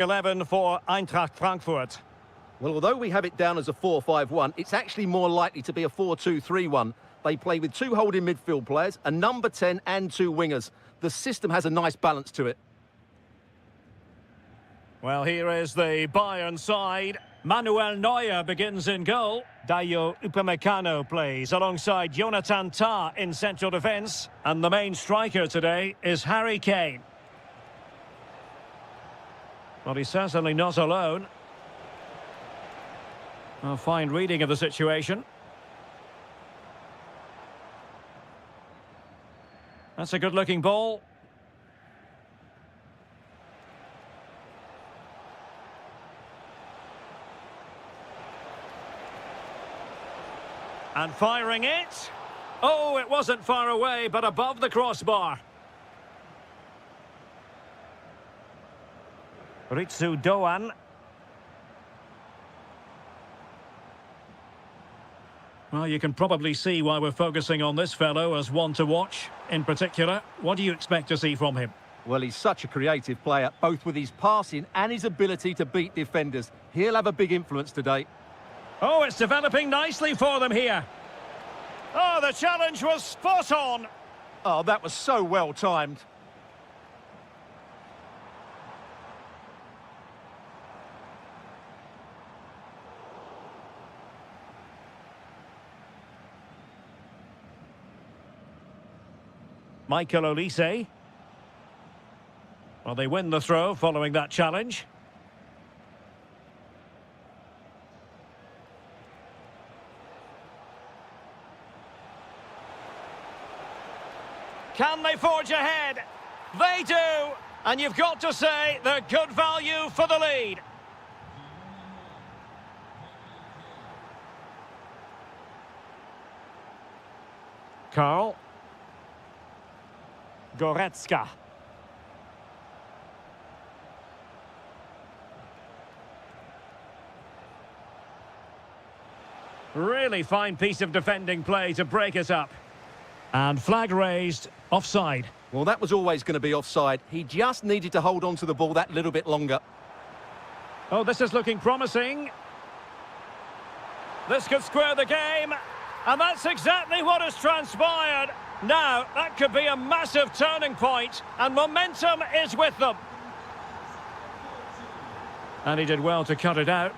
11 for Eintracht Frankfurt. Well, although we have it down as a 4-5-1, it's actually more likely to be a 4-2-3-1. They play with two holding midfield players, a number 10 and two wingers. The system has a nice balance to it. Well, here is the Bayern side. Manuel Neuer begins in goal. Dayo Upamecano plays alongside Jonathan Tah in central defence. And the main striker today is Harry Kane. Well, he's certainly not alone. A fine reading of the situation. That's a good-looking ball. And firing it. Oh, it wasn't far away, but above the crossbar. Ritsu Doan. Well, you can probably see why we're focusing on this fellow as one to watch. In particular, what do you expect to see from him? Well, he's such a creative player, both with his passing and his ability to beat defenders. He'll have a big influence today. Oh, it's developing nicely for them here. Oh, the challenge was spot on. Oh, that was so well timed. Michael Olise. Well, they win the throw following that challenge. Can they forge ahead? They do! And you've got to say they're good value for the lead. Karl. Goretzka. Really fine piece of defending play to break it up. And flag raised, offside. Well, that was always going to be offside. He just needed to hold on to the ball that little bit longer. Oh, this is looking promising. This could square the game. And that's exactly what has transpired. Now, that could be a massive turning point, and momentum is with them. And he did well to cut it out.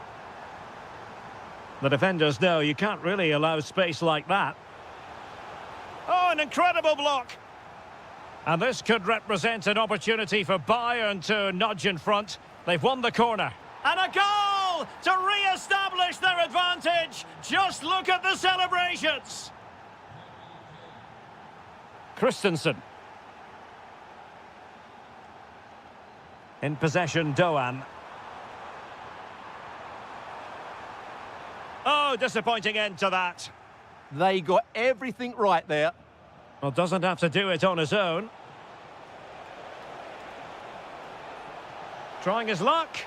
The defenders know you can't really allow space like that. Oh, an incredible block. And this could represent an opportunity for Bayern to nudge in front. They've won the corner. And a goal to re-establish their advantage. Just look at the celebrations. Christensen. In possession, Doan. Oh, disappointing end to that. They got everything right there. Well, doesn't have to do it on his own. Trying his luck.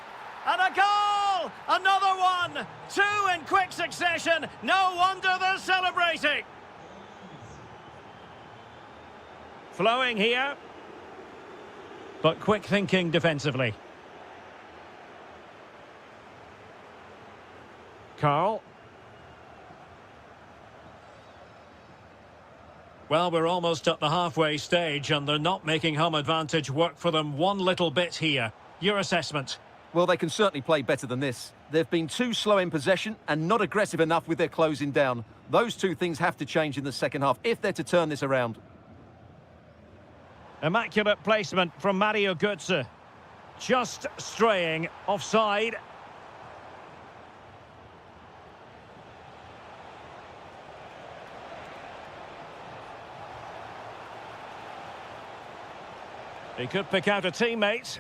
And a goal! Another one! Two in quick succession. No wonder they're celebrating. Flowing here. But quick thinking defensively. Karl. Well, we're almost at the halfway stage and they're not making home advantage work for them one little bit here. Your assessment? Well, they can certainly play better than this. They've been too slow in possession and not aggressive enough with their closing down. Those two things have to change in the second half if they're to turn this around. Immaculate placement from Mario Götze. Just straying offside. He could pick out a teammate.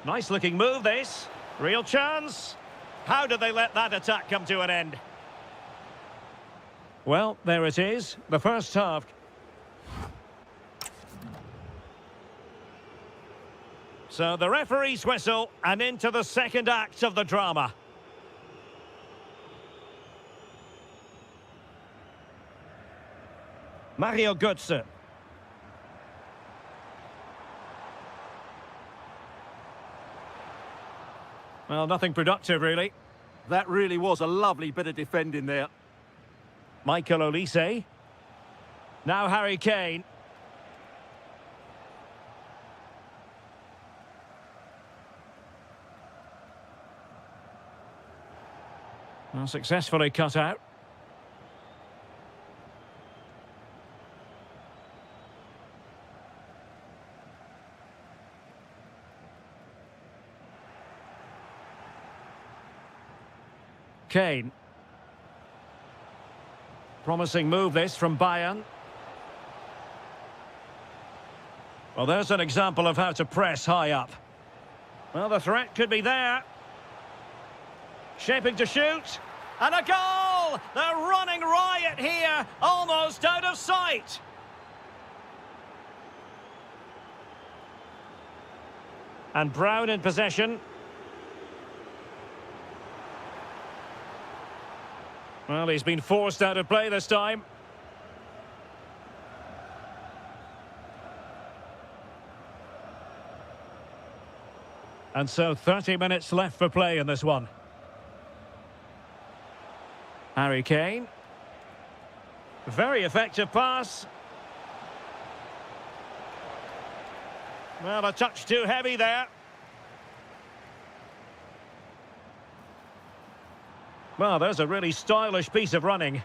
Nice looking move this. Real chance. How did they let that attack come to an end? Well, there it is. The first half. So the referee's whistle and into the second act of the drama. Mario Götze. Well, nothing productive, really. That really was a lovely bit of defending there. Michael Olise. Now Harry Kane. Well, successfully cut out. Kane. Promising move this from Bayern. Well, there's an example of how to press high up. Well, the threat could be there. Shaping to shoot. And a goal! They're running riot here, almost out of sight. And Brown in possession. Well, he's been forced out of play this time. And so 30 minutes left for play in this one. Harry Kane. Very effective pass. Well, a touch too heavy there. Well, there's a really stylish piece of running.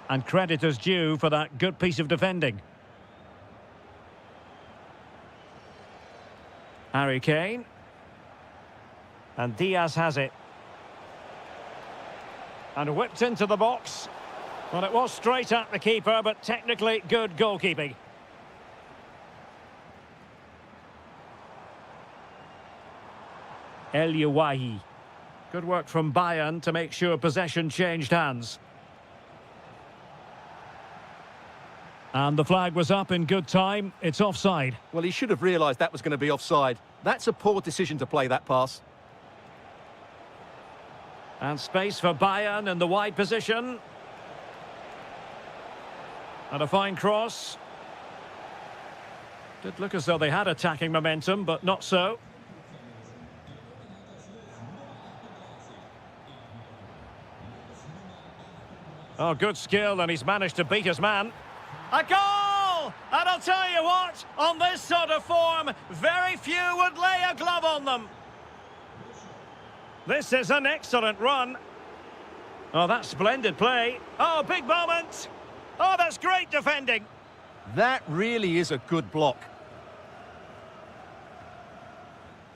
And credit is due for that good piece of defending. Harry Kane. And Diaz has it. And whipped into the box. Well, it was straight at the keeper, but technically good goalkeeping. El Yawahi. Good work from Bayern to make sure possession changed hands. And the flag was up in good time. It's offside. Well, he should have realised that was going to be offside. That's a poor decision to play that pass. And space for Bayern in the wide position. And a fine cross. Did look as though they had attacking momentum, but not so. Oh, good skill, and he's managed to beat his man. A goal! And I'll tell you what, on this sort of form, very few would lay a glove on them. This is an excellent run. Oh, that's splendid play. Oh, big moment. Oh, that's great defending. That really is a good block.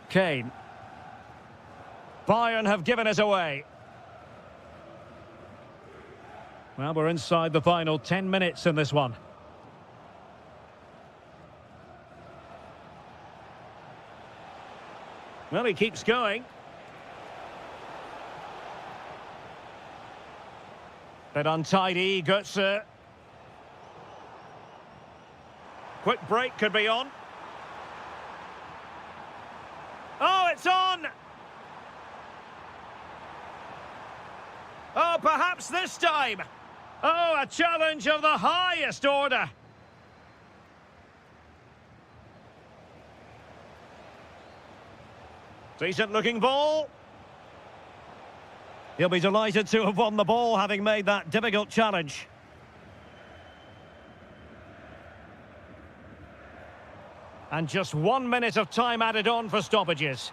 Kane. Bayern have given it away. Well, we're inside the final 10 minutes in this one. Well, he keeps going. Bit untidy, Götze. Quick break could be on. Oh, it's on! Oh, perhaps this time. Oh, a challenge of the highest order. Decent looking ball. He'll be delighted to have won the ball, having made that difficult challenge. And just 1 minute of time added on for stoppages.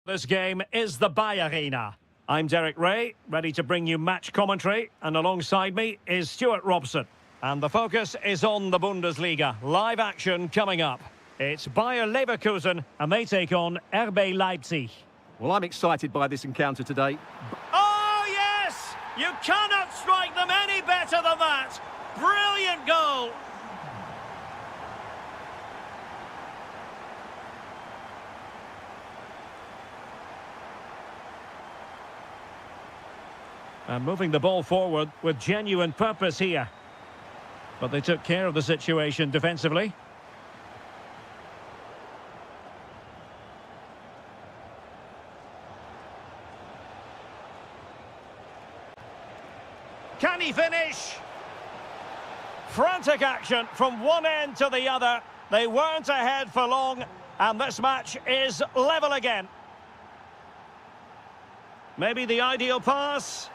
This game is the Bay Arena. I'm Derek Ray, ready to bring you match commentary, and alongside me is Stuart Robson. And the focus is on the Bundesliga. Live action coming up. It's Bayer Leverkusen, and they take on RB Leipzig. Well, I'm excited by this encounter today. Oh, yes! You cannot strike them any better than that! Brilliant goal! And moving the ball forward with genuine purpose here. But they took care of the situation defensively. Can he finish? Frantic action from one end to the other. They weren't ahead for long, and this match is level again. Maybe the ideal pass.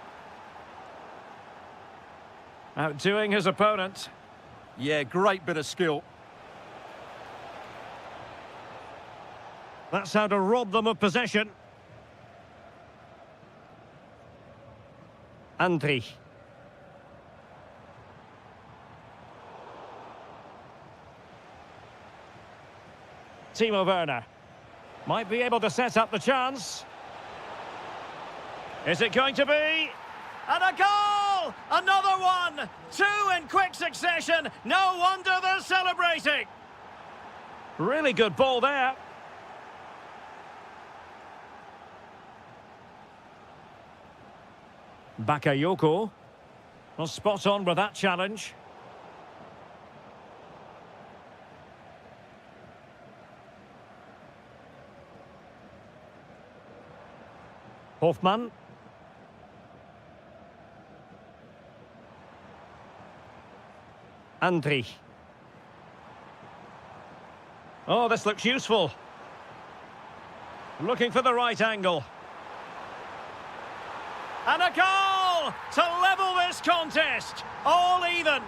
Outdoing his opponent. Yeah, great bit of skill. That's how to rob them of possession. Andri. Timo Werner. Might be able to set up the chance. Is it going to be? And a goal! Another one! Two in quick succession. No wonder they're celebrating. Really good ball there. Bakayoko. Well, spot on with that challenge. Hofmann. Andri. Oh, this looks useful. Looking for the right angle. And a goal to level this contest. All even.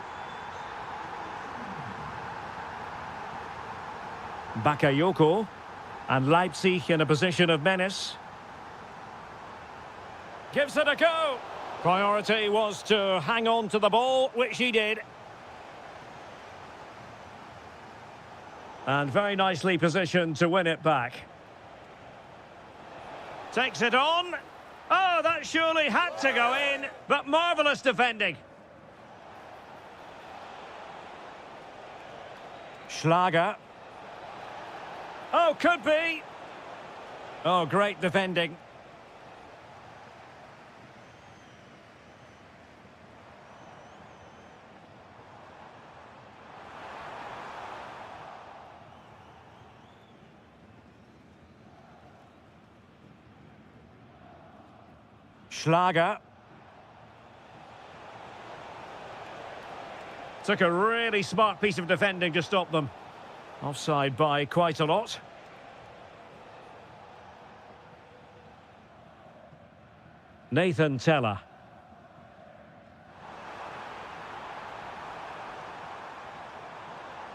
Bakayoko. And Leipzig in a position of menace. Gives it a go. Priority was to hang on to the ball, which he did. And very nicely positioned to win it back. Takes it on. Oh, that surely had to go in, but marvellous defending. Schlager. Oh, could be. Oh, great defending. Schlager. Took a really smart piece of defending to stop them. Offside by quite a lot. Nathan Teller.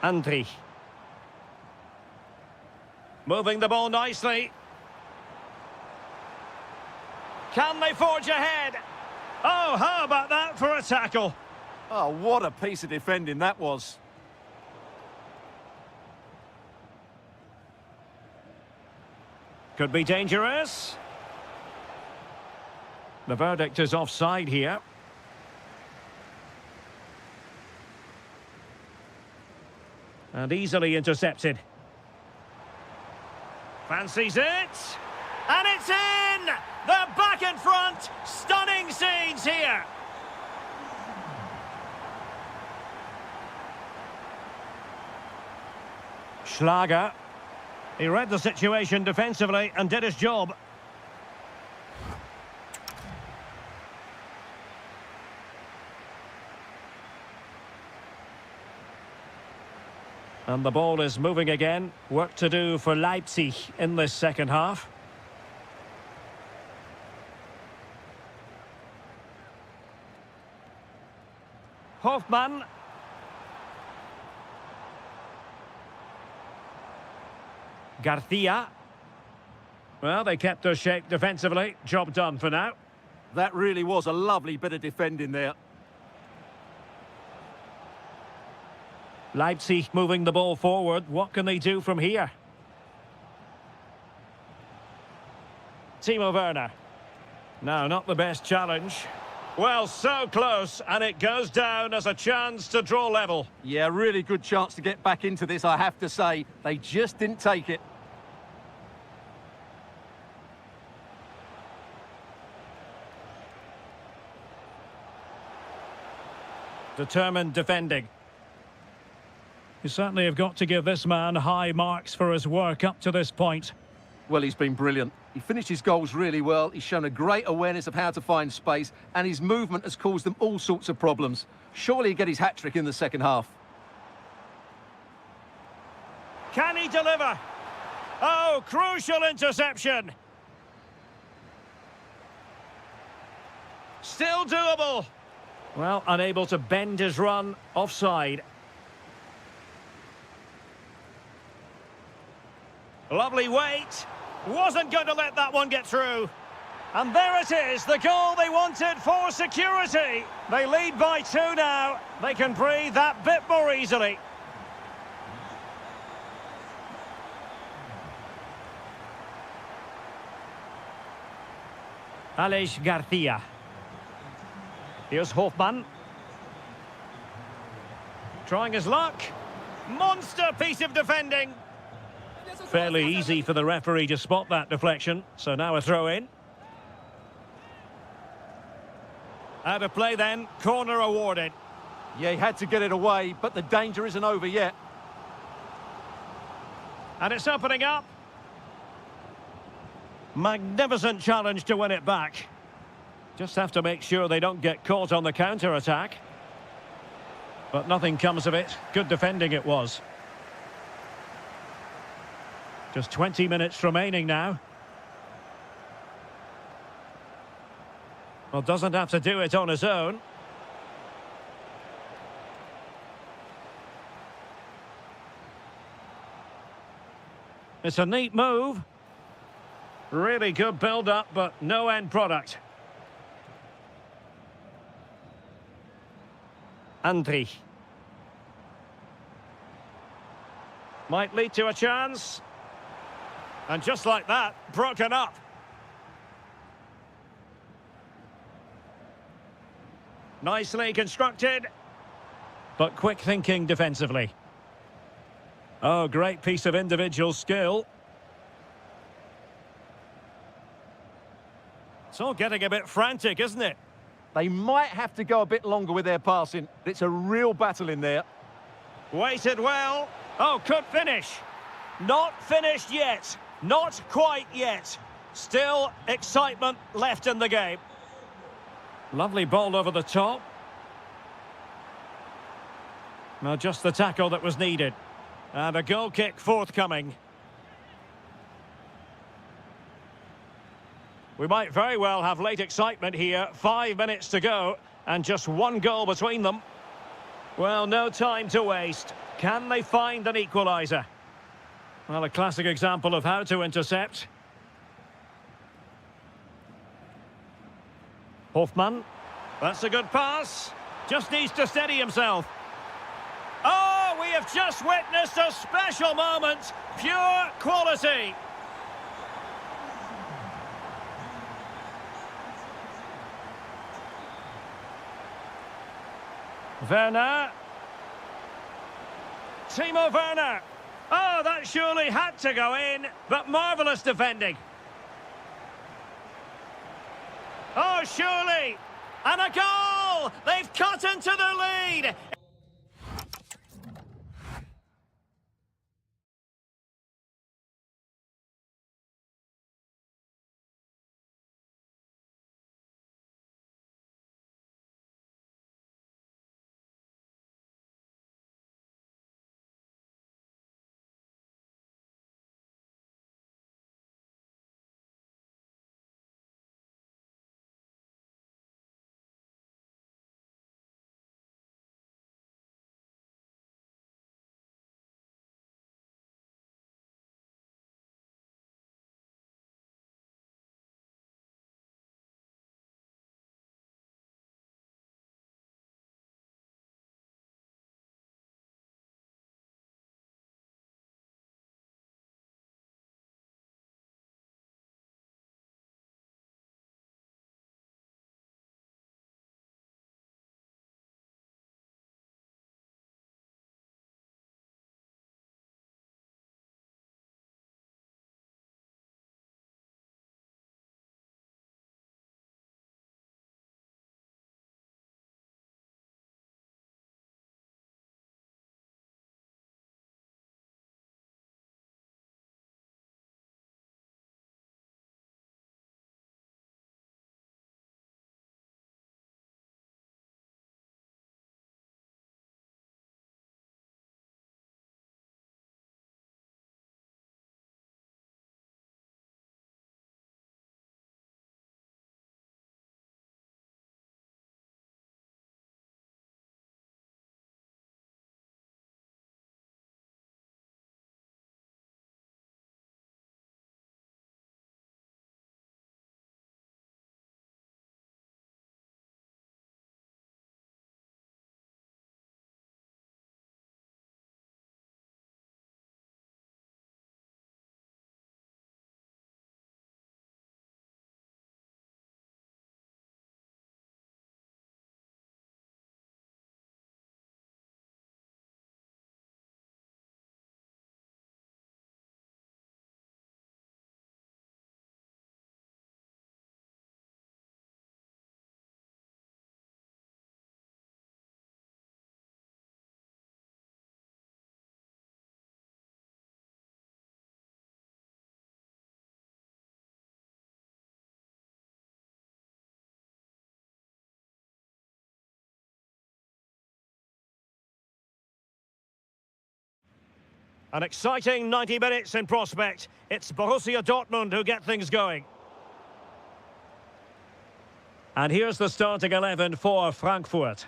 Andri. Moving the ball nicely. Can they forge ahead? Oh, how about that for a tackle? Oh, what a piece of defending that was. Could be dangerous. The verdict is offside here. And easily intercepted. Fancies it. And it's in! They're back in front! Stunning scenes here! Schlager. He read the situation defensively and did his job. And the ball is moving again. Work to do for Leipzig in this second half. Hofmann. Garcia. Well, they kept their shape defensively. Job done for now. That really was a lovely bit of defending there. Leipzig moving the ball forward. What can they do from here? Timo Werner. No, not the best challenge. Well, so close, and it goes down as a chance to draw level. Yeah, really good chance to get back into this, I have to say. They just didn't take it. Determined defending. You certainly have got to give this man high marks for his work up to this point. Well, he's been brilliant. He finished his goals really well. He's shown a great awareness of how to find space, and his movement has caused them all sorts of problems. Surely he'll get his hat-trick in the second half. Can he deliver? Oh, crucial interception. Still doable. Well, unable to bend his run, offside. Lovely weight. Wasn't going to let that one get through. And there it is, the goal they wanted for security. They lead by 2 now. They can breathe that bit more easily. Alex Garcia. Here's Hofmann. Trying his luck. Monster piece of defending. Fairly easy for the referee to spot that deflection. So now a throw in. Out of play then. Corner awarded. Yeah, he had to get it away, but the danger isn't over yet. And it's opening up. Magnificent challenge to win it back. Just have to make sure they don't get caught on the counter-attack. But nothing comes of it. Good defending it was. Just 20 minutes remaining now. Well, doesn't have to do it on his own. It's a neat move. Really good build-up, but no end product. Andri. Might lead to a chance. And just like that, broken up. Nicely constructed, but quick thinking defensively. Oh, great piece of individual skill. It's all getting a bit frantic, isn't it? They might have to go a bit longer with their passing. It's a real battle in there. Waited well. Oh, could finish. Not finished yet. Not quite yet. Still excitement left in the game. Lovely ball over the top. Now just the tackle that was needed. And a goal kick forthcoming. We might very well have late excitement here. 5 minutes to go and just 1 goal between them. Well, no time to waste. Can they find an equaliser? Well, a classic example of how to intercept. Hofmann. That's a good pass. Just needs to steady himself. Oh, we have just witnessed a special moment. Pure quality. Werner. Timo Werner. Oh, that surely had to go in, but marvellous defending. Oh, surely. And a goal! They've cut into the lead. An exciting 90 minutes in prospect. It's Borussia Dortmund who get things going. And here's the starting 11 for Frankfurt.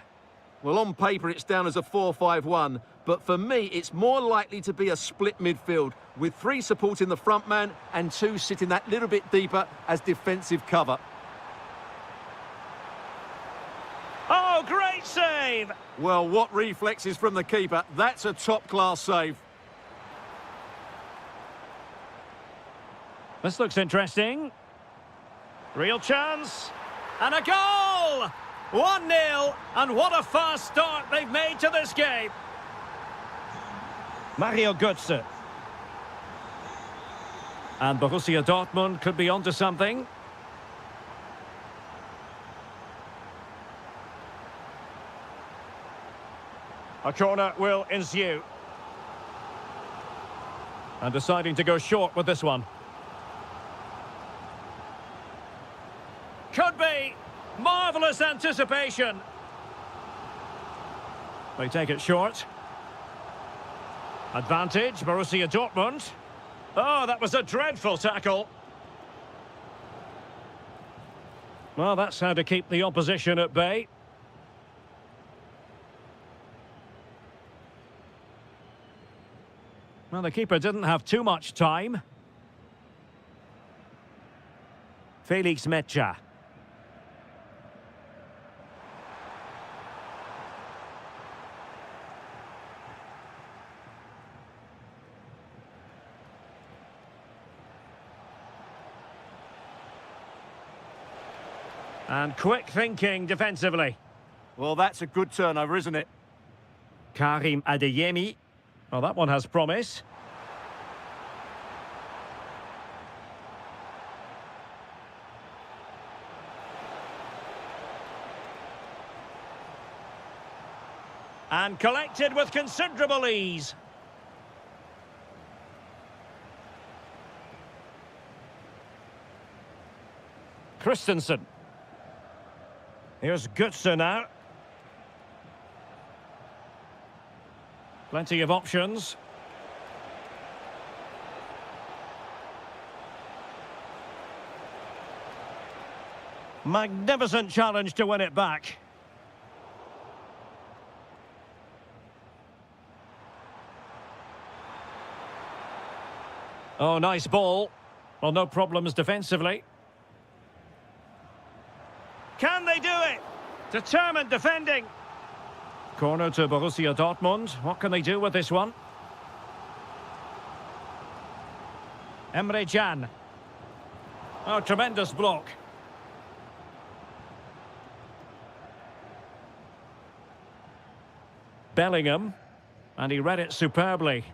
Well, on paper, it's down as a 4-5-1, but for me, it's more likely to be a split midfield, with 3 supporting the front man and 2 sitting that little bit deeper as defensive cover. Oh, great save! Well, what reflexes from the keeper. That's a top-class save. This looks interesting. Real chance. And a goal! 1-0, and what a fast start they've made to this game. Mario Götze. And Borussia Dortmund could be onto something. A corner will ensue. And deciding to go short with this one. Could be. Marvellous anticipation. They take it short. Advantage, Borussia Dortmund. Oh, that was a dreadful tackle. Well, that's how to keep the opposition at bay. Well, the keeper didn't have too much time. Felix Mecha. And quick thinking defensively. Well, that's a good turnover, isn't it? Karim Adeyemi. Well, that one has promise. And collected with considerable ease. Christensen. Here's Götze now. Plenty of options. Magnificent challenge to win it back. Oh, nice ball. Well, no problems defensively. Can they do it? Determined defending. Corner to Borussia Dortmund. What can they do with this one? Emre Can. Oh, tremendous block. Bellingham. And he read it superbly.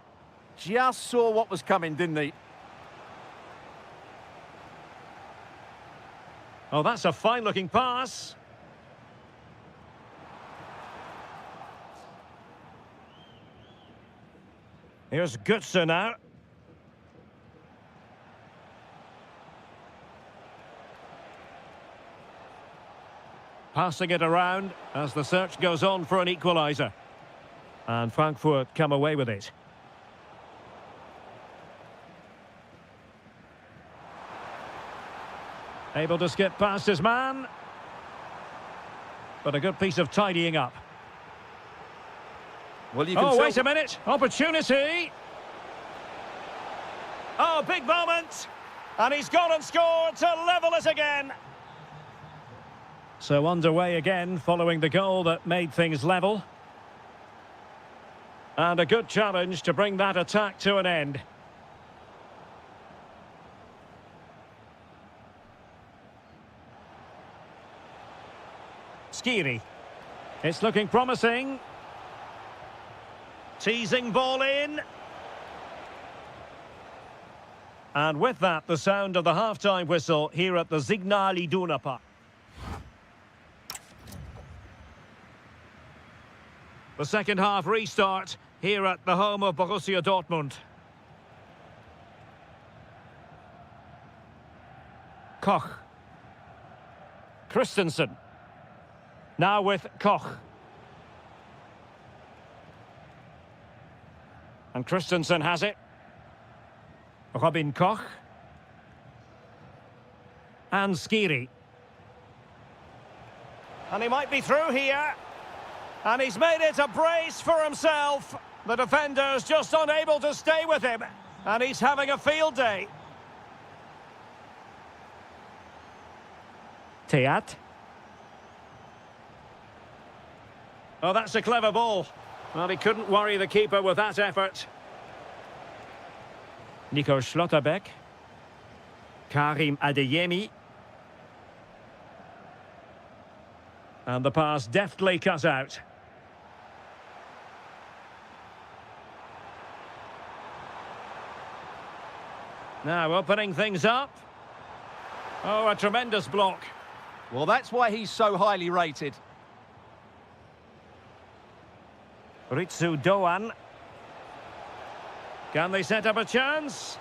Just saw what was coming, didn't he? Oh, that's a fine-looking pass. Here's Götze now. Passing it around as the search goes on for an equaliser. And Frankfurt come away with it. Able to skip past his man. But a good piece of tidying up. Well, you can oh, wait a minute. Opportunity. Oh, big moment. And he's gone and scored to level it again. So underway again following the goal that made things level. And a good challenge to bring that attack to an end. Skiri. It's looking promising. Teasing ball in. And with that, the sound of the half-time whistle here at the Signal Iduna Park. The second half restart here at the home of Borussia Dortmund. Koch. Christensen. Now with Koch. And Christensen has it. Robin Koch. And Skiri. And he might be through here. And he's made it a brace for himself. The defender's just unable to stay with him. And he's having a field day. Teat. Oh, that's a clever ball. Well, he couldn't worry the keeper with that effort. Nico Schlotterbeck. Karim Adeyemi. And the pass deftly cut out. Now opening things up. Oh, a tremendous block. Well, that's why he's so highly rated. Ritsu Doan. Can they set up a chance?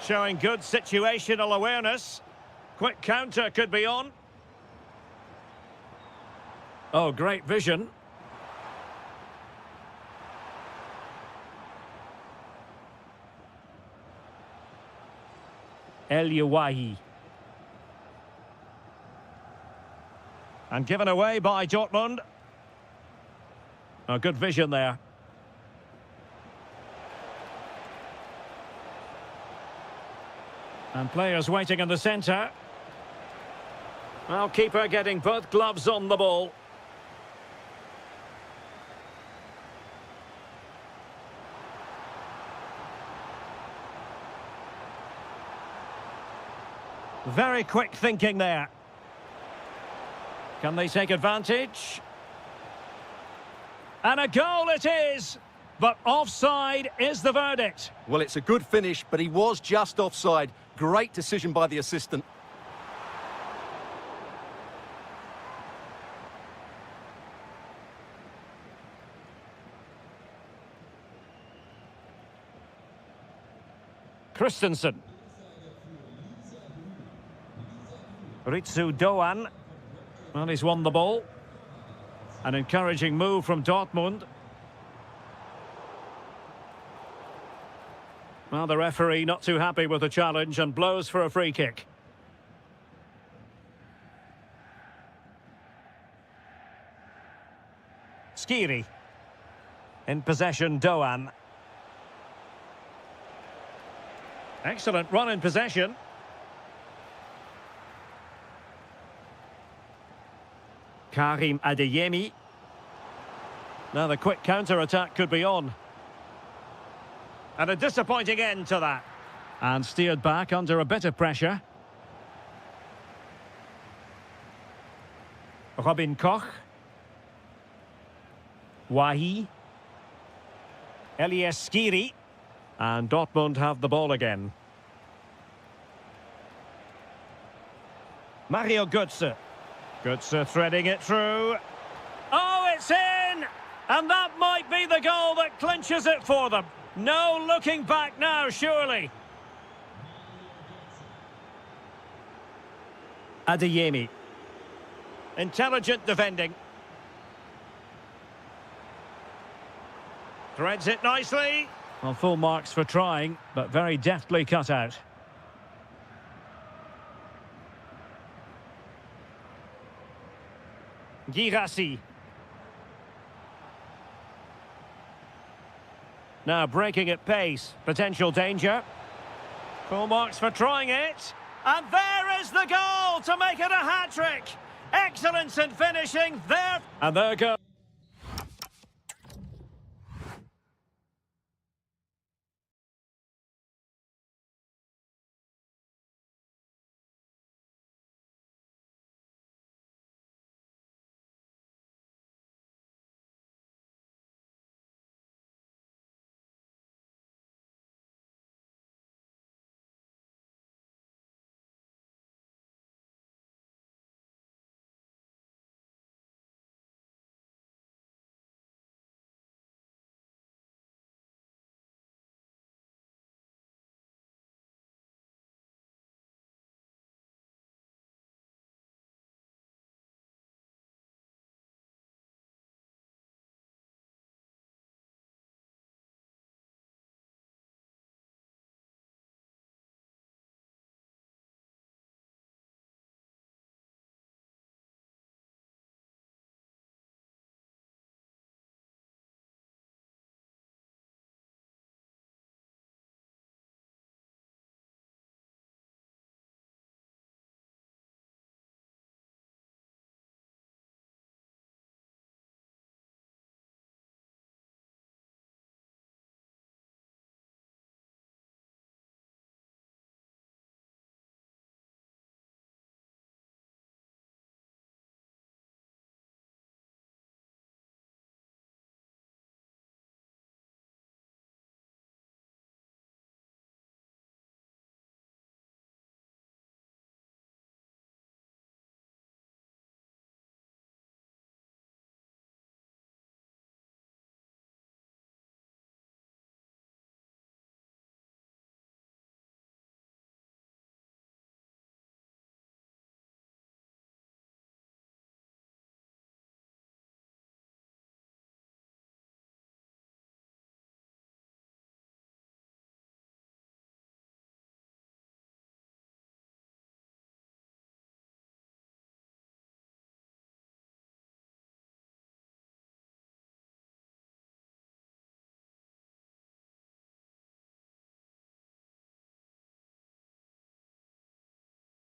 Showing good situational awareness. Quick counter could be on. Oh, great vision. El Yawahi. And given away by Dortmund. Oh, good vision there. And players waiting in the centre. Well, keeper getting both gloves on the ball. Very quick thinking there. Can they take advantage? And a goal it is! But offside is the verdict. Well, it's a good finish, but he was just offside. Great decision by the assistant. Christensen. Ritsu Doan. Well, he's won the ball. An encouraging move from Dortmund. Well, the referee not too happy with the challenge and blows for a free kick. Skiri. In possession, Doan. Excellent run in possession. Karim Adeyemi. Now the quick counter-attack could be on. And a disappointing end to that. And steered back under a bit of pressure. Robin Koch. Wahi. Elias Skiri. And Dortmund have the ball again. Mario Götze. Götze threading it through. Oh, it's in! And that might be the goal that clinches it for them. No looking back now, surely. Adeyemi. Intelligent defending. Threads it nicely. Well, full marks for trying, but very deftly cut out. Girassi. Now breaking at pace. Potential danger. Full marks for trying it. And there is the goal to make it a hat-trick. Excellence in finishing there. And there goes.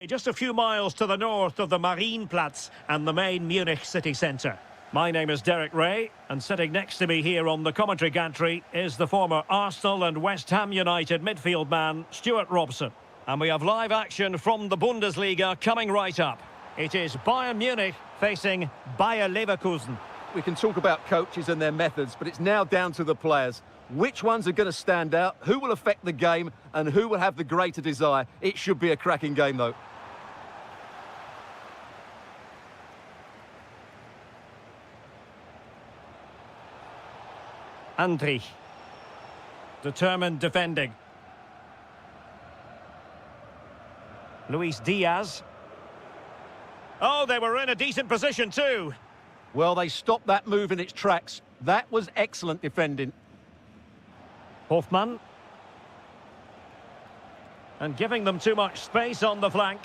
Just a few miles to the north of the Marienplatz and the main Munich city centre. My name is Derek Ray, and sitting next to me here on the commentary gantry is the former Arsenal and West Ham United midfield man, Stuart Robson. And we have live action from the Bundesliga coming right up. It is Bayern Munich facing Bayer Leverkusen. We can talk about coaches and their methods, but it's now down to the players. Which ones are going to stand out, who will affect the game, and who will have the greater desire? It should be a cracking game, though. Andri. Determined defending. Luis Diaz. Oh, they were in a decent position too. Well, they stopped that move in its tracks. That was excellent defending. Hoffmann. And giving them too much space on the flank.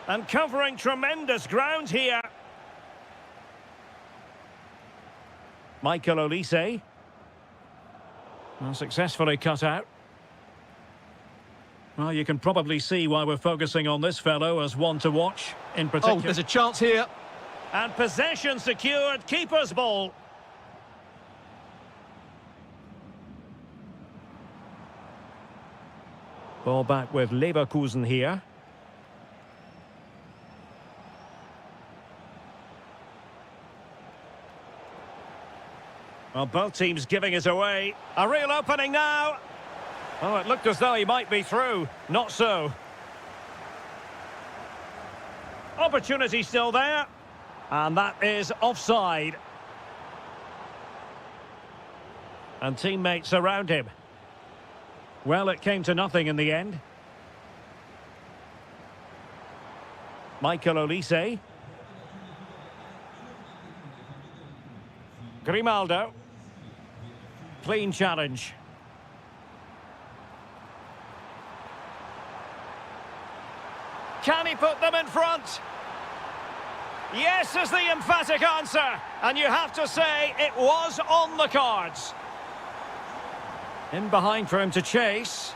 And covering tremendous ground here. Michael Olise. Well, successfully cut out. Well, you can probably see why we're focusing on this fellow as one to watch in particular. Oh, there's a chance here. And possession secured, keeper's ball. Ball back with Leverkusen here. Well, both teams giving it away. A real opening now. Oh, it looked as though he might be through. Not so. Opportunity still there. And that is offside. And teammates around him. Well, it came to nothing in the end. Michael Olise. Grimaldo. Clean challenge. Can he put them in front? Yes is the emphatic answer. And you have to say it was on the cards. In behind for him to chase.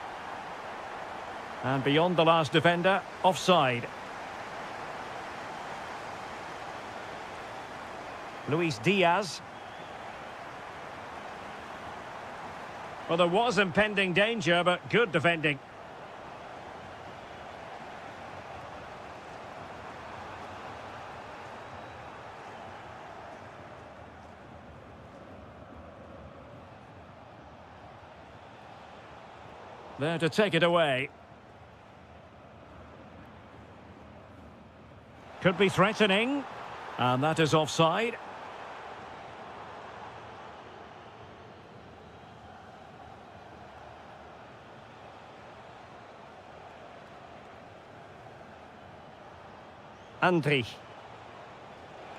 And beyond the last defender, offside. Luis Diaz. Well, there was impending danger, but good defending. There to take it away. Could be threatening. And that is offside. Andri.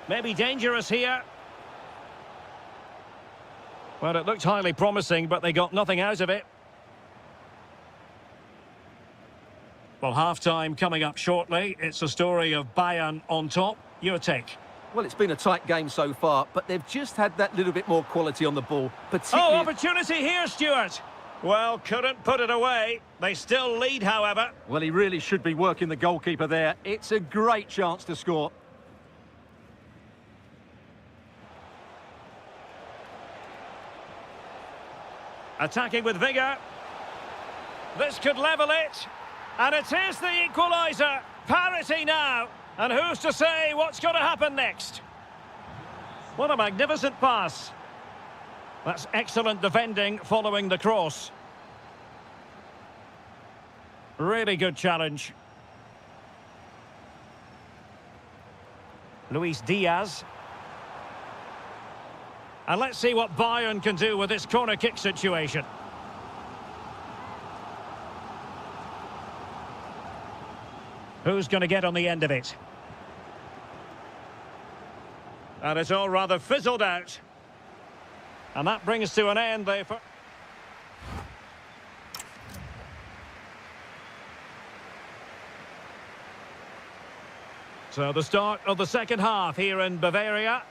Maybe dangerous here. Well, it looked highly promising, but they got nothing out of it. Well, half-time coming up shortly. It's a story of Bayern on top. Your take? Well, it's been a tight game so far, but they've just had that little bit more quality on the ball. Particularly... Oh, opportunity here, Stuart. Well, couldn't put it away. They still lead, however. Well, he really should be working the goalkeeper there. It's a great chance to score. Attacking with vigour. This could level it. And it is the equaliser. Parity now. And who's to say what's going to happen next? What a magnificent pass. That's excellent defending following the cross. Really good challenge. Luis Diaz. And let's see what Bayern can do with this corner kick situation. Who's going to get on the end of it? And it's all rather fizzled out. And that brings to an end the... So the start of the second half here in Bavaria.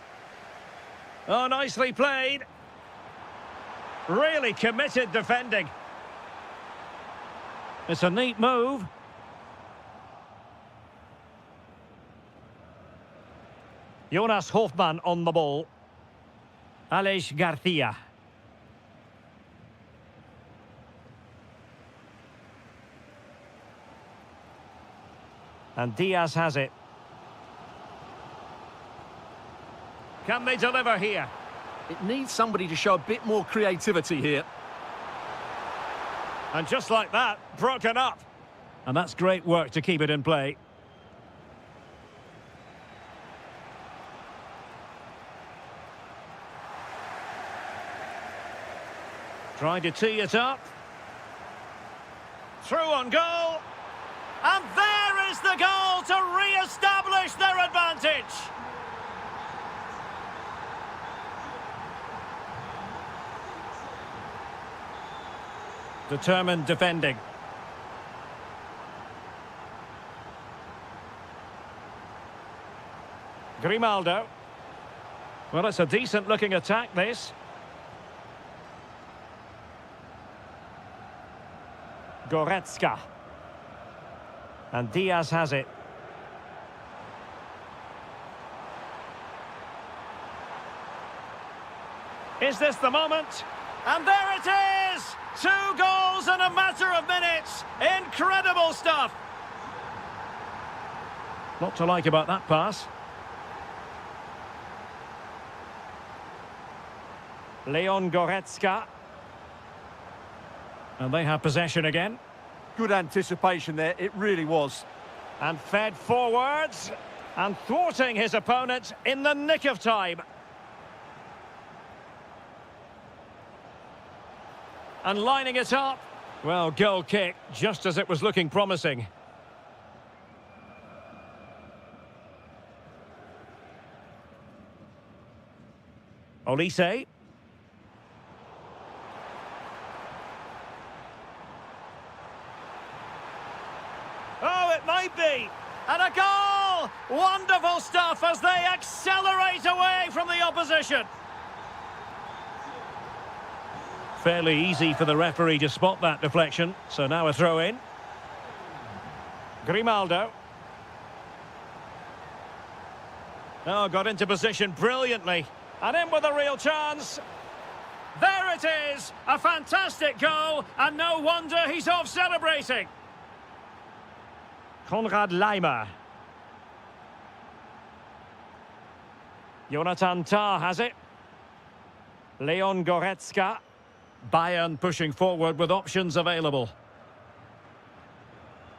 Oh, nicely played. Really committed defending. It's a neat move. Jonas Hofmann on the ball. Aleix Garcia. And Diaz has it. Can they deliver here? It needs somebody to show a bit more creativity here. And just like that, broken up. And that's great work to keep it in play. Trying to tee it up. Through on goal. And there is the goal to re-establish their advantage. Determined defending. Grimaldo. Well, it's a decent-looking attack, this. Goretzka. And Diaz has it. Is this the moment? And there it is! 2 goals in a matter of minutes. Incredible stuff. Lot to like about that pass. Leon Goretzka. And they have possession again. Good anticipation there, it really was. And fed forwards. And thwarting his opponent in the nick of time. And lining it up. Well, goal kick, just as it was looking promising. Olise. Oh, it might be. And a goal! Wonderful stuff as they accelerate away from the opposition. Fairly easy for the referee to spot that deflection. So now a throw in. Grimaldo. Oh, got into position brilliantly. And in with a real chance. There it is. A fantastic goal. And no wonder he's off celebrating. Konrad Laimer. Jonathan Tah has it. Leon Goretzka. Bayern pushing forward with options available.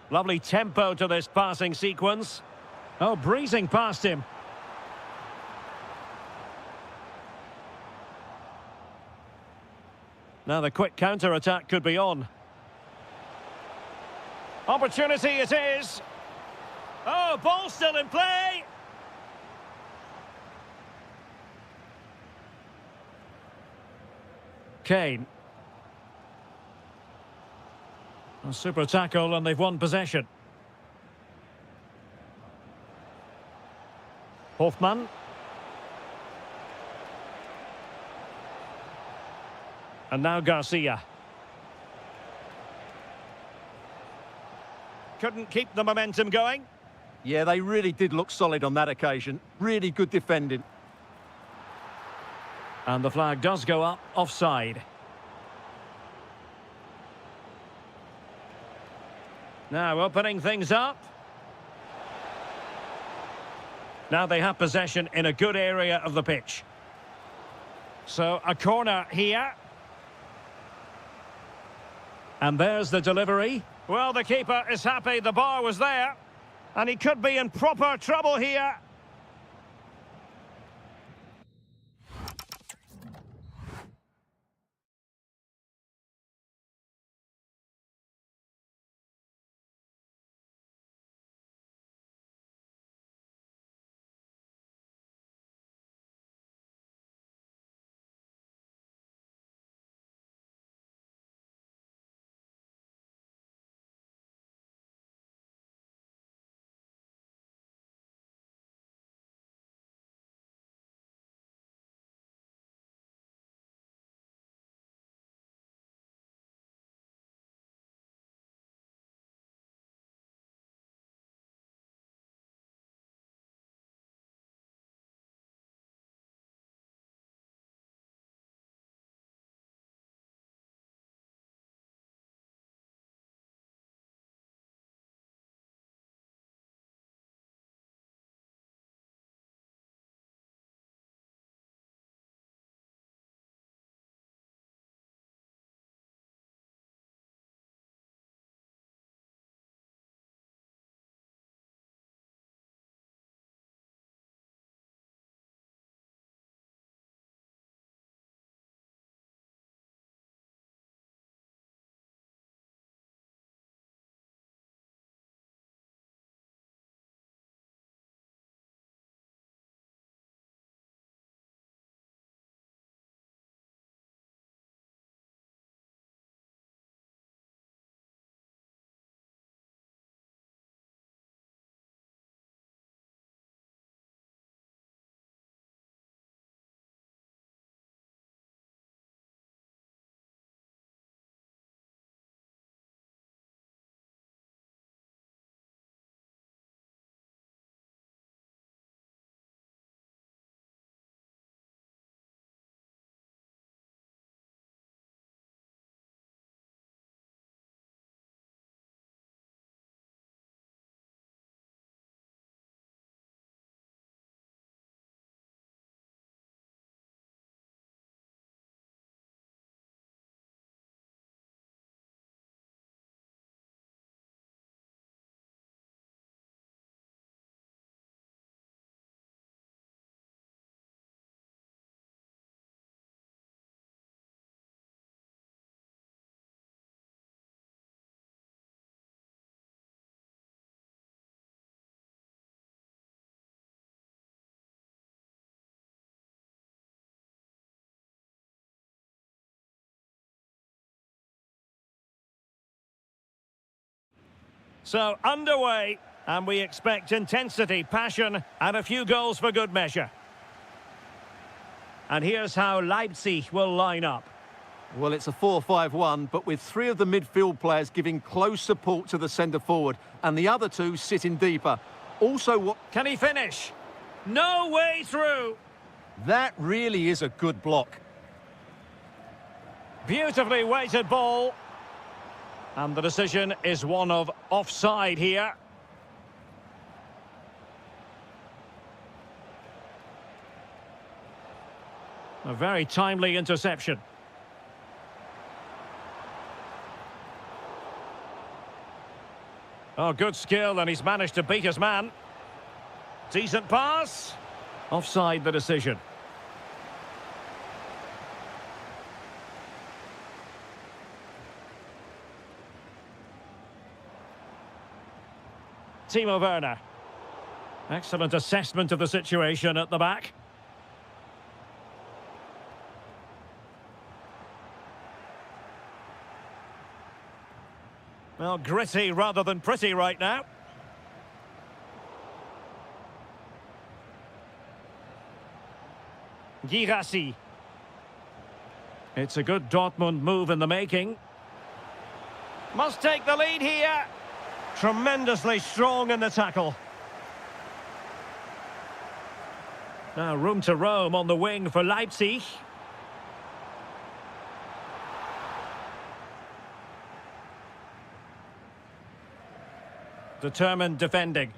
Lovely tempo to this passing sequence. Oh, breezing past him. Now the quick counter-attack could be on. Opportunity it is. Oh, ball still in play. Kane. A super tackle and they've won possession. Hofmann. And now Garcia. Couldn't keep the momentum going. Yeah, they really did look solid on that occasion. Really good defending. And the flag does go up, offside. Now opening things up. Now they have possession in a good area of the pitch. So a corner here. And there's the delivery. Well, the keeper is happy the bar was there. And he could be in proper trouble here. So, underway, and we expect intensity, passion, and a few goals for good measure. And here's how Leipzig will line up. Well, it's a 4-5-1, but with three of the midfield players giving close support to the centre-forward, and the other two sitting deeper. Also, what... Can he finish? No way through! That really is a good block. Beautifully weighted ball. And the decision is one of offside here. A very timely interception. Oh, good skill, and he's managed to beat his man. Decent pass. Offside the decision. Timo Werner. Excellent assessment of the situation at the back. Well, gritty rather than pretty right now. Girassi. It's a good Dortmund move in the making. Must take the lead here. Tremendously strong in the tackle. Now room to roam on the wing for Leipzig. Determined defending.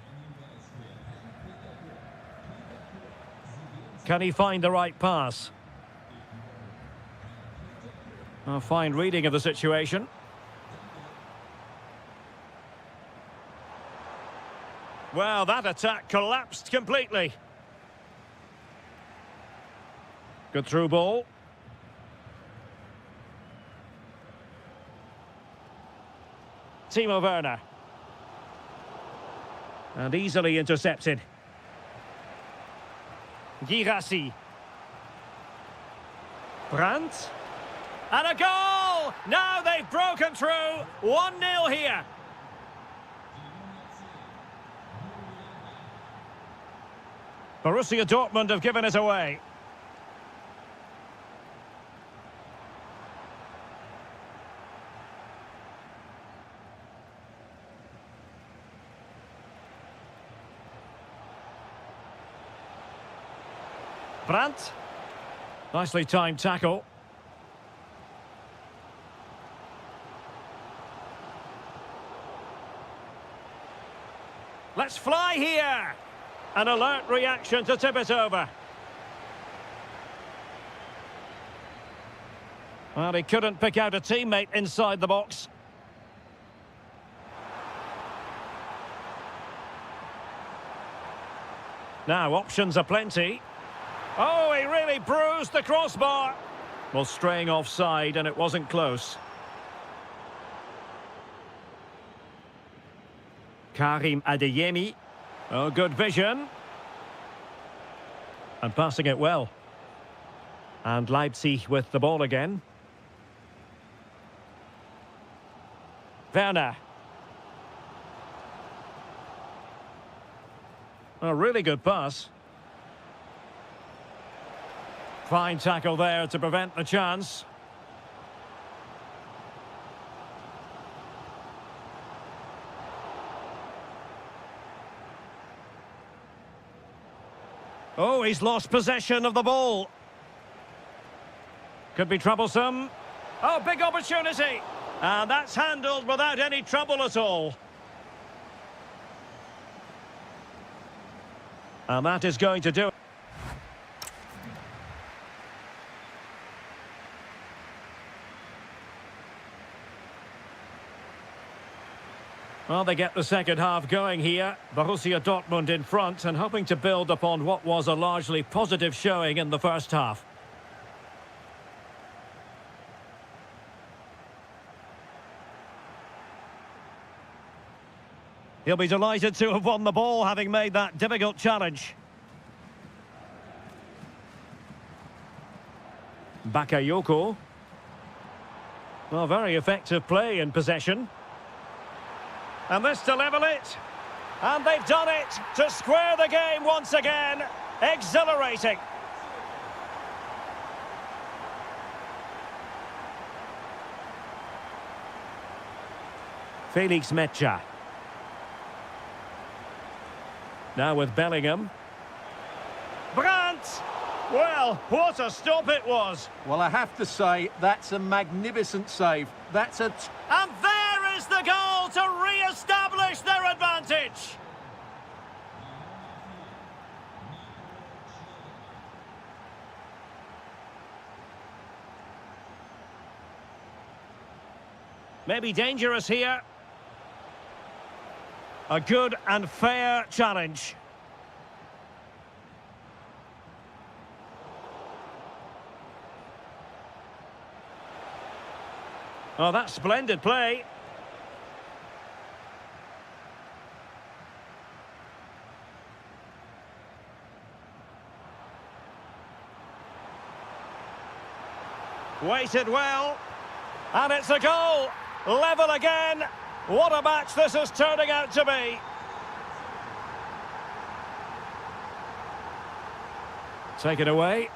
Can he find the right pass? A fine reading of the situation. Well, that attack collapsed completely. Good through ball. Timo Werner. And easily intercepted. Girassi. Brandt. And a goal! Now they've broken through. 1-0 here. Borussia Dortmund have given it away. Brandt. Nicely timed tackle. Let's fly here. An alert reaction to tip it over. Well, he couldn't pick out a teammate inside the box. Now, options are plenty. Oh, he really bruised the crossbar. Well, straying offside, and it wasn't close. Karim Adeyemi. Oh, good vision. And passing it well. And Leipzig with the ball again. Werner. A really good pass. Fine tackle there to prevent the chance. Oh, he's lost possession of the ball. Could be troublesome. Oh, big opportunity. And that's handled without any trouble at all. And that is going to do it. Well, they get the second half going here. Borussia Dortmund in front and hoping to build upon what was a largely positive showing in the first half. He'll be delighted to have won the ball, having made that difficult challenge. Bakayoko. Well, very effective play in possession. And this to level it. And they've done it to square the game once again. Exhilarating. Felix Mecha. Now with Bellingham. Brandt! Well, what a stop it was. Well, I have to say, that's a magnificent save. That's a... And there is the goal to re-establish their advantage. Maybe dangerous here. A good and fair challenge. Oh, that's splendid play. Weighted well. And it's a goal. Level again. What a match this is turning out to be. Take it away.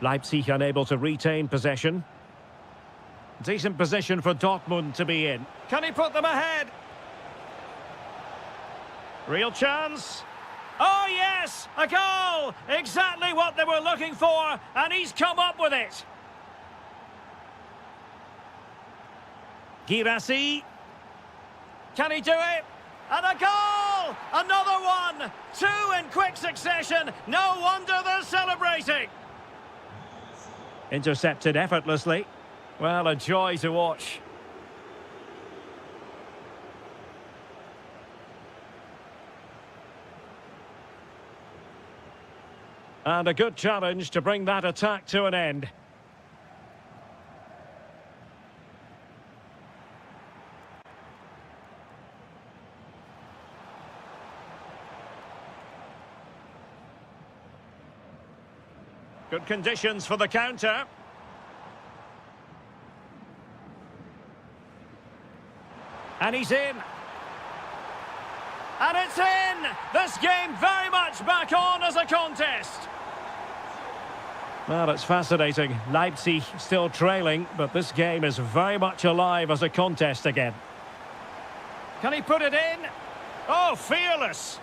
Leipzig unable to retain possession. Decent position for Dortmund to be in. Can he put them ahead? Real chance. Oh, yes! A goal! Exactly what they were looking for, and he's come up with it. Girassi. Can he do it? And a goal! Another one! Two in quick succession. No wonder they're celebrating. Intercepted effortlessly. Well, a joy to watch. And a good challenge to bring that attack to an end. Good conditions for the counter. And he's in. And it's in! This game very much back on as a contest. Well, it's fascinating. Leipzig still trailing, but this game is very much alive as a contest again. Can he put it in? Oh, fearless!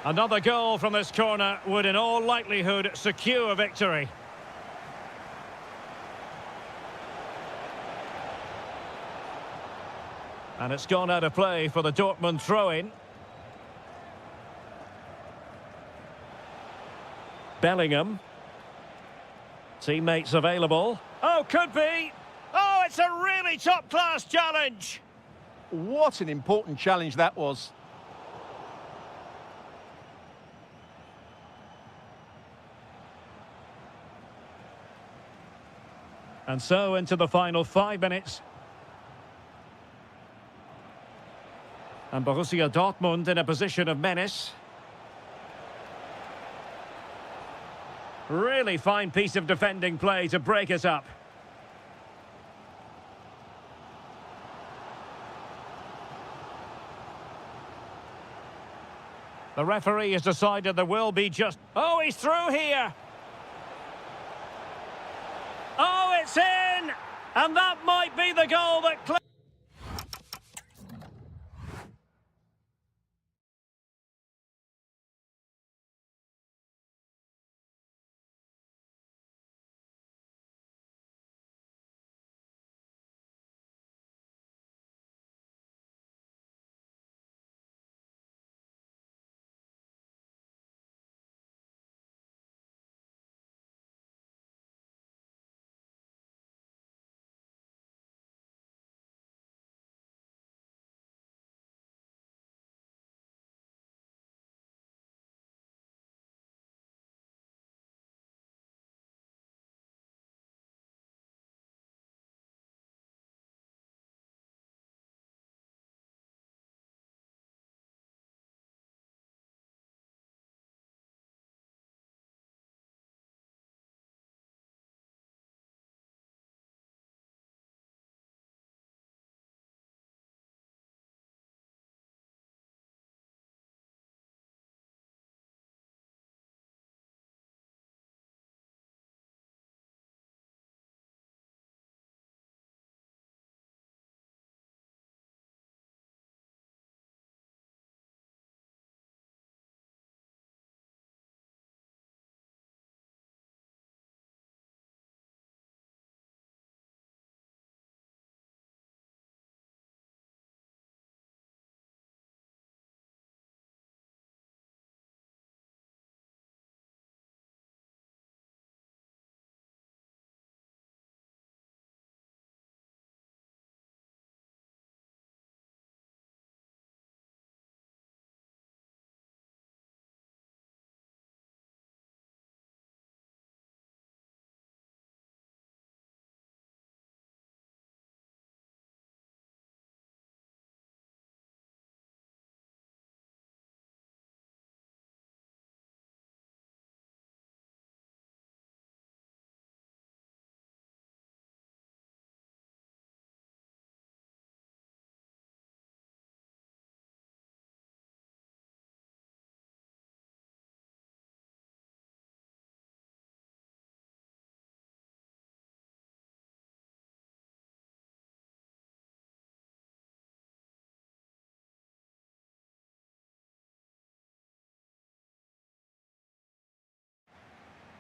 Another goal from this corner would in all likelihood secure victory. And it's gone out of play for the Dortmund throw-in. Bellingham. Teammates available. Oh, could be. Oh, it's a really top-class challenge. What an important challenge that was. And so into the final 5 minutes. And Borussia Dortmund in a position of menace. Really fine piece of defending play to break it up. The referee has decided there will be just... Oh, he's through here! Oh, it's in! And that might be the goal that...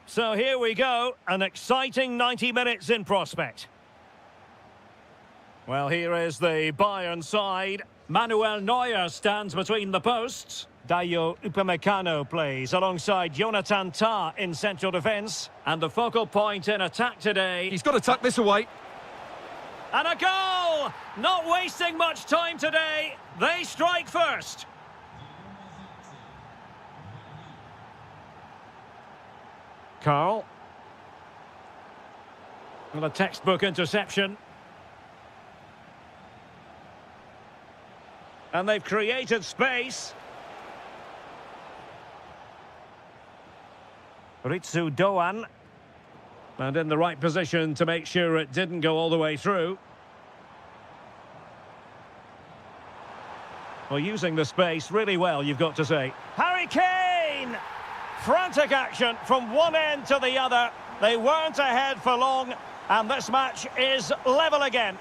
So here we go, an exciting 90 minutes in prospect. Well, here is the Bayern side. Manuel Neuer stands between the posts. Dayo Upamecano plays alongside Jonathan Tah in central defence. And the focal point in attack today. He's got to tuck this away. And a goal! Not wasting much time today. They strike first. Carl. Well, a textbook interception. And they've created space. Ritsu Doan. And in the right position to make sure it didn't go all the way through. Well, using the space really well, you've got to say. Harry Kane! Frantic action from one end to the other. They weren't ahead for long, and this match is level again.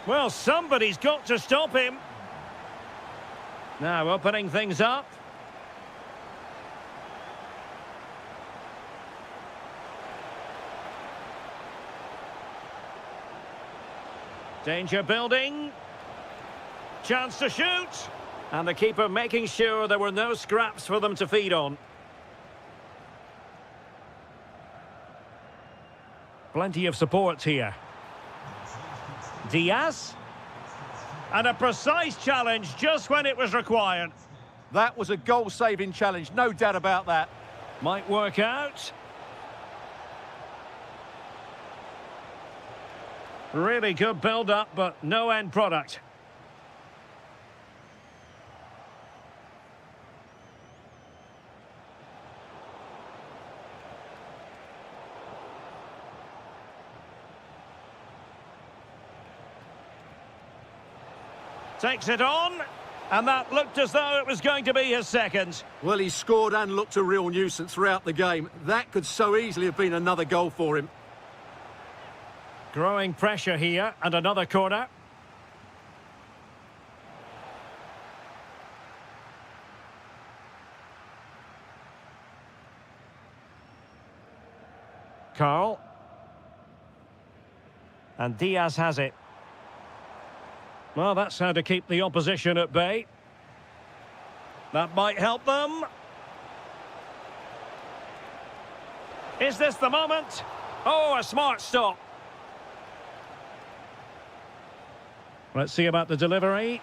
Well, somebody's got to stop him. Now opening things up. Danger building. Chance to shoot. And the keeper making sure there were no scraps for them to feed on. Plenty of support here. Diaz. And a precise challenge just when it was required. That was a goal-saving challenge, no doubt about that. Might work out. Really good build-up, but no end product. Takes it on, and that looked as though it was going to be his second. Well, he scored and looked a real nuisance throughout the game. That could so easily have been another goal for him. Growing pressure here, and another corner. Carl. And Diaz has it. Well, that's how to keep the opposition at bay. That might help them. Is this the moment? Oh, a smart stop. Let's see about the delivery.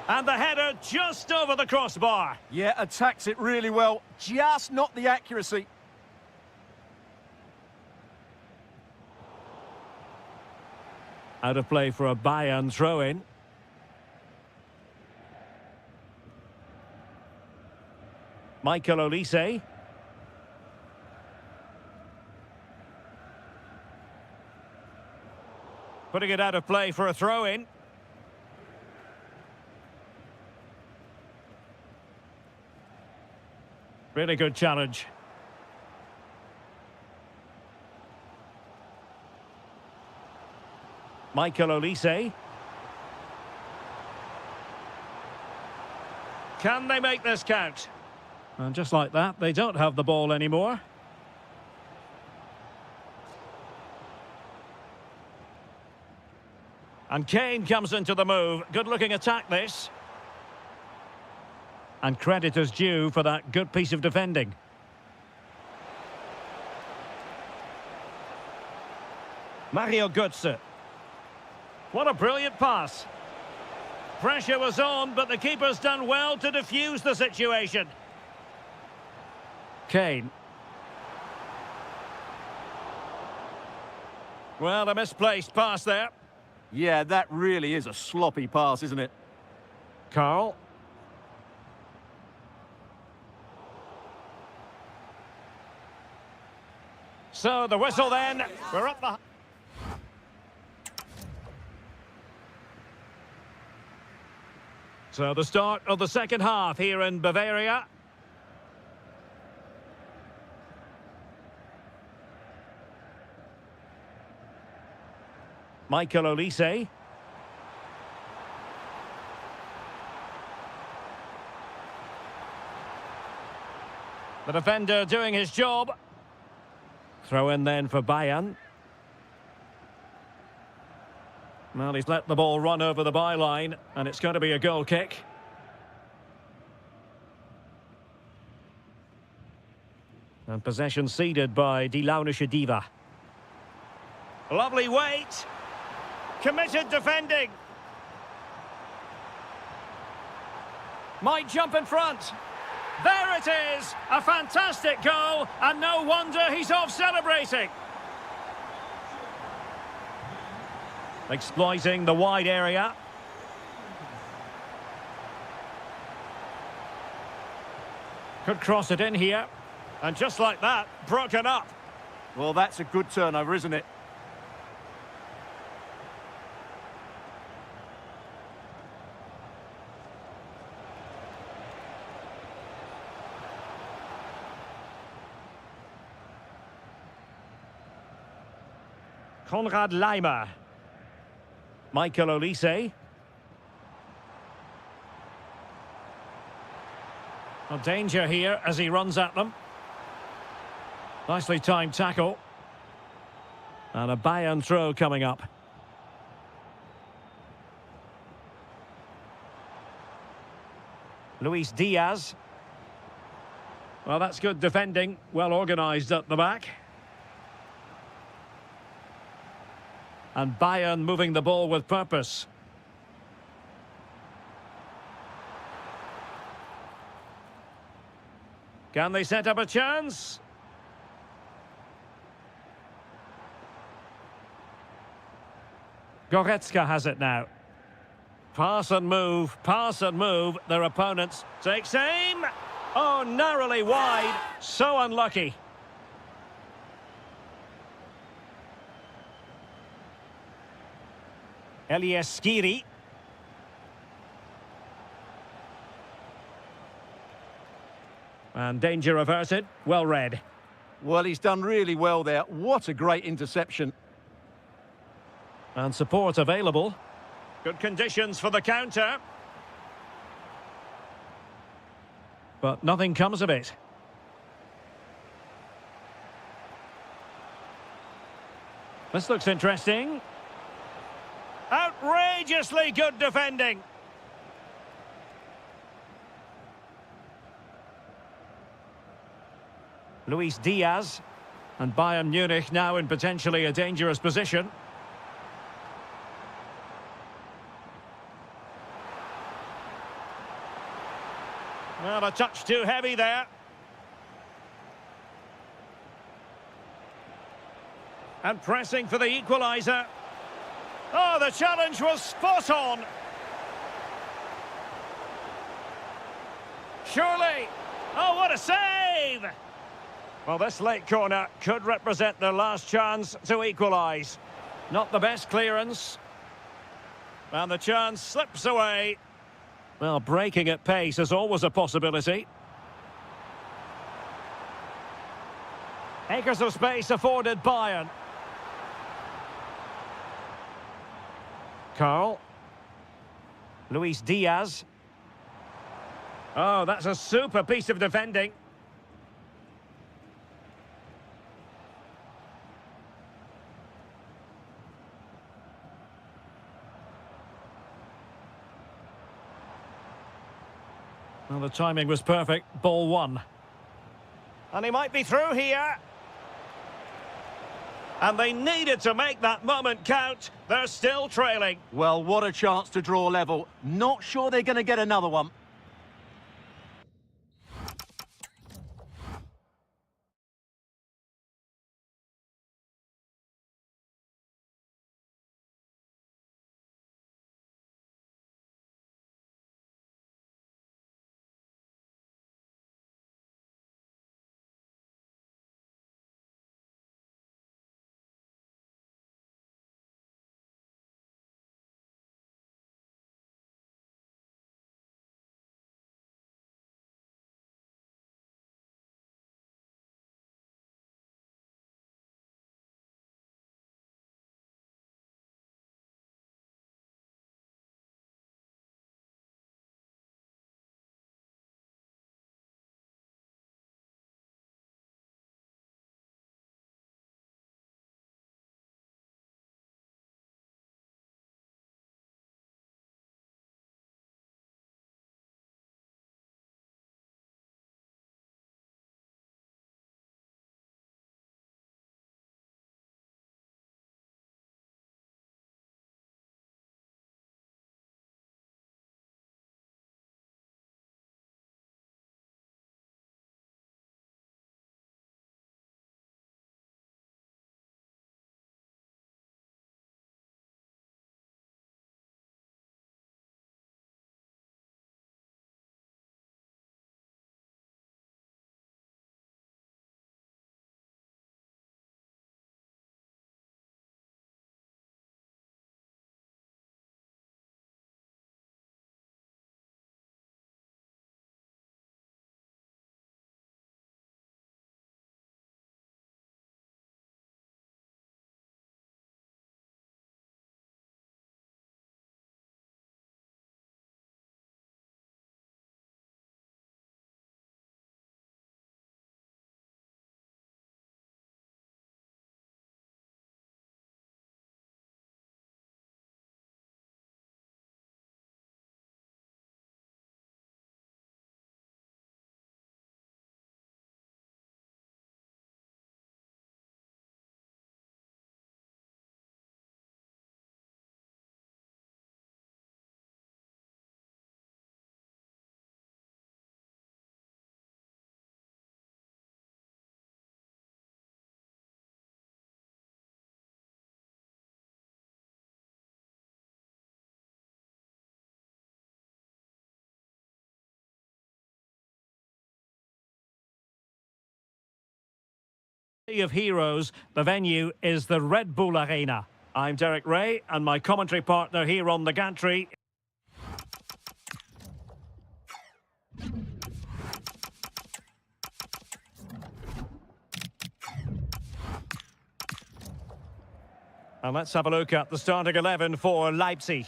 And the header just over the crossbar. Yeah, attacks it really well, just not the accuracy. Out of play for a Bayern throw-in. Michael Olise. Putting it out of play for a throw-in. Really good challenge. Michael Olise. Can they make this count? And just like that, they don't have the ball anymore. And Kane comes into the move. Good-looking attack, this. And credit is due for that good piece of defending. Mario Götze. What a brilliant pass. Pressure was on, but the keeper's done well to defuse the situation. Kane. Well, a misplaced pass there. Yeah, that really is a sloppy pass, isn't it? Carl. So the whistle then. We're up the... So the start of the second half here in Bavaria. Michael Olise. The defender doing his job. Throw in then for Bayern. Well, he's let the ball run over the byline, and it's going to be a goal kick. And possession ceded by Die Launische Diva. Lovely weight. Committed defending. Might jump in front. There it is! A fantastic goal, and no wonder he's off celebrating. Exploiting the wide area. Could cross it in here. And just like that, broken up. Well, that's a good turnover, isn't it? Konrad Leimer. Michael Olise. A danger here as he runs at them. Nicely timed tackle. And a Bayern throw coming up. Luis Diaz. Well, that's good defending. Well organised at the back. And Bayern moving the ball with purpose. Can they set up a chance? Goretzka has it now. Pass and move, their opponents takes aim. Oh, narrowly wide, so unlucky. Elias Skiri. And danger averted, well read. Well, he's done really well there. What a great interception. And support available. Good conditions for the counter. But nothing comes of it. This looks interesting. Outrageously good defending. Luis Diaz. And Bayern Munich now in potentially a dangerous position. Well, a touch too heavy there. And pressing for the equaliser. Oh, the challenge was spot on. Surely. Oh, what a save! Well, this late corner could represent their last chance to equalise. Not the best clearance. And the chance slips away. Well, breaking at pace is always a possibility. Acres of space afforded Bayern. Carl. Luis Diaz. Oh, that's a super piece of defending. Well, the timing was perfect. Ball one. And he might be through here. And they needed to make that moment count. They're still trailing. Well, what a chance to draw level. Not sure they're going to get another one. Of heroes, the venue is the Red Bull Arena. I'm Derek Ray, and my commentary partner here on the gantry. And let's have a look at the starting 11 for Leipzig.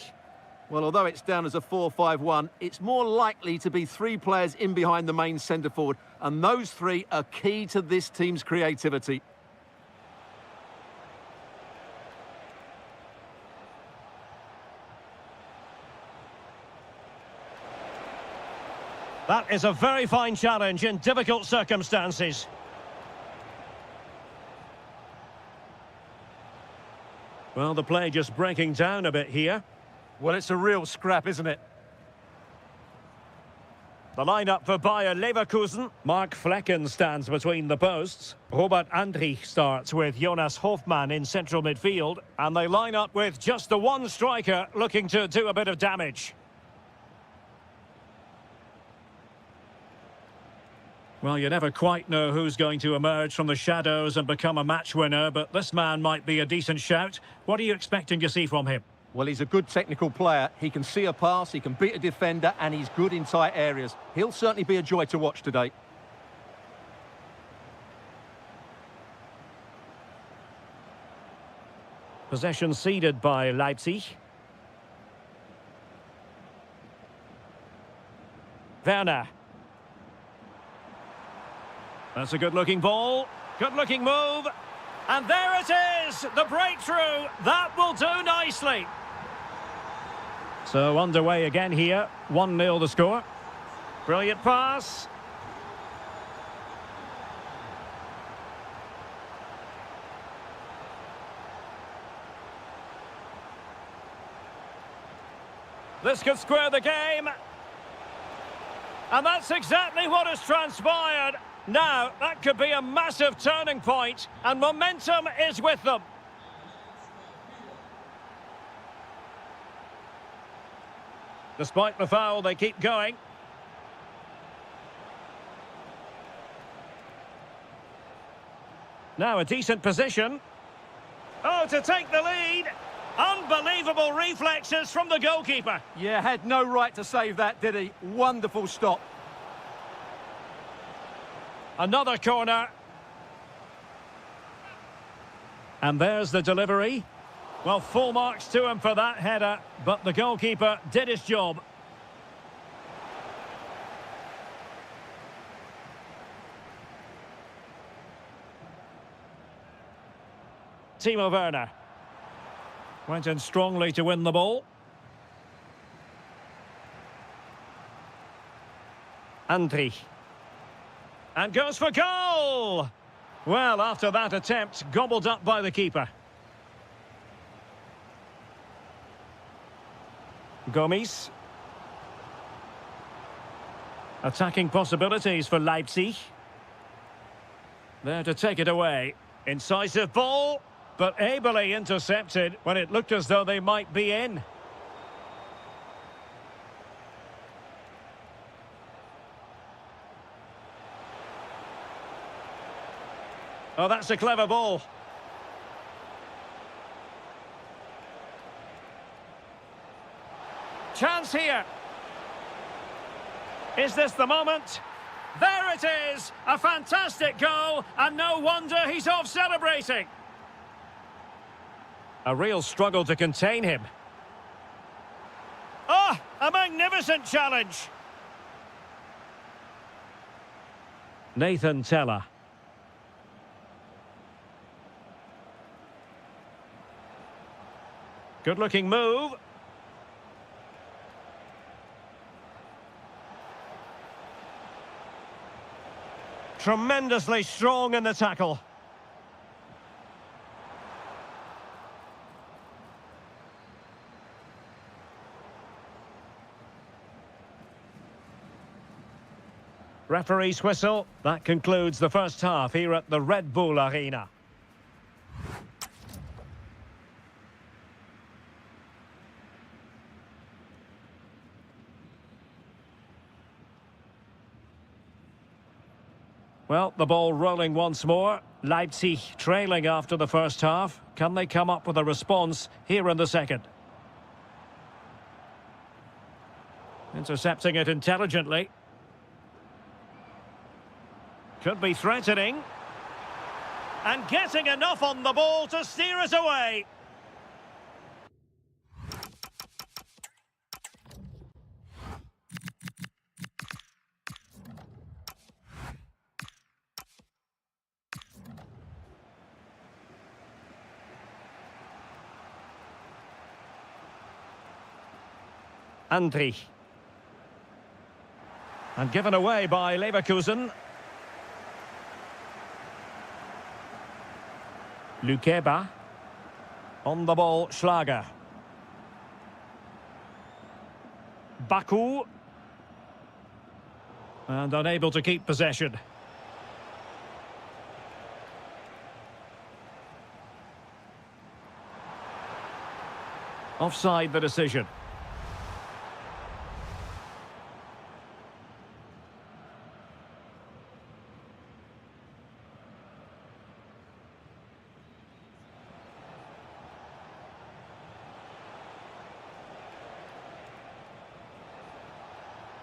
Well, although it's down as a 4-5-1, it's more likely to be three players in behind the main centre-forward, and those three are key to this team's creativity. That is a very fine challenge in difficult circumstances. Well, the play just breaking down a bit here. Well, it's a real scrap, isn't it? The lineup for Bayer Leverkusen. Mark Flecken stands between the posts. Robert Andrich starts with Jonas Hofmann in central midfield. And they line up with just the one striker looking to do a bit of damage. Well, you never quite know who's going to emerge from the shadows and become a match winner, but this man might be a decent shout. What are you expecting to see from him? Well, he's a good technical player. He can see a pass, he can beat a defender, and he's good in tight areas. He'll certainly be a joy to watch today. Possession ceded by Leipzig. Werner. That's a good-looking ball. Good-looking move. And there it is, the breakthrough. That will do nicely. So underway again here. 1-0 the score. Brilliant pass. This could square the game. And that's exactly what has transpired. Now, that could be a massive turning point, and momentum is with them. Despite the foul, they keep going. Now a decent position. Oh, to take the lead. Unbelievable reflexes from the goalkeeper. Yeah, had no right to save that, did he? Wonderful stop. Another corner. And there's the delivery. Well, full marks to him for that header, but the goalkeeper did his job. Timo Werner. Went in strongly to win the ball. Andrich. And goes for goal! Well, after that attempt, gobbled up by the keeper. Gomes. Attacking possibilities for Leipzig. There to take it away. Incisive ball, but ably intercepted when it looked as though they might be in. Oh, that's a clever ball. Chance here. Is this the moment? There it is! A fantastic goal, and no wonder he's off celebrating. A real struggle to contain him. Ah, a magnificent challenge. Nathan Teller. Good-looking move. Tremendously strong in the tackle. Referee's whistle. That concludes the first half here at the Red Bull Arena. Well, the ball rolling once more. Leipzig trailing after the first half. Can they come up with a response here in the second? Intercepting it intelligently. Could be threatening. And getting enough on the ball to steer us away. Andri. And given away by Leverkusen. Lukeba. On the ball, Schlager. Baku. And unable to keep possession. Offside the decision.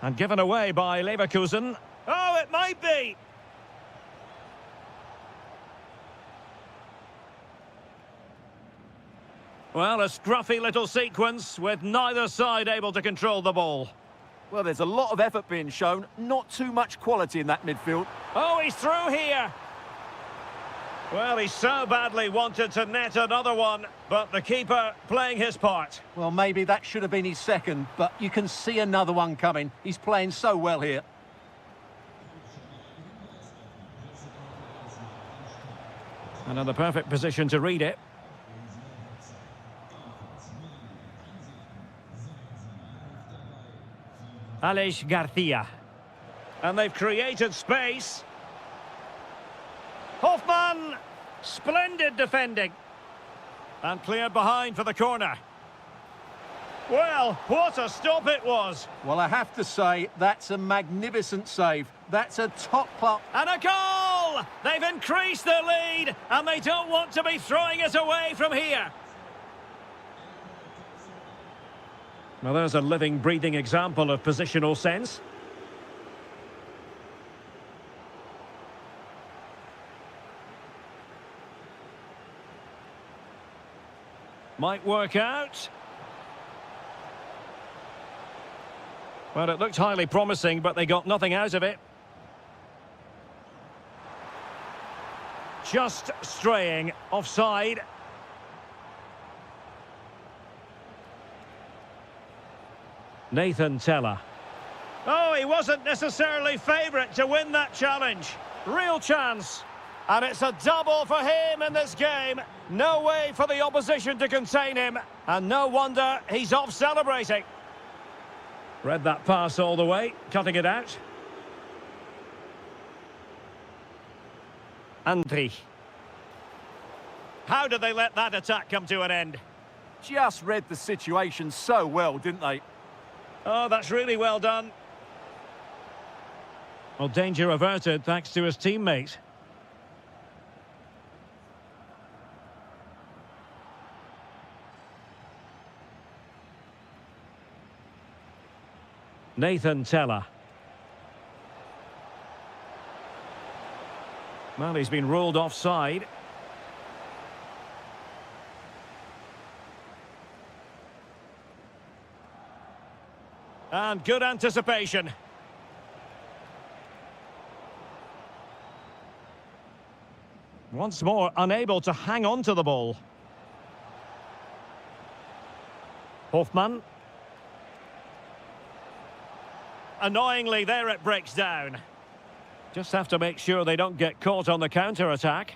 And given away by Leverkusen. Oh, it might be! Well, a scruffy little sequence with neither side able to control the ball. Well, there's a lot of effort being shown, not too much quality in that midfield. Oh, he's through here! Well, he so badly wanted to net another one, but the keeper playing his part. Well, maybe that should have been his second, but you can see another one coming. He's playing so well here. Another perfect position to read it. Alex Garcia. And they've created space. Hoffman! Splendid defending. And cleared behind for the corner. Well, what a stop it was. Well, I have to say, that's a magnificent save. That's a top-class... And a goal! They've increased their lead, and they don't want to be throwing it away from here. Well, there's a living, breathing example of positional sense. Might work out. Well, it looked highly promising, but they got nothing out of it. Just straying offside. Nathan Teller. Oh, he wasn't necessarily favourite to win that challenge. Real chance. And it's a double for him in this game. No way for the opposition to contain him. And no wonder he's off celebrating. Read that pass all the way, cutting it out. Andri. How did they let that attack come to an end? Just read the situation so well, didn't they? Oh, that's really well done. Well, danger averted thanks to his teammate. Nathan Teller. Well, he's been ruled offside. And good anticipation. Once more, unable to hang on to the ball. Hoffman. Annoyingly, there it breaks down. Just have to make sure they don't get caught on the counter-attack.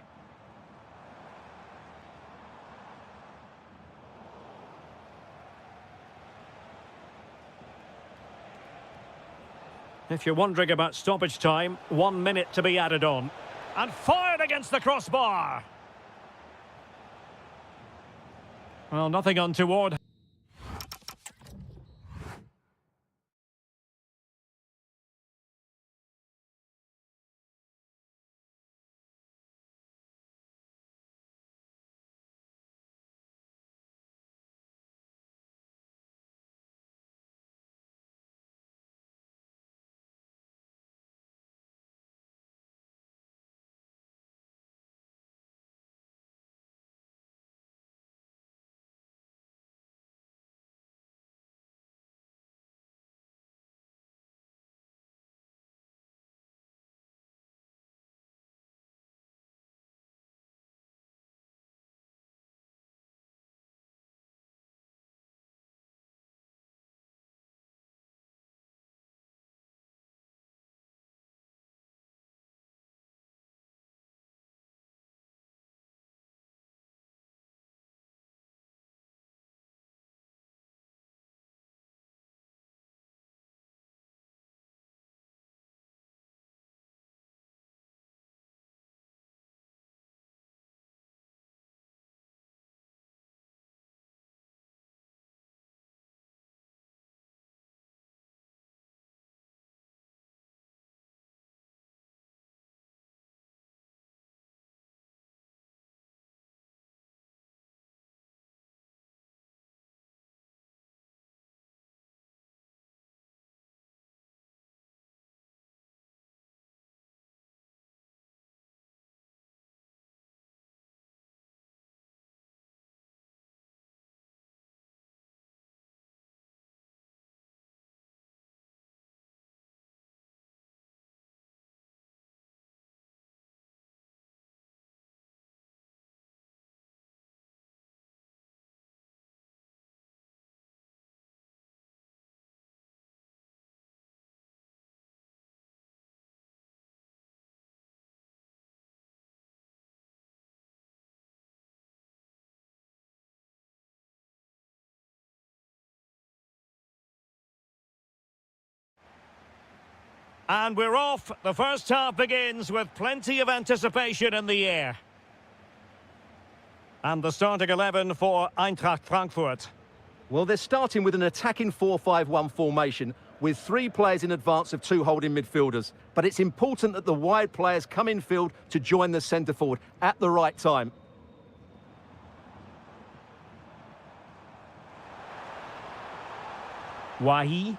If you're wondering about stoppage time, 1 minute to be added on. And fired against the crossbar. Well, nothing untoward. And we're off. The first half begins with plenty of anticipation in the air. And the starting 11 for Eintracht Frankfurt. Well, they're starting with an attacking 4-5-1 formation with 3 players in advance of 2 holding midfielders. But it's important that the wide players come in field to join the centre forward at the right time. Wahi.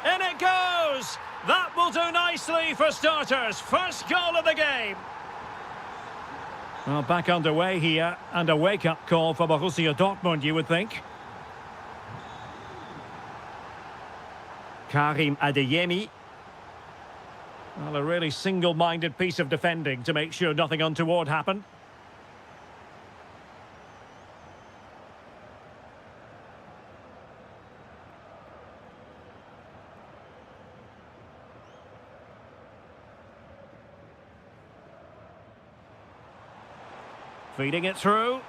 In it goes! That will do nicely for starters. First goal of the game. Well, back underway here, and a wake-up call for Borussia Dortmund, you would think. Karim Adeyemi. Well, a really single-minded piece of defending to make sure nothing untoward happened. Feeding it through.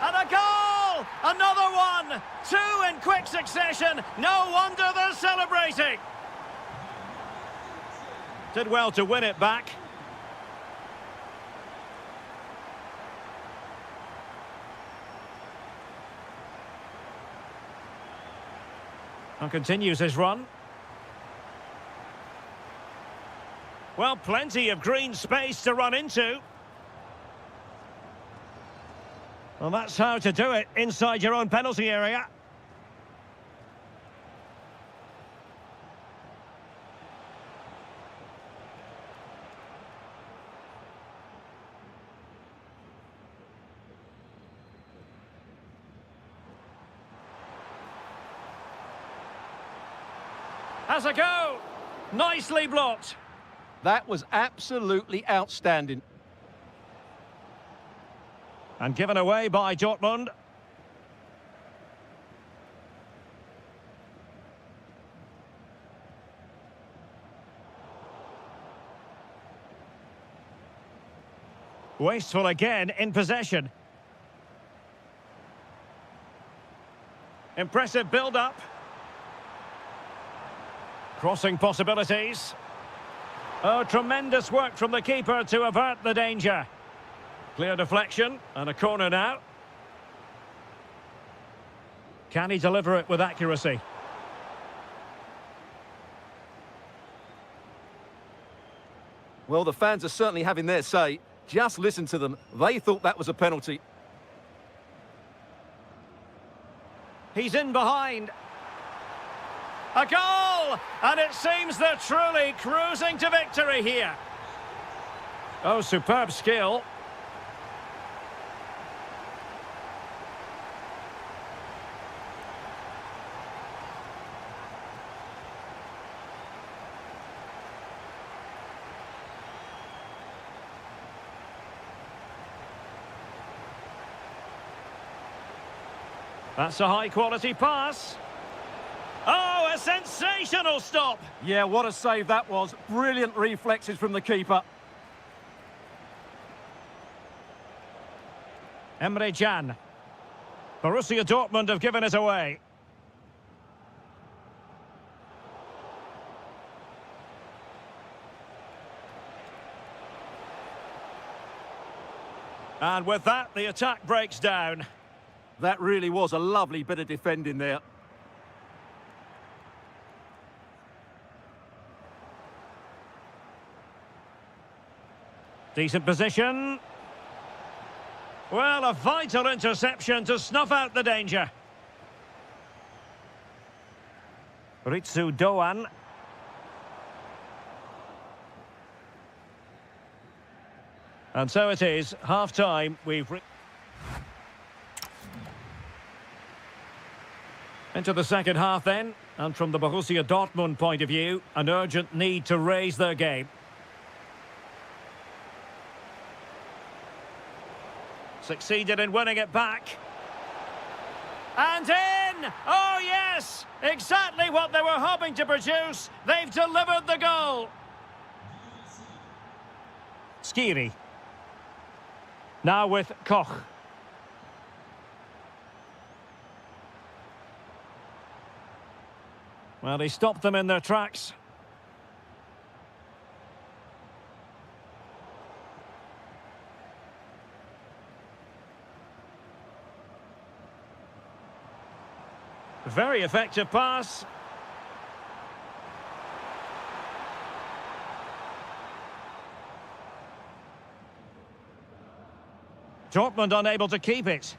And a goal! Another one! 2 in quick succession. No wonder they're celebrating. Did well to win it back. And continues his run. Well, plenty of green space to run into. Well, that's how to do it inside your own penalty area. Has a go. Nicely blocked. That was absolutely outstanding. And given away by Dortmund. Wasteful again in possession. Impressive build-up. Crossing possibilities. Oh, tremendous work from the keeper to avert the danger. Clear deflection and a corner now. Can he deliver it with accuracy? Well, the fans are certainly having their say. Just listen to them. They thought that was a penalty. He's in behind. A goal! And it seems they're truly cruising to victory here. Oh, superb skill. That's a high-quality pass. Oh, a sensational stop! Yeah, what a save that was. Brilliant reflexes from the keeper. Emre Can. Borussia Dortmund have given it away. And with that, the attack breaks down. That really was a lovely bit of defending there. Decent position. Well, a vital interception to snuff out the danger. Ritsu Doan. And so it is, half-time. Into the second half then, and from the Borussia Dortmund point of view, an urgent need to raise their game. Succeeded in winning it back. And in! Oh, yes! Exactly what they were hoping to produce. They've delivered the goal. Skiri. Now with Koch. Well, he stopped them in their tracks. Very effective pass. Dortmund unable to keep it.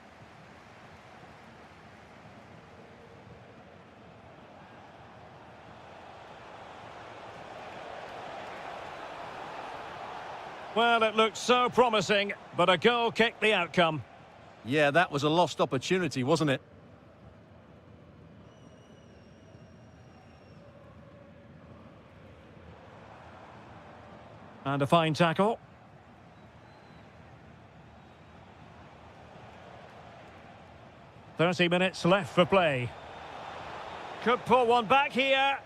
Well, it looked so promising, but a goal kicked the outcome. Yeah, that was a lost opportunity, wasn't it? And a fine tackle. "30 minutes left for play. Could pull one back here.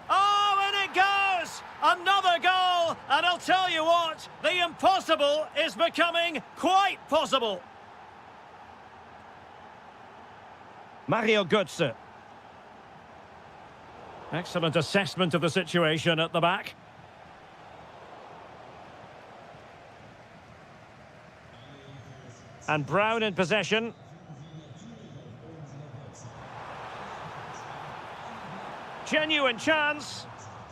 Oh, and it goes! Another goal! And I'll tell you what, the impossible is becoming quite possible. Mario Götze. Excellent assessment of the situation at the back. And Brown in possession. Genuine chance.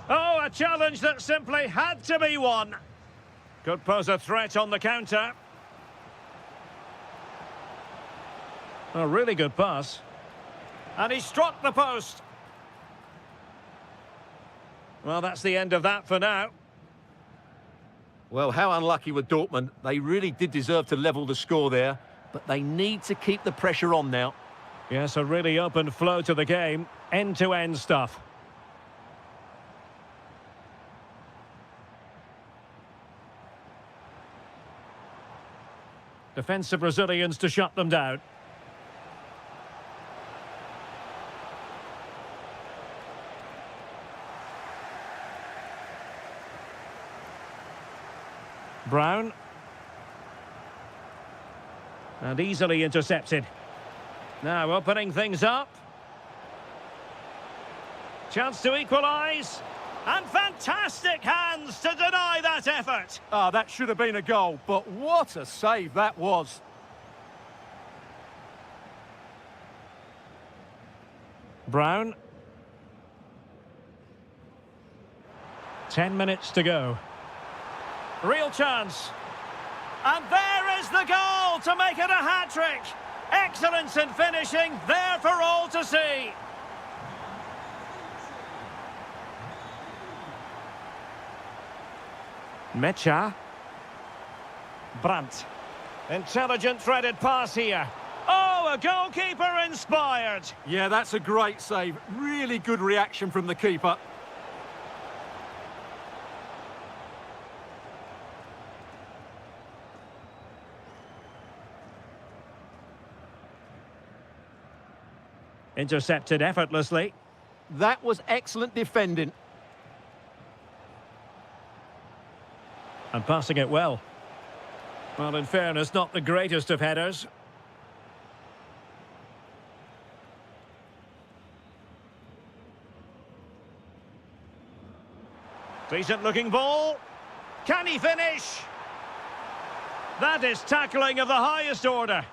Oh, a challenge that simply had to be won. Could pose a threat on the counter. A really good pass. And he struck the post. Well, that's the end of that for now. Well, how unlucky were Dortmund. They really did deserve to level the score there, but they need to keep the pressure on now. Yes, a really open flow to the game. End-to-end stuff. Defensive Brazilians to shut them down. Brown. And easily intercepted. Now opening things up. Chance to equalise. And fantastic hands to deny that effort. Ah, that should have been a goal, but what a save that was. Brown. 10 minutes to go. Real chance. And there is the goal to make it a hat-trick. Excellence in finishing, there for all to see. Mecha. Brandt. Intelligent threaded pass here. Oh, a goalkeeper inspired. Yeah, that's a great save. Really good reaction from the keeper. Intercepted effortlessly. That was excellent defending. And passing it well. Well, in fairness, not the greatest of headers. Decent looking ball. Can he finish? That is tackling of the highest order.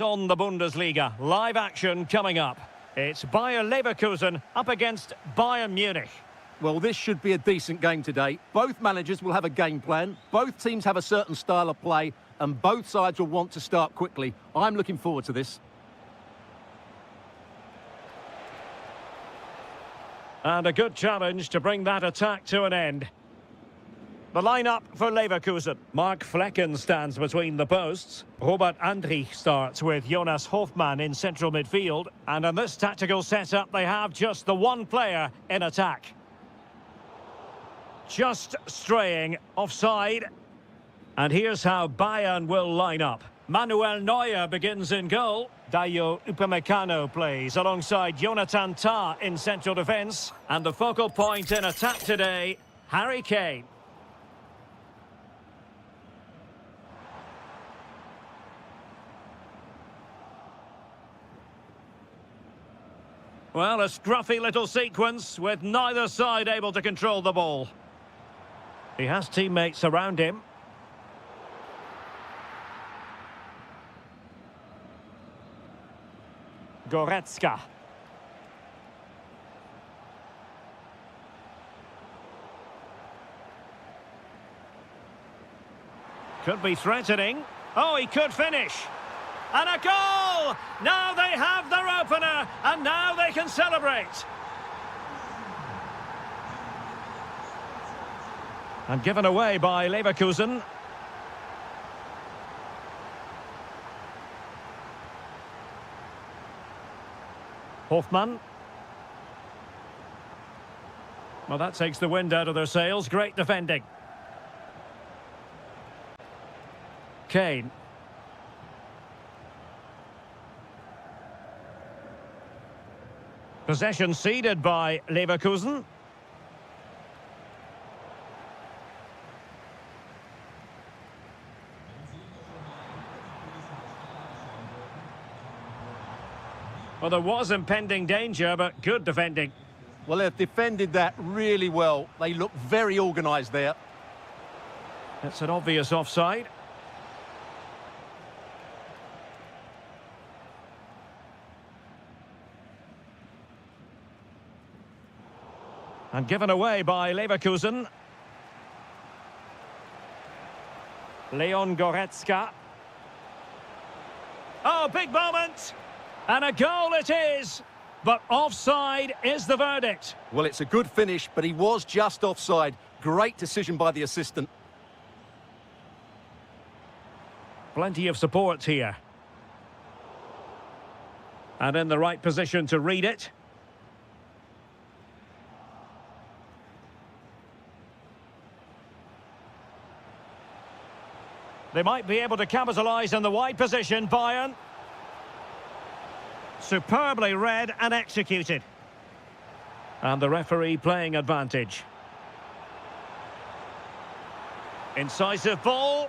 On the Bundesliga, live action coming up. It's Bayer Leverkusen up against Bayern Munich. Well, this should be a decent game today. Both managers will have a game plan. Both teams have a certain style of play, and both sides will want to start quickly. I'm looking forward to this. And a good challenge to bring that attack to an end. The lineup for Leverkusen. Mark Flecken stands between the posts. Robert Andrich starts with Jonas Hofmann in central midfield. And in this tactical setup, they have just the one player in attack. Just straying offside. And here's how Bayern will line up. Manuel Neuer begins in goal. Dayo Upamecano plays alongside Jonathan Tah in central defence. And the focal point in attack today, Harry Kane. Well, a scruffy little sequence with neither side able to control the ball. He has teammates around him. Goretzka. Could be threatening. Oh, he could finish. And a goal! Now they have their opener, and now they can celebrate. And given away by Leverkusen. Hofmann. Well, that takes the wind out of their sails. Great defending. Kane. Possession ceded by Leverkusen. Well, there was impending danger, but good defending. Well, they've defended that really well. They look very organised there. It's an obvious offside. And given away by Leverkusen. Leon Goretzka. Oh, big moment! And a goal it is! But offside is the verdict. Well, it's a good finish, but he was just offside. Great decision by the assistant. Plenty of support here. And in the right position to read it. They might be able to capitalise in the wide position, Bayern. Superbly read and executed. And the referee playing advantage. Incisive ball.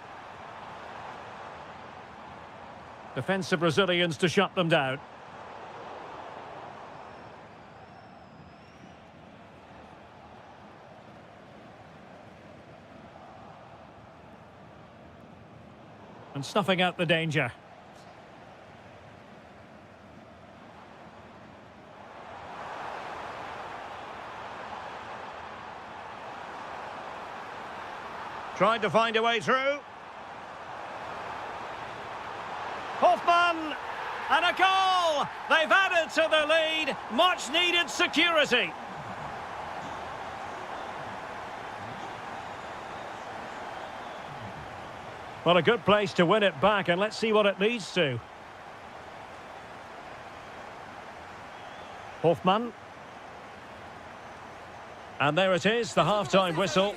Defensive Brazilians to shut them down. And snuffing out the danger. Tried to find a way through. Hofmann! And a goal! They've added to the lead. Much needed security. Well, a good place to win it back, and let's see what it leads to. Hofmann. And there it is, the half-time whistle.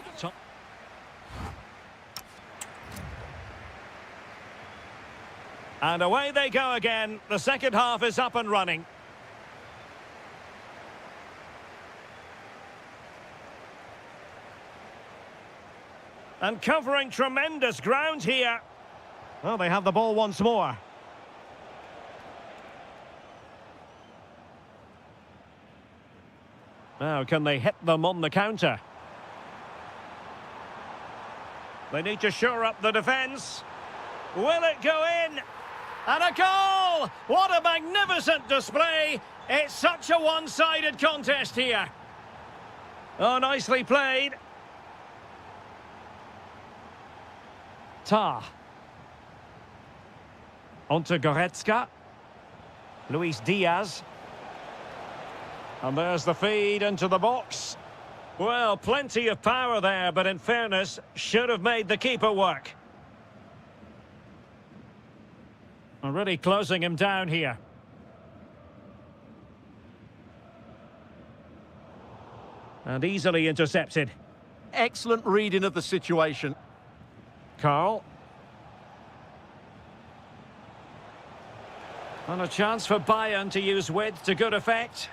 And away they go again. The second half is up and running. And covering tremendous ground here. Well, they have the ball once more. Now, can they hit them on the counter? They need to shore up the defence. Will it go in? And a goal! What a magnificent display! It's such a one-sided contest here. Oh, nicely played. Tah. Onto Goretzka. Luis Diaz. And there's the feed into the box. Well, plenty of power there, but in fairness, should have made the keeper work. Already closing him down here. And easily intercepted. Excellent reading of the situation. Carl. And a chance for Bayern to use width to good effect.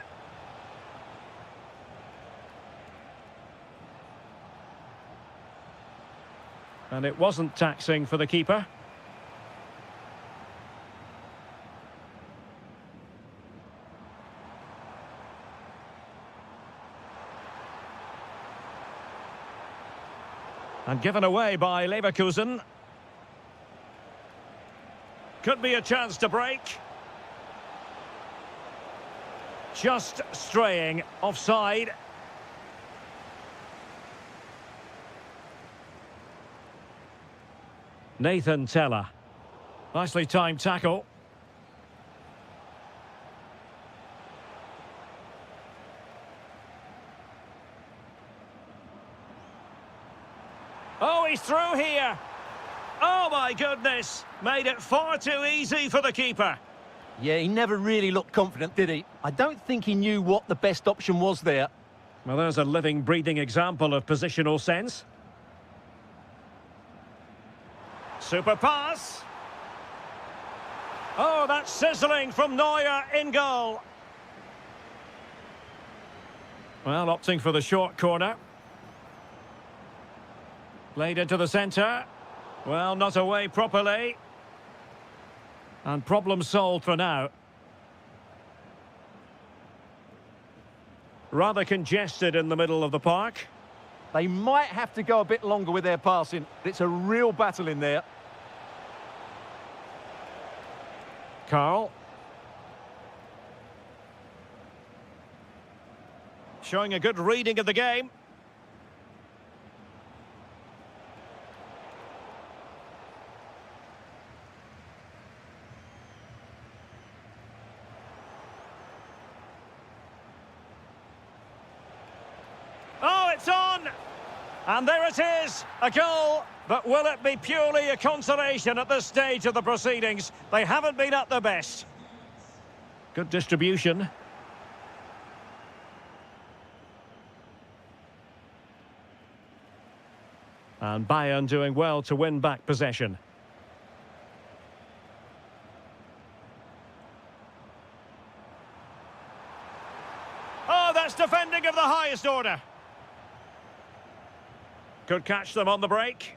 And it wasn't taxing for the keeper. And given away by Leverkusen. Could be a chance to break. Just straying offside. Nathan Teller. Nicely timed tackle. Oh, he's through here. Oh, my goodness. Made it far too easy for the keeper. Yeah, he never really looked confident, did he? I don't think he knew what the best option was there. Well, there's a living, breathing example of positional sense. Super pass. Oh, that's sizzling from Neuer in goal. Well, opting for the short corner. Played into the centre. Well, not away properly. And problem solved for now. Rather congested in the middle of the park. They might have to go a bit longer with their passing. It's a real battle in there. Carl. Showing a good reading of the game. Oh, it's on! And there it is, a goal. But will it be purely a consolation at this stage of the proceedings? They haven't been at their best. Good distribution. And Bayern doing well to win back possession. Oh, that's defending of the highest order. Could catch them on the break.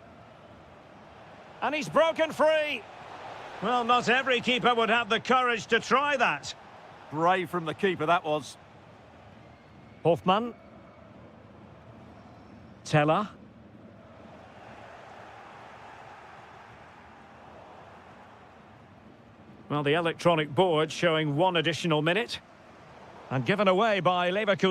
And he's broken free. Well, not every keeper would have the courage to try that. Brave from the keeper, that was. Hoffmann. Teller. Well, the electronic board showing one additional minute. And given away by Leverkusen.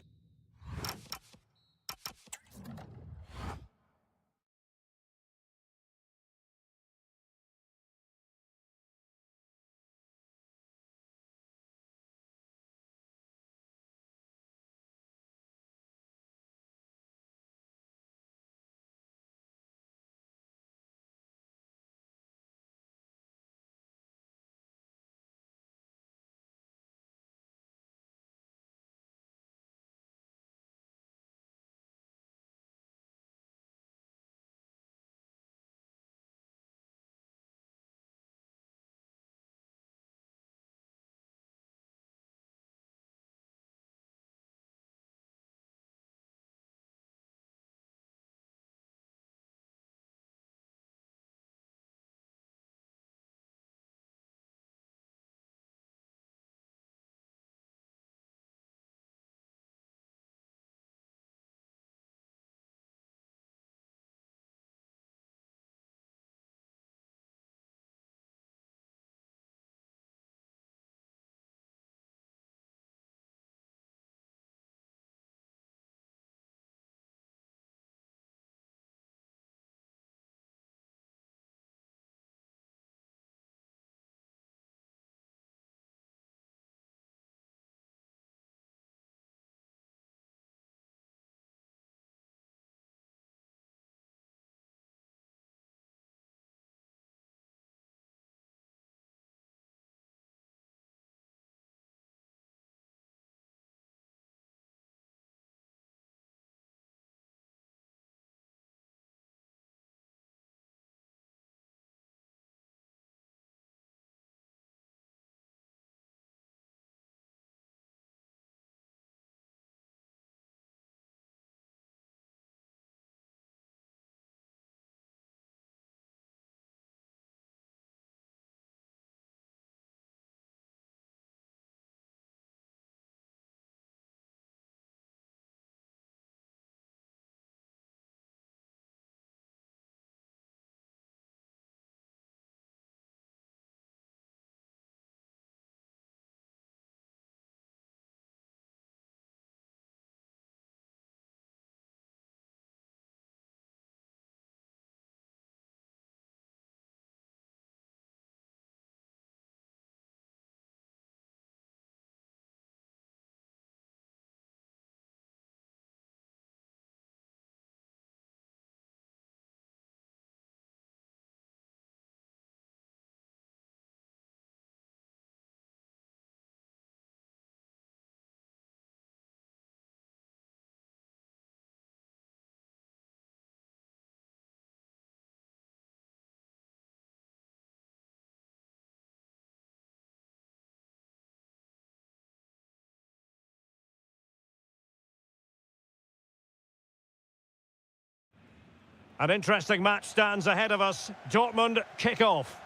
An interesting match stands ahead of us. Dortmund kick off.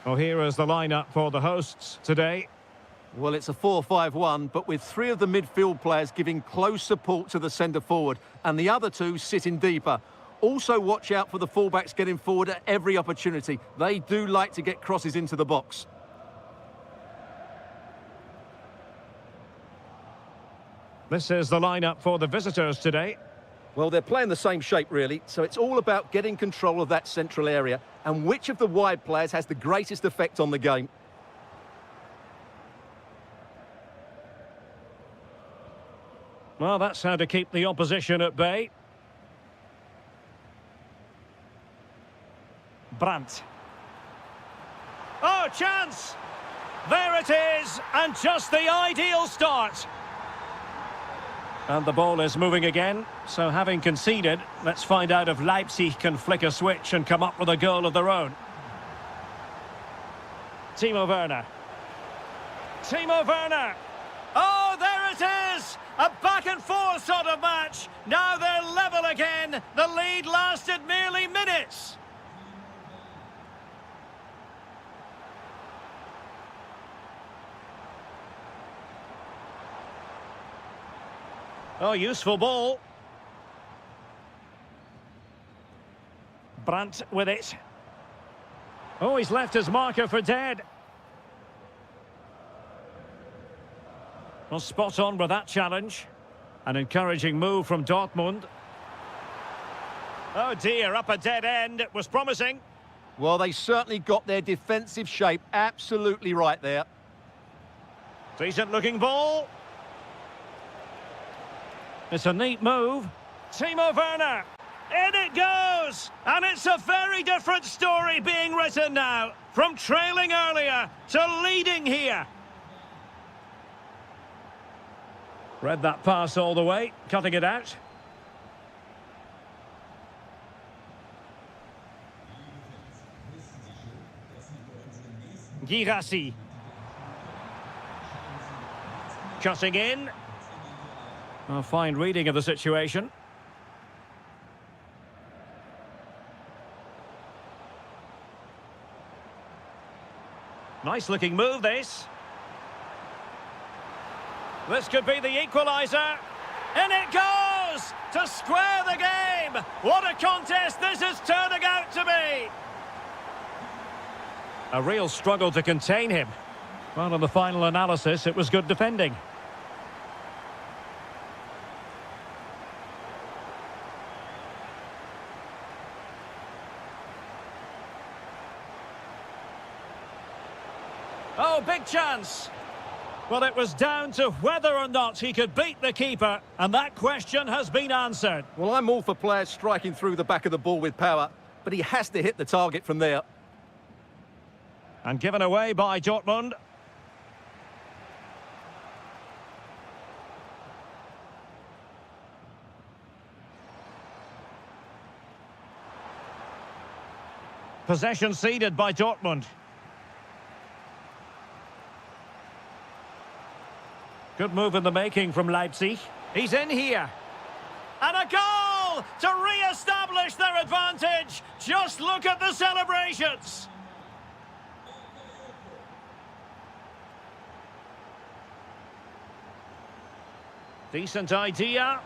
Well, here is the lineup for the hosts today. Well, it's a 4-5-1, but with three of the midfield players giving close support to the centre forward and the other two sitting deeper. Also watch out for the fullbacks getting forward at every opportunity. They do like to get crosses into the box. This is the lineup for the visitors today. Well, they're playing the same shape, really, so it's all about getting control of that central area and which of the wide players has the greatest effect on the game. Well, that's how to keep the opposition at bay. Brandt. Oh, chance! There it is, and just the ideal start. And the ball is moving again, so having conceded, let's find out if Leipzig can flick a switch and come up with a goal of their own. Timo Werner. Timo Werner! Oh, there it is! A back-and-forth sort of match. Now they're level again. The lead lasted merely minutes. Oh, useful ball. Brandt with it. Oh, he's left his marker for dead. Well, spot on with that challenge. An encouraging move from Dortmund. Oh dear, up a dead end. It was promising. Well, they certainly got their defensive shape absolutely right there. Decent looking ball. It's a neat move. Timo Werner. In it goes! And it's a very different story being written now. From trailing earlier to leading here. Read that pass all the way, cutting it out. Girassi. Cutting in. A fine reading of the situation. Nice looking move, this. This could be the equaliser. And it goes! To square the game! What a contest this is turning out to be! A real struggle to contain him. Well, in the final analysis, it was good defending. Oh, big chance. Well, it was down to whether or not he could beat the keeper, and that question has been answered. Well, I'm all for players striking through the back of the ball with power, but he has to hit the target from there. And given away by Dortmund. Possession ceded by Dortmund. Good move in the making from Leipzig. He's in here. And a goal to re-establish their advantage. Just look at the celebrations. Decent idea.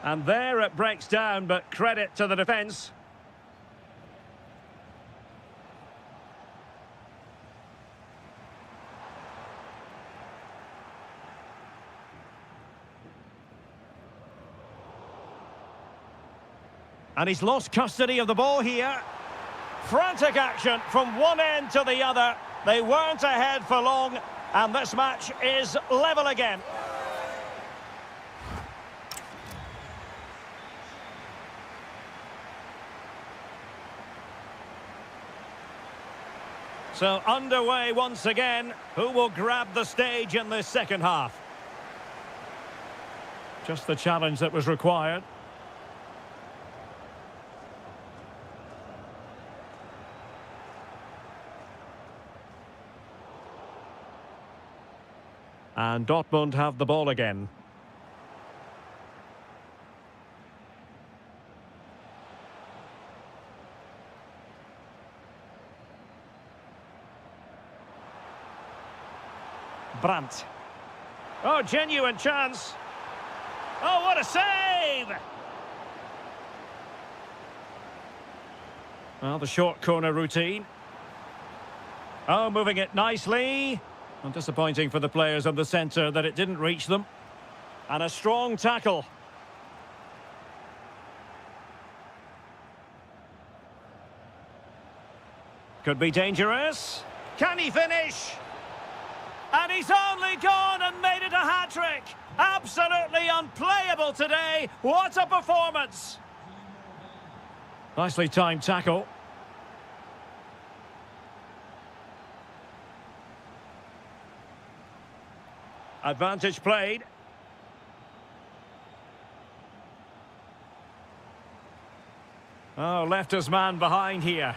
And there it breaks down, but credit to the defence. And he's lost custody of the ball here. Frantic action from one end to the other. They weren't ahead for long, and this match is level again. So underway once again. Who will grab the stage in this second half? Just the challenge that was required. And Dortmund have the ball again. Brandt. Oh, genuine chance. Oh, what a save! Well, the short corner routine. Oh, moving it nicely. And disappointing for the players on the centre that it didn't reach them. And a strong tackle. Could be dangerous. Can he finish? And he's only gone and made it a hat-trick. Absolutely unplayable today. What a performance. Nicely timed tackle. Advantage played. Oh, left his man behind here.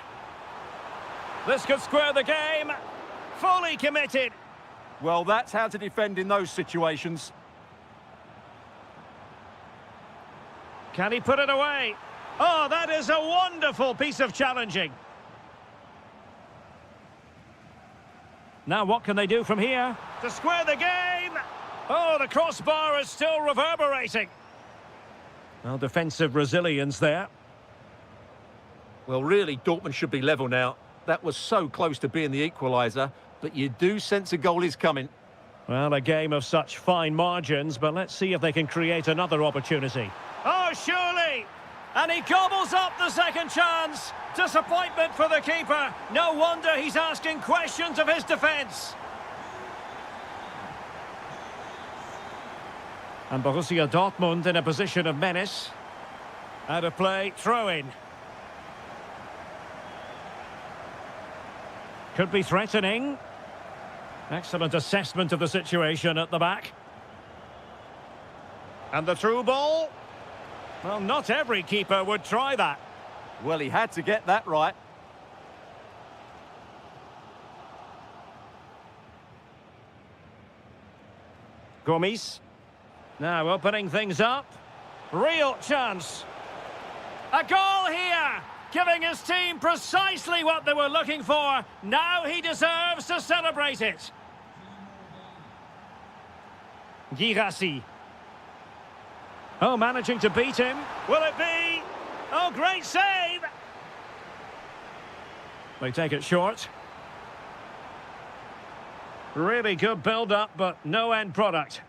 This could square the game. Fully committed. Well, that's how to defend in those situations. Can he put it away? Oh, that is a wonderful piece of challenging. Now what can they do from here? To square the game! Oh, the crossbar is still reverberating. Well, defensive resilience there. Well, really, Dortmund should be level now. That was so close to being the equaliser, but you do sense a goal is coming. Well, a game of such fine margins, but let's see if they can create another opportunity. Oh, surely! And he gobbles up the second chance. Disappointment for the keeper. No wonder he's asking questions of his defence. And Borussia Dortmund in a position of menace. Out of play, throw-in. Could be threatening. Excellent assessment of the situation at the back. And the through ball. Well, not every keeper would try that. Well, he had to get that right. Gomes. Now opening things up. Real chance. A goal here! Giving his team precisely what they were looking for. Now he deserves to celebrate it. Girassi. Oh, managing to beat him. Will it be? Oh, great save! They take it short. Really good build-up, but no end product.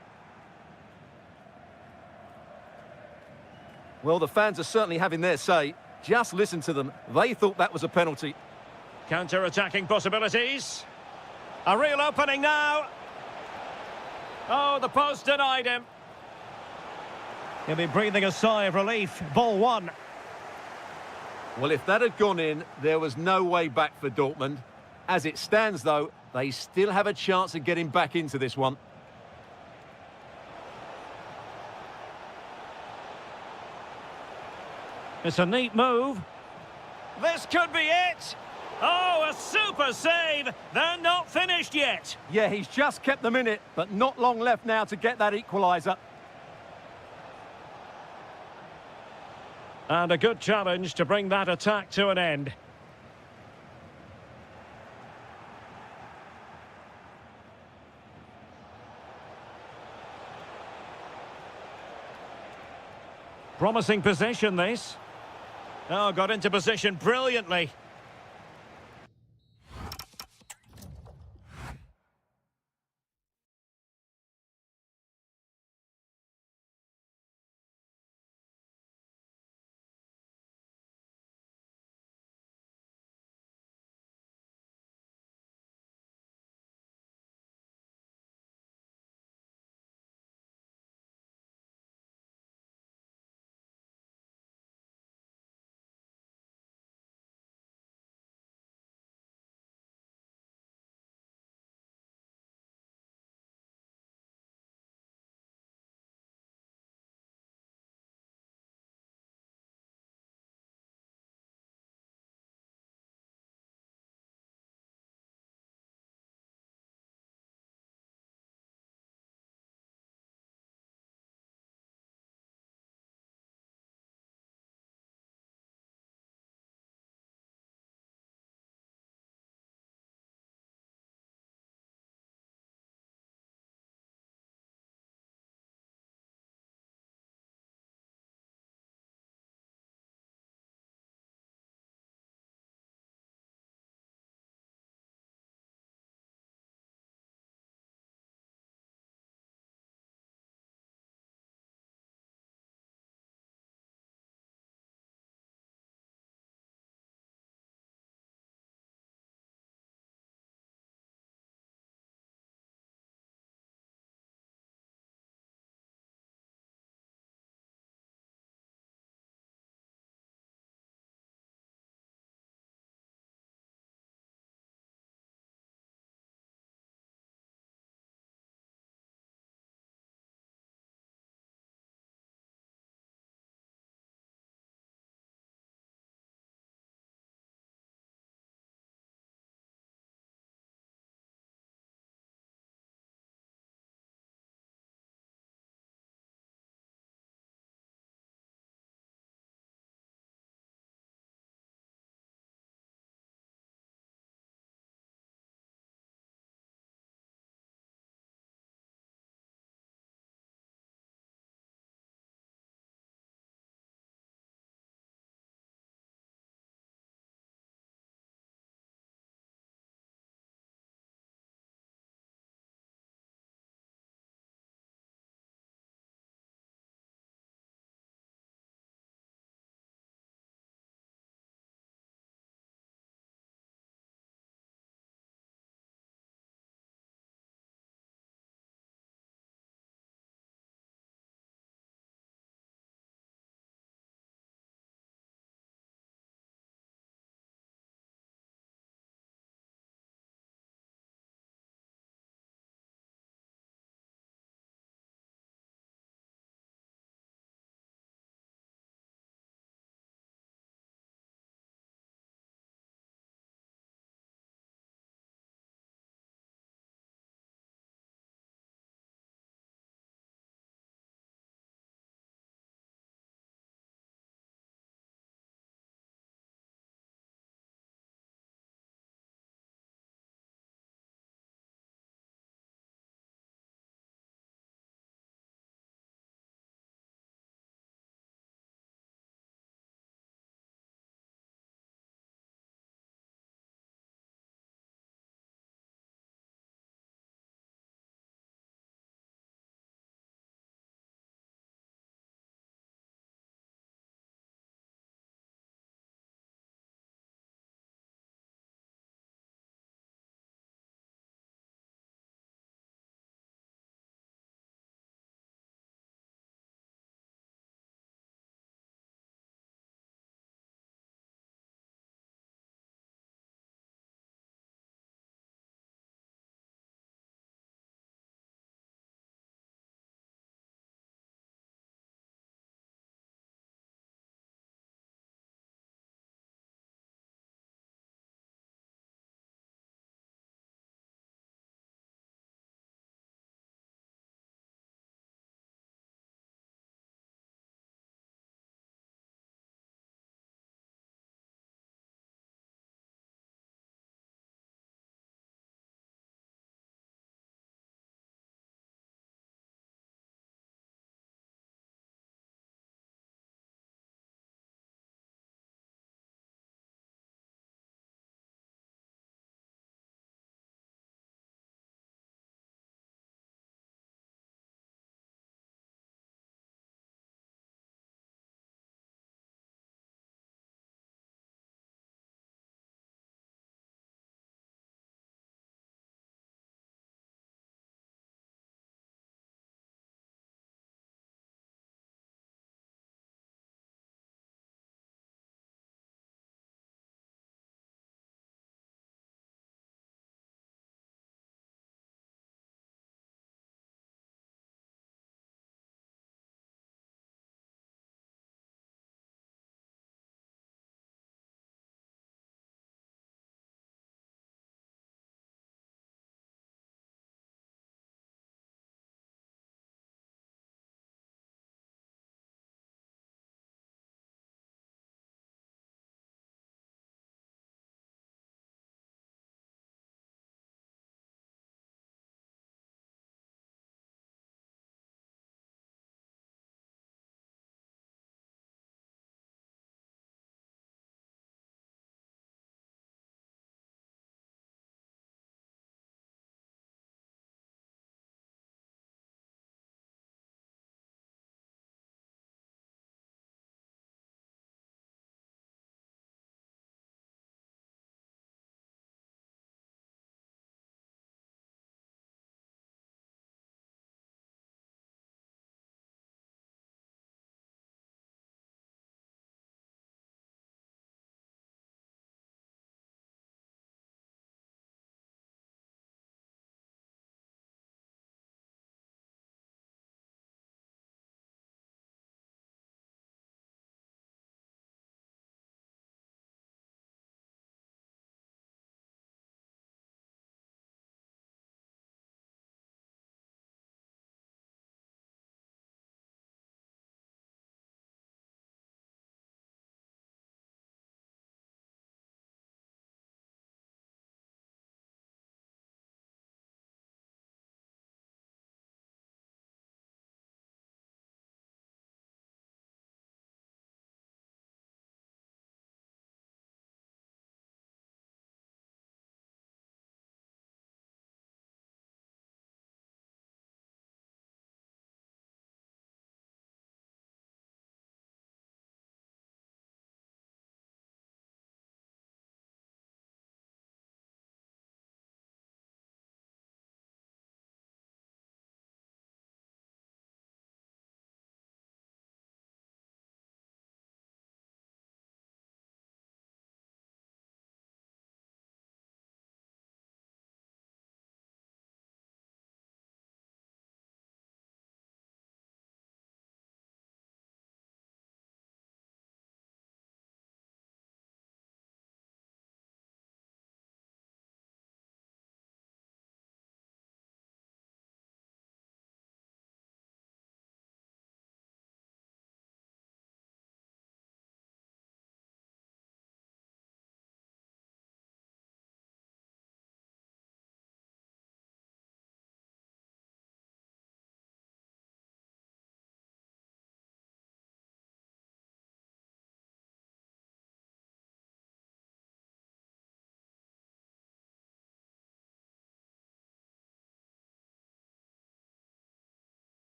Well, the fans are certainly having their say. Just listen to them. They thought that was a penalty. Counter-attacking possibilities. A real opening now. Oh, the post denied him. He'll be breathing a sigh of relief. Ball one. Well, if that had gone in, there was no way back for Dortmund. As it stands, though, they still have a chance of getting back into this one. It's a neat move. This could be it. Oh, a super save. They're not finished yet. Yeah, he's just kept them in it, but not long left now to get that equaliser. And a good challenge to bring that attack to an end. Promising possession, this. Oh, got into position brilliantly.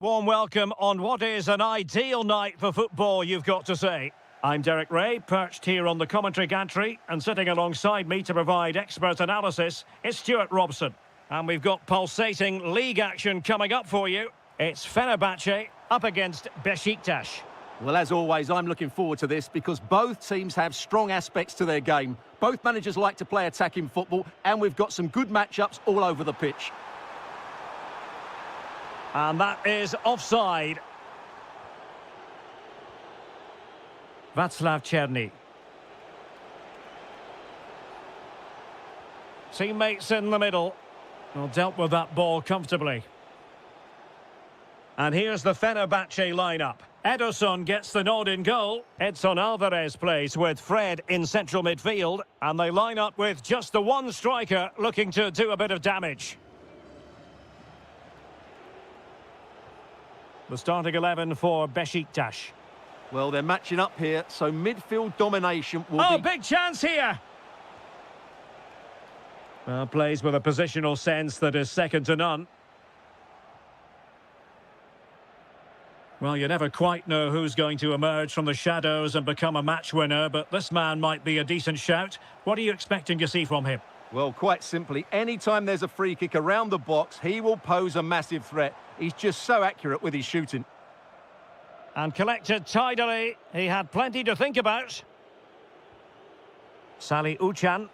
Warm welcome on what is an ideal night for football, you've got to say. I'm Derek Ray, perched here on the commentary gantry, and sitting alongside me to provide expert analysis is Stuart Robson. And we've got pulsating league action coming up for you. It's Fenerbahce up against Besiktas. Well, as always, I'm looking forward to this because both teams have strong aspects to their game. Both managers like to play attacking football, and we've got some good matchups all over the pitch. And that is offside. Václav Černý. Teammates in the middle. Well, dealt with that ball comfortably. And here's the Fenerbahce lineup. Ederson gets the nod in goal. Edson Alvarez plays with Fred in central midfield. And they line up with just the one striker looking to do a bit of damage. The starting 11 for Besiktas. Well, they're matching up here, so midfield domination will be... big chance here! Well, plays with a positional sense that is second to none. Well, you never quite know who's going to emerge from the shadows and become a match winner, but this man might be a decent shout. What are you expecting to see from him? Well, quite simply, anytime there's a free kick around the box, he will pose a massive threat. He's just so accurate with his shooting. And collected tidily. He had plenty to think about. Salih Uçan.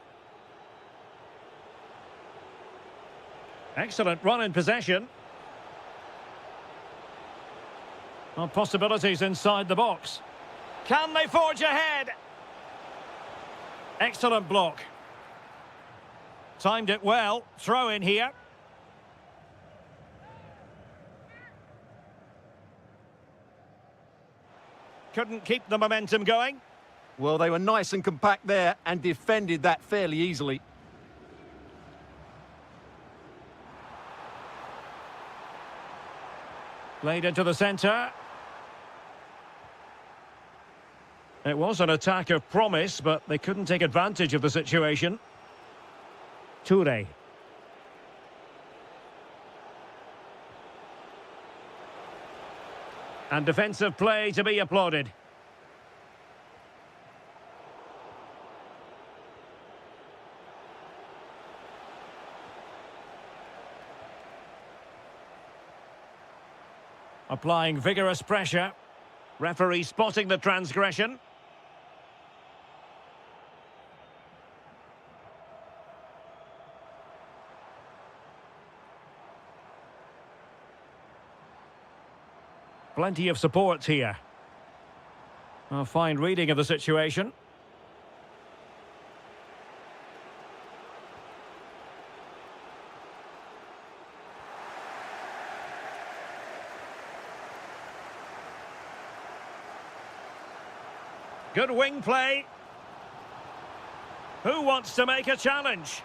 Excellent run in possession. Well, possibilities inside the box. Can they forge ahead? Excellent block. Timed it well. Throw in here. Couldn't keep the momentum going. Well, they were nice and compact there and defended that fairly easily. Played into the centre. It was an attack of promise, but they couldn't take advantage of the situation. Toure. And defensive play to be applauded. Applying vigorous pressure. Referee spotting the transgression. Plenty of support here. A fine reading of the situation. Good wing play. Who wants to make a challenge?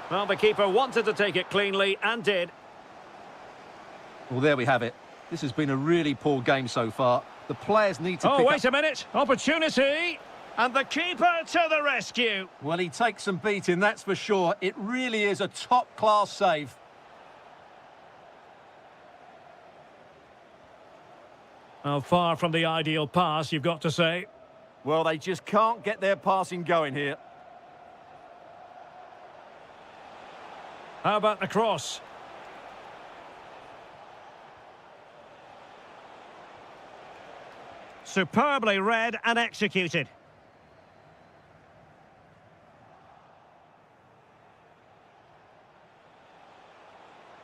Well, the keeper wanted to take it cleanly and did. Well, there we have it. This has been a really poor game so far. The players need to pick wait a minute. Opportunity. And the keeper to the rescue. Well, he takes some beating, that's for sure. It really is a top-class save. Oh, far from the ideal pass, you've got to say. Well, they just can't get their passing going here. How about the cross? Superbly read and executed.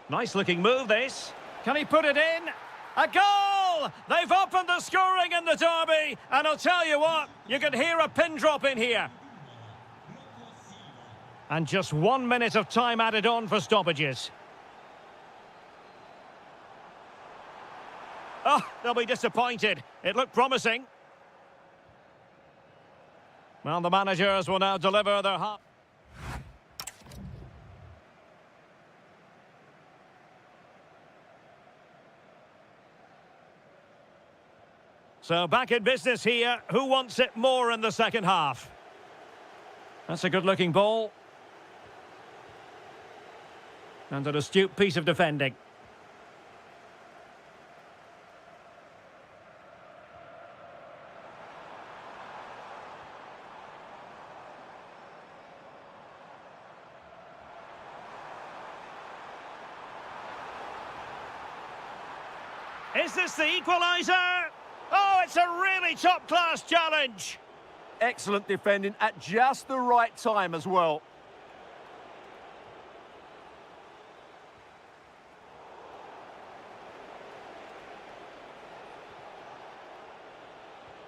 Nice looking move, this. Can he put it in? A goal! They've opened the scoring in the derby, and I'll tell you what, you can hear a pin drop in here. And just 1 minute of time added on for stoppages. Oh, they'll be disappointed. It looked promising. Well, the managers will now deliver their half. So back in business here. Who wants it more in the second half? That's a good-looking ball. And an astute piece of defending. Is this the equaliser? Oh, it's a really top-class challenge. Excellent defending at just the right time as well.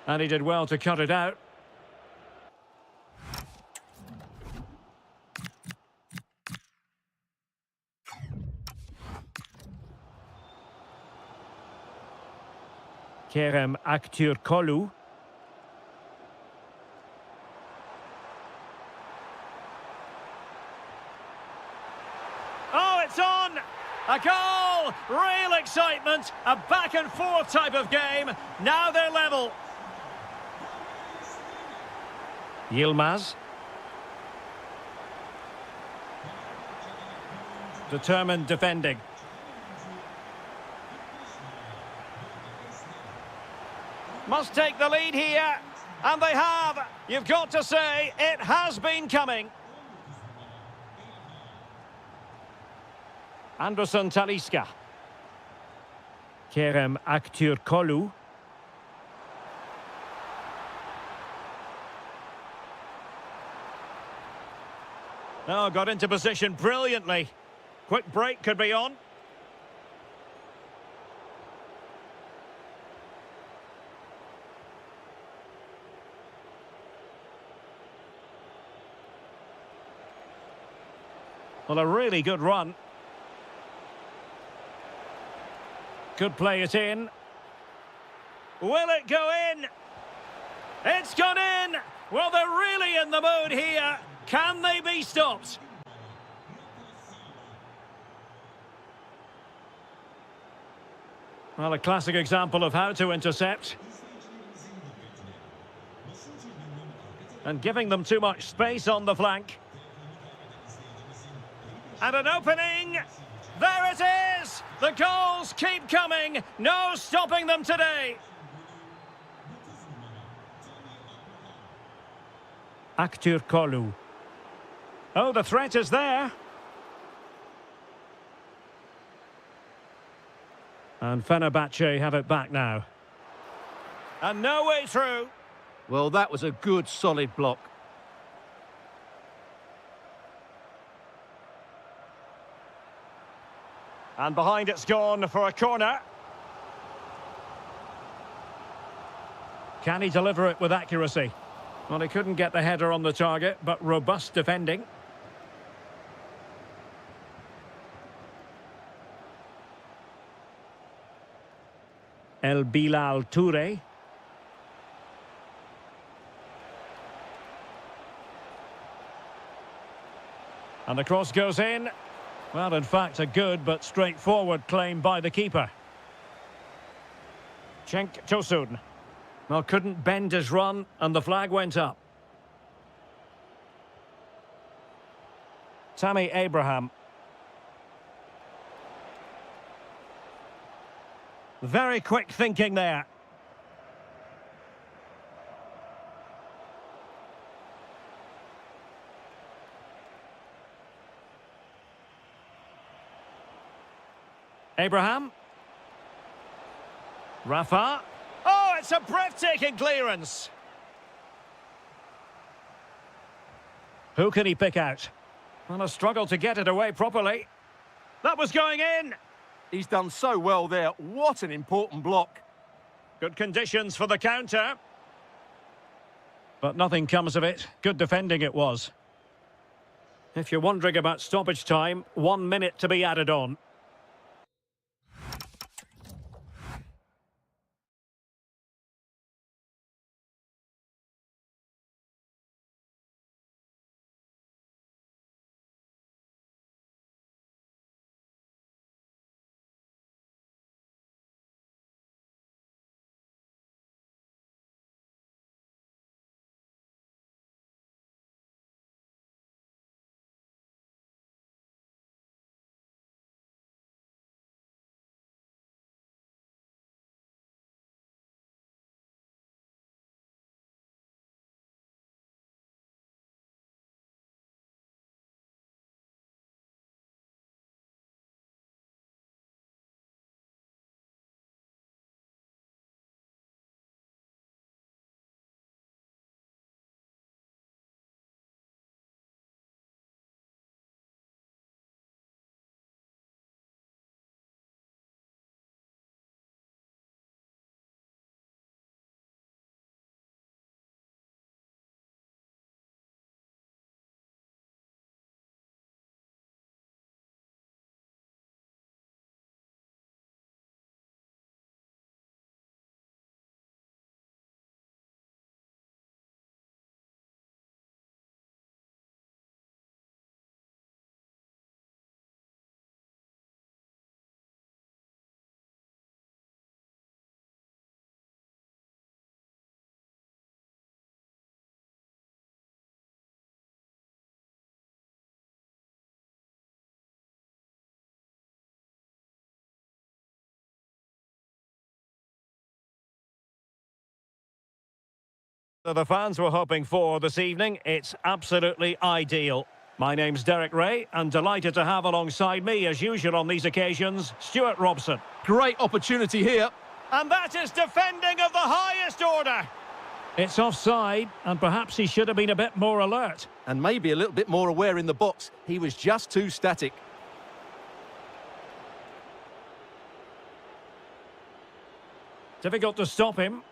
And he did well to cut it out. Kerem Aktürkoğlu. Oh, it's on! A goal! Real excitement! A back and forth type of game. Now they're level. Yilmaz. Determined defending. Must take the lead here, and they have. You've got to say, it has been coming. Anderson Talisca. Kerem Aktürkoğlu. Oh, got into position brilliantly. Quick break could be on. Well, a really good run. Could play it in. Will it go in? It's gone in! Well, they're really in the mood here. Can they be stopped? Well, a classic example of how to intercept. And giving them too much space on the flank. And an opening! There it is! The goals keep coming! No stopping them today! Aktürkoğlu. Oh, the threat is there. And Fenerbahce have it back now. And no way through. Well, that was a good, solid block. And behind it's gone for a corner. Can he deliver it with accuracy? Well, he couldn't get the header on the target, but robust defending. El Bilal Toure. And the cross goes in. Well, in fact, a good but straightforward claim by the keeper. Cenk Tosun. Well, couldn't bend his run, and the flag went up. Tammy Abraham. Very quick thinking there. Abraham. Rafa. Oh, it's a breathtaking clearance. Who can he pick out? Well, a struggle to get it away properly. That was going in. He's done so well there. What an important block. Good conditions for the counter. But nothing comes of it. Good defending it was. If you're wondering about stoppage time, 1 minute to be added on. The fans were hoping for this evening. It's absolutely ideal. My name's Derek Ray, and delighted to have alongside me, as usual on these occasions, Stuart Robson. Great opportunity here. And that is defending of the highest order. It's offside, and perhaps he should have been a bit more alert. And maybe a little bit more aware in the box. He was just too static. Difficult to stop him.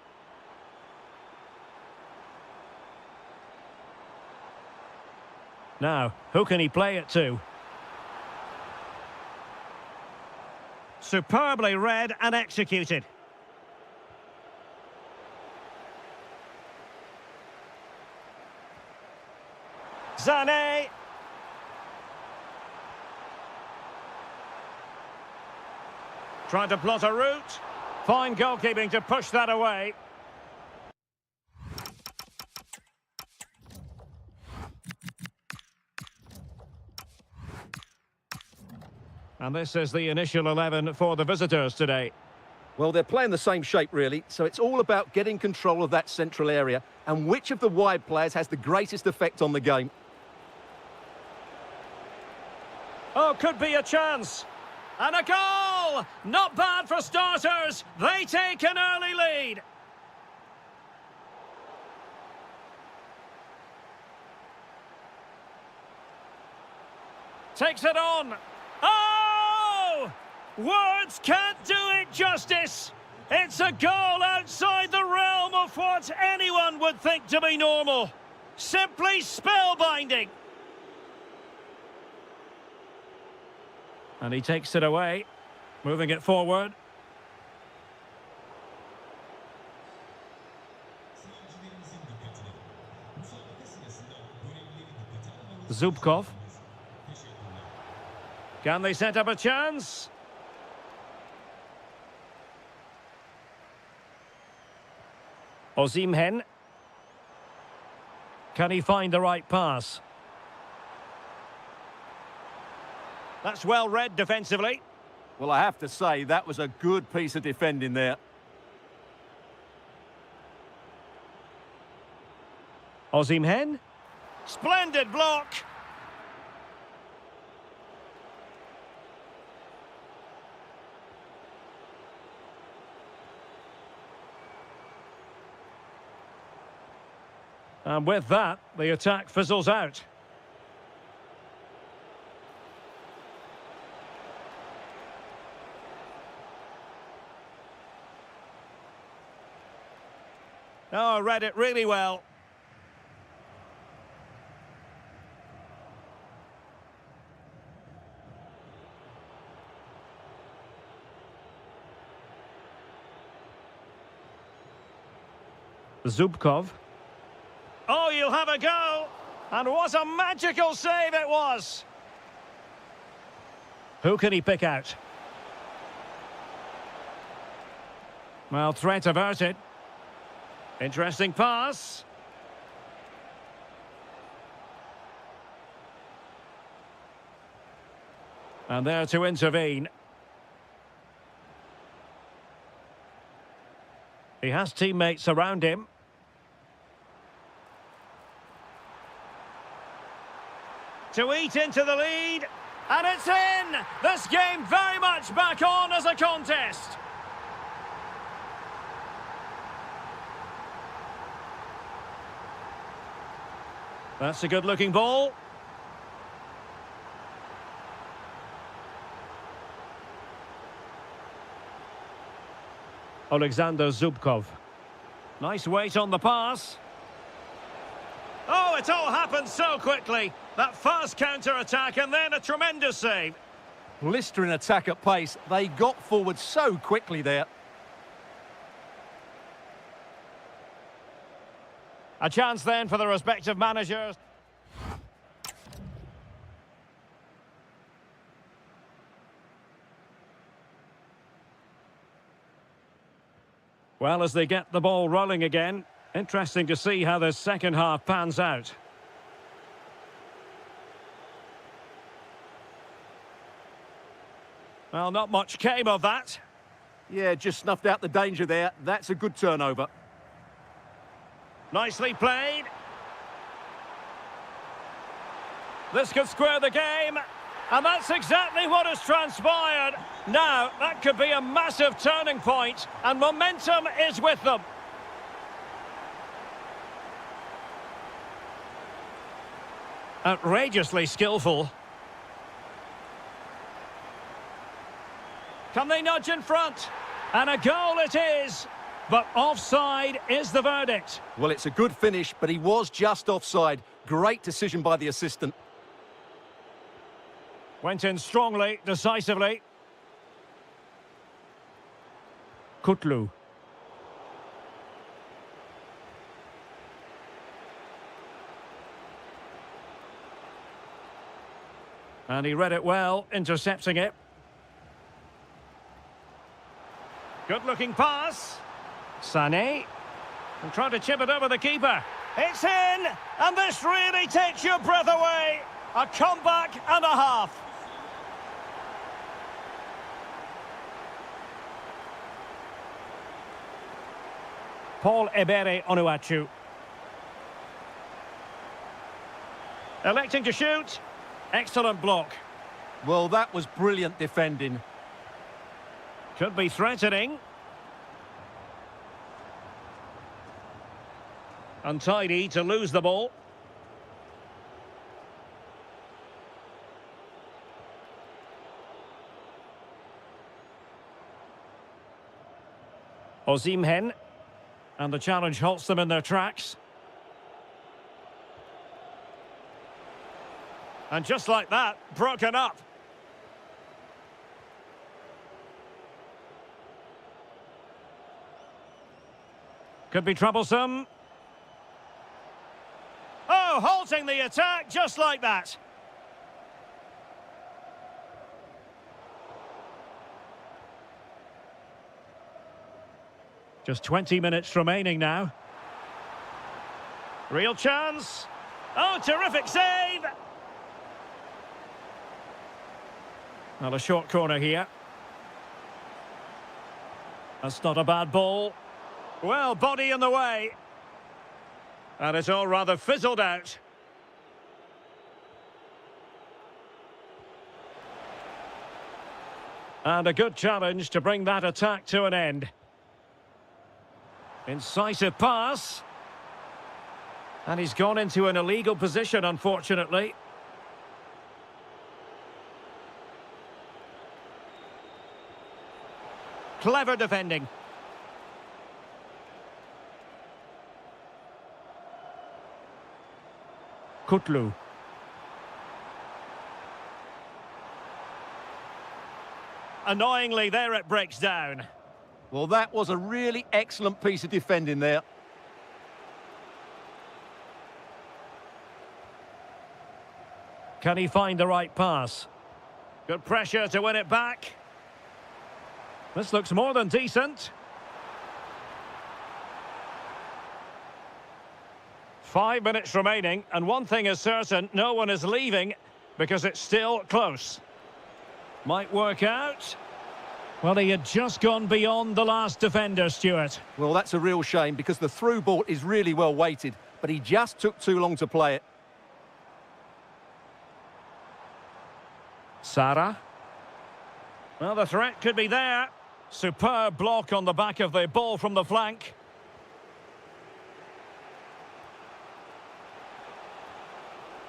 Now, who can he play it to? Superbly read and executed. Sané. Trying to plot a route. Fine goalkeeping to push that away. And this is the initial 11 for the visitors today. Well, they're playing the same shape, really, so it's all about getting control of that central area and which of the wide players has the greatest effect on the game. Oh, could be a chance. And a goal! Not bad for starters. They take an early lead. Takes it on. Oh! Words can't do it justice. It's a goal outside the realm of what anyone would think to be normal. Simply spellbinding. And he takes it away, moving it forward. Zubkov. Can they set up a chance? Osimhen. Can he find the right pass? That's well read defensively. Well, I have to say, that was a good piece of defending there. Osimhen. Splendid block. And with that, the attack fizzles out. Oh, read it really well. Zubkov. Oh, you'll have a go. And what a magical save it was. Who can he pick out? Well, threat averted. Interesting pass. And there to intervene. He has teammates around him. To eat into the lead. And it's in! This game very much back on as a contest. That's a good-looking ball. Alexander Zubkov. Nice weight on the pass. Oh, it all happened so quickly. That fast counter-attack and then a tremendous save. Blistering attack at pace. They got forward so quickly there. A chance then for the respective managers. Well, as they get the ball rolling again, interesting to see how the second half pans out. Well, not much came of that. Yeah, just snuffed out the danger there. That's a good turnover. Nicely played. This could square the game. And that's exactly what has transpired. Now, that could be a massive turning point, and momentum is with them. Outrageously skillful. Can they nudge in front? And a goal it is. But offside is the verdict. Well, it's a good finish, but he was just offside. Great decision by the assistant. Went in strongly, decisively. Kutlu. And he read it well, intercepting it. Good-looking pass. Sané. And trying to chip it over the keeper. It's in! And this really takes your breath away. A comeback and a half. Paul Ebere Onuachu. Electing to shoot. Excellent block. Well, that was brilliant defending. Could be threatening. Untidy to lose the ball. Osimhen. And the challenge halts them in their tracks. And just like that, broken up. Could be troublesome. Oh, halting the attack just like that. Just 20 minutes remaining now. Real chance. Oh, terrific save. Well, a short corner here. That's not a bad ball. Well, body in the way. And it's all rather fizzled out. And a good challenge to bring that attack to an end. Incisive pass. And he's gone into an illegal position, unfortunately. Clever defending. Kutlu. Annoyingly, there it breaks down. Well, that was a really excellent piece of defending there. Can he find the right pass? Good pressure to win it back. This looks more than decent. 5 minutes remaining, and one thing is certain, no one is leaving because it's still close. Might work out. Well, he had just gone beyond the last defender, Stuart. Well, that's a real shame because the through ball is really well weighted, but he just took too long to play it. Sara. Well, the threat could be there. Superb block on the back of the ball from the flank.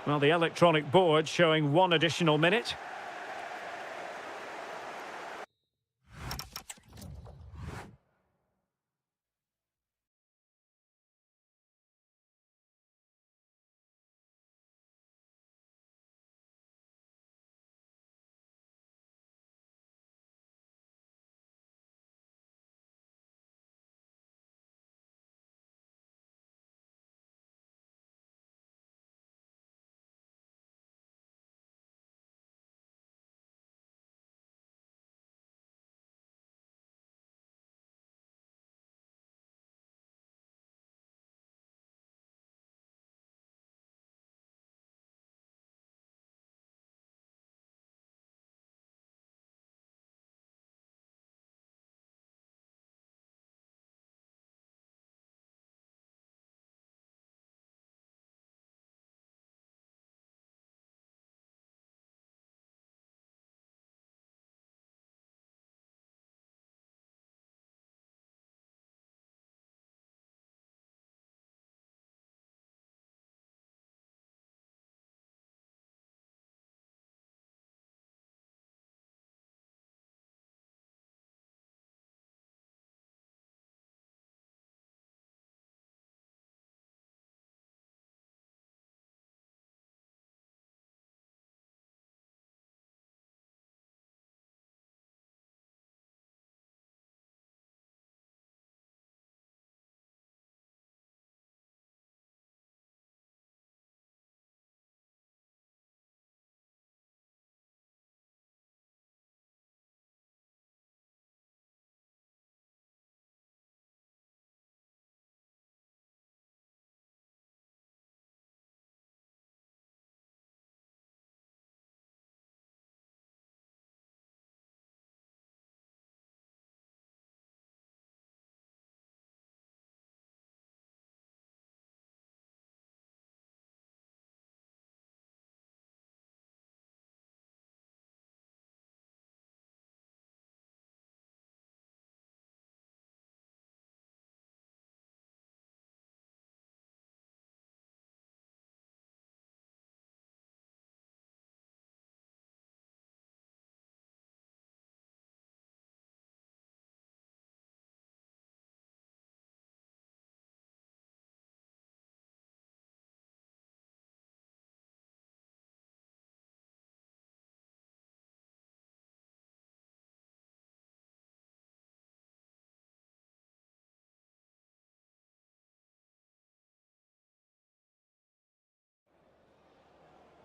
Well, the electronic board showing 1 additional minute.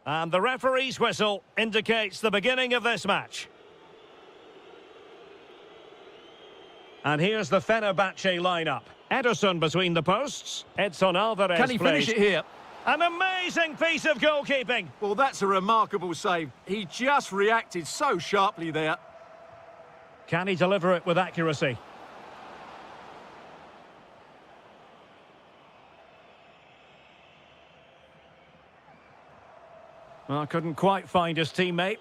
And the referee's whistle indicates the beginning of this match. And here's the Fenerbahce lineup. Ederson between the posts. Edson Alvarez Can he finish plays. it here? An amazing piece of goalkeeping. Well, that's a remarkable save. He just reacted so sharply there. Can he deliver it with accuracy? Well, couldn't quite find his teammate.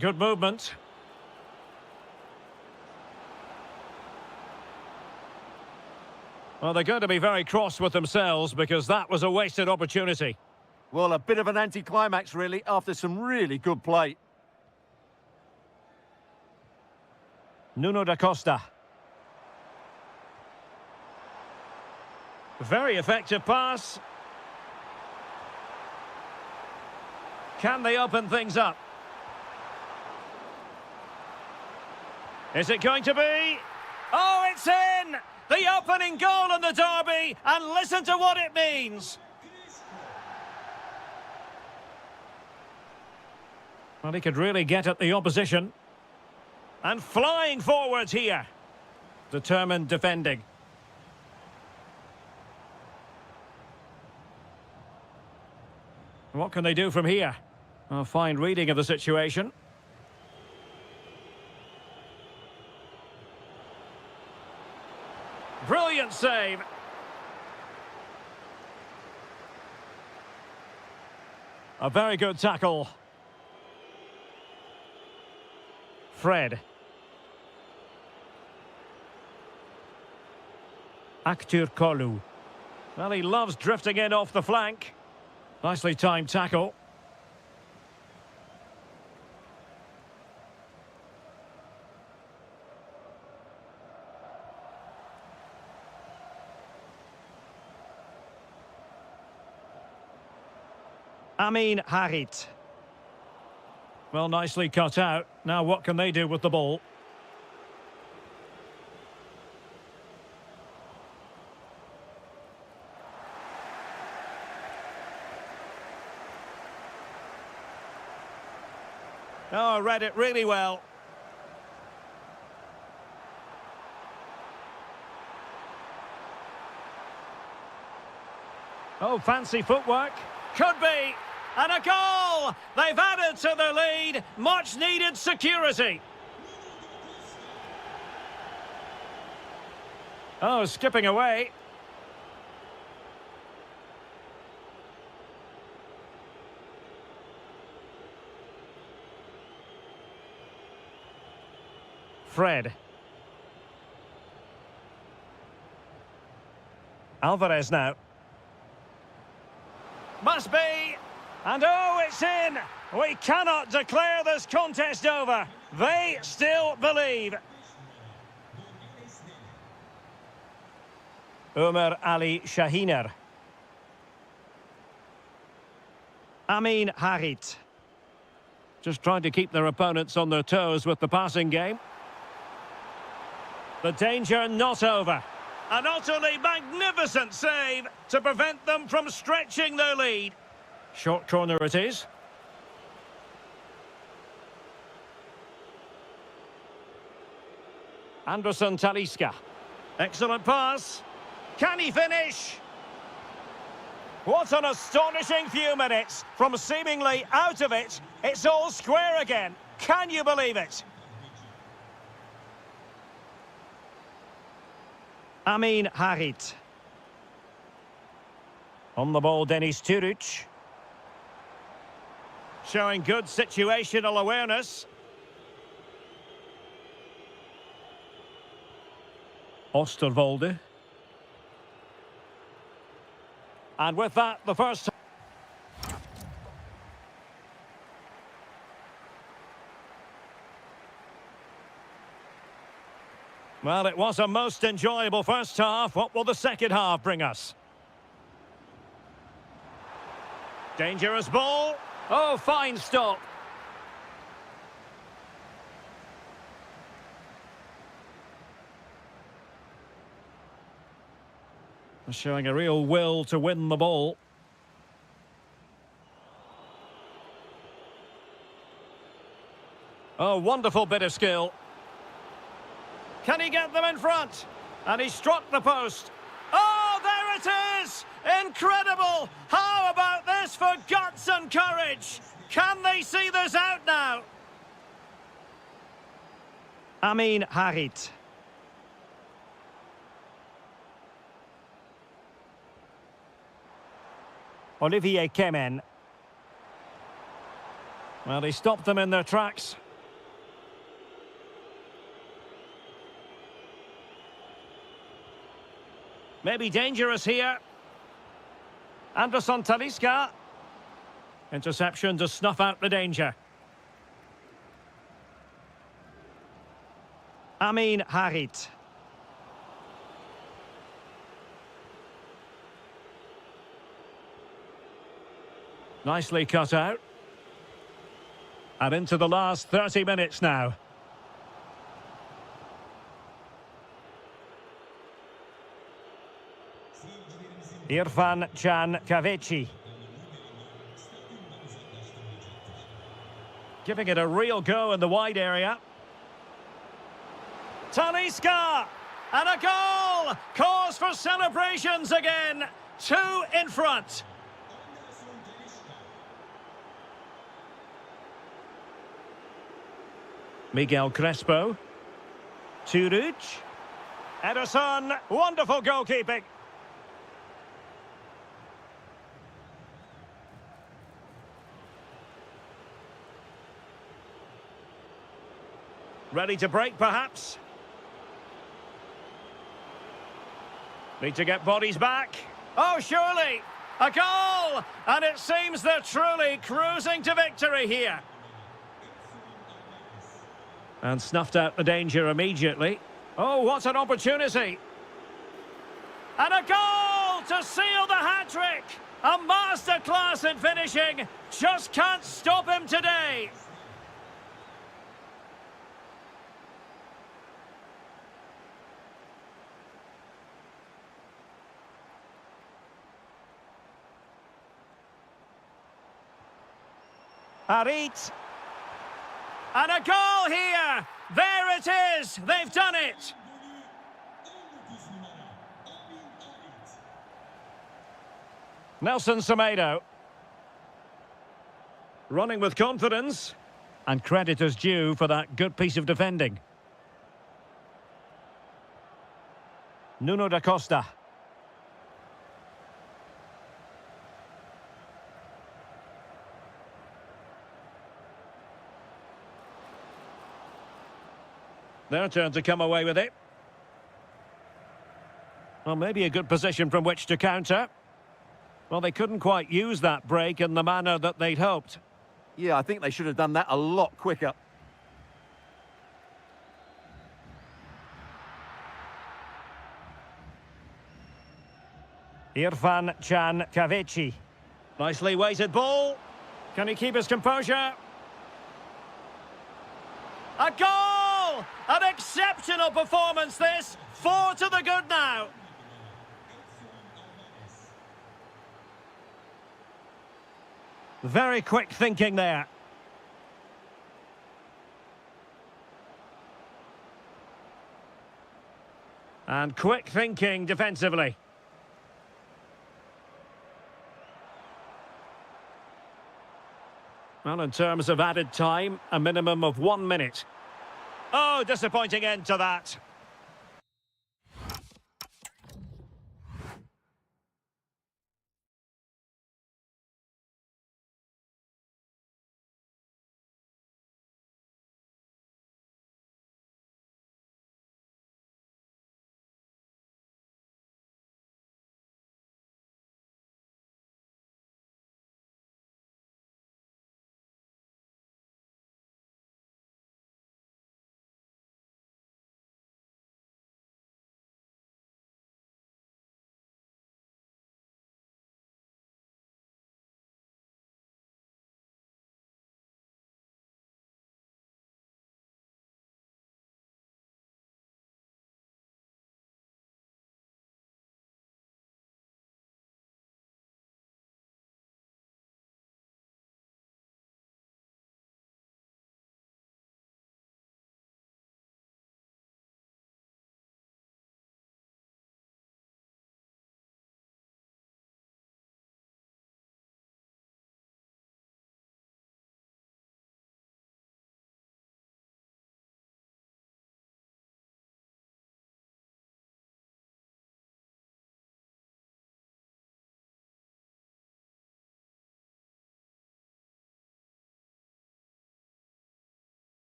Good movement. Well, they're going to be very cross with themselves because that was a wasted opportunity. Well, a bit of an anticlimax, really, after some really good play. Nuno da Costa. Very effective pass. Can they open things up? Is it going to be? Oh, it's in! The opening goal in the derby, and listen to what it means. Well, he could really get at the opposition. And flying forwards here. Determined defending. What can they do from here? A fine reading of the situation. Brilliant save. A very good tackle. Fred. Aktur Kolu. Well, he loves drifting in off the flank. Nicely timed tackle. Amin Harit. Well, nicely cut out. Now what can they do with the ball? Oh, read it really well. Oh, fancy footwork. Could be. And a goal! They've added to the lead. Much needed security. Oh, skipping away. Fred. Alvarez now. Must be. And oh, it's in. We cannot declare this contest over. They still believe. Ömer Ali Şahiner. Amin Harit. Just trying to keep their opponents on their toes with the passing game. The danger not over. An utterly magnificent save to prevent them from stretching their lead. Short corner it is. Anderson Talisca. Excellent pass. Can he finish? What an astonishing few minutes. From seemingly out of it, it's all square again. Can you believe it? Amin Harit. On the ball, Denis Turic. Showing good situational awareness. Osterwolde. And with that, the first... Well, it was a most enjoyable first half. What will the second half bring us? Dangerous ball. Oh, fine stop. Showing a real will to win the ball. Oh, wonderful bit of skill. Can he get them in front? And he struck the post. Oh, there it is! Incredible! How about this for guts and courage? Can they see this out now? Amin Harit. Olivier Kemen. Well, he stopped them in their tracks. Maybe dangerous here. Anderson Talisca. Interception to snuff out the danger. Amin Harit. Nicely cut out. And into the last 30 minutes now. Irfan Can Kavechi. Giving it a real go in the wide area. Talisca! And a goal! Cause for celebrations again. 2 in front. Miguel Crespo. Turuc. Ederson. Wonderful goalkeeping. Ready to break, perhaps? Need to get bodies back. Oh, surely! A goal! And it seems they're truly cruising to victory here. And snuffed out the danger immediately. Oh, what an opportunity! And a goal to seal the hat-trick! A masterclass in finishing. Just can't stop him today. Harit. And a goal here! There it is! They've done it! Nelson Semedo. Running with confidence. And credit is due for that good piece of defending. Nuno da Costa. Their turn to come away with it. Well, maybe a good position from which to counter. Well, they couldn't quite use that break in the manner that they'd hoped. Yeah, I think they should have done that a lot quicker. Irfan Can Kavechi. Nicely weighted ball. Can he keep his composure? A goal! An exceptional performance this. 4 to the good now. Very quick thinking there. And quick thinking defensively. Well, in terms of added time, a minimum of 1 minute. Oh, disappointing end to that.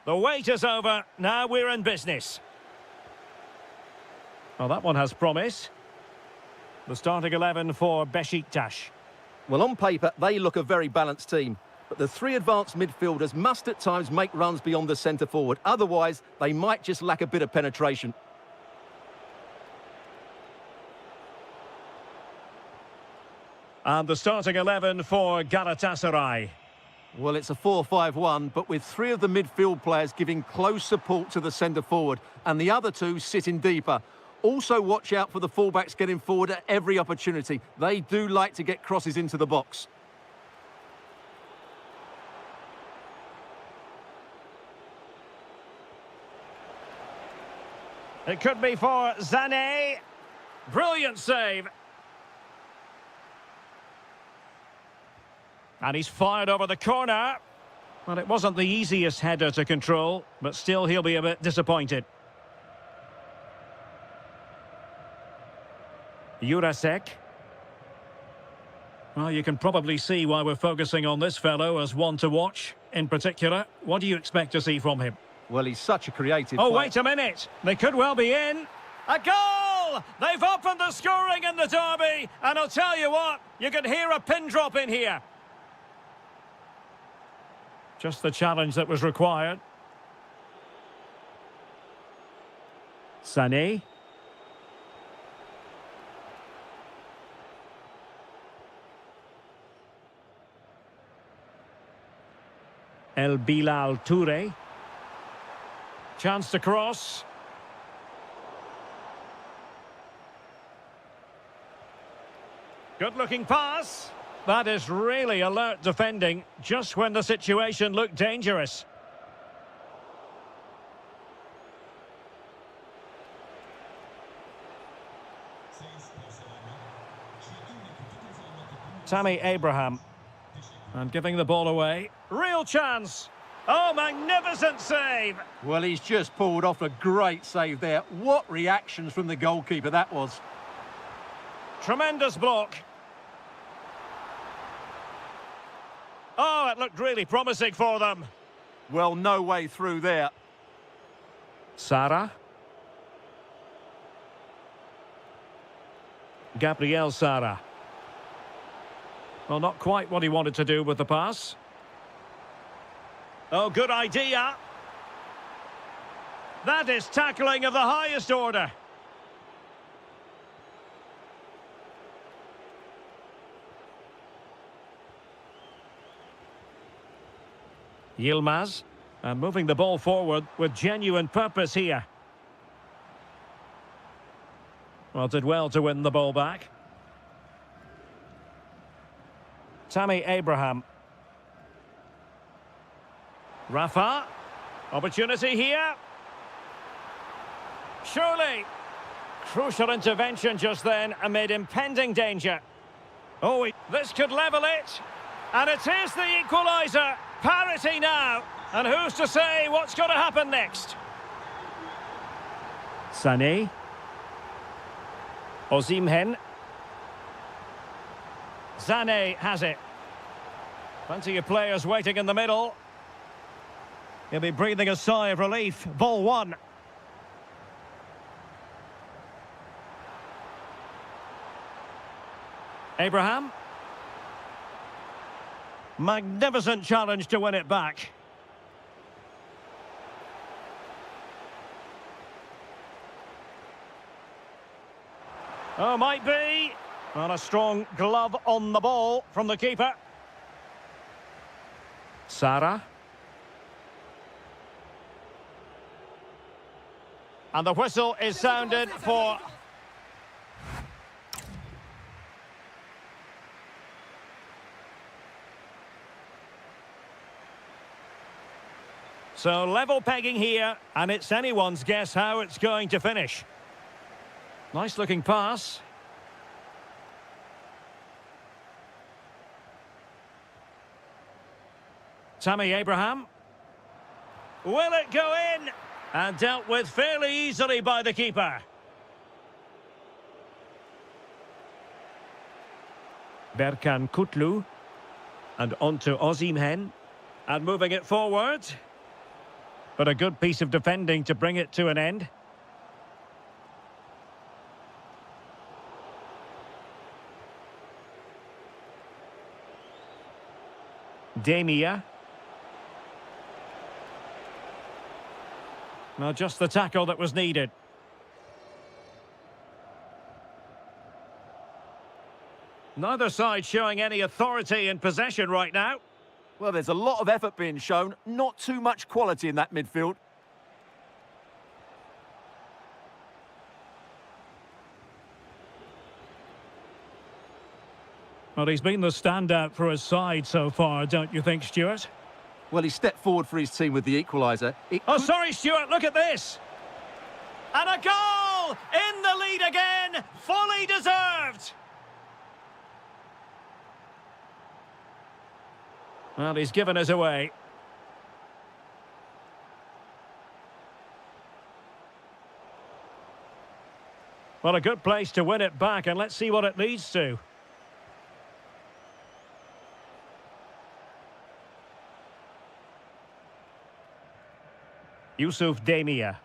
The wait is over. Now we're in business. Well, that one has promise. The starting 11 for Besiktas. Well, on paper, they look a very balanced team. But the three advanced midfielders must at times make runs beyond the centre forward. Otherwise, they might just lack a bit of penetration. And the starting 11 for Galatasaray. Well, it's a 4-5-1, but with three of the midfield players giving close support to the centre forward and the other two sitting deeper. Also watch out for the fullbacks getting forward at every opportunity. They do like to get crosses into the box. It could be for Sané. Brilliant save. And he's fired over the corner. Well, it wasn't the easiest header to control, but still he'll be a bit disappointed. Jurasek. Well, you can probably see why we're focusing on this fellow as one to watch. In particular, what do you expect to see from him? Well, he's such a creative Oh, player. wait a minute. They could well be in. A goal! They've opened the scoring in the derby. And I'll tell you what, you can hear a pin drop in here. Just the challenge that was required. Sané. El Bilal Touré. Chance to cross. Good-looking pass. That is really alert defending, just when the situation looked dangerous. Tammy Abraham. And giving the ball away. Real chance. Oh, magnificent save. Well, he's just pulled off a great save there. What reactions from the goalkeeper that was. Tremendous block. Oh, it looked really promising for them. Well, no way through there. Sara. Gabriel Sara. Well, not quite what he wanted to do with the pass. Oh, good idea. That is tackling of the highest order. Yilmaz, and moving the ball forward with genuine purpose here. Well, did well to win the ball back. Tammy Abraham. Rafa. Opportunity here. Surely. Crucial intervention just then amid impending danger. Oh, this could level it. And it is the equaliser. Parity now. And who's to say what's going to happen next? Sané. Osimhen. Sané has it. Plenty of players waiting in the middle. He'll be breathing a sigh of relief. Ball one. Abraham. Magnificent challenge to win it back. Oh, might be. And a strong glove on the ball from the keeper. Sara. And the whistle is sounded for... So level pegging here, and it's anyone's guess how it's going to finish. Nice looking pass. Tammy Abraham. Will it go in? And dealt with fairly easily by the keeper. Berkan Kutlu. And on to Osimhen. And moving it forward. But a good piece of defending to bring it to an end. Demia. Well, just the tackle that was needed. Neither side showing any authority in possession right now. Well, there's a lot of effort being shown, not too much quality in that midfield. Well, he's been the standout for his side so far, don't you think, Stuart? Well, he stepped forward for his team with the equaliser. Oh, sorry, Stuart, look at this! And a goal! In the lead again! Fully deserved! Well, he's given us away. Well, a good place to win it back, and let's see what it leads to. Yusuf Demia.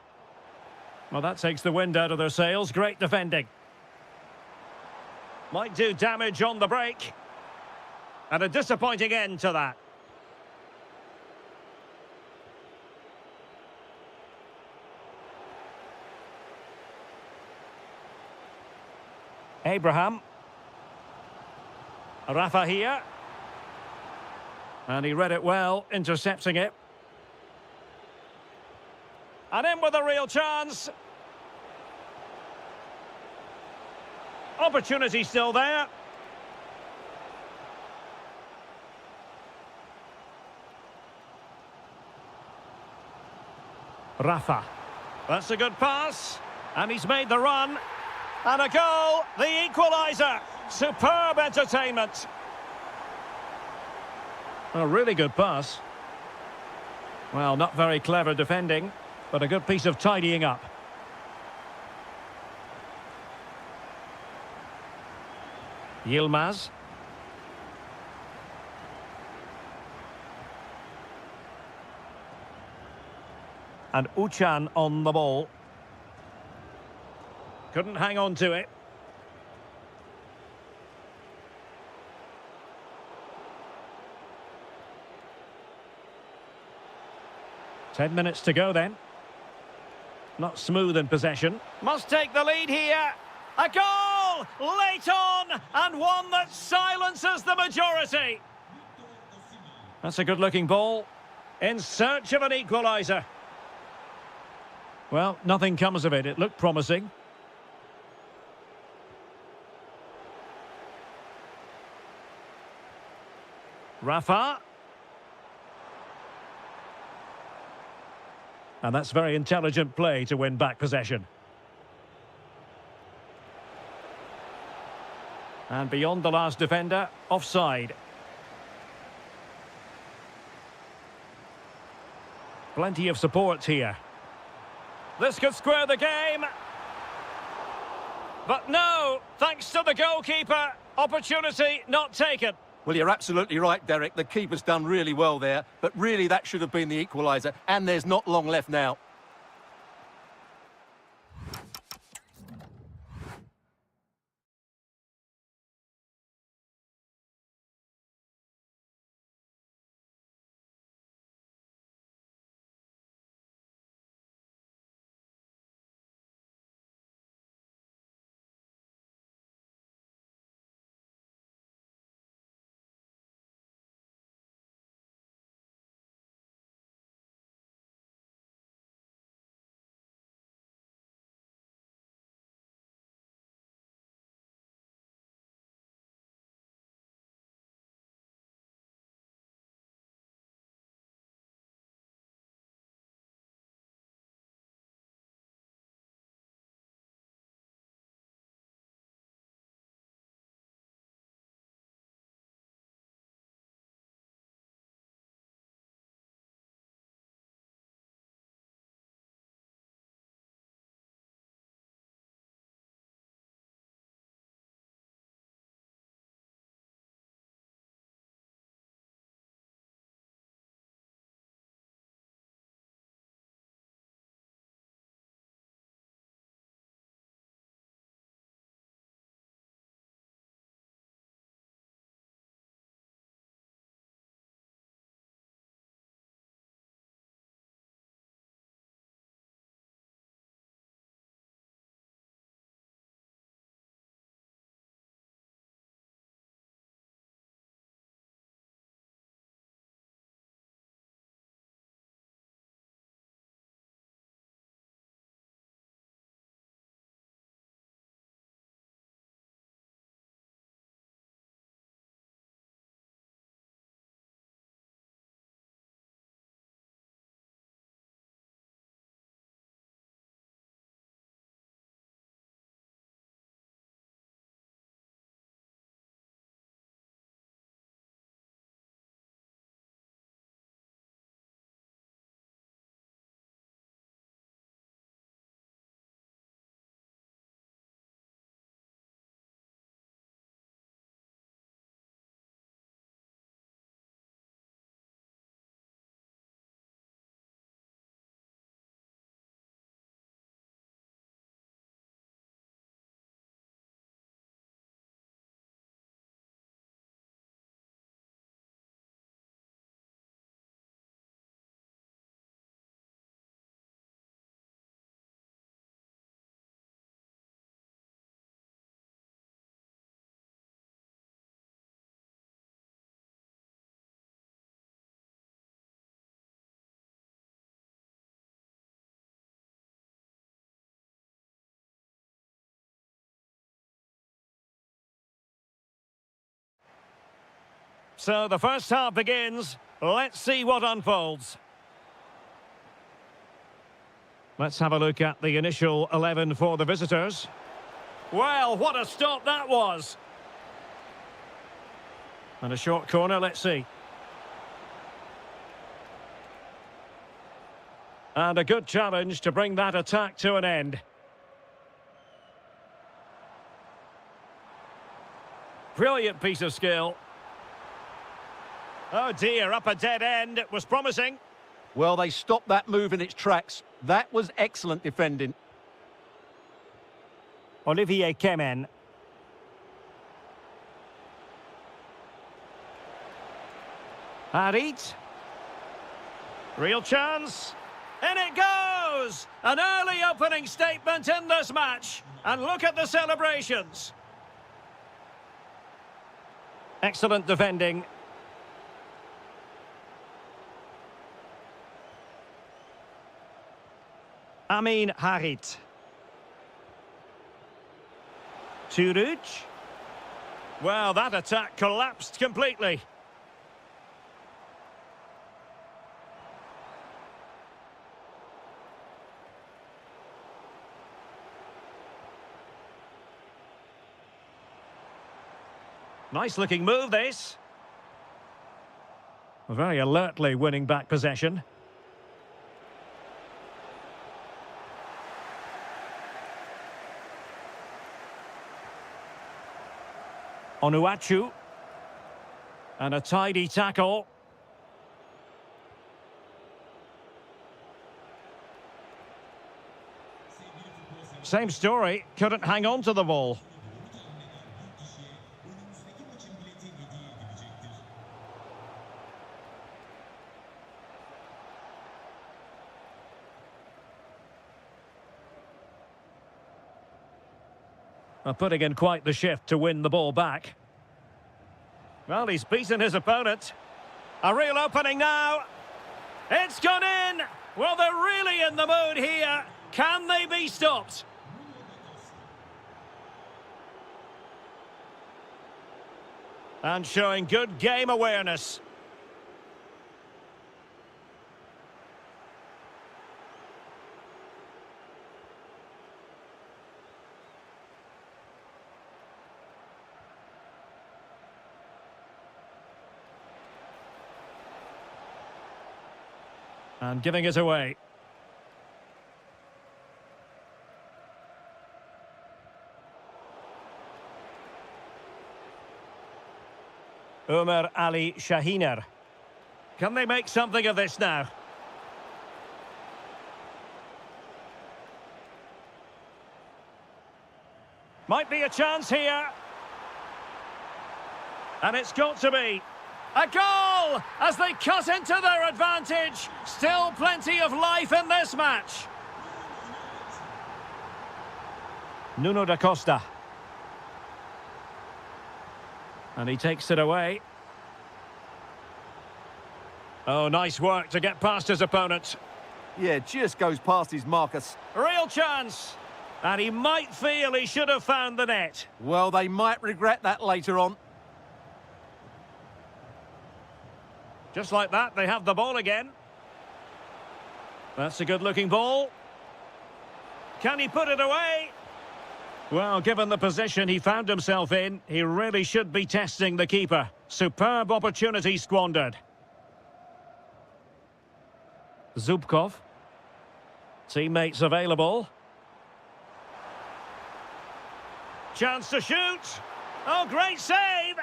Well, that takes the wind out of their sails. Great defending. Might do damage on the break. And a disappointing end to that. Abraham. Rafa here. And he read it well, intercepting it. And in with a real chance. Opportunity still there. Rafa. That's a good pass. And he's made the run. And a goal, the equaliser. Superb entertainment. A really good pass. Well, not very clever defending, but a good piece of tidying up. Yilmaz. And Uchan on the ball. Couldn't hang on to it. Ten minutes to go then. Not smooth in possession. Must take the lead here. A goal! Late on! And one that silences the majority. That's a good-looking ball. In search of an equaliser. Well, nothing comes of it. It looked promising. Rafa. And that's very intelligent play to win back possession. And beyond the last defender, offside. Plenty of support here. This could square the game. But no, thanks to the goalkeeper, opportunity not taken. Well, you're absolutely right, Derek. The keeper's done really well there, but really that should have been the equaliser, and there's not long left now. So the first half begins. Let's see what unfolds. Let's have a look at the initial 11 for the visitors. Well, what a stop that was. And a short corner, let's see. And a good challenge to bring that attack to an end. Brilliant piece of skill. Oh dear, up a dead end. It was promising. Well, they stopped that move in its tracks. That was excellent defending. Olivier Kemen. Harit. Real chance. In it goes! An early opening statement in this match. And look at the celebrations. Excellent defending. Amin Harit. Turuc. Well, that attack collapsed completely. Nice looking move, this. Very alertly winning back possession. Onuachu. And a tidy tackle. Same story, couldn't hang on to the ball. Putting in quite the shift to win the ball back. Well, he's beaten his opponent. A real opening now. It's gone in. Well, they're really in the mood here. Can they be stopped? And showing good game awareness. And giving it away. Umar Ali Shahiner. Can they make something of this now? Might be a chance here. And it's got to be. A goal as they cut into their advantage. Still plenty of life in this match. Nuno da Costa. And he takes it away. Oh, nice work to get past his opponent. Yeah, just goes past his marcus. Real chance. And he might feel he should have found the net. Well, they might regret that later on. Just like that, they have the ball again. That's a good-looking ball. Can he put it away? Well, given the position he found himself in, he really should be testing the keeper. Superb opportunity squandered. Zubkov. Teammates available. Chance to shoot. Oh, great save!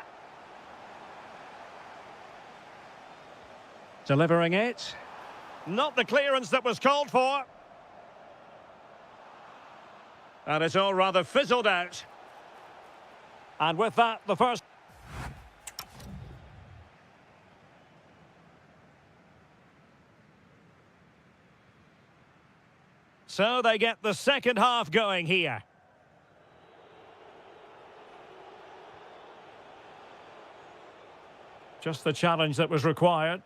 Delivering it. Not the clearance that was called for. And it's all rather fizzled out. And with that, the first... So they get the second half going here. Just the challenge that was required.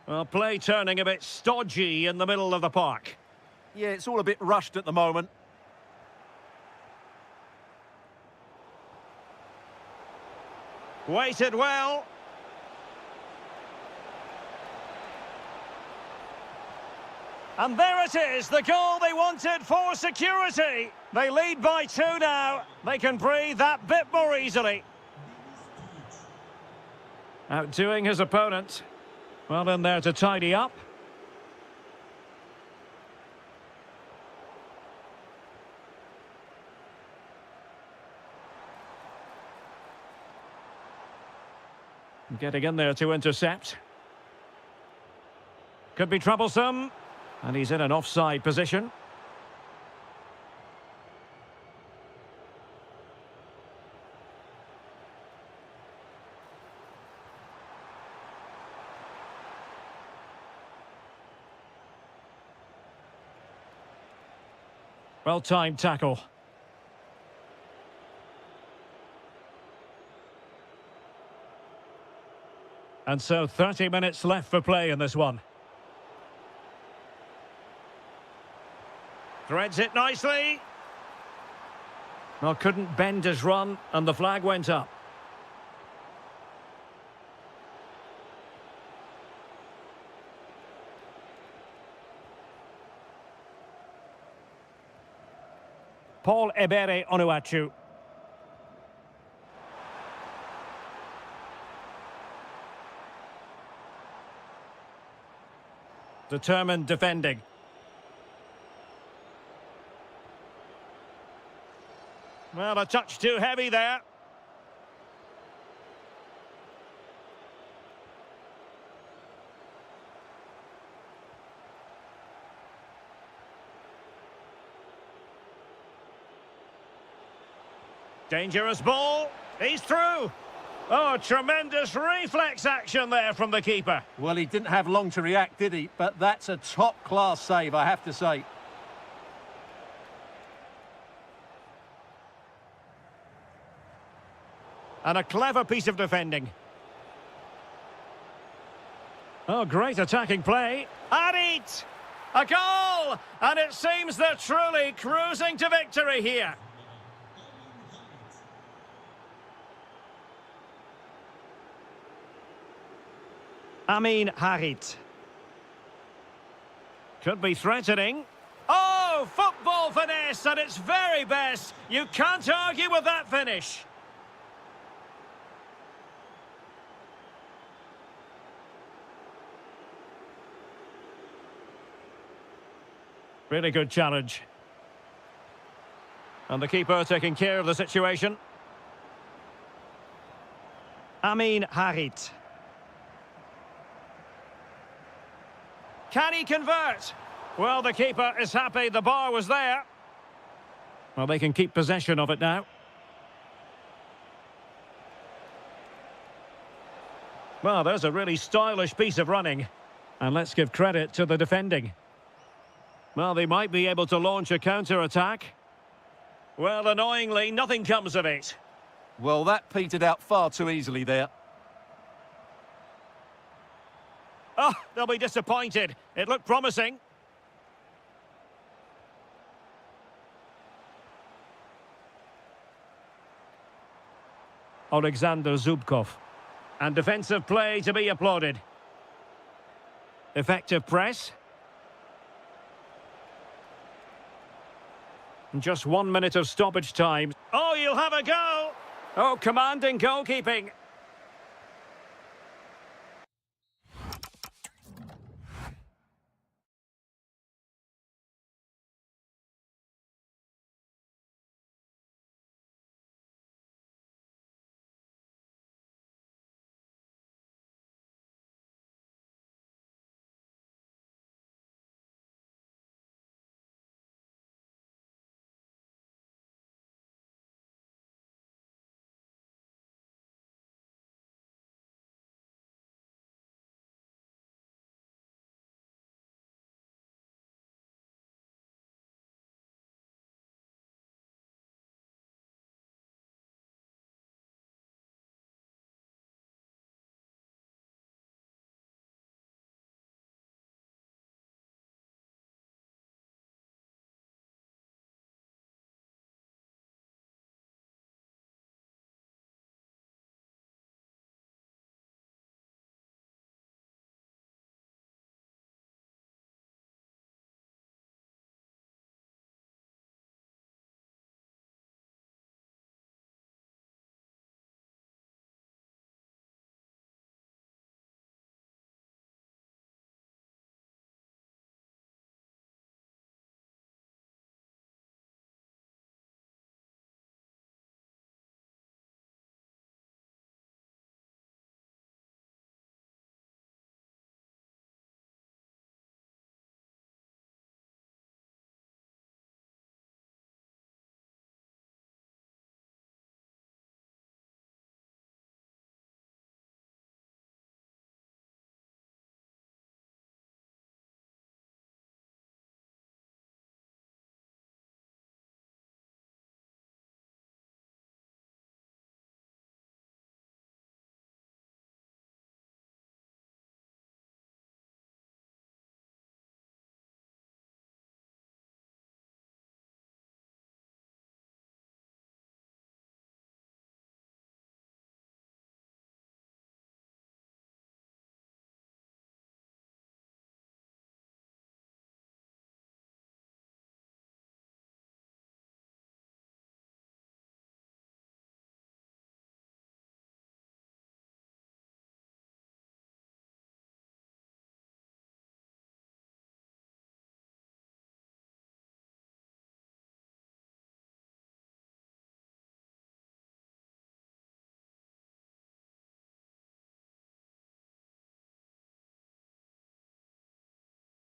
Well, play turning a bit stodgy in the middle of the park. Yeah, it's all a bit rushed at the moment. Waited well. And there it is, the goal they wanted for security. They lead by 2 now. They can breathe that bit more easily. Outdoing his opponent. Well in there to tidy up. Getting in there to intercept. Could be troublesome. And he's in an offside position. Well-timed tackle. And so 30 minutes left for play in this one. Threads it nicely. Well, couldn't bend his run, and the flag went up. Paul Ebere Onuachu. Determined defending. Well, a touch too heavy there. Dangerous ball. He's through. Oh, tremendous reflex action there from the keeper. Well, he didn't have long to react, did he? But that's a top-class save, I have to say. And a clever piece of defending. Oh, great attacking play. And it! A goal! And it seems they're truly cruising to victory here. Amin Harit. Could be threatening. Oh, football finesse at its very best. You can't argue with that finish. Really good challenge. And the keeper taking care of the situation. Amin Harit. Can he convert? Well, the keeper is happy the bar was there. Well, they can keep possession of it now. Well, there's a really stylish piece of running. And let's give credit to the defending. Well, they might be able to launch a counter-attack. Well, annoyingly, nothing comes of it. Well, that petered out far too easily there. Oh, they'll be disappointed. It looked promising. Alexander Zubkov. And defensive play to be applauded. Effective press. Just 1 minute of stoppage time. Oh, you'll have a go. Oh, commanding goalkeeping.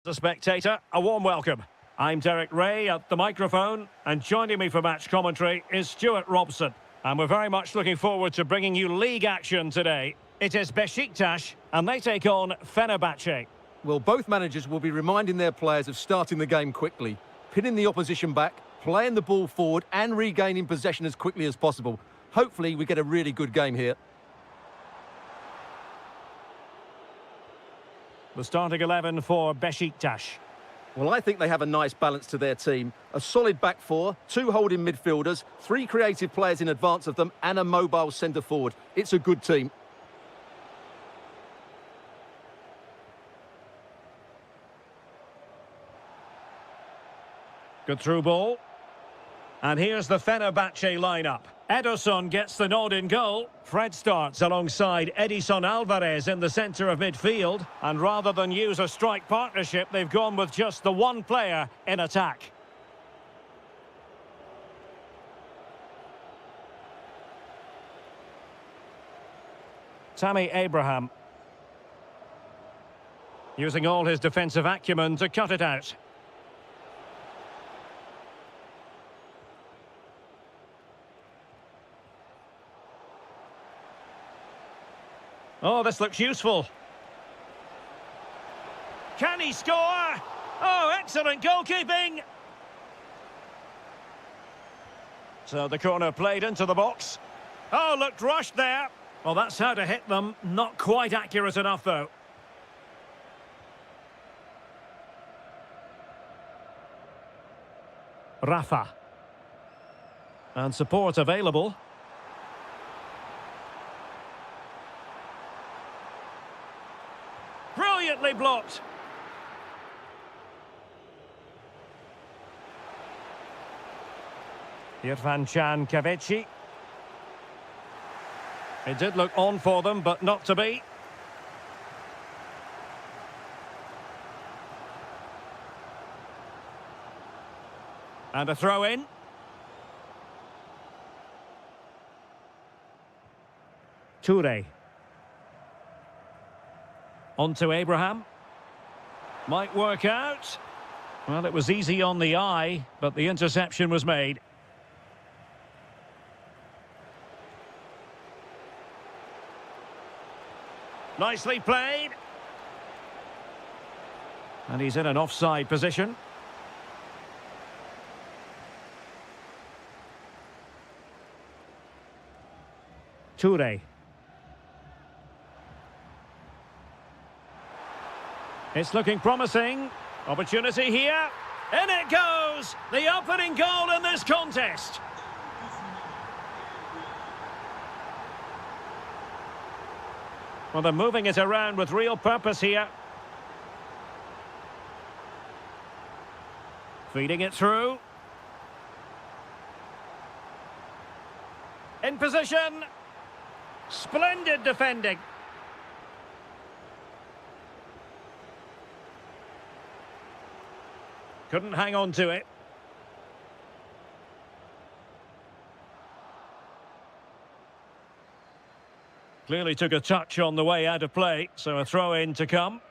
The spectator, a warm welcome. I'm Derek Ray at the microphone, and joining me for match commentary is Stuart Robson. And we're very much looking forward to bringing you league action today. It is Besiktas, and they take on Fenerbahce. Well, both managers will be reminding their players of starting the game quickly, pinning the opposition back, playing the ball forward and regaining possession as quickly as possible. Hopefully we get a really good game here. The starting 11 for Besiktas. Well, I think they have a nice balance to their team. A solid back four, two holding midfielders, three creative players in advance of them and a mobile centre forward. It's a good team. Good through ball. And here's the Fenerbahce lineup. Ederson gets the nod in goal. Fred starts alongside Edison Alvarez in the centre of midfield. And rather than use a strike partnership, they've gone with just the one player in attack. Tammy Abraham. Using all his defensive acumen to cut it out. Oh, this looks useful. Can he score? Oh, excellent goalkeeping. So the corner played into the box. Oh, looked rushed there. Well, that's how to hit them. Not quite accurate enough, though. Rafa. And support available. Brilliantly blocked. Irfan Can Kavechi. It did look on for them, but not to be. And a throw in. Toure. On to Abraham. Might work out. Well, it was easy on the eye, but the interception was made. Nicely played. And he's in an offside position. Toure. It's looking promising. Opportunity here. In it goes! The opening goal in this contest. Well, they're moving it around with real purpose here. Feeding it through. In position. Splendid defending. Couldn't hang on to it. Clearly took a touch on the way out of play, so a throw-in to come.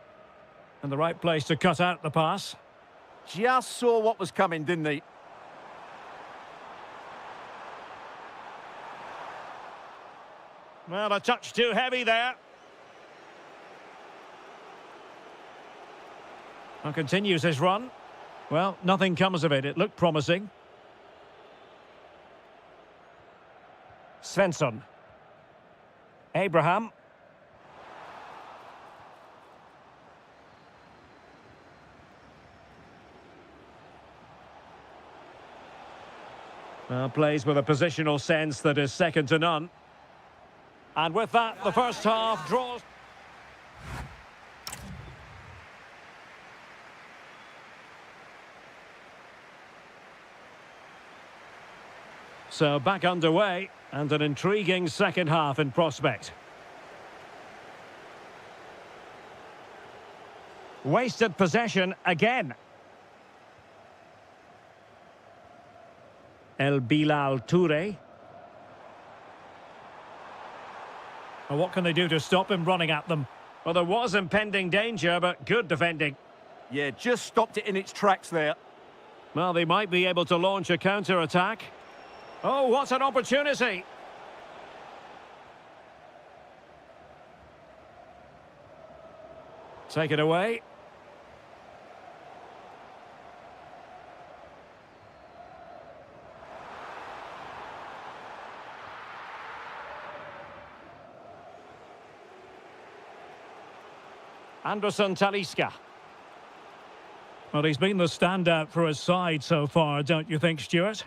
And the right place to cut out the pass. Just saw what was coming, didn't he? Well, a touch too heavy there. And continues his run. Well, nothing comes of it. It looked promising. Svensson. Abraham. Well, plays with a positional sense that is second to none. And with that, the first half draws. So back underway, and an intriguing second half in prospect. Wasted possession again. El Bilal Toure. Well, what can they do to stop him running at them? Well, there was impending danger, but good defending. Yeah, just stopped it in its tracks there. Well, they might be able to launch a counter-attack. Oh, what an opportunity! Take it away. Anderson Talisca. Well, he's been the standout for his side so far, don't you think, Stuart?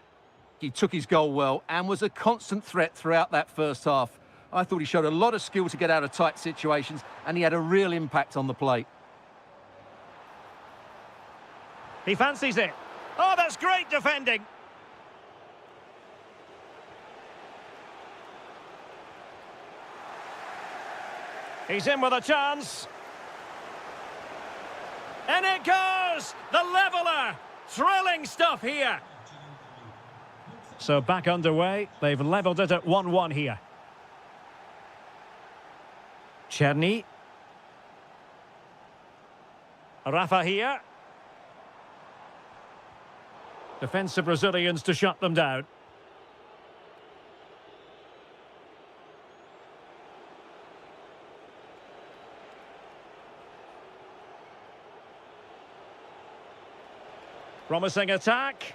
He took his goal well and was a constant threat throughout that first half. I thought he showed a lot of skill to get out of tight situations, and he had a real impact on the plate. He fancies it. Oh, that's great defending. He's in with a chance. And it goes! The leveller! Thrilling stuff here. So back underway. They've levelled it at 1-1 here. Czerny. Rafa here. Defensive Brazilians to shut them down. Promising attack.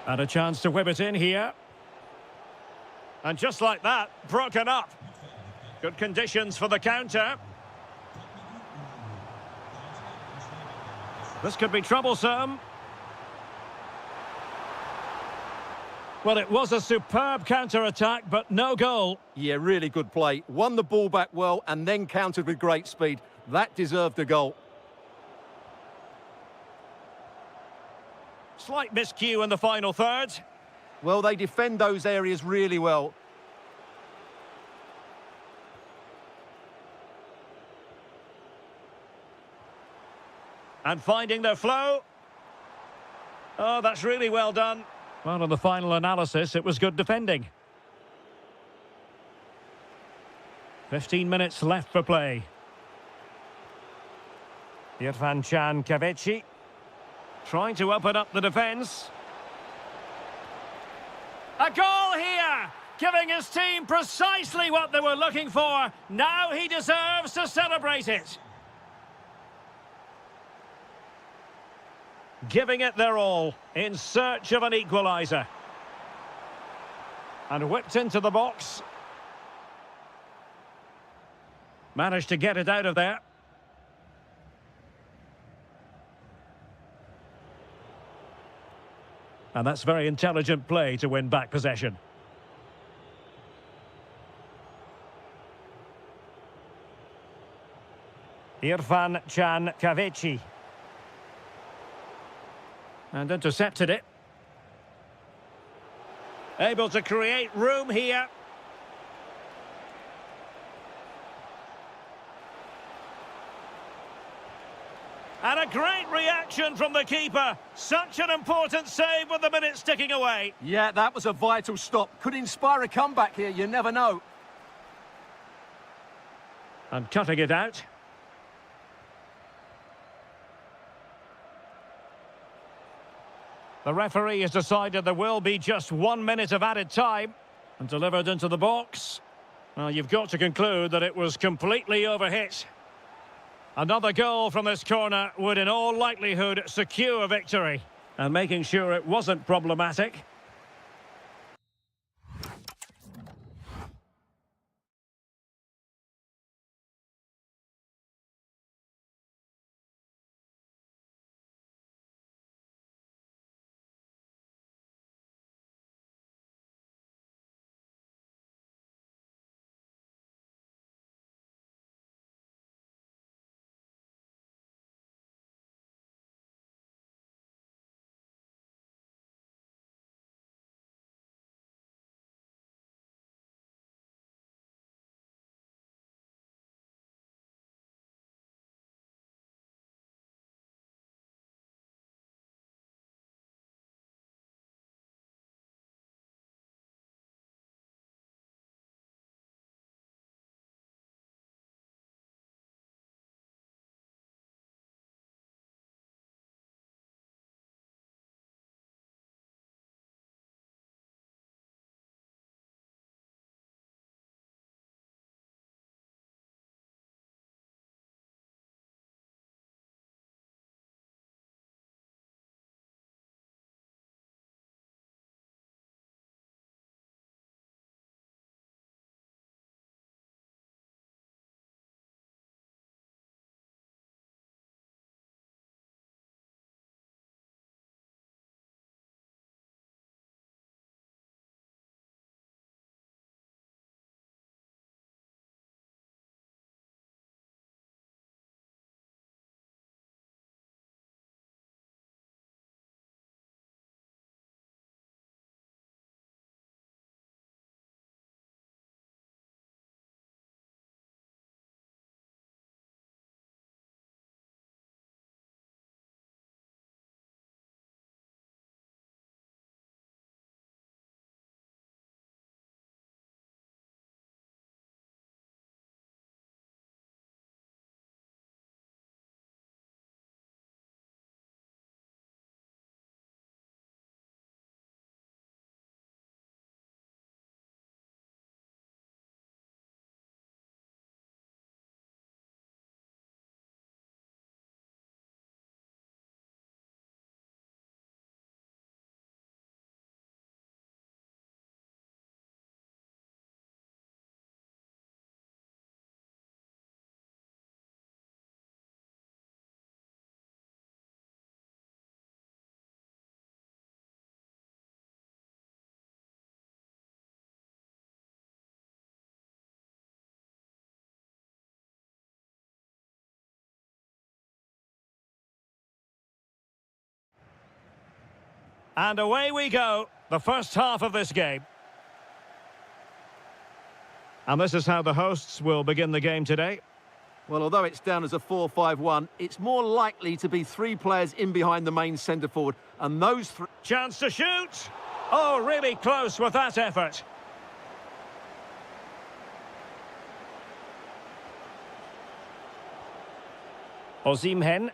And a chance to whip it in here. And just like that, broken up. Good conditions for the counter. This could be troublesome. Well, it was a superb counter-attack, but no goal. Yeah, really good play. Won the ball back well and then countered with great speed. That deserved a goal. Slight miscue in the final third. Well, they defend those areas really well. And finding their flow. Oh, that's really well done. Well, on the final analysis, it was good defending. 15 minutes left for play. Irfan Can Kavechi trying to open up the defence. A goal here, giving his team precisely what they were looking for. Now he deserves to celebrate it. Giving it their all in search of an equaliser. And whipped into the box. Managed to get it out of there. And that's very intelligent play to win back possession. Irfan Can Kavechi. And intercepted it. Able to create room here. And a great reaction from the keeper. Such an important save with the minutes ticking away. Yeah, that was a vital stop. Could inspire a comeback here, you never know. And cutting it out. The referee has decided there will be just 1 minute of added time. And delivered into the box. Well, you've got to conclude that it was completely overhit. Another goal from this corner would in all likelihood secure victory. And making sure it wasn't problematic. And away we go, the first half of this game. And this is how the hosts will begin the game today. Well, although it's down as a 4-5-1, it's more likely to be three players in behind the main centre forward, and those three... Chance to shoot! Oh, really close with that effort. Osimhen.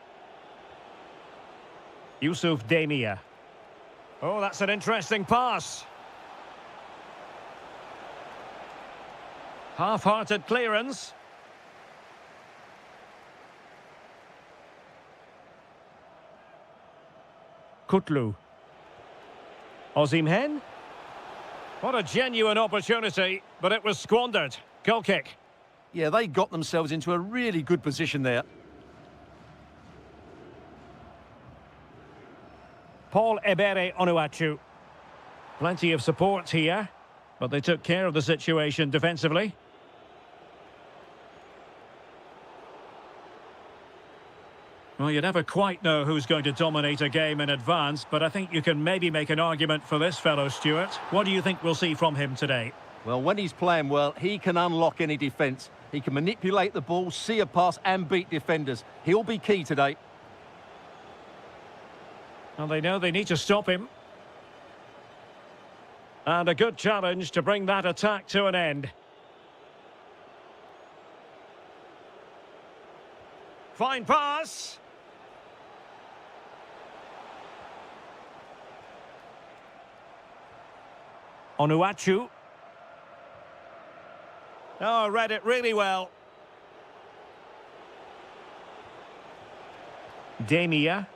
Yusuf Demir. Oh, that's an interesting pass. Half-hearted clearance. Kutlu. Osimhen. What a genuine opportunity, but it was squandered. Goal kick. Yeah, they got themselves into a really good position there. Paul Ebere Onuachu. Plenty of support here, but they took care of the situation defensively. Well, you never quite know who's going to dominate a game in advance, but I think you can maybe make an argument for this fellow, Stuart. What do you think we'll see from him today? Well, when he's playing well, he can unlock any defence. He can manipulate the ball, see a pass and beat defenders. He'll be key today. Well, they know they need to stop him. And a good challenge to bring that attack to an end. Fine pass. Onuachu. Oh, read it really well. Demir.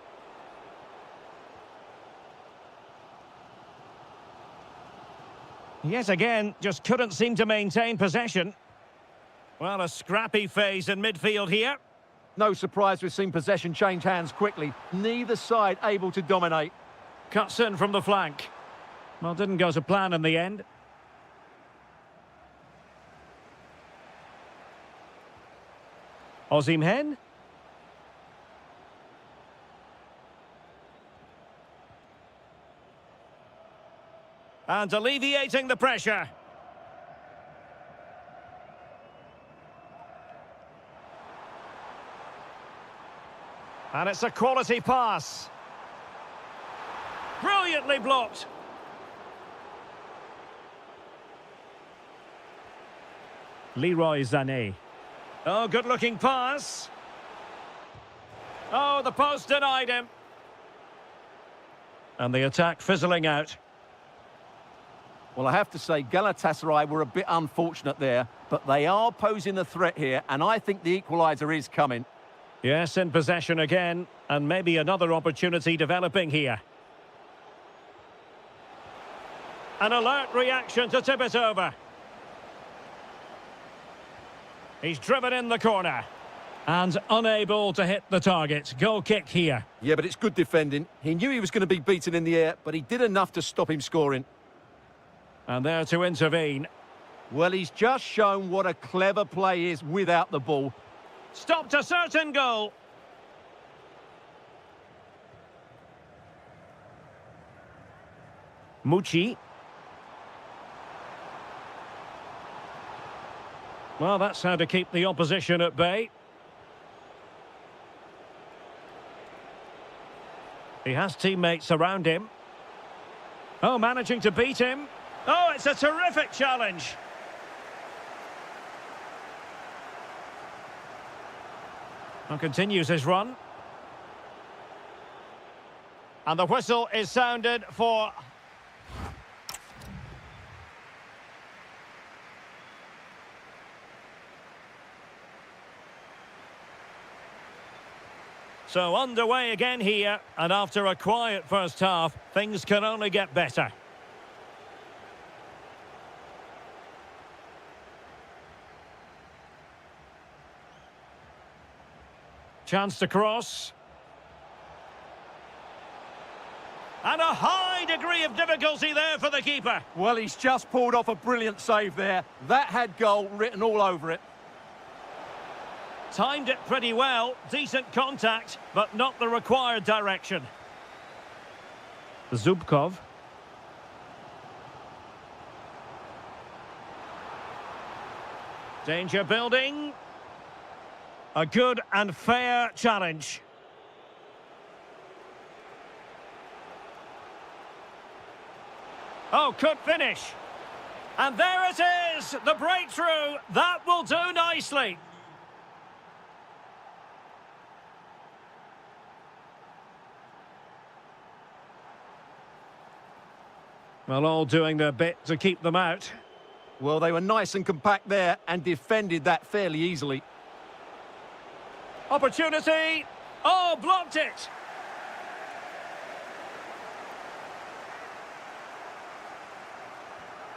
Yet again, just couldn't seem to maintain possession. Well, a scrappy phase in midfield here. No surprise we've seen possession change hands quickly. Neither side able to dominate. Cuts in from the flank. Well, didn't go to plan in the end. Osimhen. And alleviating the pressure. And it's a quality pass. Brilliantly blocked. Leroy Sané. Oh, good-looking pass. Oh, the post denied him. And the attack fizzling out. Well, I have to say, Galatasaray were a bit unfortunate there, but they are posing a threat here, and I think the equaliser is coming. Yes, in possession again, and maybe another opportunity developing here. An alert reaction to tip it over. He's driven in the corner. And unable to hit the target. Goal kick here. Yeah, but it's good defending. He knew he was going to be beaten in the air, but he did enough to stop him scoring. And there to intervene. Well, he's just shown what a clever play is without the ball. Stopped a certain goal. Mucci. Well, that's how to keep the opposition at bay. He has teammates around him. Oh, managing to beat him. Oh, it's a terrific challenge. And continues his run. And the whistle is sounded for... So underway again here, and after a quiet first half, things can only get better. Chance to cross. And a high degree of difficulty there for the keeper. Well, he's just pulled off a brilliant save there. That had goal written all over it. Timed it pretty well, decent contact, but not the required direction. Zubkov. Danger building. A good and fair challenge. Oh, could finish. And there it is, the breakthrough. That will do nicely. Well, all doing their bit to keep them out. Well, they were nice and compact there and defended that fairly easily. Opportunity. Oh, blocked it.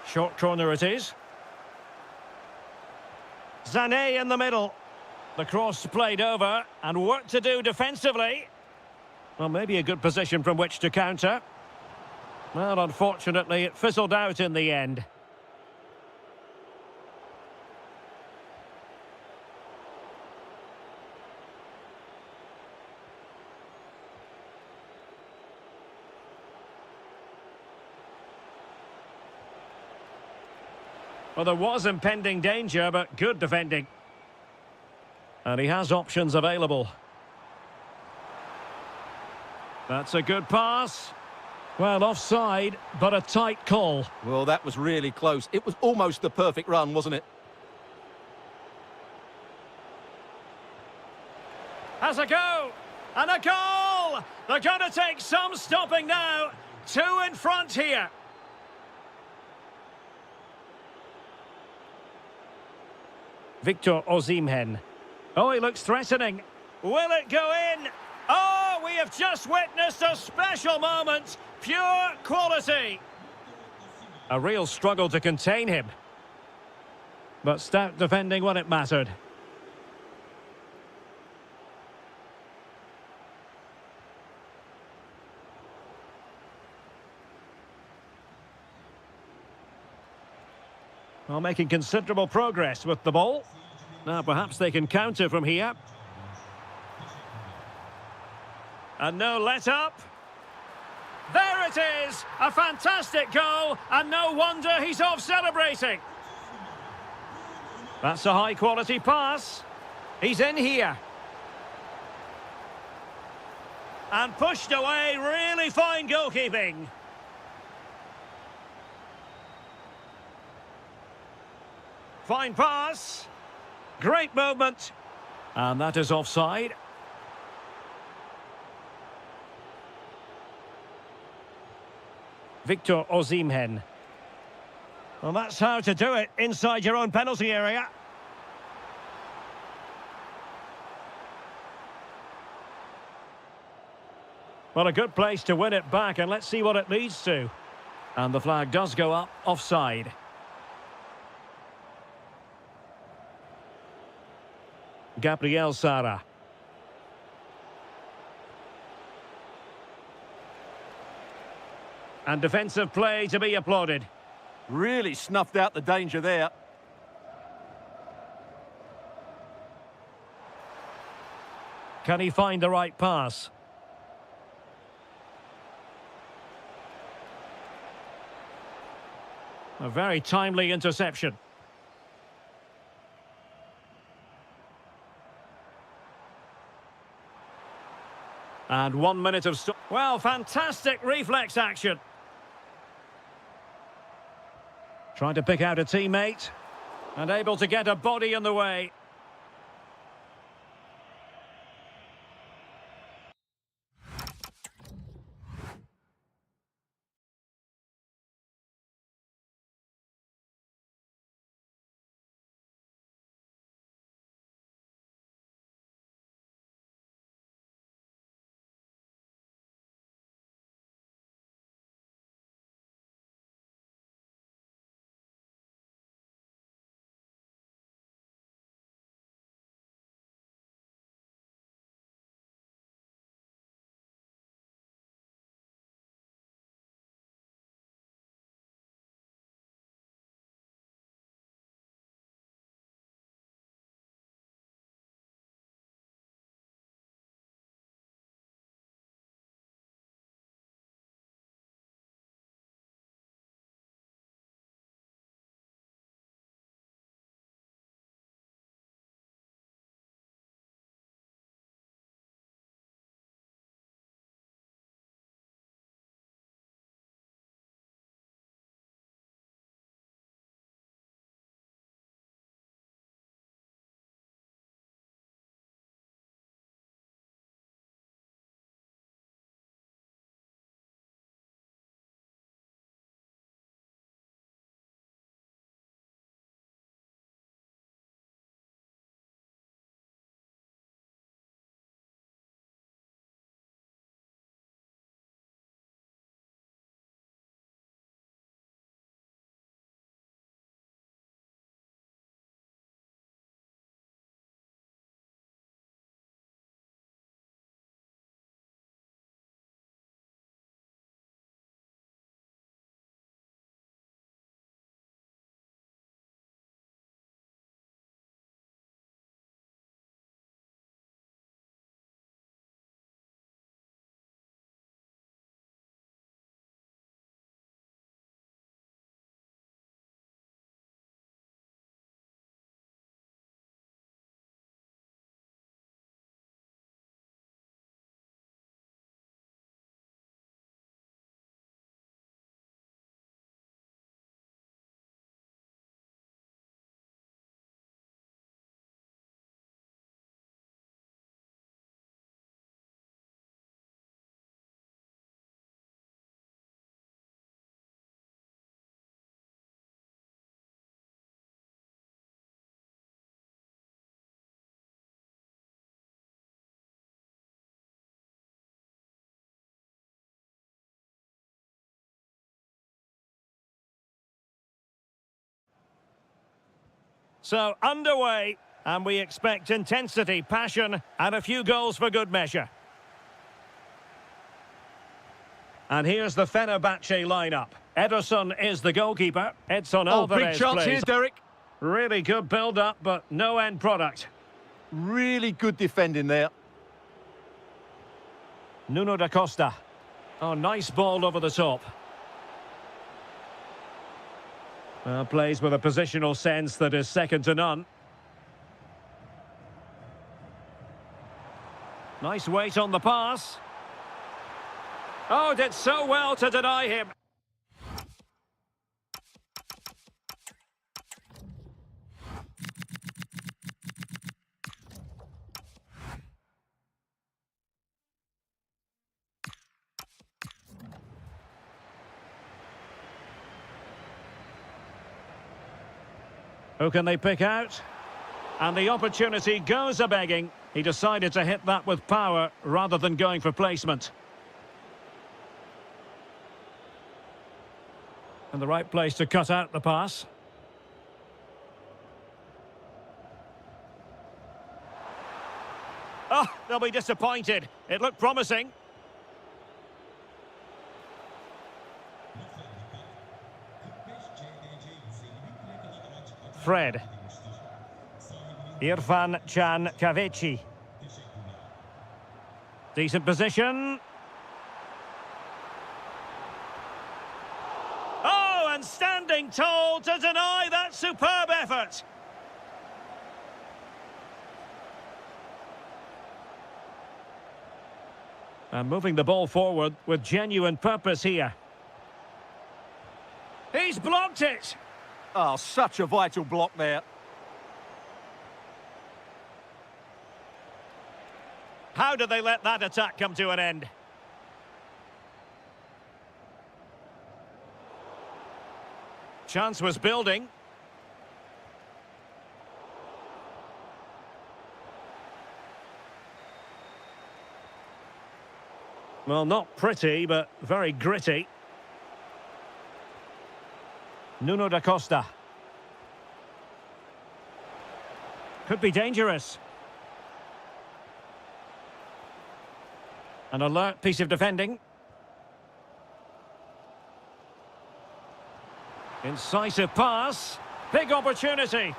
Short corner it is. Sané in the middle. The cross played over and work to do defensively. Well, maybe a good position from which to counter. Well, unfortunately, it fizzled out in the end. Well, there was impending danger, but good defending. And he has options available. That's a good pass. Well, offside, but a tight call. Well, that was really close. It was almost the perfect run, wasn't it? Has a go. And a goal! They're going to take some stopping now. 2 in front here. Victor Osimhen. Oh, he looks threatening. Will it go in? Oh, we have just witnessed a special moment. Pure quality. A real struggle to contain him. But stout defending when it mattered. Well, making considerable progress with the ball. Now perhaps they can counter from here. And no let-up. There it is! A fantastic goal, and no wonder he's off celebrating. That's a high-quality pass. He's in here. And pushed away, really fine goalkeeping. Fine pass. Great movement. And that is offside. Victor Osimhen. Well, that's how to do it inside your own penalty area. Well, a good place to win it back, and let's see what it leads to. And the flag does go up, offside. Gabriel Sara. And defensive play to be applauded. Really snuffed out the danger there. Can he find the right pass? A very timely interception. And 1 minute of... Well, fantastic reflex action. Trying to pick out a teammate. And able to get a body in the way. So, underway, and we expect intensity, passion, and a few goals for good measure. And here's the Fenerbahce lineup. Ederson is the goalkeeper. Edson Alvarez big chance plays. here, Derek. Really good build-up, but no end product. Really good defending there. Nuno da Costa. Oh, nice ball over the top. Plays with a positional sense that is second to none. Nice weight on the pass. Oh, did so well to deny him. Who can they pick out? And the opportunity goes a-begging. He decided to hit that with power rather than going for placement. And the right place to cut out the pass. Oh, they'll be disappointed. It looked promising. Fred. Irfan Can Kavici. Decent position. Oh, and standing tall to deny that superb effort. And moving the ball forward with genuine purpose here. He's blocked it. Oh, such a vital block there. How did they let that attack come to an end? Chance was building. Well, not pretty, but very gritty. Nuno da Costa. Could be dangerous. An alert piece of defending. Incisive pass. Big opportunity.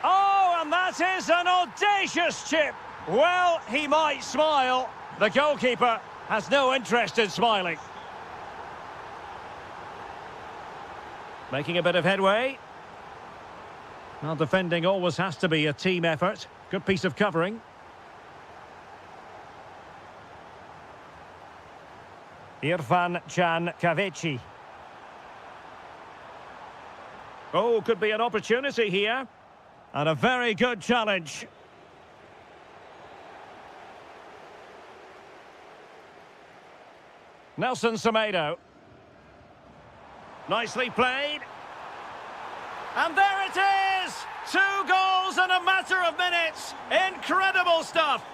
Oh, and that is an audacious chip. Well, he might smile. The goalkeeper has no interest in smiling. Making a bit of headway. Well, defending always has to be a team effort. Good piece of covering. Irfan Can Kavici. Oh, could be an opportunity here. And a very good challenge. Nelson Semedo. Nicely played. And there it is! 2 goals in a matter of minutes. Incredible stuff.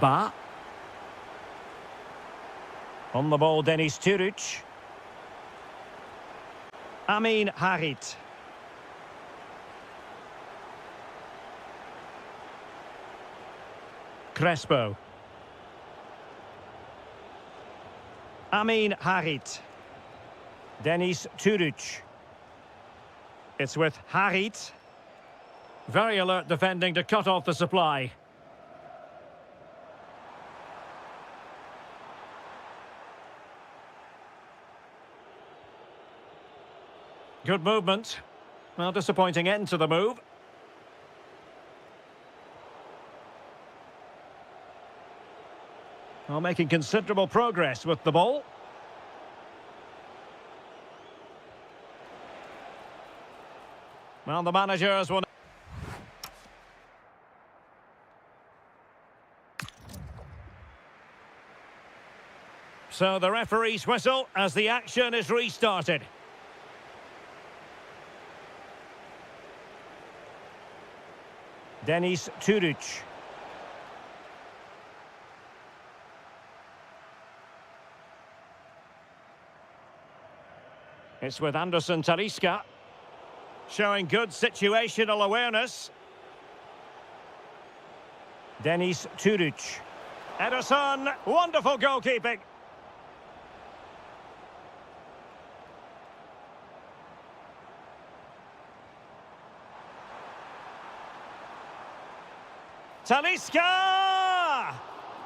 Ba. On the ball, Deniz Turic. Amin Harit. Crespo. Amin Harit. Deniz Turic. It's with Harit. Very alert defending to cut off the supply. Good movement. Well, disappointing end to the move. Well, making considerable progress with the ball. Well, the managers will... So the referee's whistle as the action is restarted. Deniz Turic. It's with Anderson Talisca. Showing good situational awareness. Denis Turic. Ederson, wonderful goalkeeping. Talisca!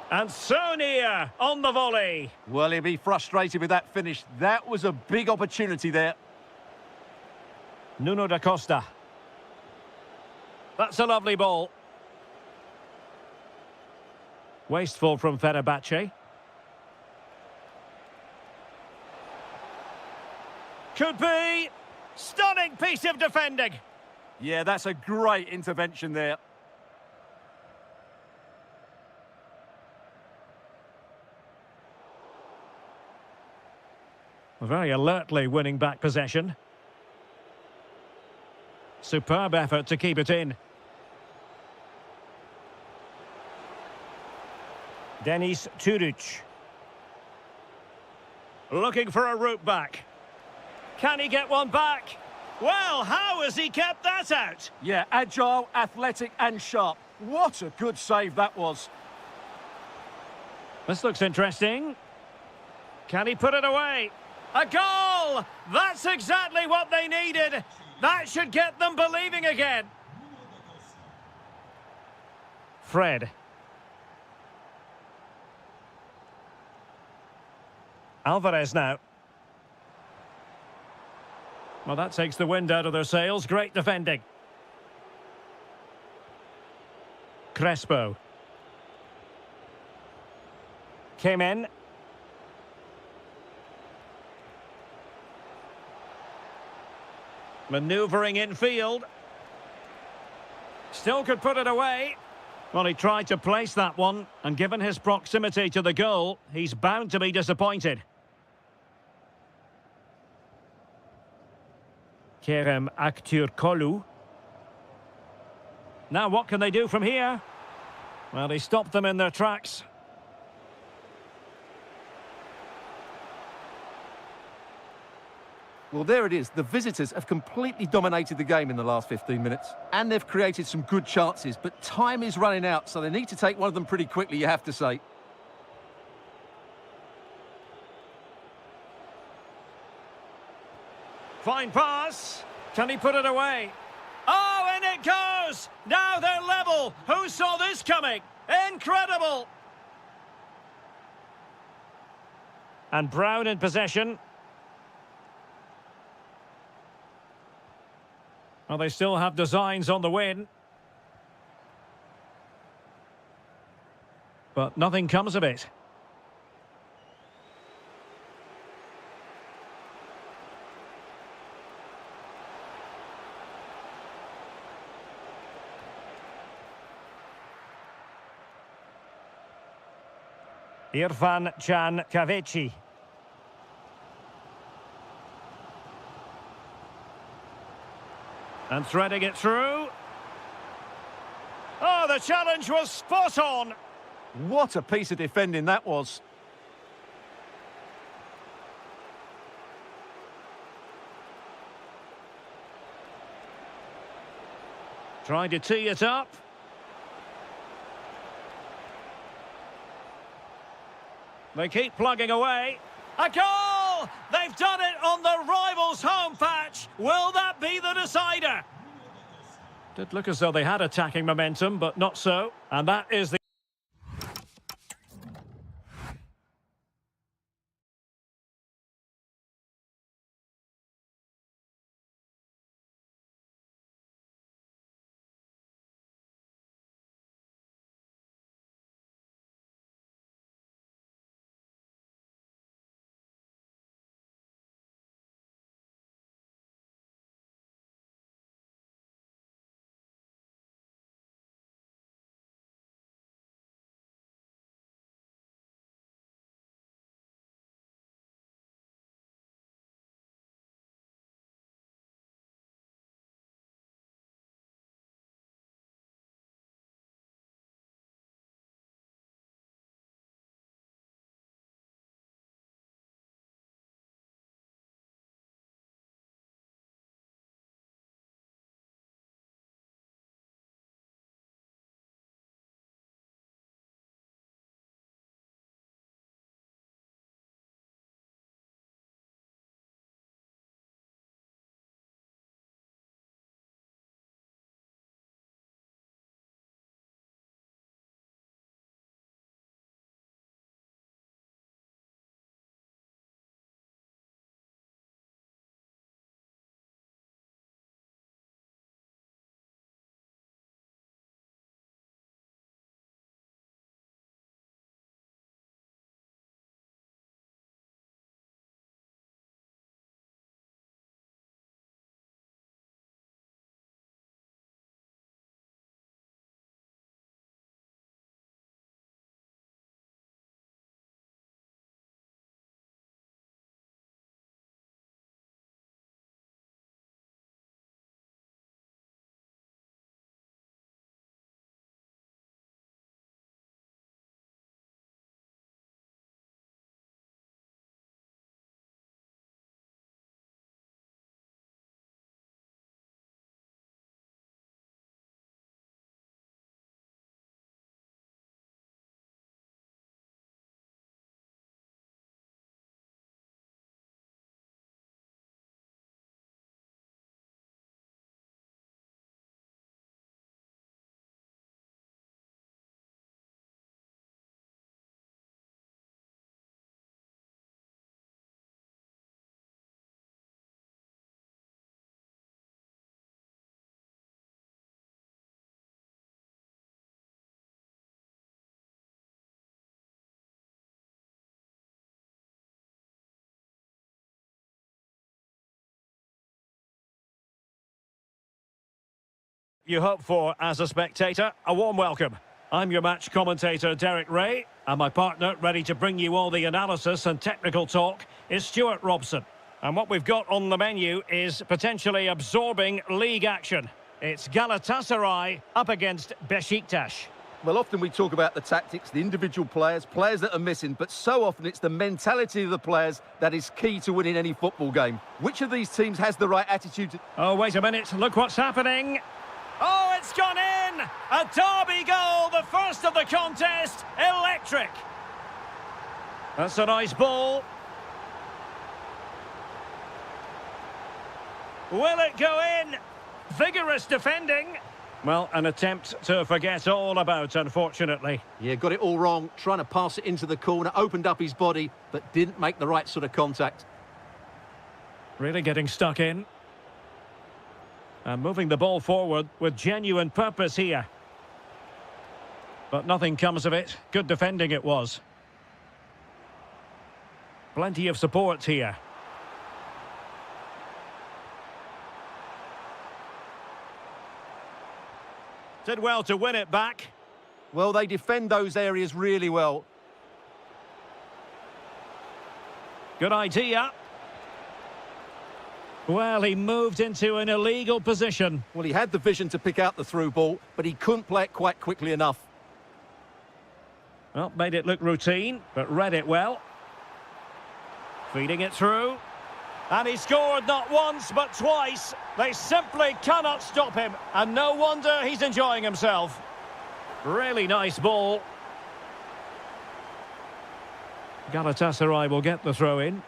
And so near on the volley. Well, he'll be frustrated with that finish. That was a big opportunity there. Nuno da Costa. That's a lovely ball. Wasteful from Fenerbahce. Could be. Stunning piece of defending. Yeah, that's a great intervention there. Very alertly winning back possession. Superb effort to keep it in. Denis Turic. Looking for a route back. Can he get one back? Well, how has he kept that out? Yeah, agile, athletic and sharp. What a good save that was. This looks interesting. Can he put it away? A goal! That's exactly what they needed. That should get them believing again. Fred. Alvarez now. Well, that takes the wind out of their sails. Great defending. Crespo. Came in. Manoeuvring infield. Still could put it away. Well, he tried to place that one, and given his proximity to the goal, he's bound to be disappointed. Kerem Aktürkoğlu. Now what can they do from here? Well, he stopped them in their tracks. Well, there it is. The visitors have completely dominated the game in the last 15 minutes. And they've created some good chances, but time is running out, so they need to take one of them pretty quickly, you have to say. Fine pass. Can he put it away? Oh, and it goes! Now they're level. Who saw this coming? Incredible! And Brown in possession. Well, they still have designs on the win. But nothing comes of it. Irfan Can Kahveci. And threading it through. Oh, the challenge was spot on. What a piece of defending that was. Trying to tee it up. They keep plugging away. A goal! They've done it on the rivals' home patch. Will that be the decider? Did look as though they had attacking momentum, but not so. And that is the you hope for as a spectator. A warm welcome. I'm your match commentator, Derek Ray, and my partner, ready to bring you all the analysis and technical talk, is Stuart Robson. And what we've got on the menu is potentially absorbing league action. It's Galatasaray up against Beşiktaş. Well, often we talk about the tactics, the individual players that are missing, but so often it's the mentality of the players that is key to winning any football game. Which of these teams has the right attitude? Oh, wait a minute. Look what's happening. Oh, it's gone in! A derby goal, the first of the contest. Electric. That's a nice ball. Will it go in? Vigorous defending. Well, an attempt to forget all about, unfortunately. Yeah, got it all wrong. Trying to pass it into the corner, opened up his body, but didn't make the right sort of contact. Really getting stuck in. And moving the ball forward with genuine purpose here. But nothing comes of it. Good defending it was. Plenty of support here. Did well to win it back. Well, they defend those areas really well. Good idea. Well, he moved into an illegal position. Well, he had the vision to pick out the through ball, but he couldn't play it quite quickly enough. Well, made it look routine, but read it well. Feeding it through. And he scored not once, but twice. They simply cannot stop him. And no wonder he's enjoying himself. Really nice ball. Galatasaray will get the throw in.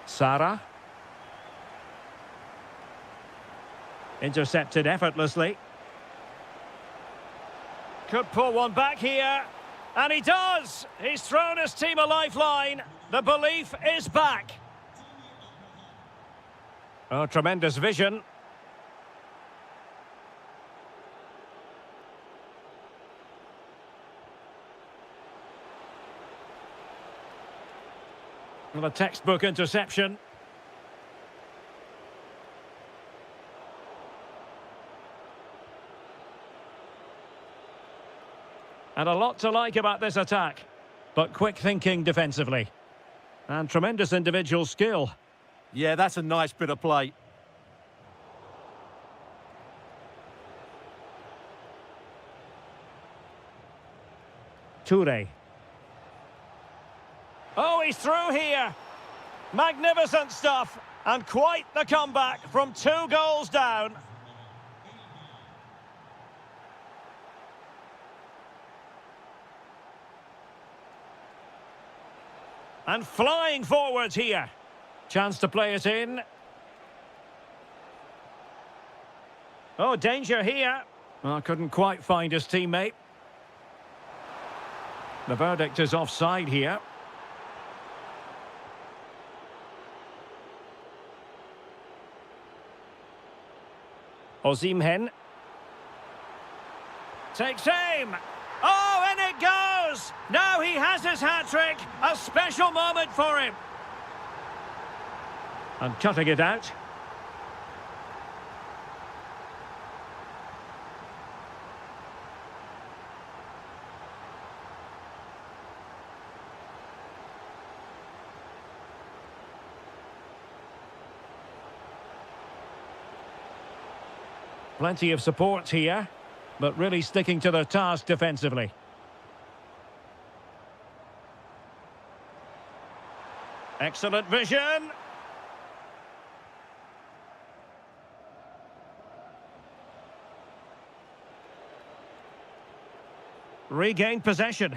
Sara. Intercepted effortlessly. Could pull one back here. And he does! He's thrown his team a lifeline. The belief is back. Oh, tremendous vision. Well, a textbook interception. And a lot to like about this attack. But quick thinking defensively. And tremendous individual skill. Yeah, that's a nice bit of play. Toure. Oh, he's through here. Magnificent stuff. And quite the comeback from 2 goals down. And flying forwards here. Chance to play it in. Oh, danger here. Oh, couldn't quite find his teammate. The verdict is offside here. Osimhen. Takes aim. Oh, and it goes! Now he has his hat-trick. A special moment for him. And cutting it out. Plenty of support here, but really sticking to their task defensively. Excellent vision. Regained possession.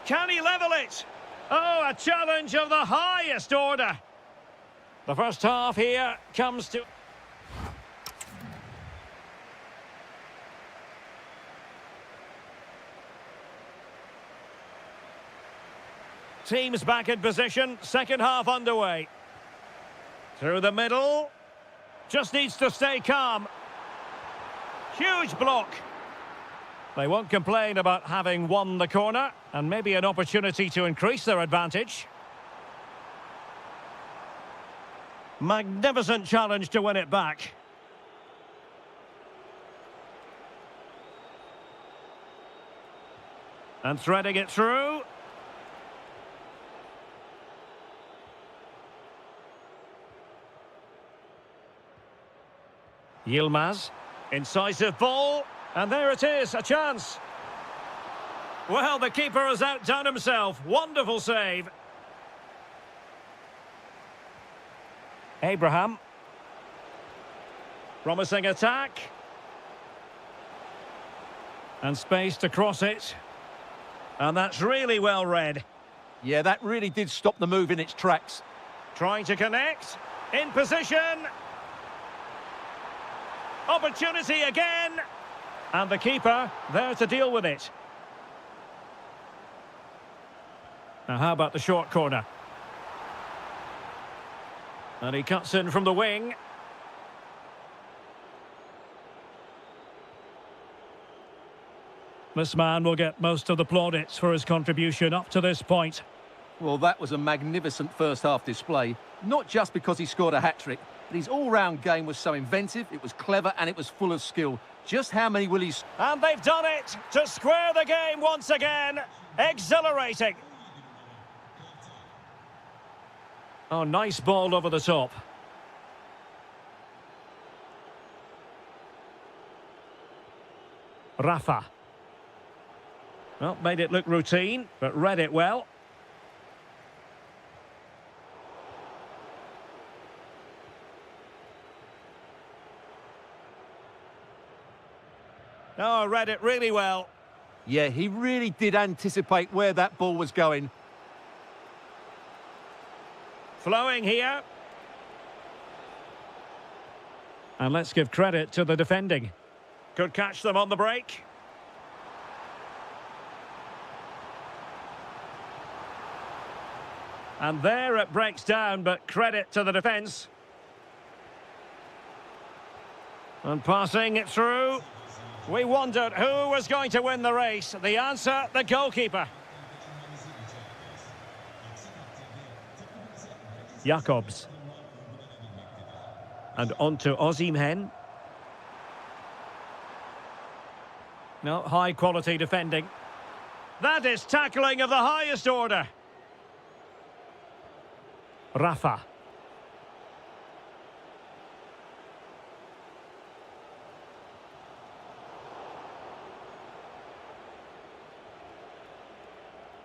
Can he level it? Oh, a challenge of the highest order. The first half here comes to... Teams back in position, second half underway. Through the middle. Just needs to stay calm. Huge block. They won't complain about having won the corner, and maybe an opportunity to increase their advantage. Magnificent challenge to win it back. And threading it through. Yilmaz, incisive ball, and there it is, a chance. Well, the keeper has outdone himself. Wonderful save. Abraham. Promising attack. And space to cross it. And that's really well read. Yeah, that really did stop the move in its tracks. Trying to connect. In position. Opportunity again. And the keeper there to deal with it. Now how about the short corner? And he cuts in from the wing. This man will get most of the plaudits for his contribution up to this point. Well, that was a magnificent first-half display. Not just because he scored a hat-trick, but his all-round game was so inventive, it was clever, and it was full of skill. Just how many will he... And they've done it to square the game once again. Exhilarating. Oh, nice ball over the top. Rafa. Well, made it look routine, but read it well. Oh, read it really well. Yeah, he really did anticipate where that ball was going. Flowing here. And let's give credit to the defending. Could catch them on the break. And there it breaks down, but credit to the defence. And passing it through. We wondered who was going to win the race. The answer, the goalkeeper. Jacobs. And on to Osimhen. No, high quality defending. That is tackling of the highest order. Rafa.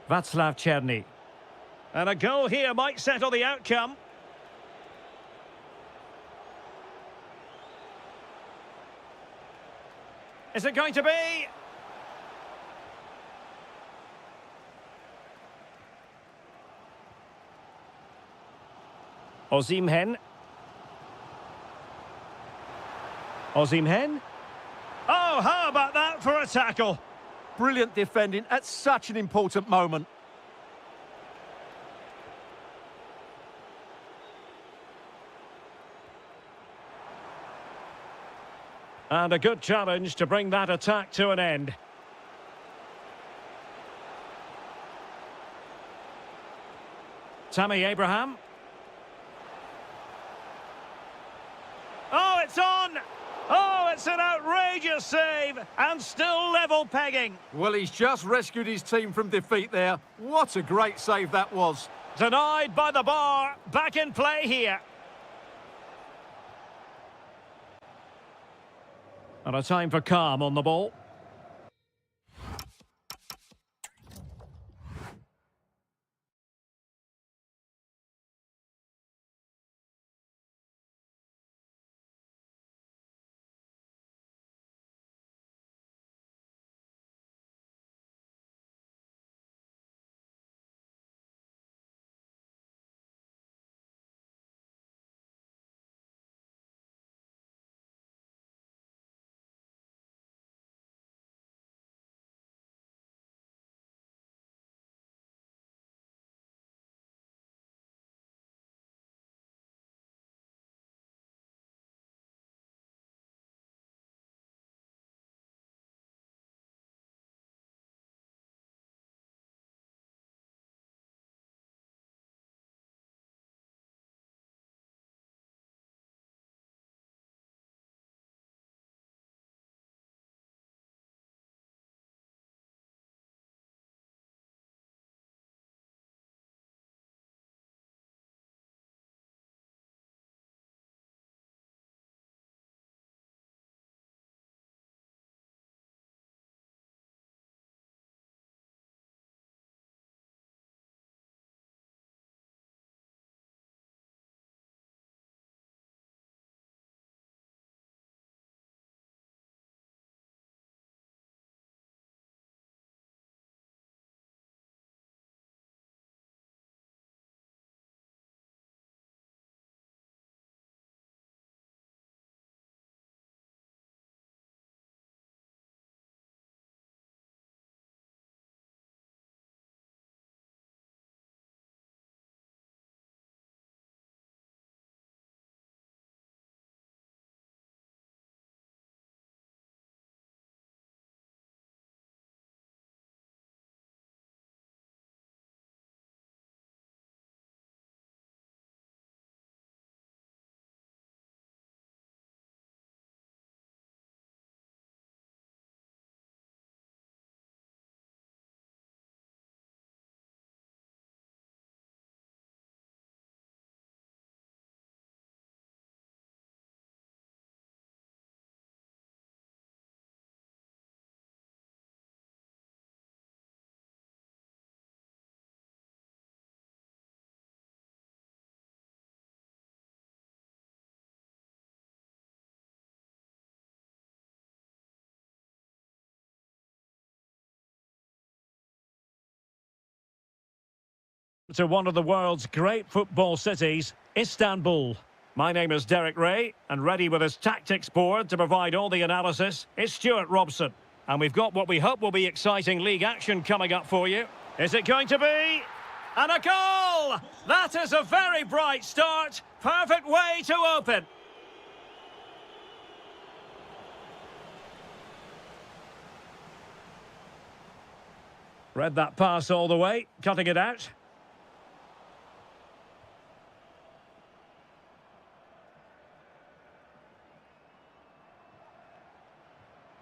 Václav Černý. And a goal here might settle the outcome. Is it going to be? Osimhen. Osimhen. Oh, how about that for a tackle? Brilliant defending at such an important moment. And a good challenge to bring that attack to an end. Tammy Abraham. Oh, it's on! Oh, it's an outrageous save, and still level pegging. Well, he's just rescued his team from defeat there. What a great save that was. Denied by the bar, back in play here. And a time for calm on the ball. To one of the world's great football cities, Istanbul. My name is Derek Ray, and ready with his tactics board to provide all the analysis is Stuart Robson. And we've got what we hope will be exciting league action coming up for you. Is it going to be? And a goal! That is a very bright start. Perfect way to open. Read that pass all the way, cutting it out.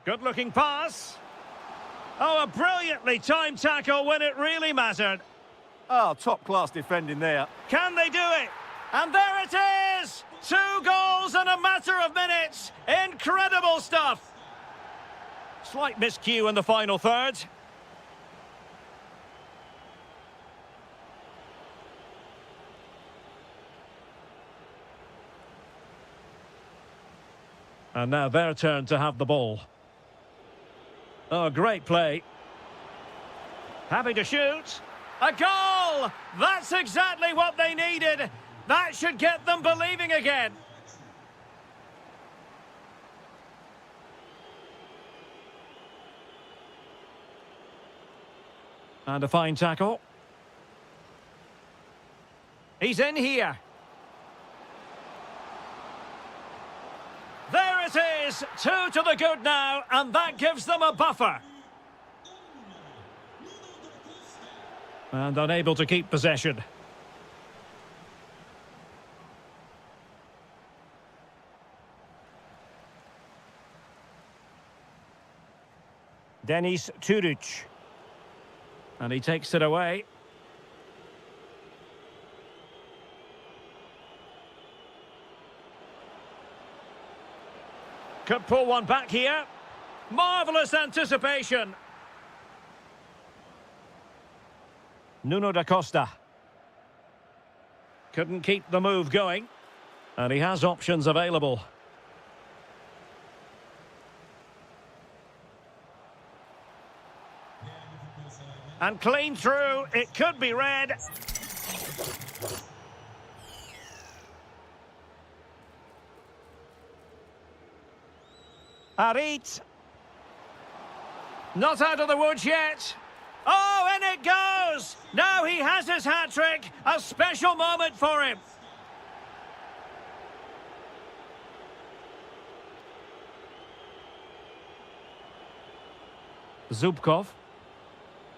Good-looking pass. Oh, a brilliantly timed tackle when it really mattered. Oh, top-class defending there. Can they do it? And there it is! 2 goals in a matter of minutes. Incredible stuff. Slight miscue in the final third. And now their turn to have the ball. Oh, great play. Happy to shoot. A goal! That's exactly what they needed. That should get them believing again. And a fine tackle. He's in here. There it is, 2 to the good now, and that gives them a buffer. And unable to keep possession. Denis Turic. And he takes it away. Could pull one back here. Marvellous anticipation. Nuno da Costa. Couldn't keep the move going. And he has options available. And clean through. It could be red. Harit. Not out of the woods yet. Oh, in it goes! Now he has his hat-trick. A special moment for him. Zubkov.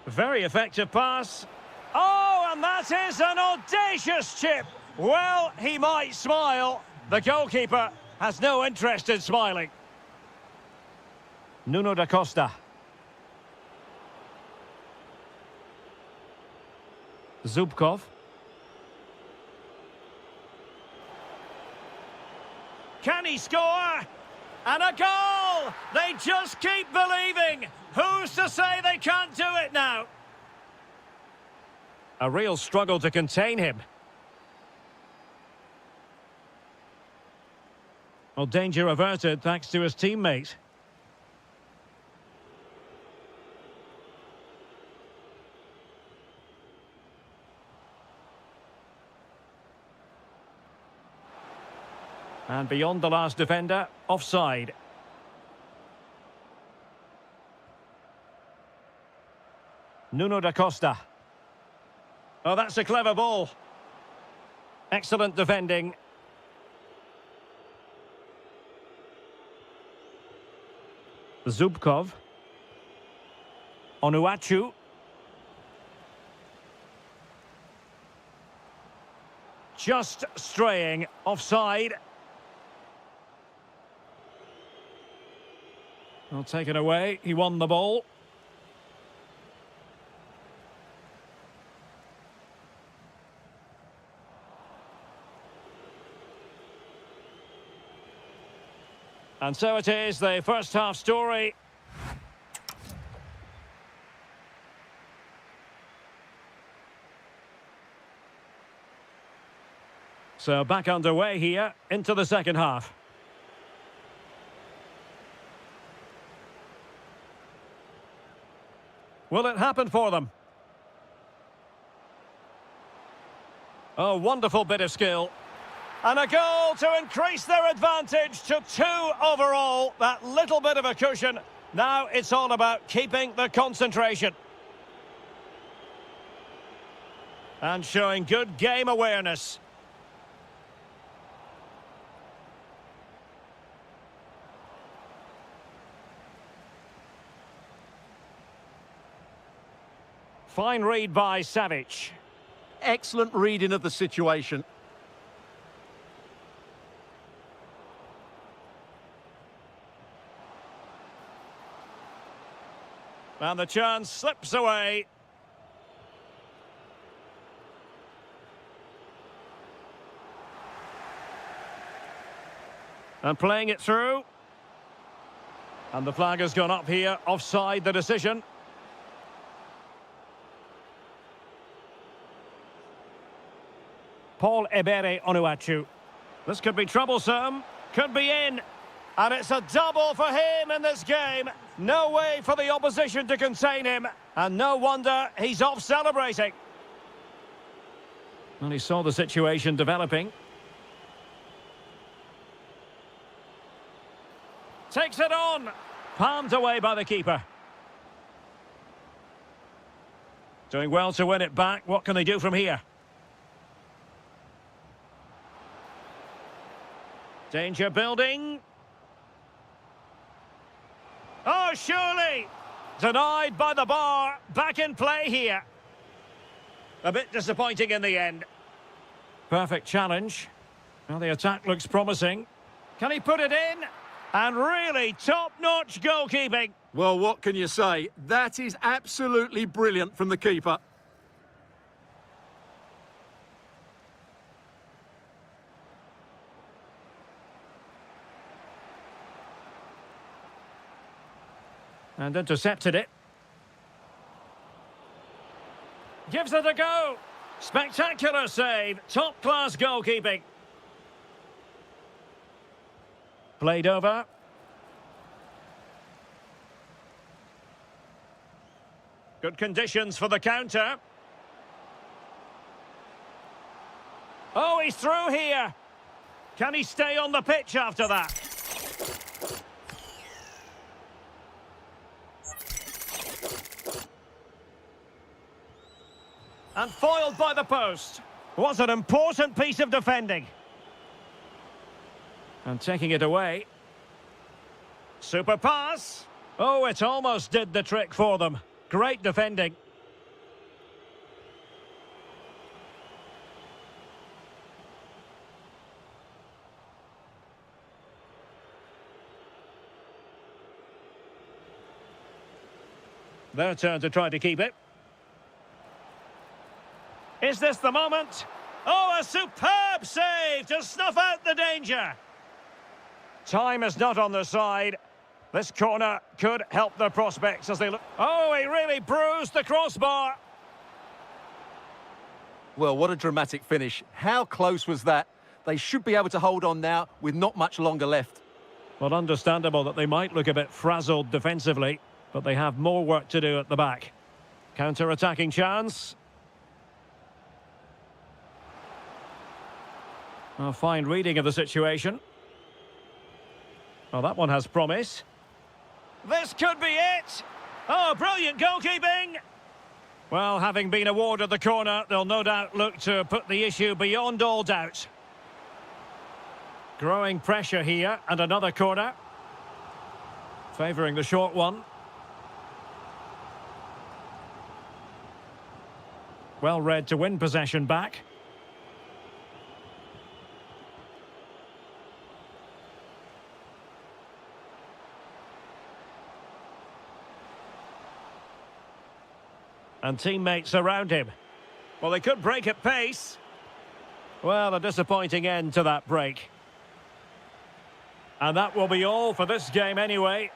Very effective pass. Oh, and that is an audacious chip. Well, he might smile. The goalkeeper has no interest in smiling. Nuno da Costa. Zubkov. Can he score? And a goal! They just keep believing. Who's to say they can't do it now? A real struggle to contain him. Well, danger averted thanks to his teammate. And beyond the last defender, offside. Nuno da Costa. Oh, that's a clever ball. Excellent defending. Zubkov. Onuachu. Just straying offside. Well, taken away. He won the ball. And so it is, the first half story. So back underway here into the second half. Will it happen for them? Oh, wonderful bit of skill. And a goal to increase their advantage to 2 overall. That little bit of a cushion. Now it's all about keeping the concentration. And showing good game awareness. Fine read by Savic. Excellent reading of the situation. And the chance slips away. And playing it through. And the flag has gone up here, offside the decision. Paul Ebere Onuachu. This could be troublesome. Could be in. And it's a double for him in this game. No way for the opposition to contain him. And no wonder he's off celebrating. Well, he saw the situation developing. Takes it on. Palmed away by the keeper. Doing well to win it back. What can they do from here? Danger building. Oh, surely! Denied by the bar. Back in play here. A bit disappointing in the end. Perfect challenge. Well, the attack looks promising. Can he put it in? And really top-notch goalkeeping. Well, what can you say? That is absolutely brilliant from the keeper. And intercepted it. Gives it a go. Spectacular save. Top-class goalkeeping. Played over. Good conditions for the counter. Oh, he's through here. Can he stay on the pitch after that? And foiled by the post. Was an important piece of defending. And taking it away. Super pass. Oh, it almost did the trick for them. Great defending. Their turn to try to keep it. Is this the moment? Oh, a superb save to snuff out the danger. Time is not on their side. This corner could help their prospects as they look. Oh, he really bruised the crossbar. Well, what a dramatic finish. How close was that? They should be able to hold on now with not much longer left. Well, understandable that they might look a bit frazzled defensively, but they have more work to do at the back. Counter-attacking chance. A fine reading of the situation. Well, that one has promise. This could be it! Oh, brilliant goalkeeping! Well, having been awarded the corner, they'll no doubt look to put the issue beyond all doubt. Growing pressure here, and another corner. Favouring the short one. Well read to win possession back. And teammates around him. Well, they could break at pace. Well, a disappointing end to that break. And that will be all for this game anyway.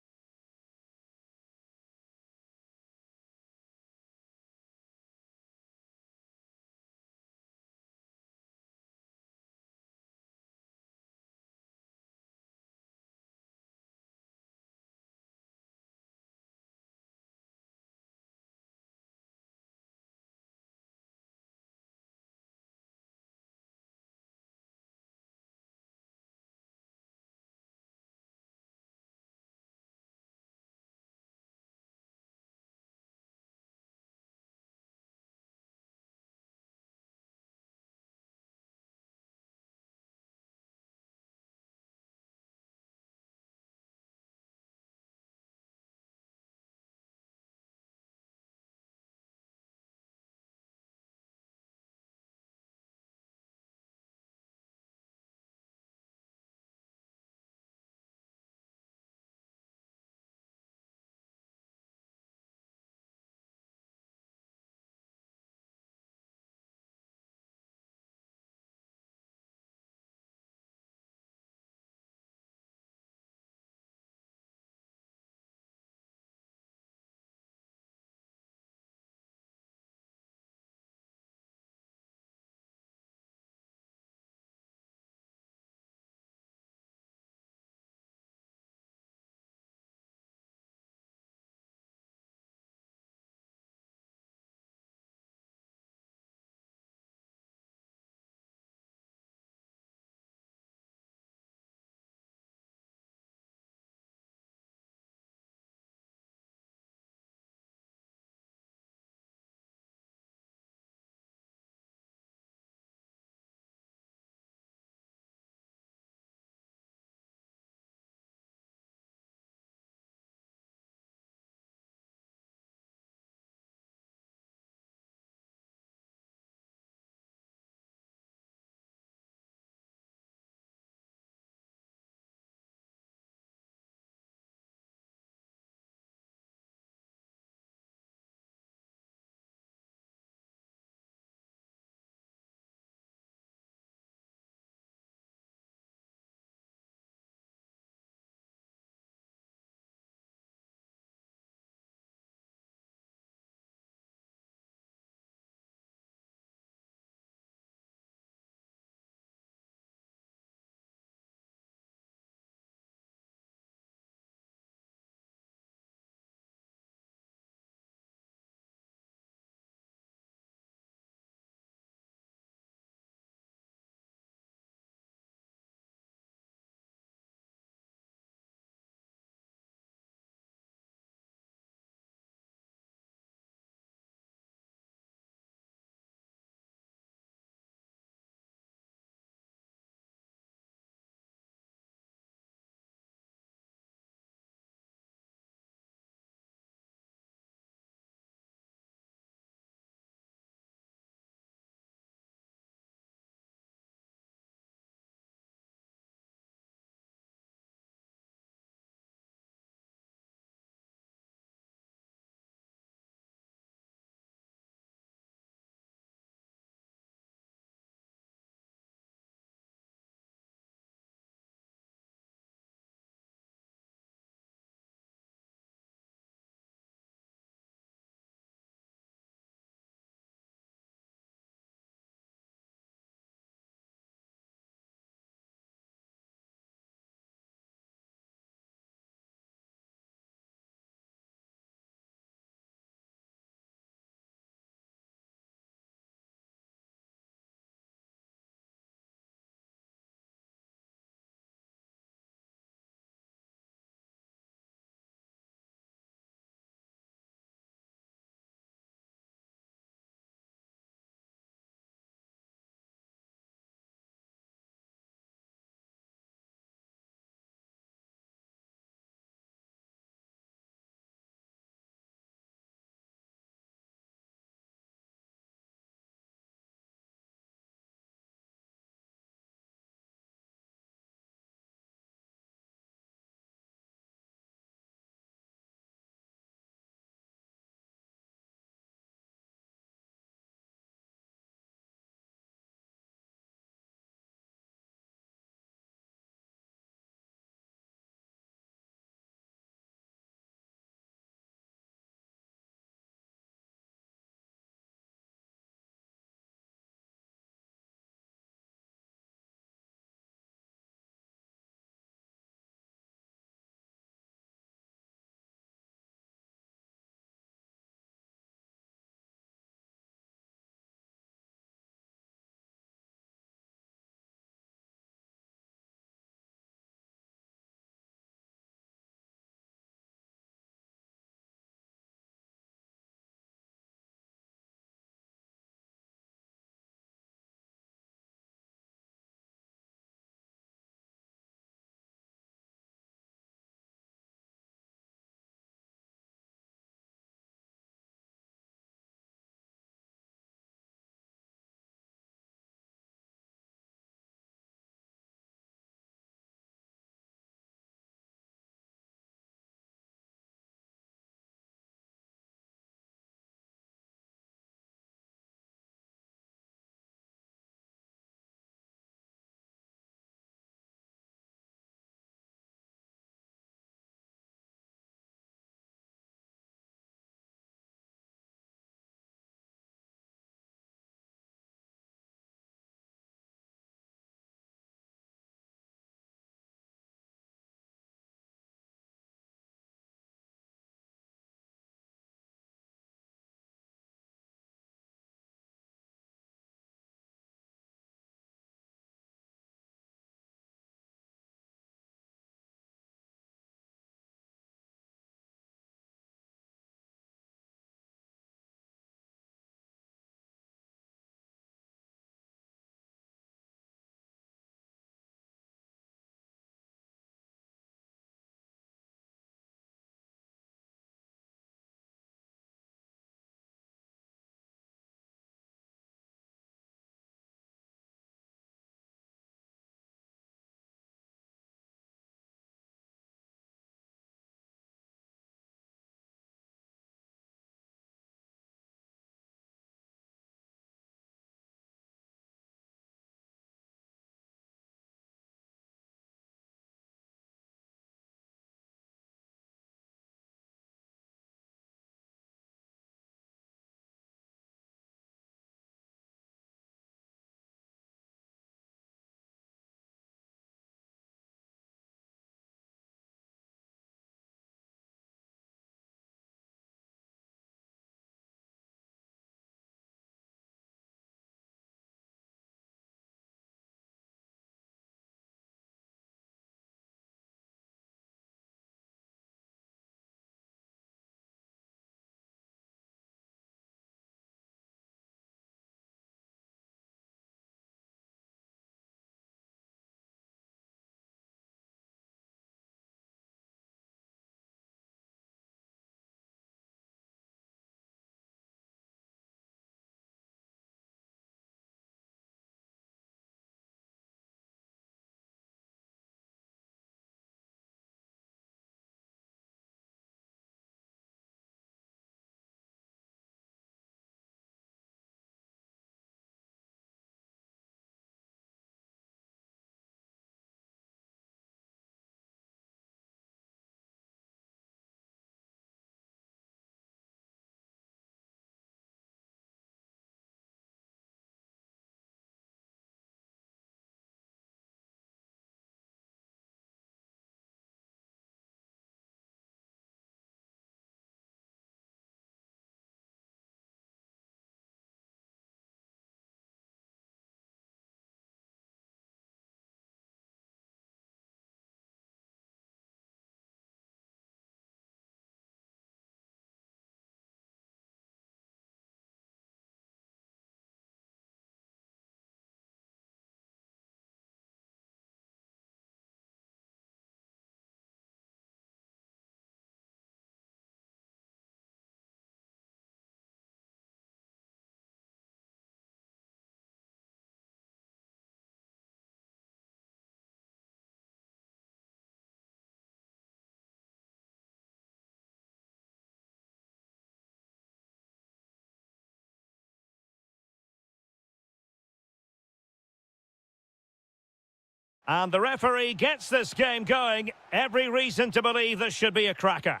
And the referee gets this game going. Every reason to believe this should be a cracker.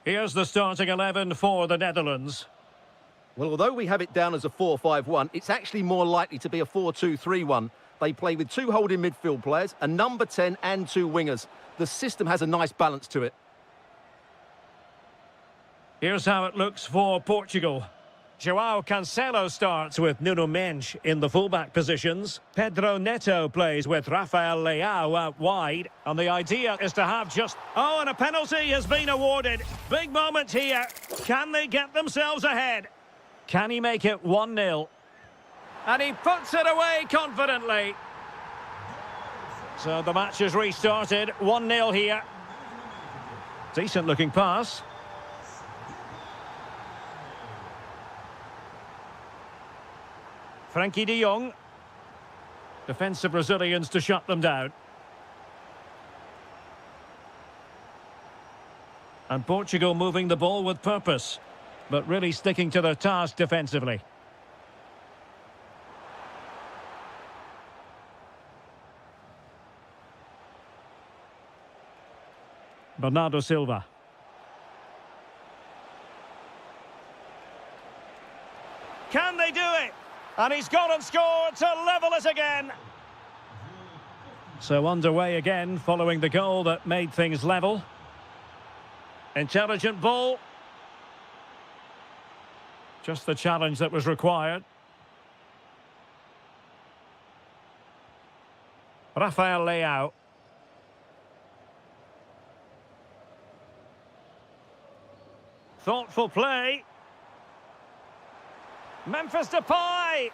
Here's the starting 11 for the Netherlands. Well, although we have it down as a 4-5-1, it's actually more likely to be a 4-2-3-1. They play with two holding midfield players, a number 10 and two wingers. The system has a nice balance to it. Here's how it looks for Portugal. João Cancelo starts with Nuno Mendes in the fullback positions. Pedro Neto plays with Rafael Leao out wide. And the idea is to have just... Oh, and a penalty has been awarded. Big moment here. Can they get themselves ahead? Can he make it 1-0? And he puts it away confidently. So the match has restarted. 1-0 here. Decent looking pass. Frankie de Jong. Defensive Brazilians to shut them down. And Portugal moving the ball with purpose, but really sticking to their task defensively. Bernardo Silva. Can they do it? And he's gone and scored to level it again. So underway again following the goal that made things level. Intelligent ball. Just the challenge that was required. Rafael Leao. Thoughtful play. Memphis Depay.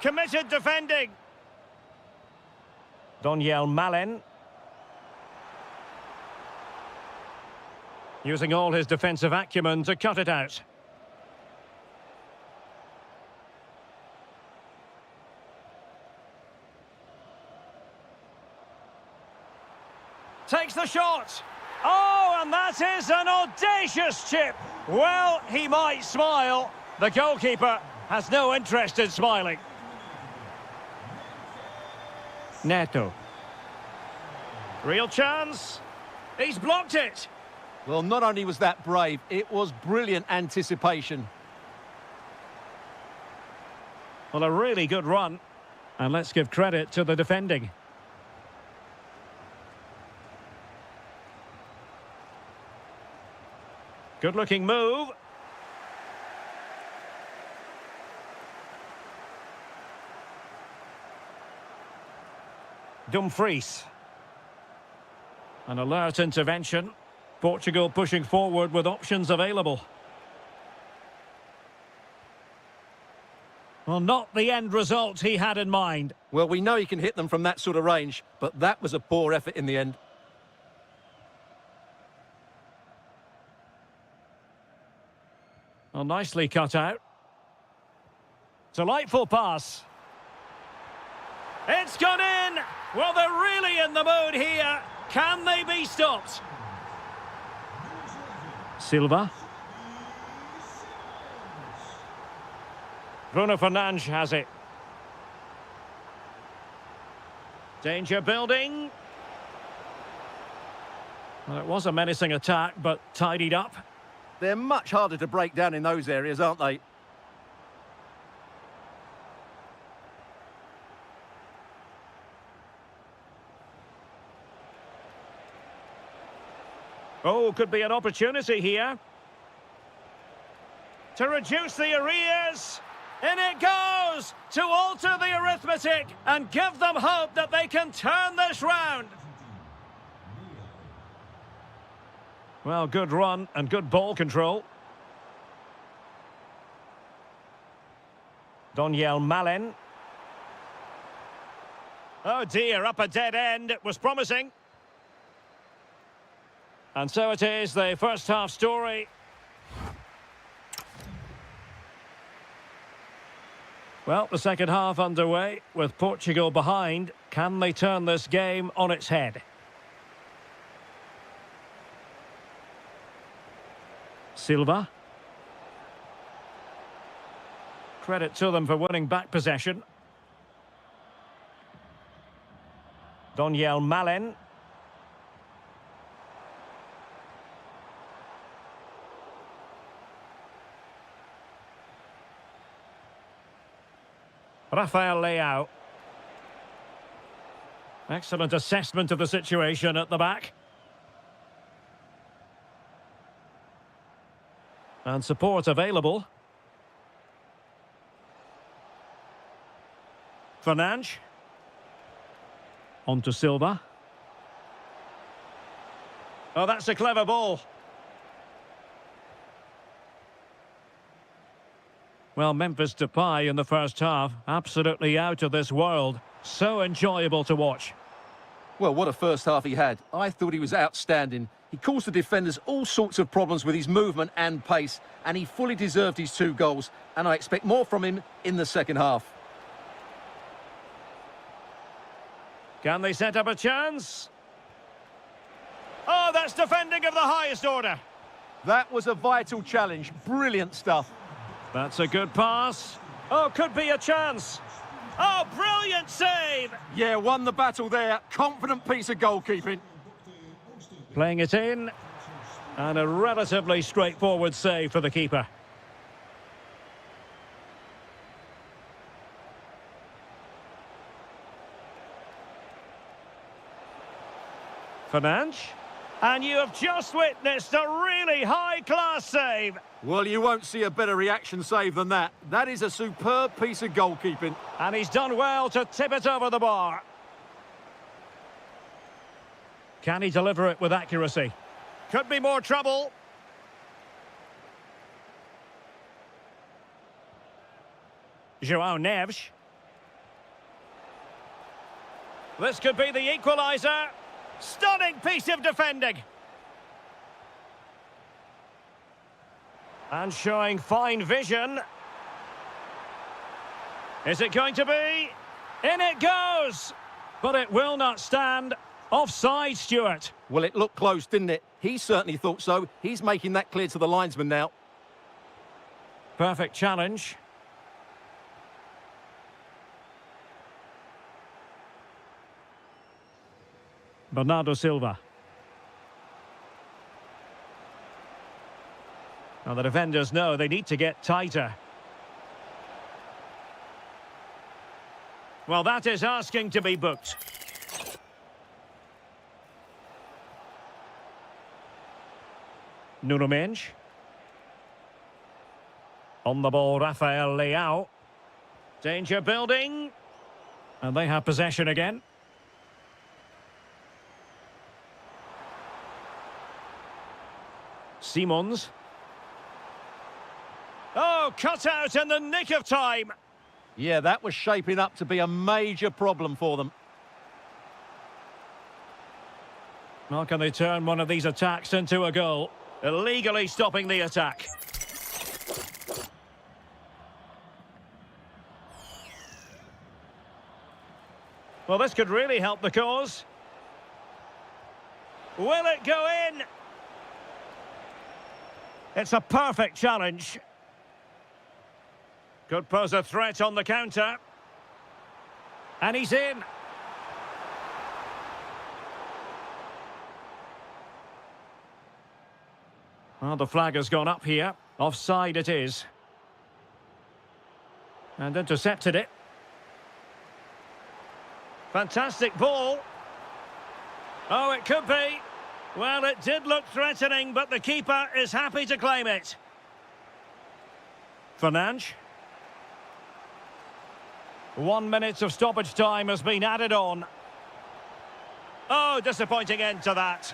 Committed defending. Donyell Malen. Using all his defensive acumen to cut it out. Takes the shot. Oh, and that is an audacious chip. Well, he might smile. The goalkeeper has no interest in smiling. Neto. Real chance. He's blocked it. Well, not only was that brave, it was brilliant anticipation. Well, a really good run. And let's give credit to the defending. Good-looking move. Dumfries. An alert intervention. Portugal pushing forward with options available. Well, not the end result he had in mind. Well, we know he can hit them from that sort of range, but that was a poor effort in the end. Well, nicely cut out. Delightful pass. It's gone in! Well, they're really in the mood here. Can they be stopped? Silva. Bruno Fernandes has it. Danger building. Well, it was a menacing attack, but tidied up. They're much harder to break down in those areas, aren't they? Oh, could be an opportunity here. To reduce the arrears. In it goes! To alter the arithmetic and give them hope that they can turn this round. Well, good run and good ball control. Donyell Malen. Oh dear, up a dead end. It was promising. And so it is, the first half story. Well, the second half underway with Portugal behind. Can they turn this game on its head? Silva. Credit to them for winning back possession. Doniel Malen. Rafael Leao. Excellent assessment of the situation at the back. And support available. Fernandes. On to Silva. Oh, that's a clever ball. Well, Memphis Depay in the first half, absolutely out of this world. So enjoyable to watch. Well, what a first half he had. I thought he was outstanding. He caused the defenders all sorts of problems with his movement and pace, and he fully deserved his 2 goals, and I expect more from him in the second half. Can they set up a chance? Oh, that's defending of the highest order. That was a vital challenge. Brilliant stuff. That's a good pass. Oh, could be a chance. Oh, brilliant save! Yeah, won the battle there. Confident piece of goalkeeping. Playing it in. And a relatively straightforward save for the keeper. Fernandes. And you have just witnessed a really high-class save. Well, you won't see a better reaction save than that. That is a superb piece of goalkeeping. And he's done well to tip it over the bar. Can he deliver it with accuracy? Could be more trouble. João Neves. This could be the equaliser. Stunning piece of defending. And showing fine vision. Is it going to be? In it goes! But it will not stand. Offside, Stuart. Well, it looked close, didn't it? He certainly thought so. He's making that clear to the linesman now. Perfect challenge. Bernardo Silva. Now the defenders know they need to get tighter. Well, that is asking to be booked. Nuno Mendes. On the ball, Rafael Leao. Danger building. And they have possession again. Simons. Oh, cut out in the nick of time. Yeah, that was shaping up to be a major problem for them. How can they turn one of these attacks into a goal? Illegally stopping the attack. Well, this could really help the cause. Will it go in? It's a perfect challenge. Could pose a threat on the counter. And he's in. Well, the flag has gone up here. Offside it is. And intercepted it. Fantastic ball. Oh, it could be. Well, it did look threatening, but the keeper is happy to claim it. Fernandes. 1 minute of stoppage time has been added on. Oh, disappointing end to that.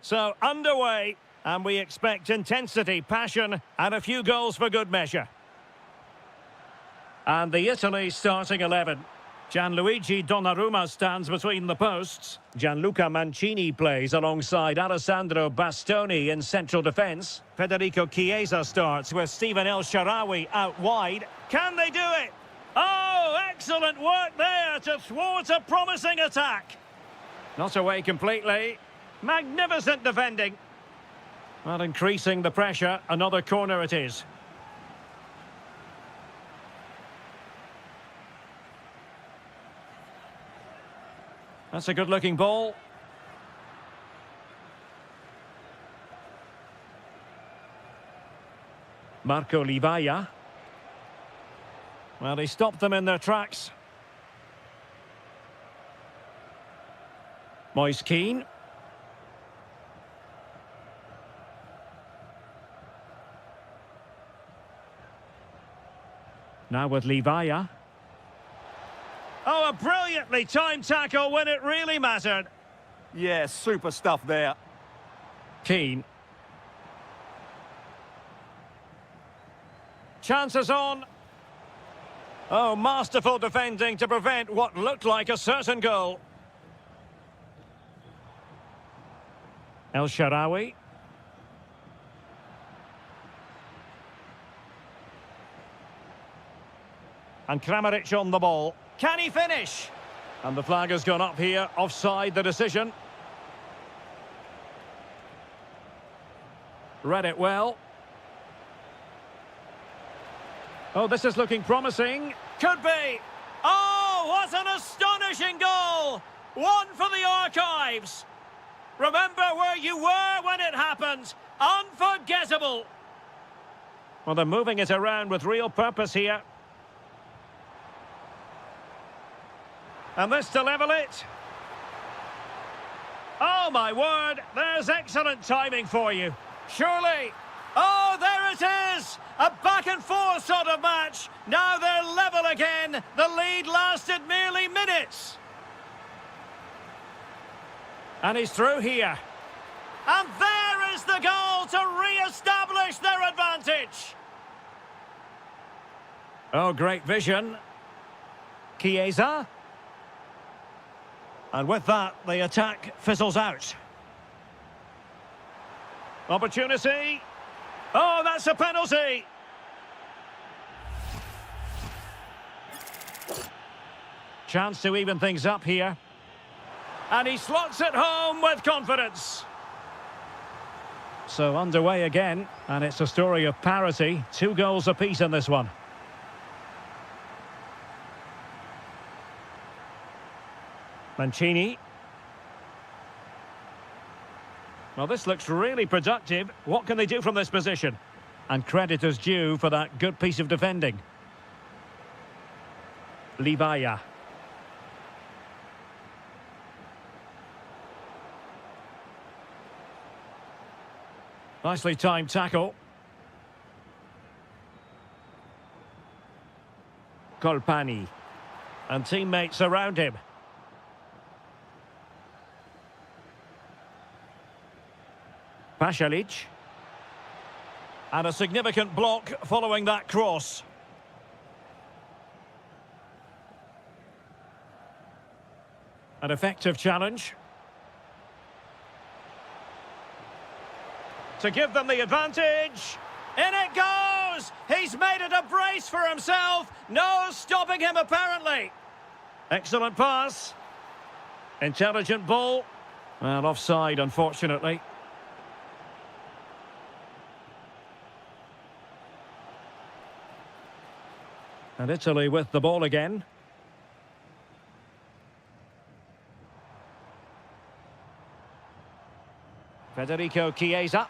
So, underway, and we expect intensity, passion, and a few goals for good measure. And the Italy starting 11. Gianluigi Donnarumma stands between the posts. Gianluca Mancini plays alongside Alessandro Bastoni in central defence. Federico Chiesa starts with Steven El Shaarawy out wide. Can they do it? Oh, excellent work there to thwart a promising attack. Not away completely. Magnificent defending. Well, increasing the pressure. Another corner it is. That's a good-looking ball. Marco Livaya. Well, he stopped them in their tracks. Moise Kean. Now with Livaya. Oh, a brilliantly timed tackle when it really mattered. Yeah, super stuff there. Kean. Chances on. Oh, masterful defending to prevent what looked like a certain goal. El Shaarawy. And Kramaric on the ball. Can he finish? And the flag has gone up here. Offside the decision. Read it well. Oh, this is looking promising. Could be. Oh, what an astonishing goal! One for the archives. Remember where you were when it happened. Unforgettable. Well, they're moving it around with real purpose here. And this to level it. Oh, my word. There's excellent timing for you. Surely. Oh, there it is. A back-and-forth sort of match. Now they're level again. The lead lasted merely minutes. And he's through here. And there is the goal to re-establish their advantage. Oh, great vision. Chiesa. And with that, the attack fizzles out. Opportunity. Oh, that's a penalty. Chance to even things up here. And he slots it home with confidence. So underway again, and it's a story of parity. 2 goals apiece in this one. Mancini. Well, this looks really productive. What can they do from this position? And credit is due for that good piece of defending. Livaya. Nicely timed tackle. Colpani. And teammates around him. Pasalic. And a significant block following that cross. An effective challenge. To give them the advantage. In it goes! He's made it a brace for himself. No stopping him, apparently. Excellent pass. Intelligent ball. Well, offside, unfortunately. And Italy with the ball again. Federico Chiesa.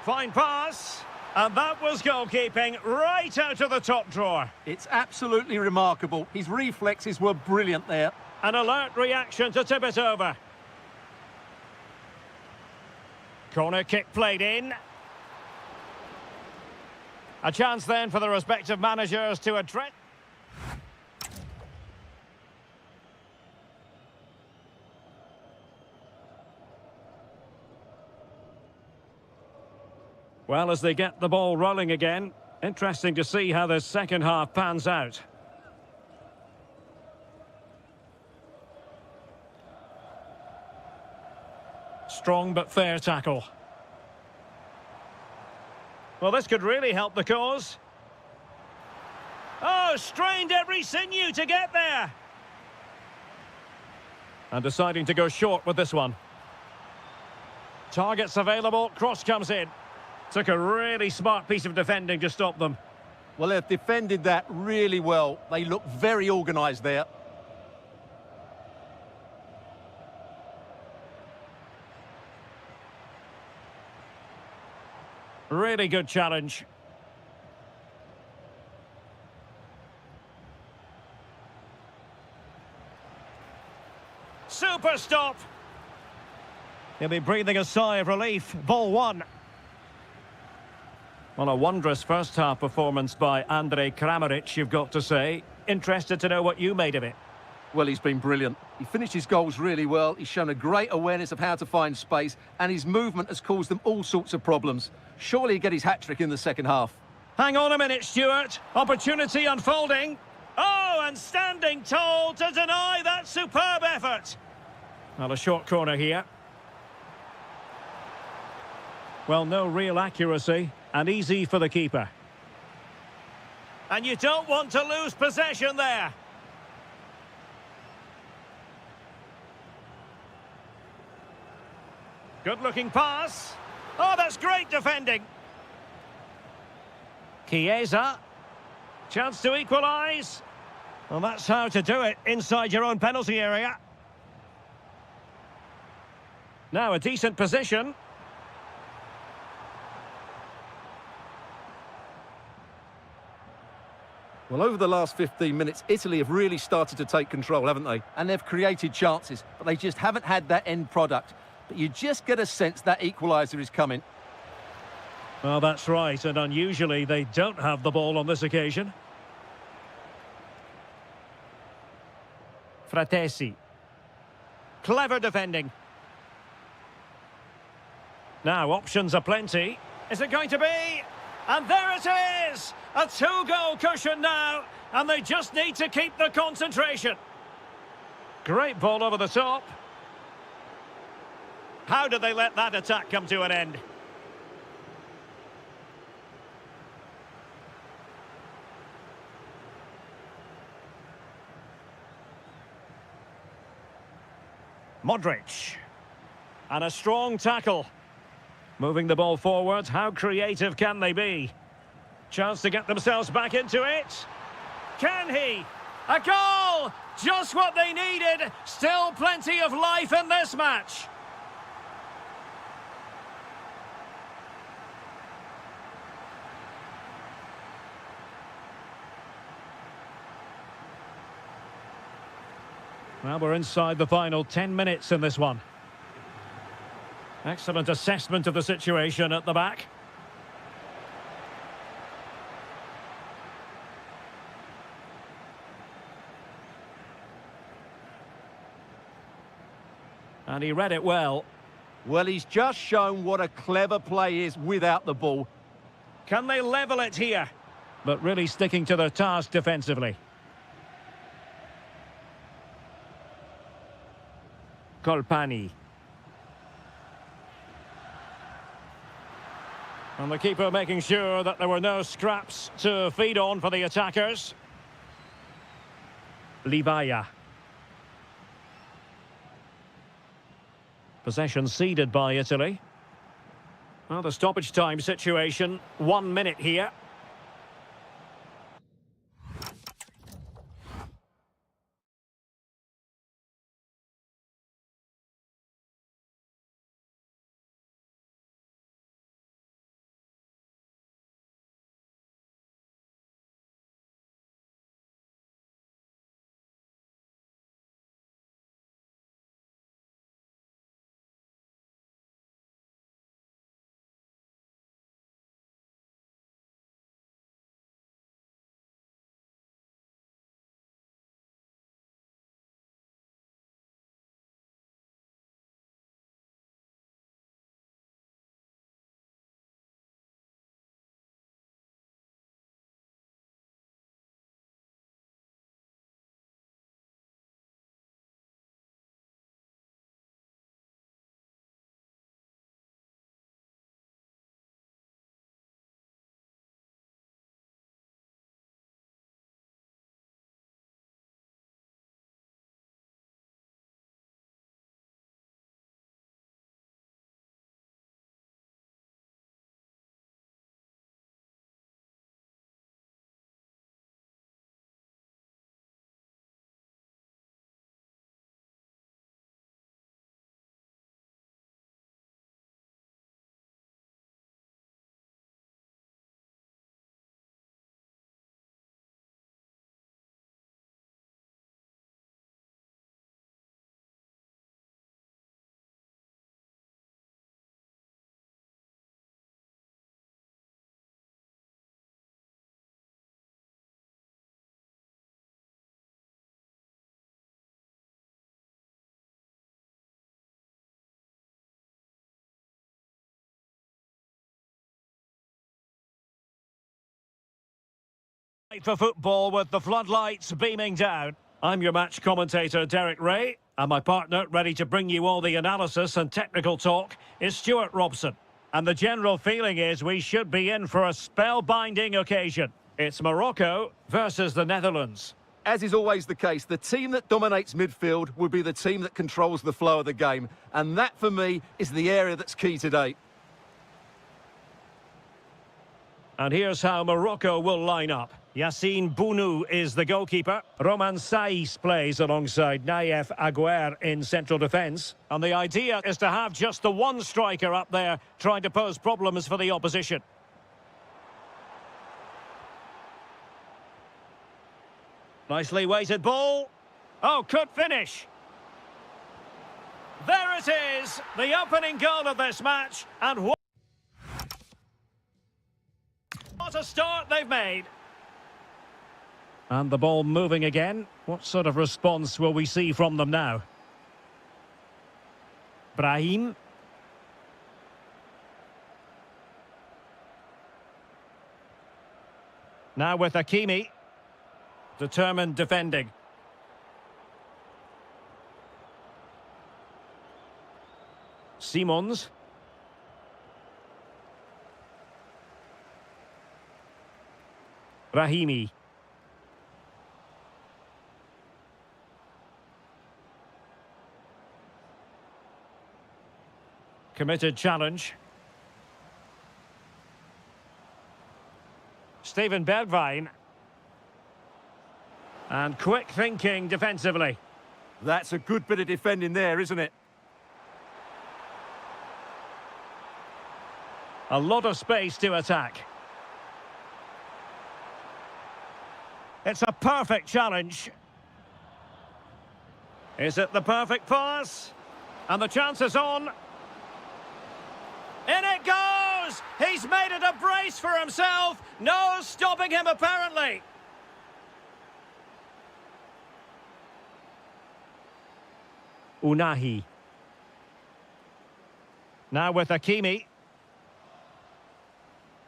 Fine pass. And that was goalkeeping right out of the top drawer. It's absolutely remarkable. His reflexes were brilliant there. An alert reaction to tip it over. Corner kick played in. A chance then for the respective managers to address. Well, as they get the ball rolling again, interesting to see how the second half pans out. Strong but fair tackle. Well, this could really help the cause. Oh, strained every sinew to get there. And deciding to go short with this one. Targets available, cross comes in. Took a really smart piece of defending to stop them. Well, they've defended that really well. They look very organised there. Really good challenge. Super stop. He'll be breathing a sigh of relief. Ball one. Well, a wondrous first-half performance by Andrej Kramaric, you've got to say. Interested to know what you made of it. Well, he's been brilliant. He finished his goals really well. He's shown a great awareness of how to find space, and his movement has caused them all sorts of problems. Surely he'll get his hat-trick in the second half. Hang on a minute, Stuart. Opportunity unfolding. Oh, and standing tall to deny that superb effort. Well, a short corner here. Well, no real accuracy, and easy for the keeper. And you don't want to lose possession there. Good-looking pass. Oh, that's great defending. Chiesa. Chance to equalise. Well, that's how to do it inside your own penalty area. Now a decent position. Well, over the last 15 minutes, Italy have really started to take control, haven't they? And they've created chances, but they just haven't had that end product. But you just get a sense that equaliser is coming. Well, that's right, and unusually they don't have the ball on this occasion. Fratesi. Clever defending. Now, options are plenty. Is it going to be? And there it is! A two-goal cushion now, and they just need to keep the concentration. Great ball over the top. How did they let that attack come to an end? Modric. And a strong tackle. Moving the ball forward, how creative can they be? Chance to get themselves back into it. Can he? A goal! Just what they needed. Still plenty of life in this match. Well, we're inside the final 10 minutes in this one. Excellent assessment of the situation at the back. And he read it well. Well, he's just shown what a clever play is without the ball. Can they level it here? But really sticking to their task defensively. Colpani. And the keeper making sure that there were no scraps to feed on for the attackers. Livaya. Possession ceded by Italy. Well, the stoppage time situation, 1 minute here. For football with the floodlights beaming down. I'm your match commentator, Derek Ray, and my partner, ready to bring you all the analysis and technical talk, is Stuart Robson. And the general feeling is we should be in for a spellbinding occasion. It's Morocco versus the Netherlands. As is always the case, the team that dominates midfield will be the team that controls the flow of the game. And that, for me, is the area that's key today. And here's how Morocco will line up. Yassine Bounou is the goalkeeper. Roman Saïs plays alongside Naïef Aguer in central defence. And the idea is to have just the one striker up there trying to pose problems for the opposition. Nicely weighted ball. Oh, could finish. There it is, the opening goal of this match. And what a start they've made. And the ball moving again. What sort of response will we see from them now? Brahim. Now with Hakimi. Determined defending. Simons. Rahimi. Committed challenge. Steven Bergwijn. And quick thinking defensively. That's a good bit of defending there, isn't it? A lot of space to attack. It's a perfect challenge. Is it the perfect pass? And the chance is on. In it goes! He's made it a brace for himself. No stopping him, apparently. Unahi. Now with Hakimi.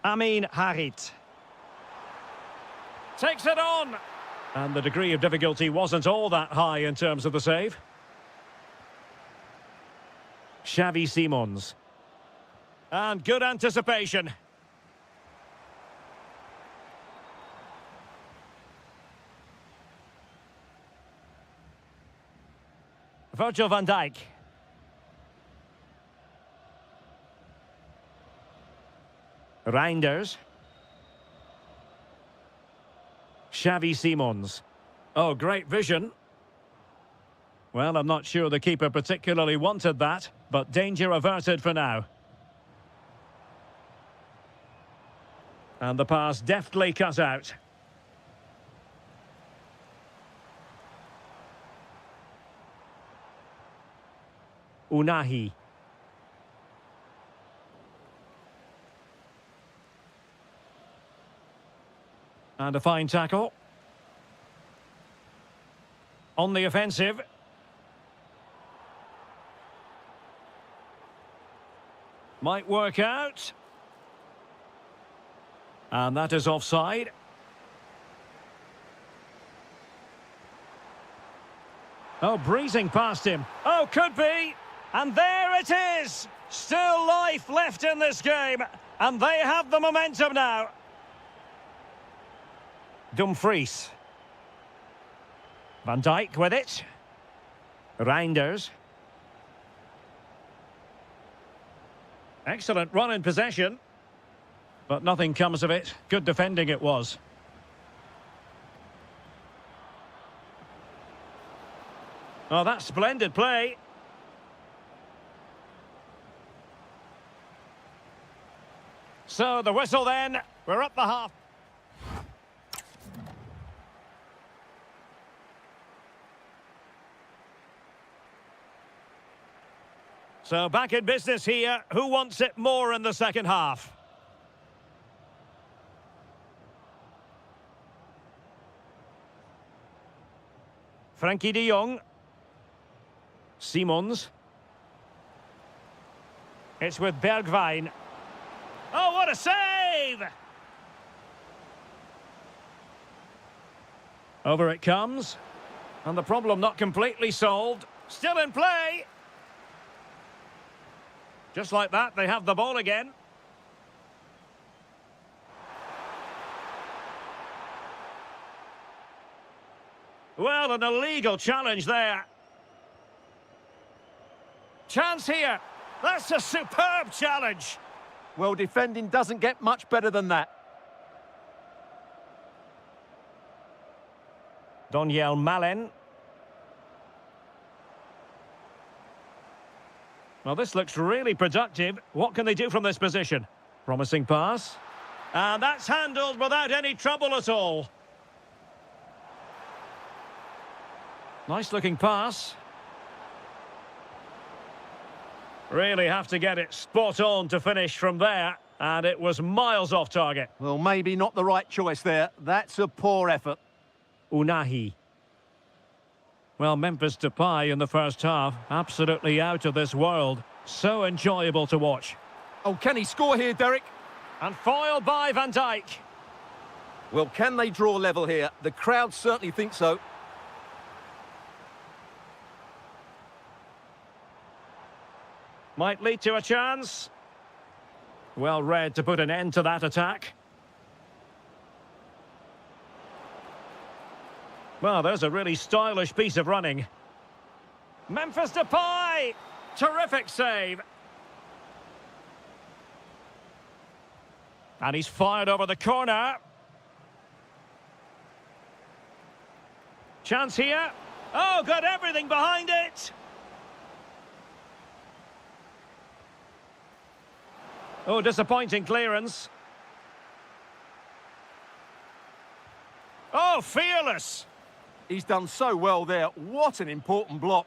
Amin Harit. Takes it on. And the degree of difficulty wasn't all that high in terms of the save. Xavi Simons. And good anticipation. Virgil van Dijk. Reinders. Xavi Simons. Oh, great vision. Well, I'm not sure the keeper particularly wanted that, but danger averted for now. And the pass deftly cut out. Unahi. And a fine tackle. On the offensive. Might work out. And that is offside. Oh, breezing past him. Oh, could be. And there it is. Still life left in this game. And they have the momentum now. Dumfries. Van Dijk with it. Reinders. Excellent run in possession. But nothing comes of it. Good defending it was. Oh, that's splendid play. So the whistle then. We're up the half. So back in business here. Who wants it more in the second half? Frankie de Jong. Simons. It's with Bergwijn. Oh, what a save! Over it comes. And the problem not completely solved. Still in play. Just like that, they have the ball again. Well, an illegal challenge there. Chance here. That's a superb challenge. Well, defending doesn't get much better than that. Doniel Malen. Well, this looks really productive. What can they do from this position? Promising pass. And that's handled without any trouble at all. Nice looking pass. Really have to get it spot on to finish from there. And it was miles off target. Well, maybe not the right choice there. That's a poor effort. Unahi. Well, Memphis Depay in the first half, absolutely out of this world. So enjoyable to watch. Oh, can he score here, Derek? And foiled by Van Dijk. Well, can they draw level here? The crowd certainly think so. Might lead to a chance. Well read to put an end to that attack. Well, there's a really stylish piece of running. Memphis Depay! Terrific save. And he's fired over the corner. Chance here. Oh, got everything behind it. Oh, disappointing clearance. Oh, fearless. He's done so well there. What an important block.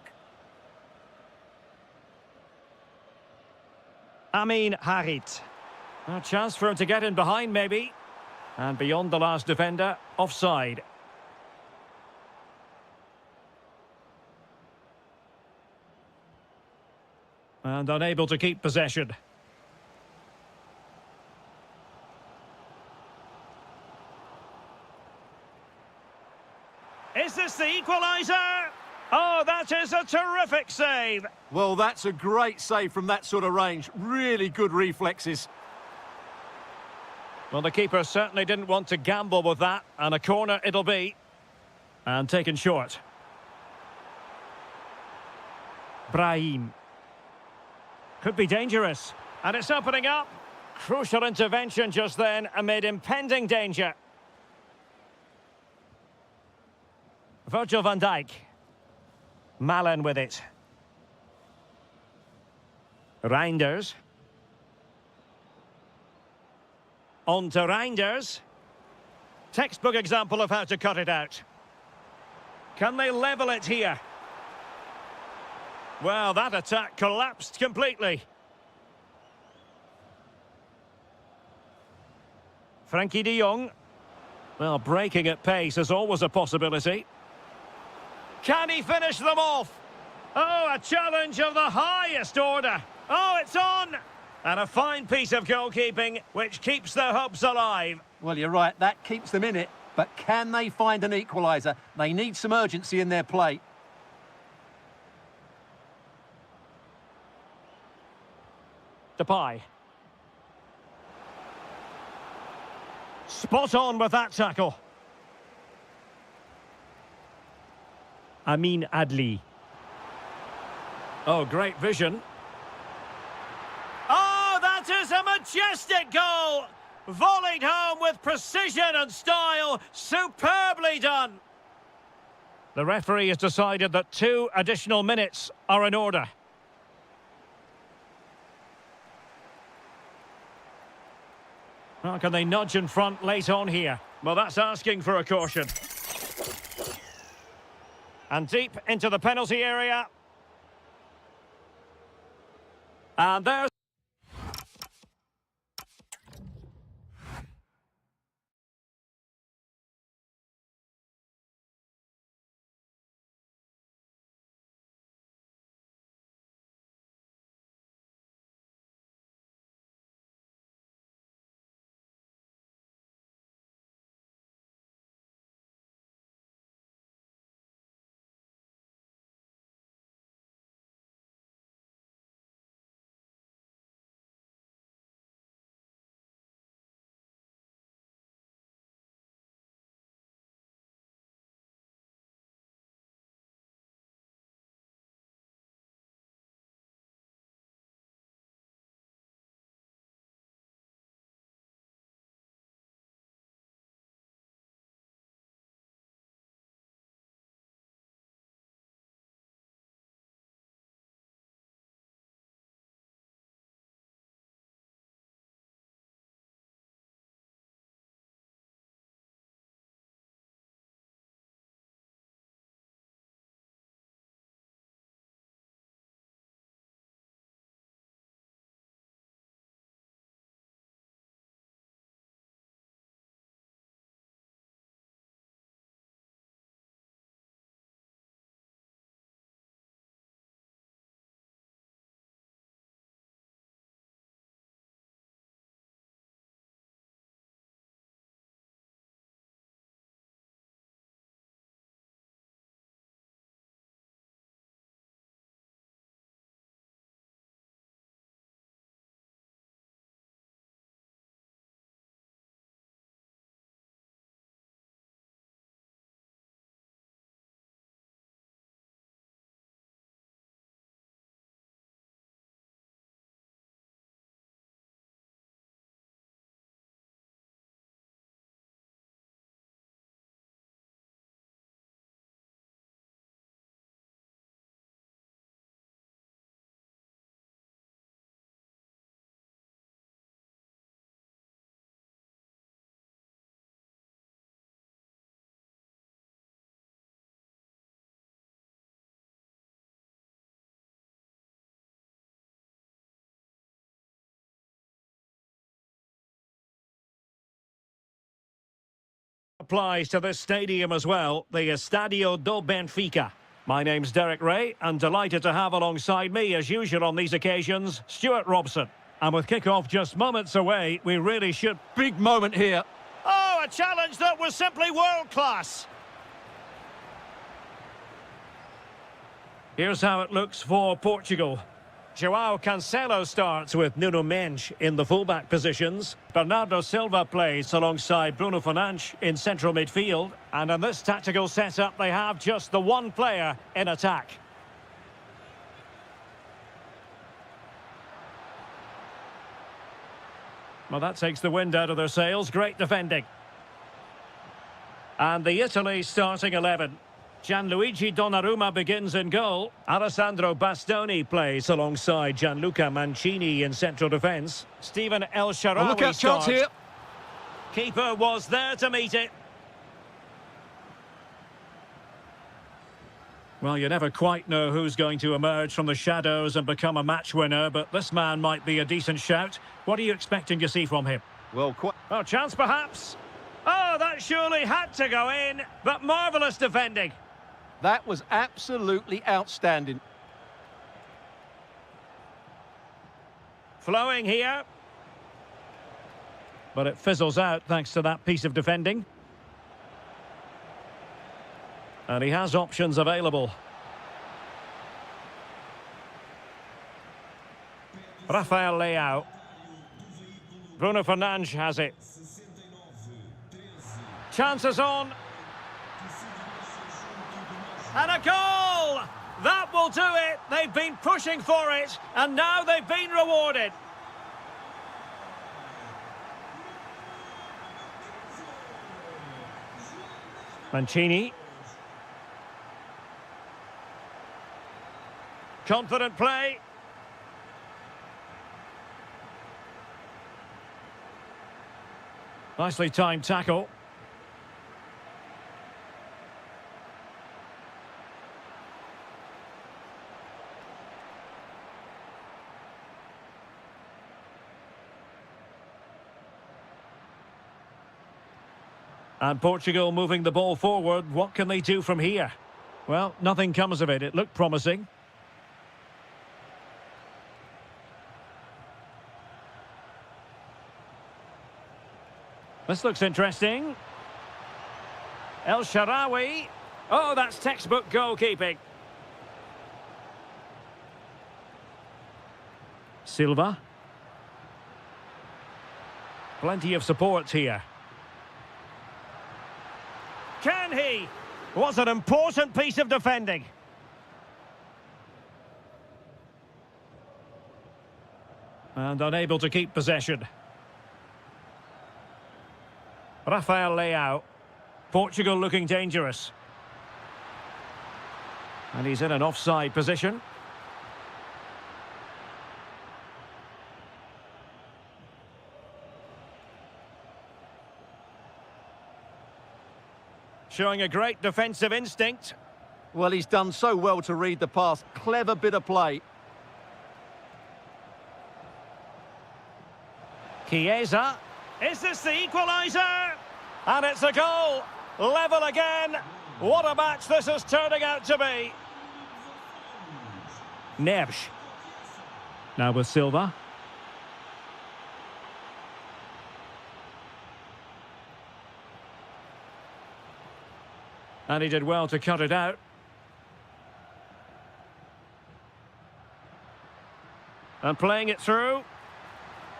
Amin Harit. A chance for him to get in behind, maybe. And beyond the last defender, offside. And unable to keep possession. Is this the equaliser? Oh, that is a terrific save. Well, that's a great save from that sort of range. Really good reflexes. Well, the keeper certainly didn't want to gamble with that, and a corner it'll be. And taken short. Brahim. Could be dangerous. And it's opening up. Crucial intervention just then amid impending danger. Virgil van Dijk. Malen with it. Reinders. On to Reinders. Textbook example of how to cut it out. Can they level it here? Well, that attack collapsed completely. Frankie de Jong. Well, breaking at pace is always a possibility. Can he finish them off? Oh, a challenge of the highest order. Oh, it's on! And a fine piece of goalkeeping, which keeps their hopes alive. Well, you're right, that keeps them in it. But can they find an equaliser? They need some urgency in their play. Depay. Spot on with that tackle. Amin Adli. Oh, great vision. Oh, that is a majestic goal! Volleyed home with precision and style. Superbly done. The referee has decided that 2 additional minutes are in order. Well, can they nudge in front late on here? Well, that's asking for a caution. And deep into the penalty area. And there's... applies to this stadium as well, the Estadio do Benfica. My name's Derek Ray, and delighted to have alongside me, as usual on these occasions, Stuart Robson. And with kick-off just moments away, we really should... Big moment here. Oh, a challenge that was simply world-class. Here's how it looks for Portugal. João Cancelo starts with Nuno Mendes in the fullback positions. Bernardo Silva plays alongside Bruno Fernandes in central midfield. And in this tactical setup, they have just the one player in attack. Well, that takes the wind out of their sails. Great defending. And the Italy starting 11. Gianluigi Donnarumma begins in goal. Alessandro Bastoni plays alongside Gianluca Mancini in central defence. Stephen El Shaarawy Look out, chance here. Keeper was there to meet it. Well, you never quite know who's going to emerge from the shadows and become a match winner, but this man might be a decent shout. What are you expecting to see from him? Well, quite... Oh, chance perhaps. Oh, that surely had to go in, but marvellous defending. That was absolutely outstanding. Flowing here. But it fizzles out thanks to that piece of defending. And he has options available. Rafael Leao. Bruno Fernandes has it. Chances on. And a goal! That will do it. They've been pushing for it, and now they've been rewarded. Mancini. Confident play. Nicely timed tackle. And Portugal moving the ball forward. What can they do from here? Well, nothing comes of it. It looked promising. This looks interesting. El Shaarawy. Oh, that's textbook goalkeeping. Silva. Plenty of support here. Can he? Was an important piece of defending. And unable to keep possession. Rafael Leao. Portugal looking dangerous. And he's in an offside position. Showing a great defensive instinct. Well, he's done so well to read the pass. Clever bit of play. Chiesa. Is this the equaliser? And it's a goal. Level again. What a match this is turning out to be. Neves. Now with Silva. And he did well to cut it out. And playing it through.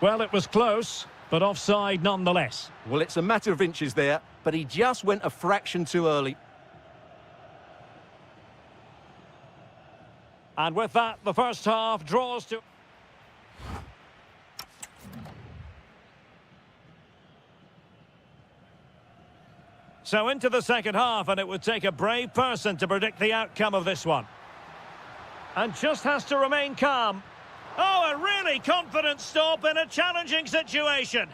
Well, it was close, but offside nonetheless. Well, it's a matter of inches there, but he just went a fraction too early. And with that, the first half draws to... So into the second half, and it would take a brave person to predict the outcome of this one. And just has to remain calm. Oh, a really confident stop in a challenging situation.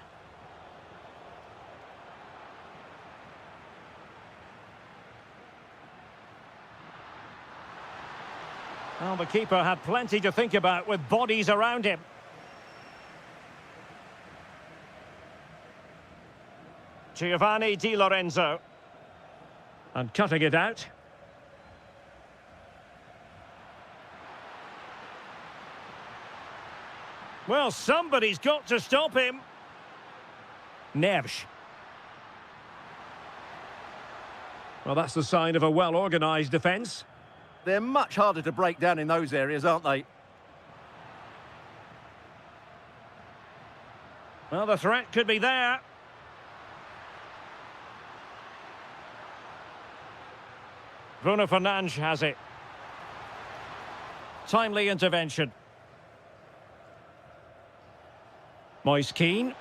Well, the keeper had plenty to think about with bodies around him. Giovanni Di Lorenzo. And cutting it out. Well, somebody's got to stop him. Neves. Well, that's the sign of a well-organised defence. They're much harder to break down in those areas, aren't they? Well, the threat could be there. Bruno Fernandes has it. Timely intervention. Moise Keane.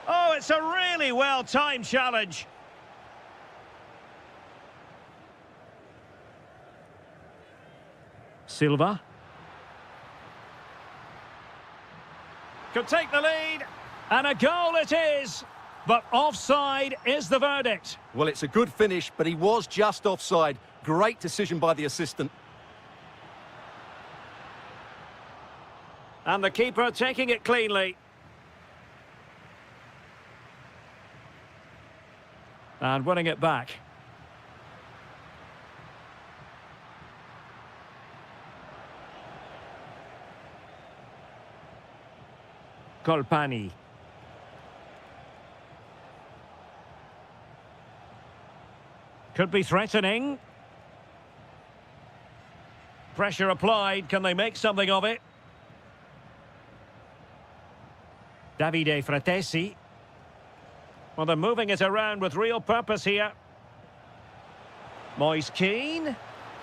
Oh, it's a really well-timed challenge. Silva. Could take the lead. And a goal it is. But offside is the verdict. Well, it's a good finish, but he was just offside. Great decision by the assistant. And the keeper taking it cleanly. And winning it back. Colpani. Could be threatening. Pressure applied. Can they make something of it? Davide Fratesi. Well, they're moving it around with real purpose here. Moise Keane.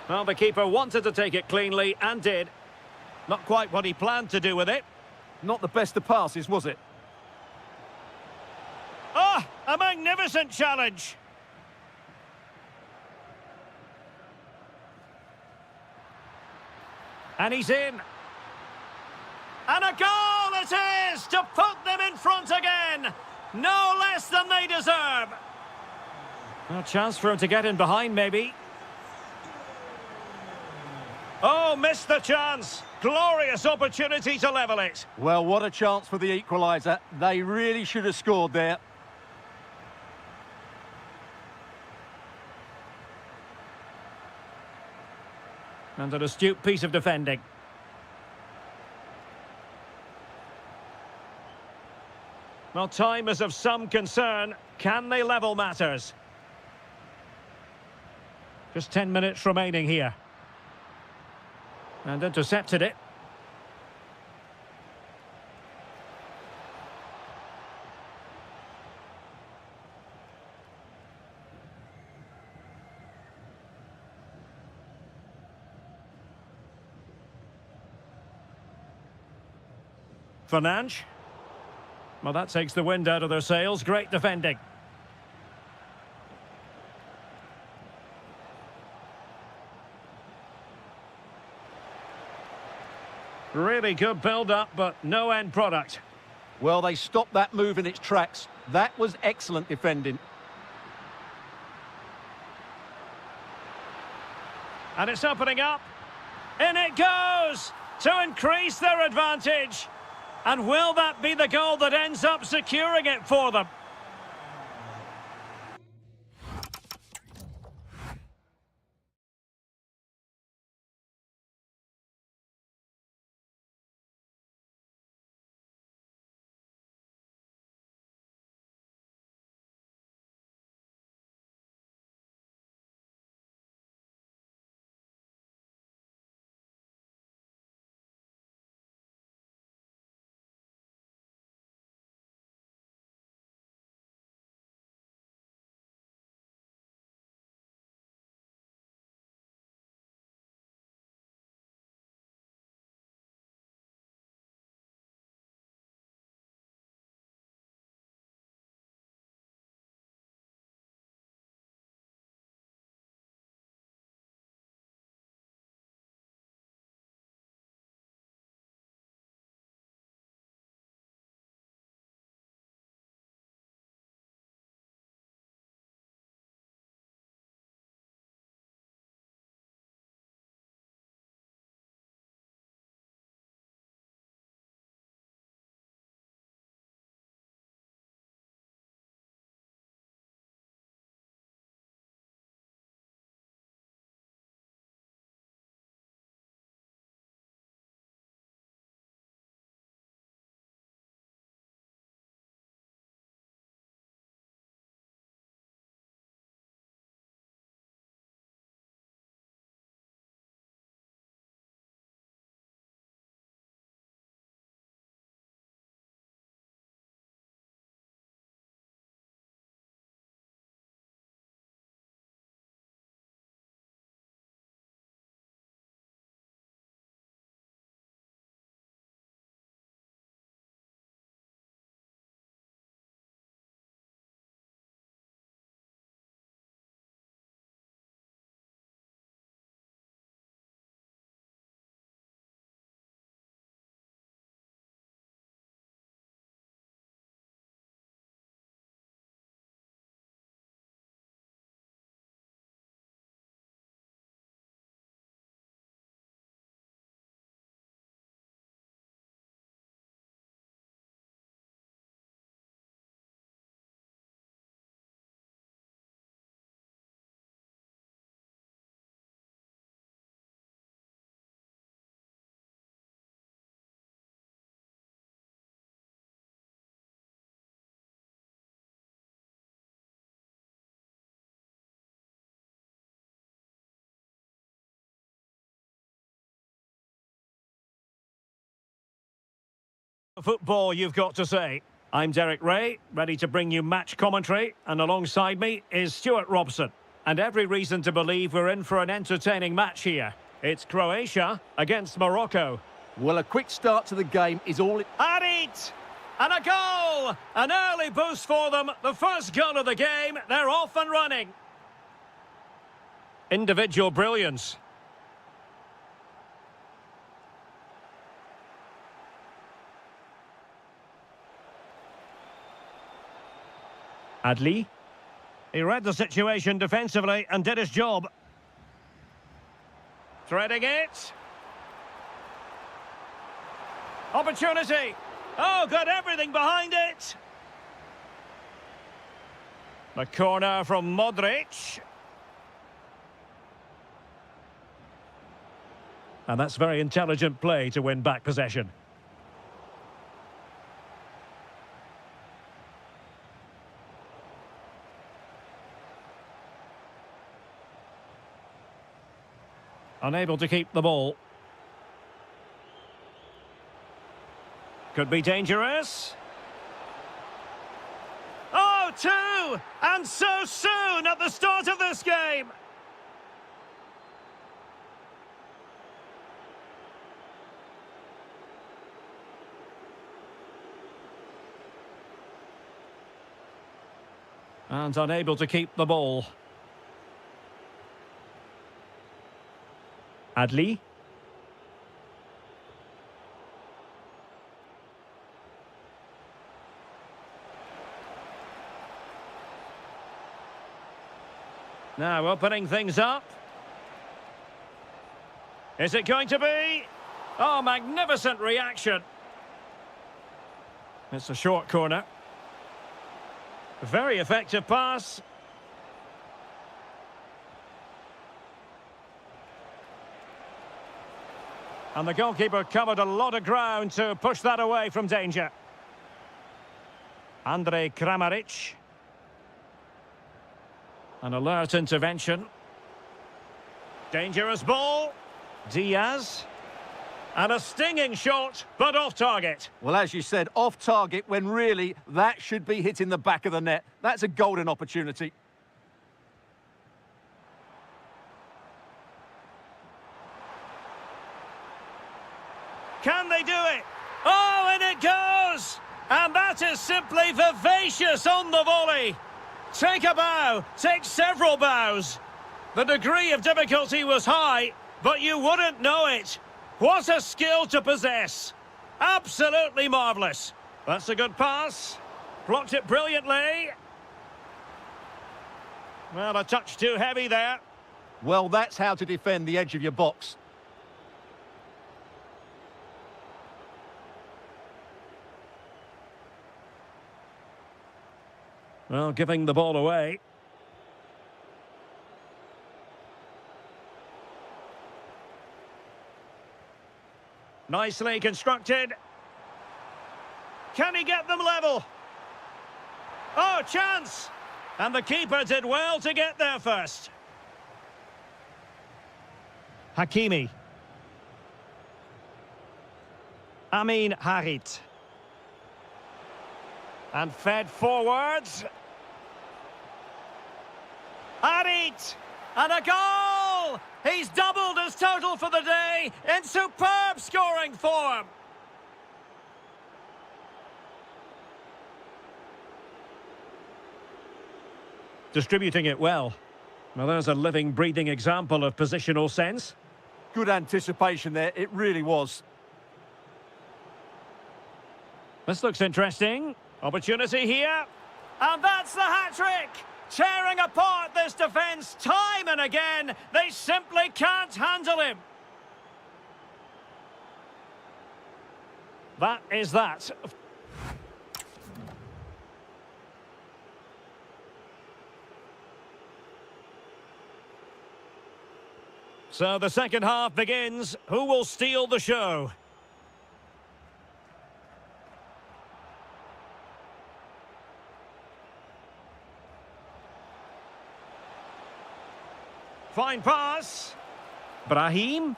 Well, the keeper wanted to take it cleanly and did. Not quite what he planned to do with it. Not the best of passes, was it? Ah, a magnificent challenge. And he's in. And a goal it is to put them in front again. No less than they deserve. A chance for him to get in behind, maybe. Oh, missed the chance. Glorious opportunity to level it. Well, what a chance for the equaliser. They really should have scored there. And an astute piece of defending. Well, time is of some concern. Can they level matters? Just 10 minutes remaining here. And intercepted it. Fernandes. Well, that takes the wind out of their sails. Great defending. Really good build-up, but no end product. Well, they stopped that move in its tracks. That was excellent defending. And it's opening up. In it goes to increase their advantage. And will that be the goal that ends up securing it for them? Football, you've got to say. I'm Derek Ray, ready to bring you match commentary, and alongside me is Stuart Robson. And every reason to believe we're in for an entertaining match here. It's Croatia against Morocco. Well, a quick start to the game is all it... Harit! And a goal! An early boost for them. The first goal of the game. They're off and running. Individual brilliance. Adli. He read the situation defensively and did his job. Threading it. Opportunity. Oh, got everything behind it. The corner from Modric. And that's very intelligent play to win back possession. Unable to keep the ball. Could be dangerous. Oh, two! And so soon at the start of this game! And unable to keep the ball. Adli. Now opening things up. Is it going to be? Oh, magnificent reaction. It's a short corner. Very effective pass. And the goalkeeper covered a lot of ground to push that away from danger. Andrej Kramaric. An alert intervention. Dangerous ball. Diaz. And a stinging shot, but off target. Well, as you said, off target when really that should be hitting the back of the net. That's a golden opportunity. Can they do it? Oh, and it goes! And that is simply vivacious on the volley. Take a bow, take several bows. The degree of difficulty was high, but you wouldn't know it. What a skill to possess. Absolutely marvellous. That's a good pass. Blocked it brilliantly. Well, a touch too heavy there. Well, that's how to defend the edge of your box. Well, giving the ball away. Nicely constructed. Can he get them level? Oh, chance! And the keeper did well to get there first. Hakimi. Amin Harit. And fed forwards. Harit! And a goal! He's doubled his total for the day in superb scoring form. Distributing it well. Well, there's a living, breathing example of positional sense. Good anticipation there, it really was. This looks interesting. Opportunity here. And that's the hat-trick! Tearing apart this defence time and again. They simply can't handle him. That is that. So the second half begins. Who will steal the show? Fine pass. Brahim.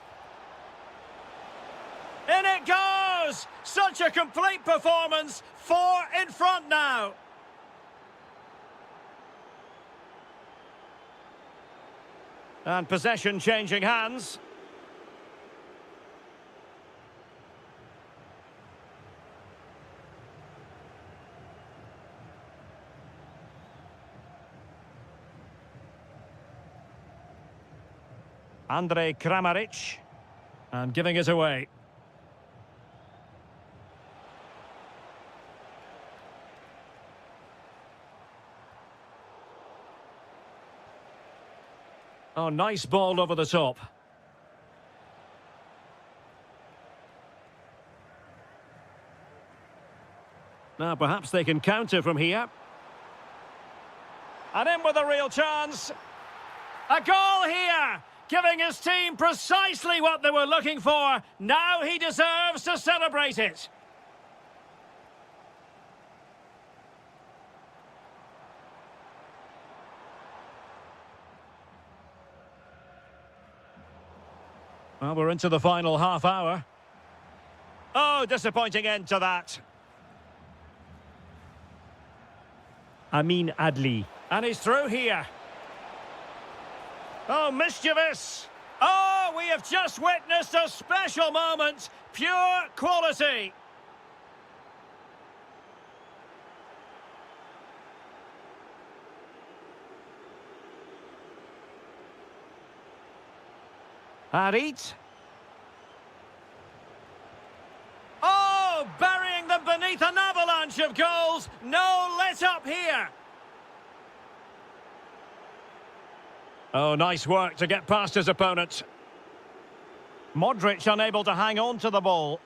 In it goes! goes! Such a complete performance! 4 in front now! And possession changing hands. Andrej Kramaric. And giving it away. Oh, nice ball over the top. Now, perhaps they can counter from here. And in with a real chance. A goal here! Giving his team precisely what they were looking for. Now he deserves to celebrate it. Well, we're into the final half hour. Oh, disappointing end to that. Amin Adli. And he's through here. Oh, mischievous. Oh, we have just witnessed a special moment. Pure quality. Harit. Oh, burying them beneath an avalanche of goals. No let up here. Oh, nice work to get past his opponent. Modric unable to hang on to the ball.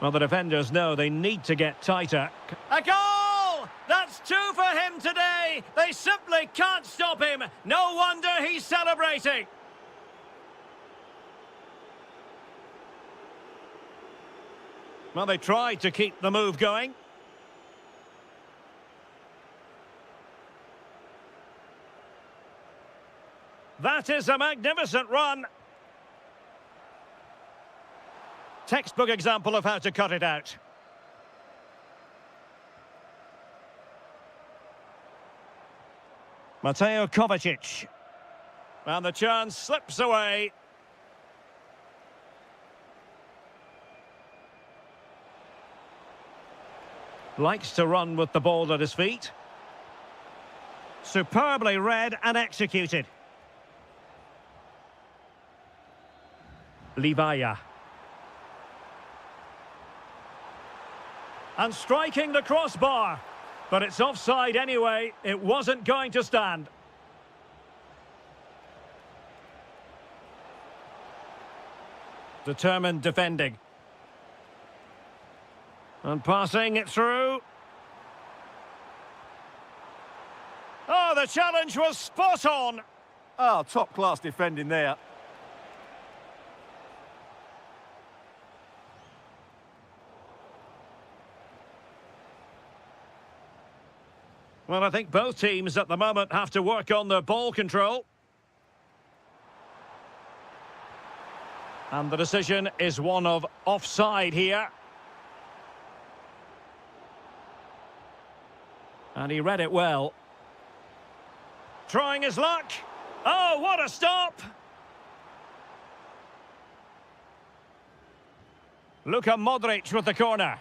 Well, the defenders know they need to get tighter. A goal! That's 2 for him today. They simply can't stop him. No wonder he's celebrating. Well, they tried to keep the move going. That is a magnificent run. Textbook example of how to cut it out. Mateo Kovacic. And the chance slips away. Likes to run with the ball at his feet. Superbly read and executed. Livaya. And striking the crossbar. But it's offside anyway. It wasn't going to stand. Determined defending. And passing it through. Oh, the challenge was spot on. Oh, top-class defending there. Well, I think both teams at the moment have to work on their ball control. And the decision is one of offside here. And he read it well. Trying his luck. Oh, what a stop! Luka Modric with the corner.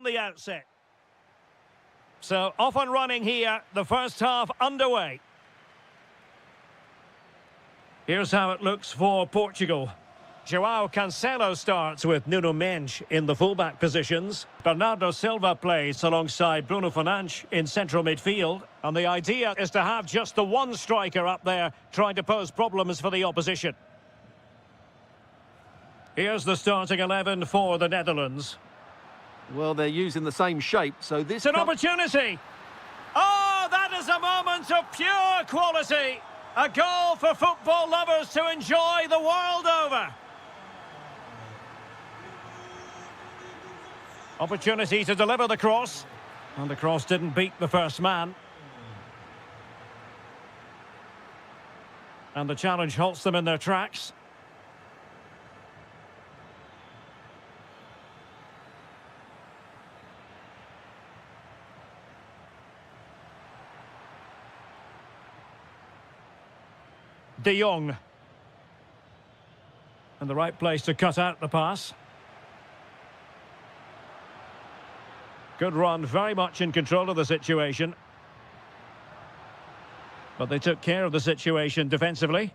the outset. So off and running here, the first half underway. Here's how it looks for Portugal. João Cancelo starts with Nuno Mendes in the fullback positions. Bernardo Silva plays alongside Bruno Fernandes in central midfield. And the idea is to have just the one striker up there trying to pose problems for the opposition. Here's the starting 11 for the Netherlands. Well, they're using the same shape, so this... It's an opportunity! Oh, that is a moment of pure quality! A goal for football lovers to enjoy the world over! Opportunity to deliver the cross. And the cross didn't beat the first man. And the challenge halts them in their tracks. De Jong. And the right place to cut out the pass. Good run, very much in control of the situation. But they took care of the situation defensively.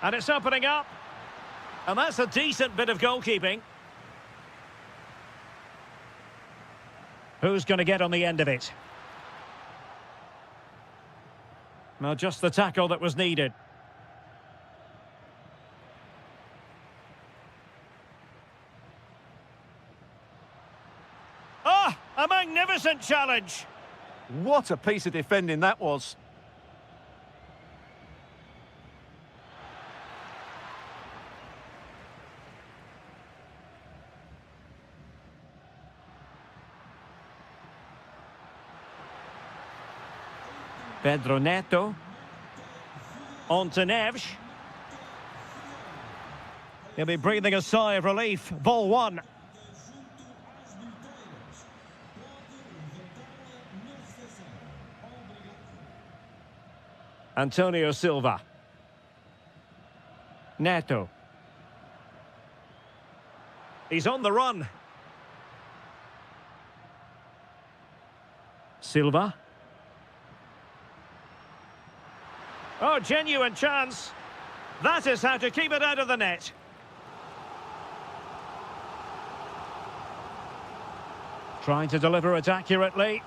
And it's opening up. And that's a decent bit of goalkeeping. Who's going to get on the end of it? Well, just the tackle that was needed. Ah, a magnificent challenge. What a piece of defending that was. Pedro Neto. On to Neves. He'll be breathing a sigh of relief. Ball one. Antonio Silva. Neto. He's on the run. Silva. Oh, genuine chance. That is how to keep it out of the net. Trying to deliver it accurately.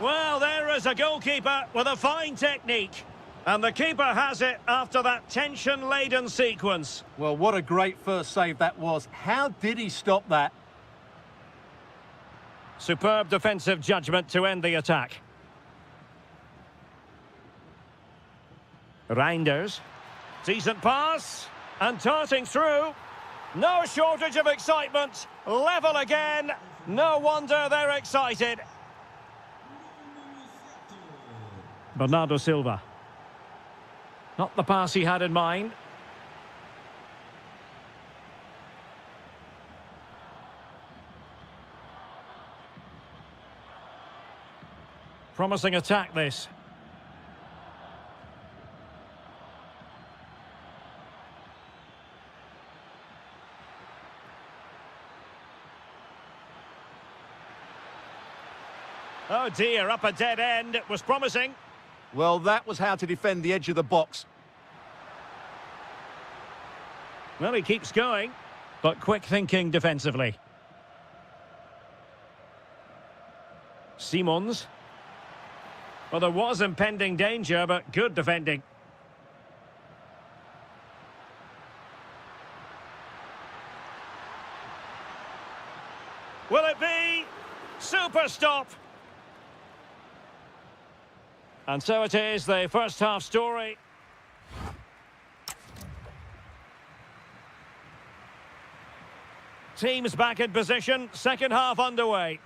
Well, there is a goalkeeper with a fine technique. And the keeper has it after that tension-laden sequence. Well, what a great first save that was. How did he stop that? Superb defensive judgment to end the attack. Reinders. Decent pass. And darting through. No shortage of excitement. Level again. No wonder they're excited. Bernardo Silva. Not the pass he had in mind. Promising attack, this. Oh dear, up a dead end. It was promising. Well, that was how to defend the edge of the box. Well, he keeps going, but quick thinking defensively. Simons. Well, there was impending danger, but good defending. Will it be? Super stop. And so it is, the first half story. Teams back in position, second half underway.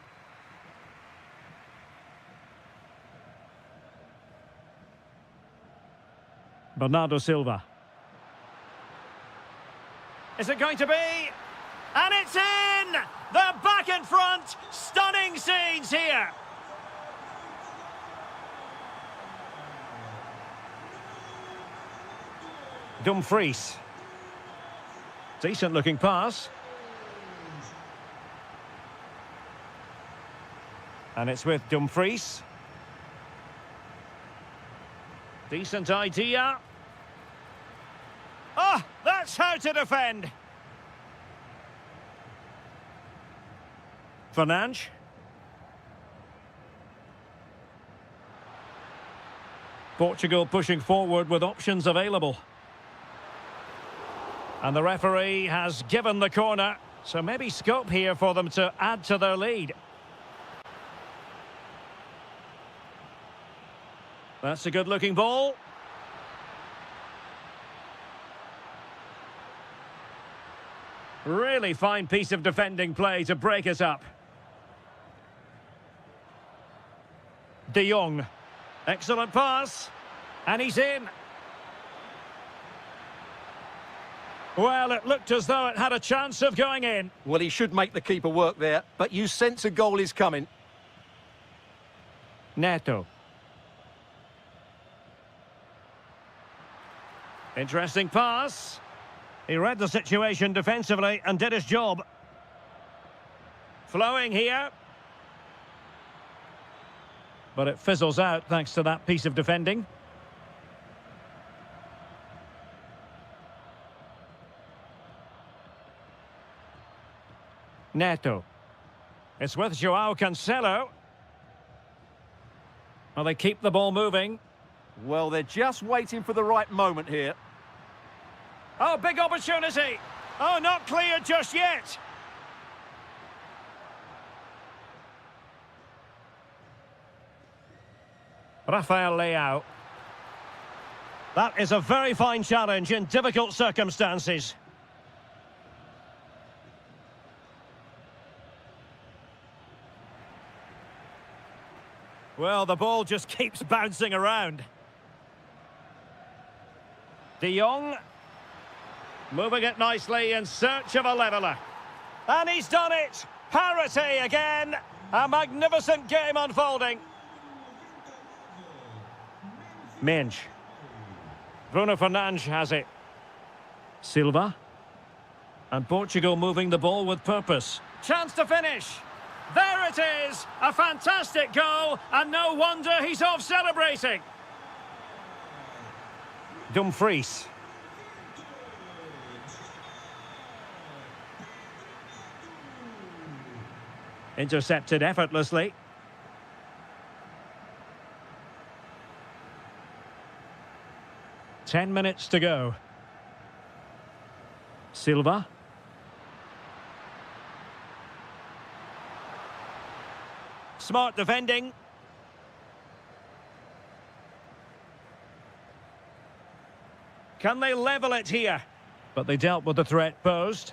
Bernardo Silva. Is it going to be? And it's in! They're back in front! Stunning scenes here! Dumfries. Decent looking pass. And it's with Dumfries. Decent idea. Oh, that's how to defend. Fernandes. Portugal pushing forward with options available. And the referee has given the corner, so maybe scope here for them to add to their lead. That's a good-looking ball. Really fine piece of defending play to break us up. De Jong. Excellent pass. And he's in. Well, it looked as though it had a chance of going in. Well, he should make the keeper work there, but you sense a goal is coming. Neto. Interesting pass. He read the situation defensively and did his job. Flowing here. But it fizzles out thanks to that piece of defending. Neto. It's with João Cancelo. Well, they keep the ball moving. Well, they're just waiting for the right moment here. Oh, big opportunity. Oh, not clear just yet. Rafael Leao. That is a very fine challenge in difficult circumstances. Well, the ball just keeps bouncing around. De Jong. Moving it nicely in search of a leveller. And he's done it! Parity again! A magnificent game unfolding. Minge. Bruno Fernandes has it. Silva. And Portugal moving the ball with purpose. Chance to finish. There it is! A fantastic goal, and no wonder he's off celebrating. Dumfries. Intercepted effortlessly. Ten minutes to go. Silva. Smart defending. Can they level it here? But they dealt with the threat posed.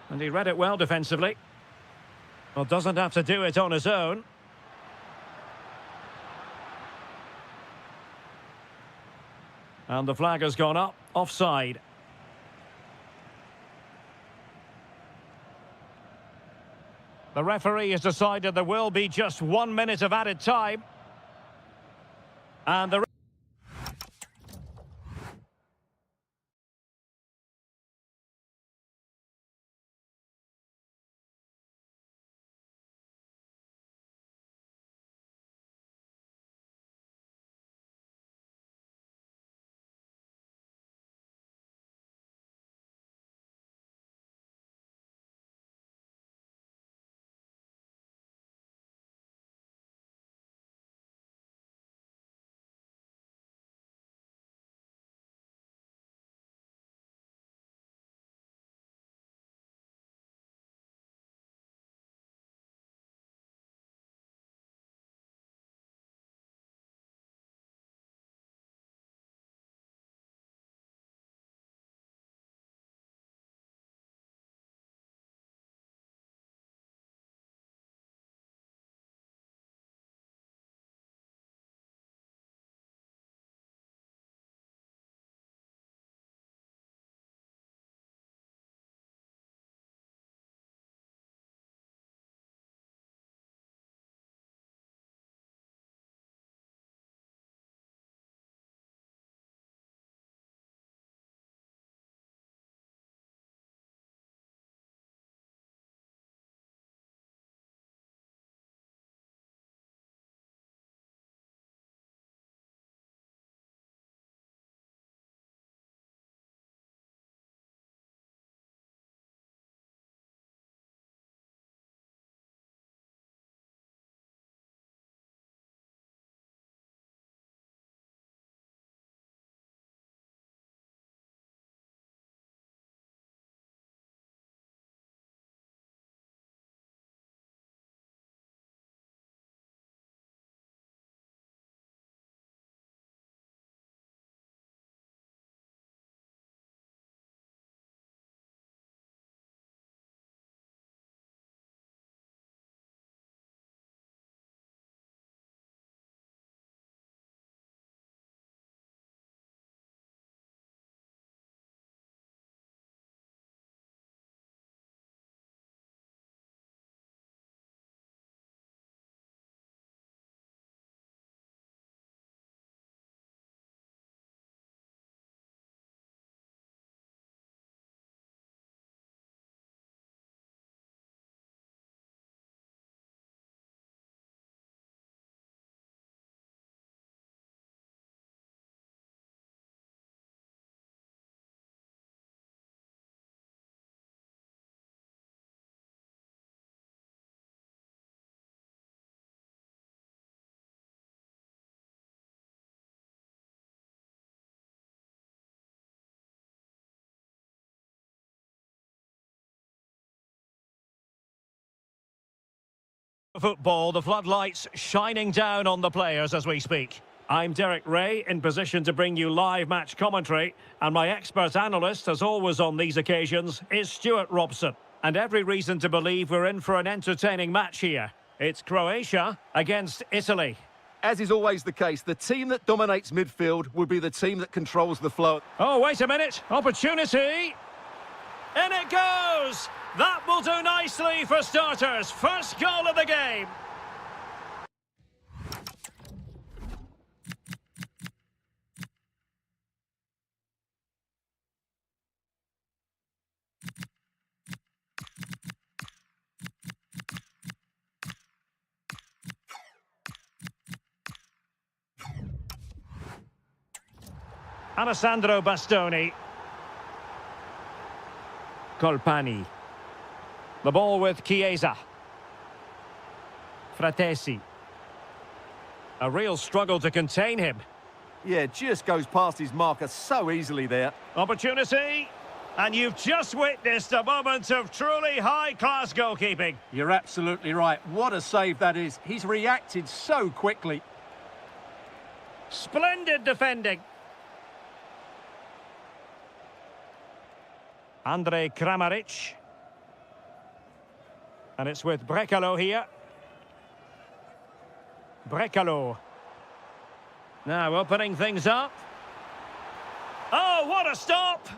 And he read it well defensively. Well, doesn't have to do it on his own. And the flag has gone up, offside. The referee has decided there will be just 1 minute of added time. And the football, the floodlights shining down on the players as we speak. I'm Derek Ray, in position to bring you live match commentary, and my expert analyst, as always on these occasions, is Stuart Robson. And every reason to believe we're in for an entertaining match here. It's Croatia against Italy. As is always the case, the team that dominates midfield will be the team that controls the flow. Oh, wait a minute. Opportunity. In it goes. That will do nicely for starters. First goal of the game. Alessandro Bastoni. Colpani. The ball with Chiesa. Fratesi. A real struggle to contain him. Yeah, just goes past his marker so easily there. Opportunity. And you've just witnessed a moment of truly high-class goalkeeping. You're absolutely right. What a save that is. He's reacted so quickly. Splendid defending. Andrej Kramaric. And it's with Brekalo here. Brekalo. Now opening things up. Oh, what a stop!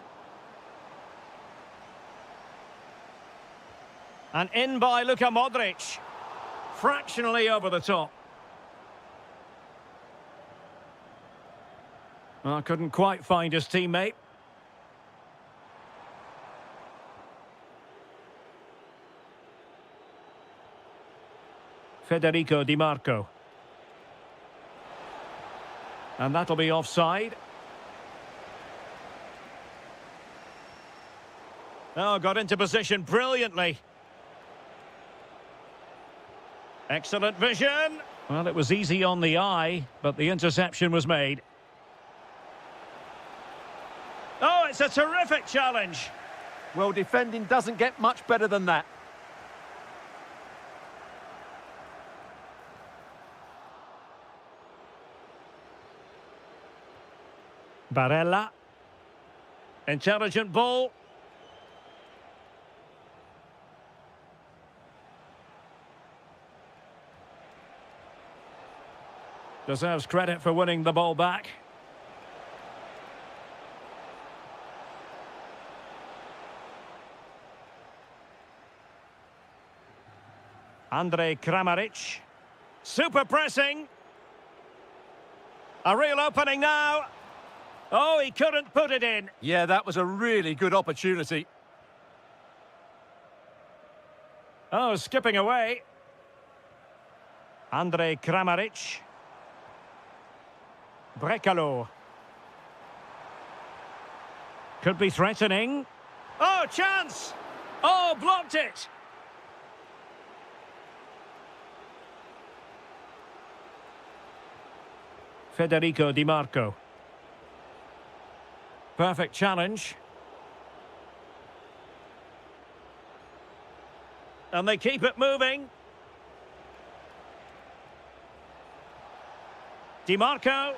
And in by Luka Modric. Fractionally over the top. Well, couldn't quite find his teammate. Federico Di Marco. And that'll be offside. Oh, got into position brilliantly. Excellent vision. Well, it was easy on the eye, but the interception was made. Oh, it's a terrific challenge. Well, defending doesn't get much better than that. Barella. Intelligent ball. Deserves credit for winning the ball back. Andrej Kramaric. Super pressing. A real opening now. Oh, he couldn't put it in. Yeah, that was a really good opportunity. Oh, skipping away. Andrej Kramaric. Brekalo. Could be threatening. Oh, chance! Oh, blocked it! Federico Di Marco. Perfect challenge. And they keep it moving. Di Marco.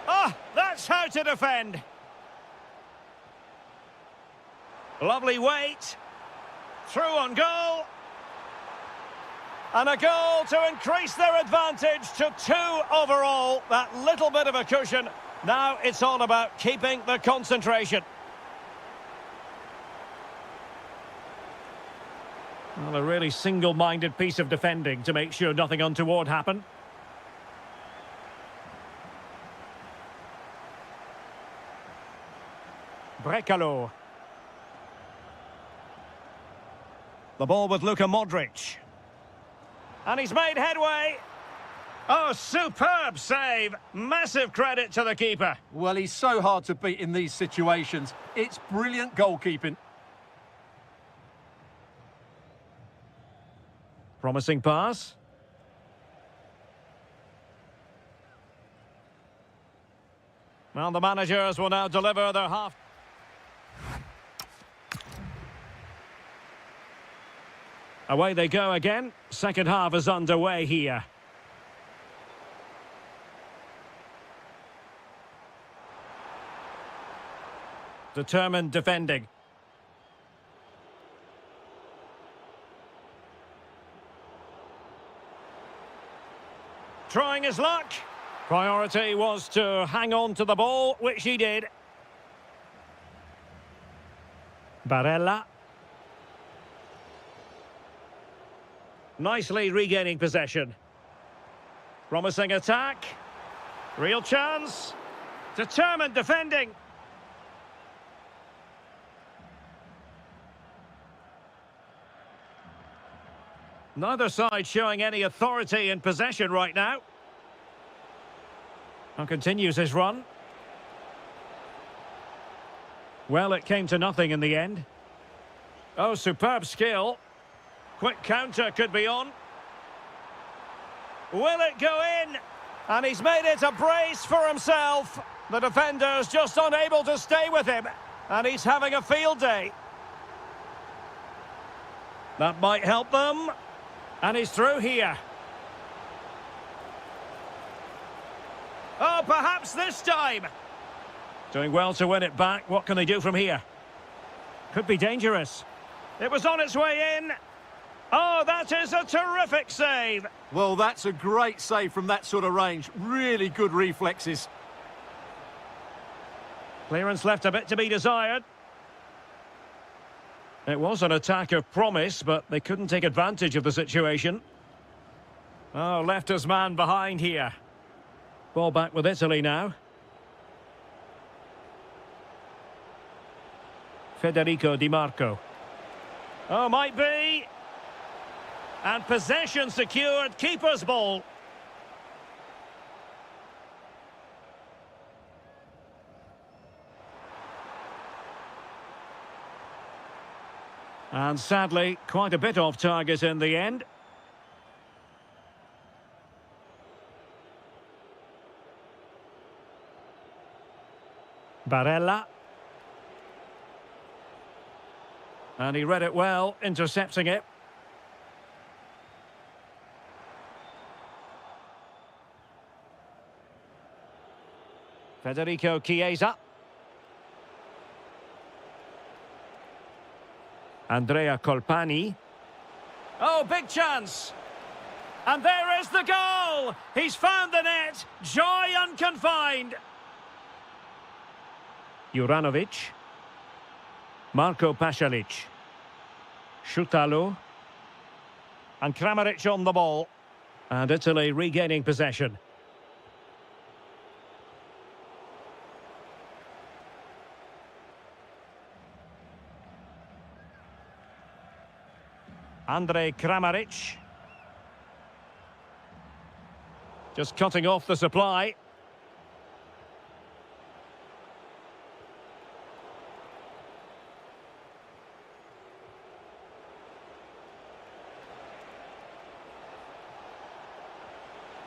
Ah, that's how to defend. Lovely weight. Through on goal. And a goal to increase their advantage to 2 overall. That little bit of a cushion. Now it's all about keeping the concentration. Well, a really single-minded piece of defending to make sure nothing untoward happened. Brekalo. The ball with Luka Modric. And he's made headway. Oh, superb save. Massive credit to the keeper. Well, he's so hard to beat in these situations. It's brilliant goalkeeping. Promising pass. Well, the managers will now deliver their half. Away they go again. Second half is underway here. Determined defending. Trying his luck. Priority was to hang on to the ball, which he did. Barella. Nicely regaining possession. Promising attack. Real chance. Determined defending. Neither side showing any authority in possession right now. And continues his run. Well, it came to nothing in the end. Oh, superb skill. Quick counter could be on. Will it go in? And he's made it a brace for himself. The defender's just unable to stay with him. And he's having a field day. That might help them. And he's through here. Oh, perhaps this time. Doing well to win it back. What can they do from here? Could be dangerous. It was on its way in. Oh, that is a terrific save. Well, that's a great save from that sort of range. Really good reflexes. Clearance left a bit to be desired. It was an attack of promise, but they couldn't take advantage of the situation. Oh, left his man behind here. Ball back with Italy now. Federico Di Marco. Oh, might be. And possession secured, keeper's ball. And sadly, quite a bit off target in the end. Barella. And he read it well, intercepting it. Federico Chiesa. Andrea Colpani. Oh, big chance. And there is the goal. He's found the net. Joy unconfined. Juranovic. Marko Pasalic. Šutalo. And Kramaric on the ball. And Italy regaining possession. Andrej Kramaric. Just cutting off the supply.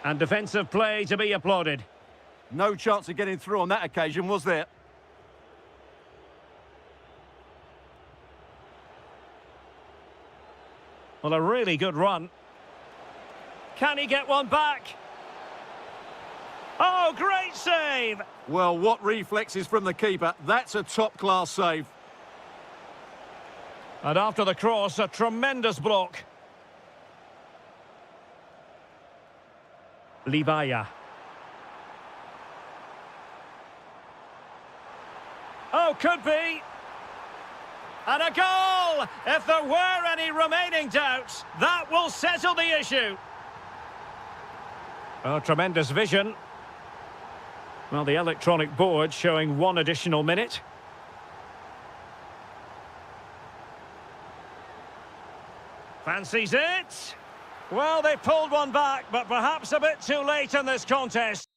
And defensive play to be applauded. No chance of getting through on that occasion, was there? Well, a really good run. Can he get one back? Oh, great save! Well, what reflexes from the keeper. That's a top-class save. And after the cross, a tremendous block. Livaya. Oh, could be. And a goal! If there were any remaining doubts, that will settle the issue. Oh, tremendous vision. Well, the electronic board showing one additional minute. Fancies it. Well, they pulled one back, but perhaps a bit too late in this contest.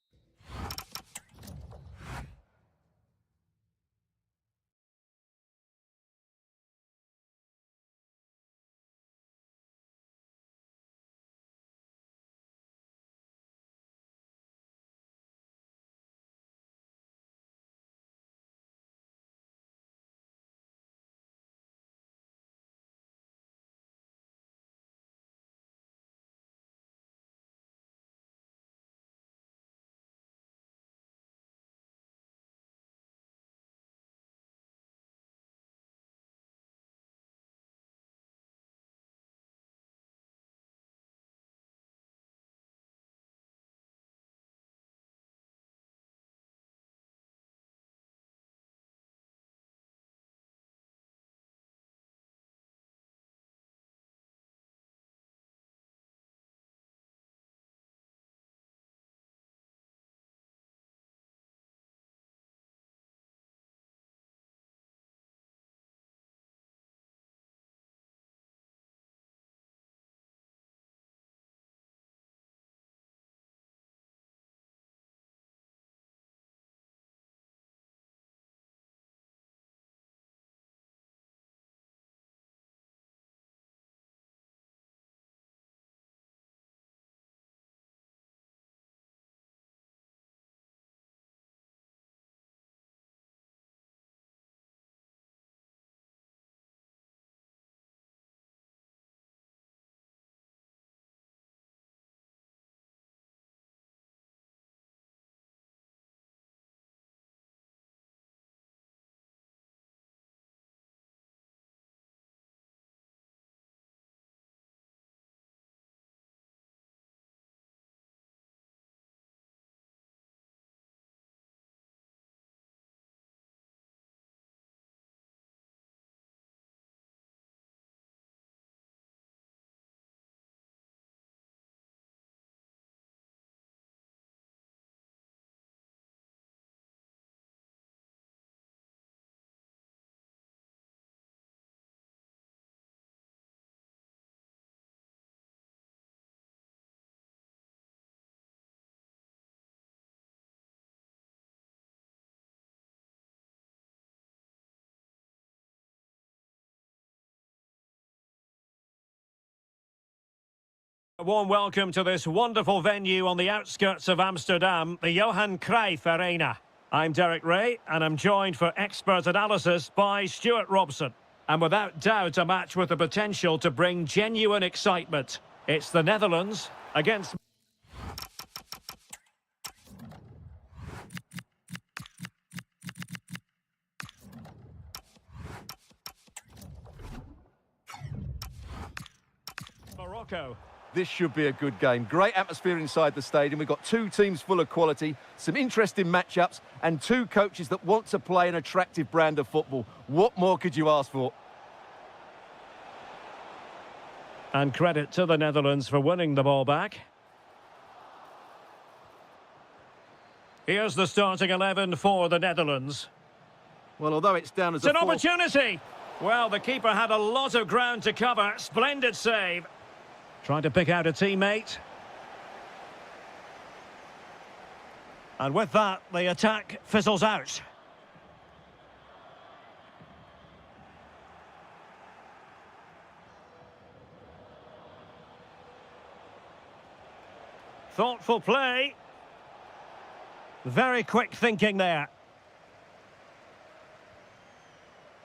A warm welcome to this wonderful venue on the outskirts of Amsterdam, the Johan Cruyff Arena. I'm Derek Ray, and I'm joined for expert analysis by Stuart Robson. And without doubt, a match with the potential to bring genuine excitement. It's the Netherlands against... Morocco. This should be a good game. Great atmosphere inside the stadium. We've got two teams full of quality, some interesting matchups, and two coaches that want to play an attractive brand of football. What more could you ask for? And credit to the Netherlands for winning the ball back. Here's the starting 11 for the Netherlands. Well, although it's down as It's an opportunity! Well, the keeper had a lot of ground to cover. Splendid save. Trying to pick out a teammate. And with that, the attack fizzles out. Thoughtful play. Very quick thinking there.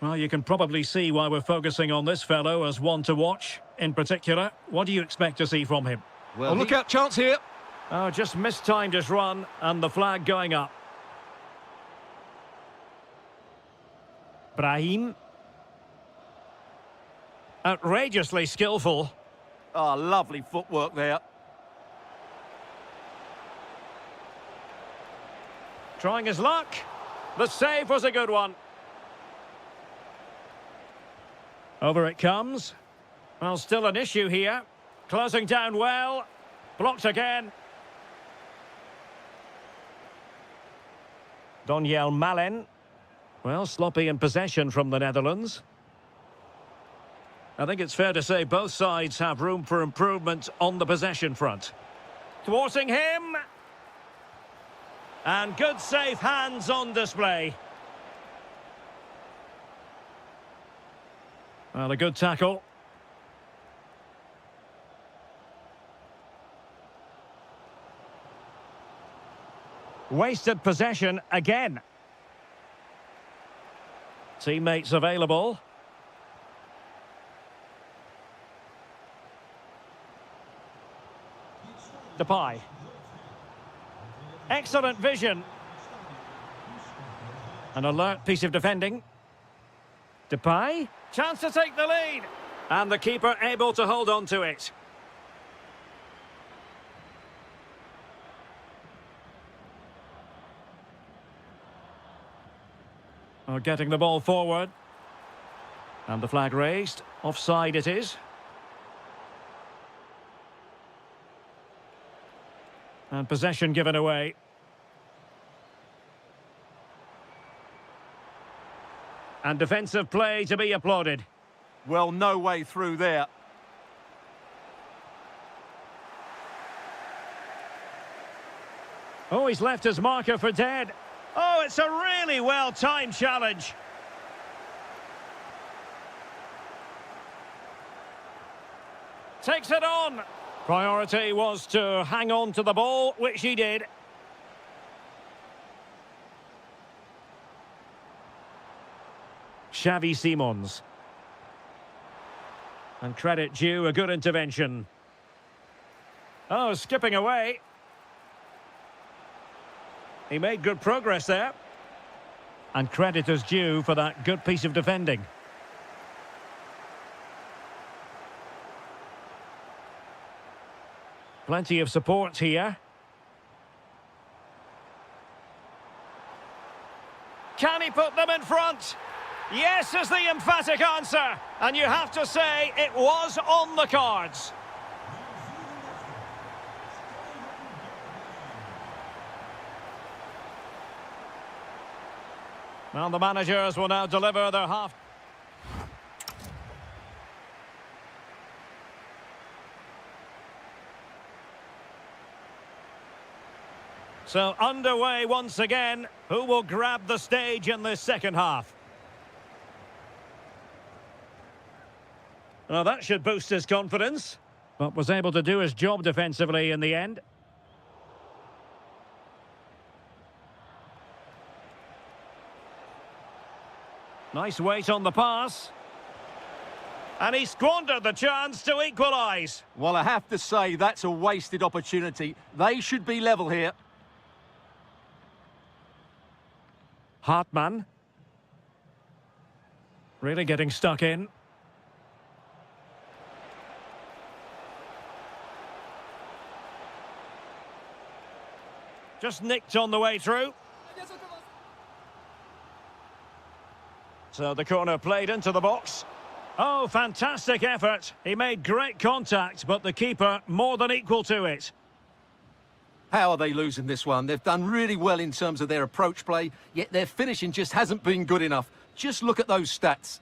Well, you can probably see why we're focusing on this fellow as one to watch. In particular, what do you expect to see from him? Well, look out, chance here. Oh, just mistimed his run, and the flag going up. Brahim. Outrageously skillful. Oh, lovely footwork there. Trying his luck. The save was a good one. Over it comes. Well, still an issue here. Closing down well. Blocked again. Doniel Malen. Well, sloppy in possession from the Netherlands. I think it's fair to say both sides have room for improvement on the possession front. Thwarting him. And good safe hands on display. Well, a good tackle. Wasted possession again. Teammates available. Depay. Excellent vision. An alert piece of defending. Depay. Chance to take the lead. And the keeper able to hold on to it. Oh, getting the ball forward. And the flag raised. Offside it is. And possession given away. And defensive play to be applauded. Well, no way through there. Oh, he's left his marker for dead. Oh, it's a really well-timed challenge. Takes it on. Priority was to hang on to the ball, which he did. Xavi Simons. And credit due, a good intervention. Oh, skipping away. He made good progress there. And credit is due for that good piece of defending. Plenty of support here. Can he put them in front? Yes is the emphatic answer. And you have to say it was on the cards. Well, the managers will now deliver their half. So underway once again. Who will grab the stage in this second half? Well, that should boost his confidence. but was able to do his job defensively in the end. Nice weight on the pass. And he squandered the chance to equalise. Well, I have to say, that's a wasted opportunity. They should be level here. Hartmann. Really getting stuck in. Just nicked on the way through. So the corner played into the box. Oh, fantastic effort. He made great contact, but the keeper more than equal to it. How are they losing this one? They've done really well in terms of their approach play, yet their finishing just hasn't been good enough. Just look at those stats.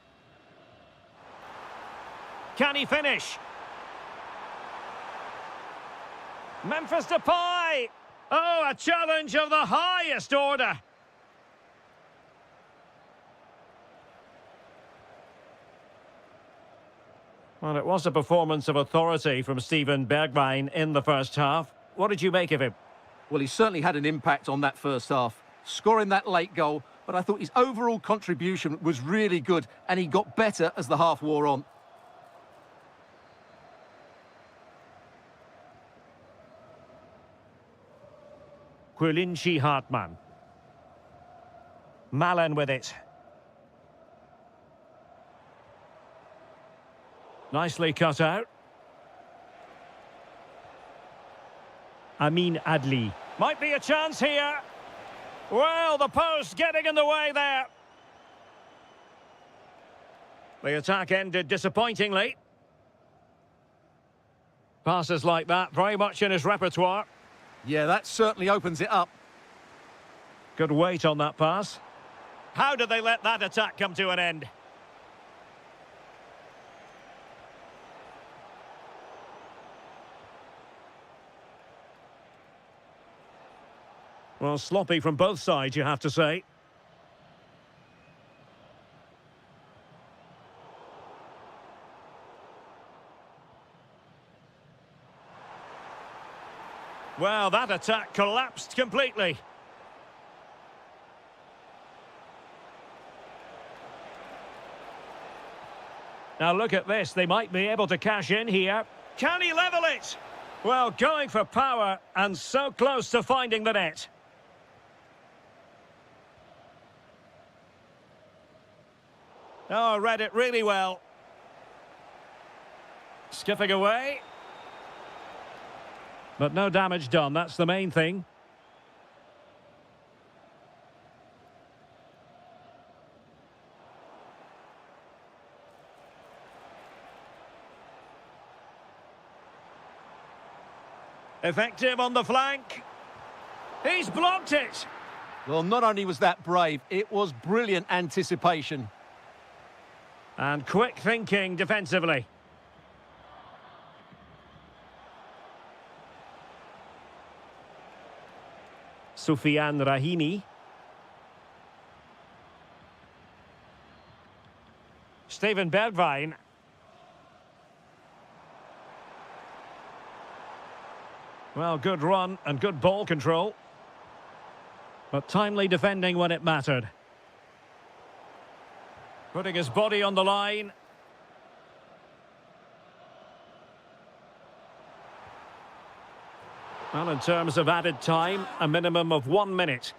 Can he finish? Memphis Depay! Oh, a challenge of the highest order. Well, it was a performance of authority from Steven Bergwijn in the first half. What did you make of him? Well, he certainly had an impact on that first half, scoring that late goal, but I thought his overall contribution was really good, and he got better as the half wore on. Quillinchi Hartmann. Malen with it. Nicely cut out. Amin Adli. Might be a chance here. Well, the post getting in the way there. The attack ended disappointingly. Passes like that, very much in his repertoire. Yeah, that certainly opens it up. Good weight on that pass. How did they let that attack come to an end? Well, sloppy from both sides, you have to say. Well, that attack collapsed completely. Now look at this, they might be able to cash in here. Can he level it? Well, going for power and so close to finding the net. Oh, read it really well. Skipping away. But no damage done, that's the main thing. Effective on the flank. He's blocked it. Well, not only was that brave, it was brilliant anticipation. And quick thinking defensively. Soufiane Rahimi. Steven Bergwijn. Well, good run and good ball control. But timely defending when it mattered. Putting his body on the line. Well, in terms of added time, a minimum of 1 minute.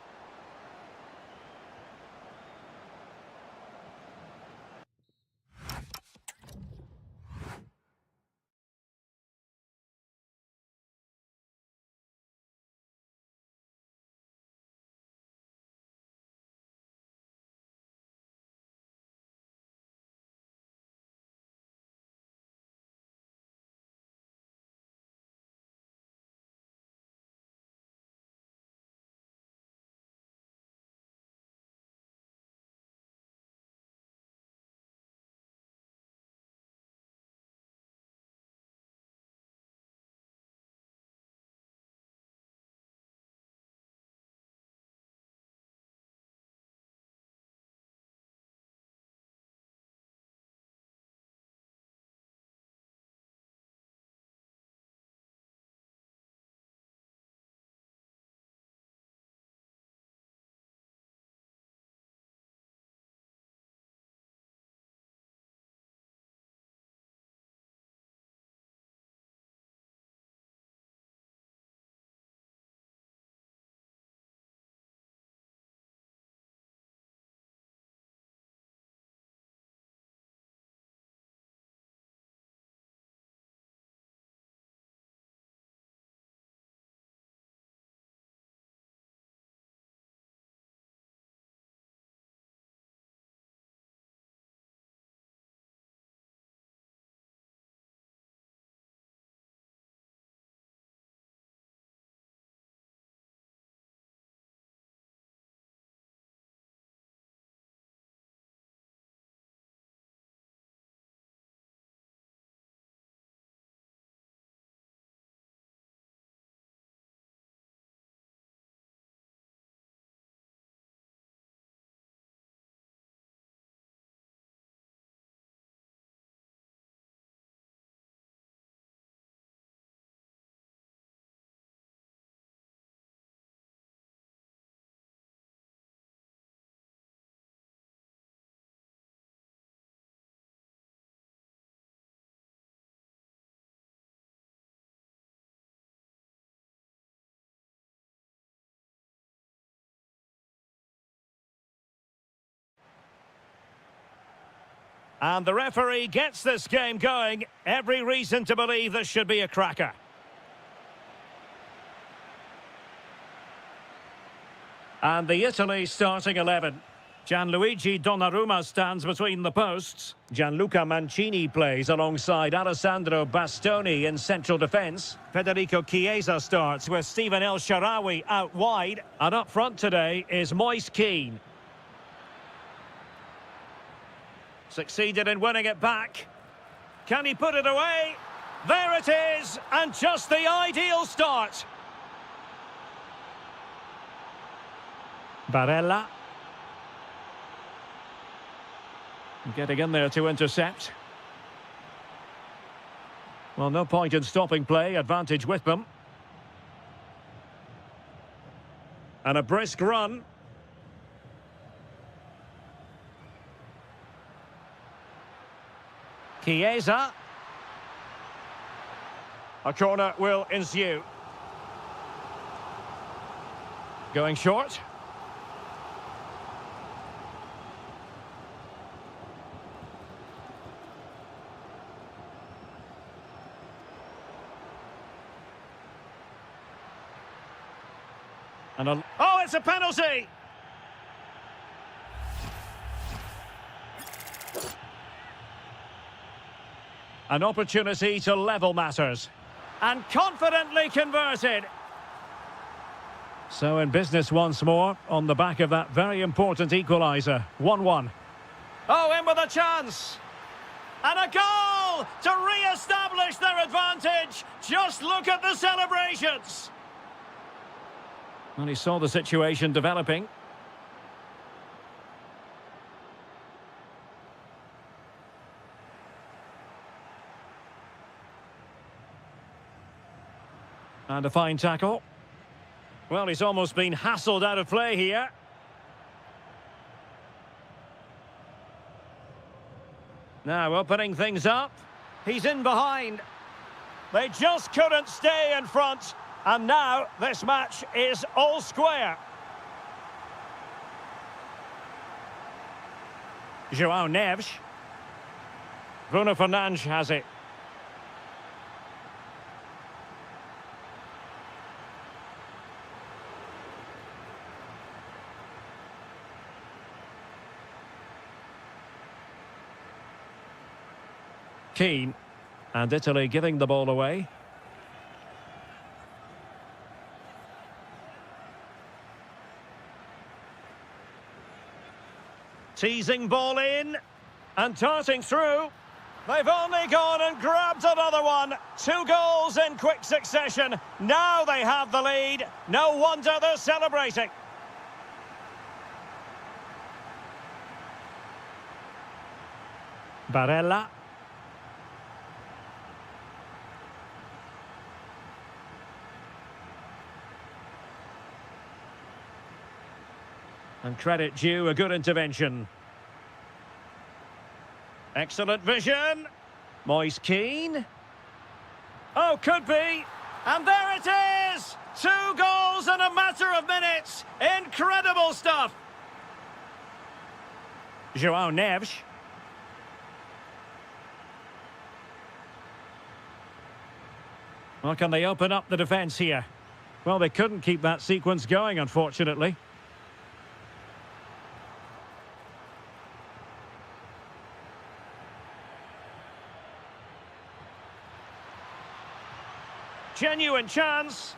And the referee gets this game going. Every reason to believe this should be a cracker. And the Italy starting 11. Gianluigi Donnarumma stands between the posts. Gianluca Mancini plays alongside Alessandro Bastoni in central defence. Federico Chiesa starts with Stephen El Shaarawy out wide. And up front today is Moise Kean. Succeeded in winning it back. Can he put it away? There it is, and just the ideal start. Barella. Getting in there to intercept. Well, no point in stopping play, advantage with them. And a brisk run. Chiesa. A corner will ensue. Going short. And oh, it's a penalty! An opportunity to level matters. And confidently converted. So in business once more, on the back of that very important equaliser. 1-1. Oh, in with a chance! And a goal to re-establish their advantage! Just look at the celebrations! And he saw the situation developing. And a fine tackle. Well, he's almost been hassled out of play here. Now opening things up. He's in behind. They just couldn't stay in front. And now this match is all square. João Neves. Bruno Fernandes has it. Kean. And Italy giving the ball away. Teasing ball in, and darting through. They've only gone and grabbed another one. 2 goals in quick succession. Now they have the lead. No wonder they're celebrating. Barella. And credit due, a good intervention. Excellent vision. Moise Kean. Oh, could be. And there it is! 2 goals in a matter of minutes. Incredible stuff. João Neves. Well, can they open up the defence here? Well, they couldn't keep that sequence going, unfortunately. Genuine chance.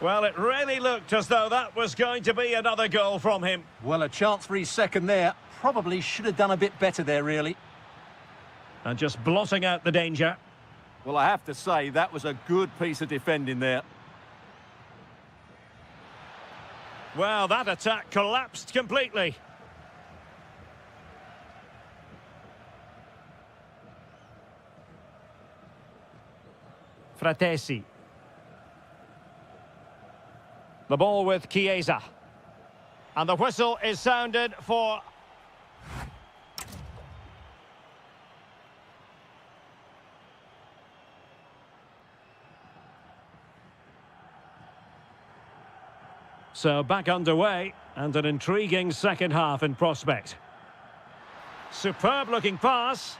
Well, it really looked as though that was going to be another goal from him. Well, a chance for his second there. Probably should have done a bit better there, really. And just blotting out the danger. Well, I have to say, that was a good piece of defending there. Well, that attack collapsed completely. Fratesi. The ball with Chiesa. And the whistle is sounded for... So back underway, and an intriguing second half in prospect. Superb looking pass.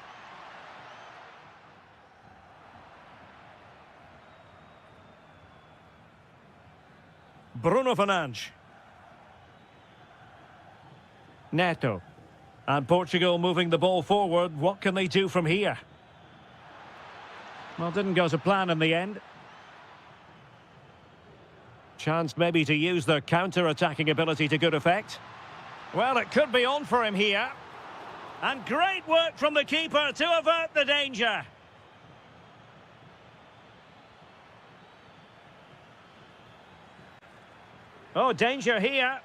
Bruno Fernandes. Neto. And Portugal moving the ball forward. What can they do from here? Well, didn't go to plan in the end. Chance maybe to use their counter-attacking ability to good effect. Well, it could be on for him here. And great work from the keeper to avert the danger. Oh, danger here.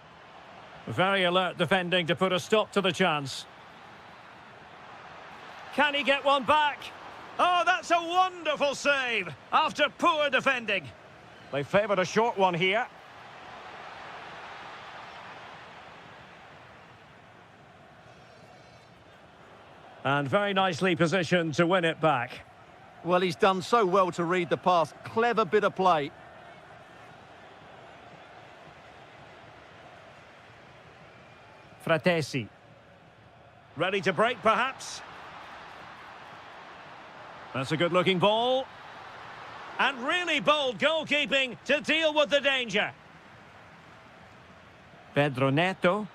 Very alert defending to put a stop to the chance. Can he get one back? Oh, that's a wonderful save after poor defending. They favoured a short one here. And very nicely positioned to win it back. Well, he's done so well to read the pass. Clever bit of play. Fratesi. Ready to break, perhaps? That's a good-looking ball. And really bold goalkeeping to deal with the danger. Pedro Neto.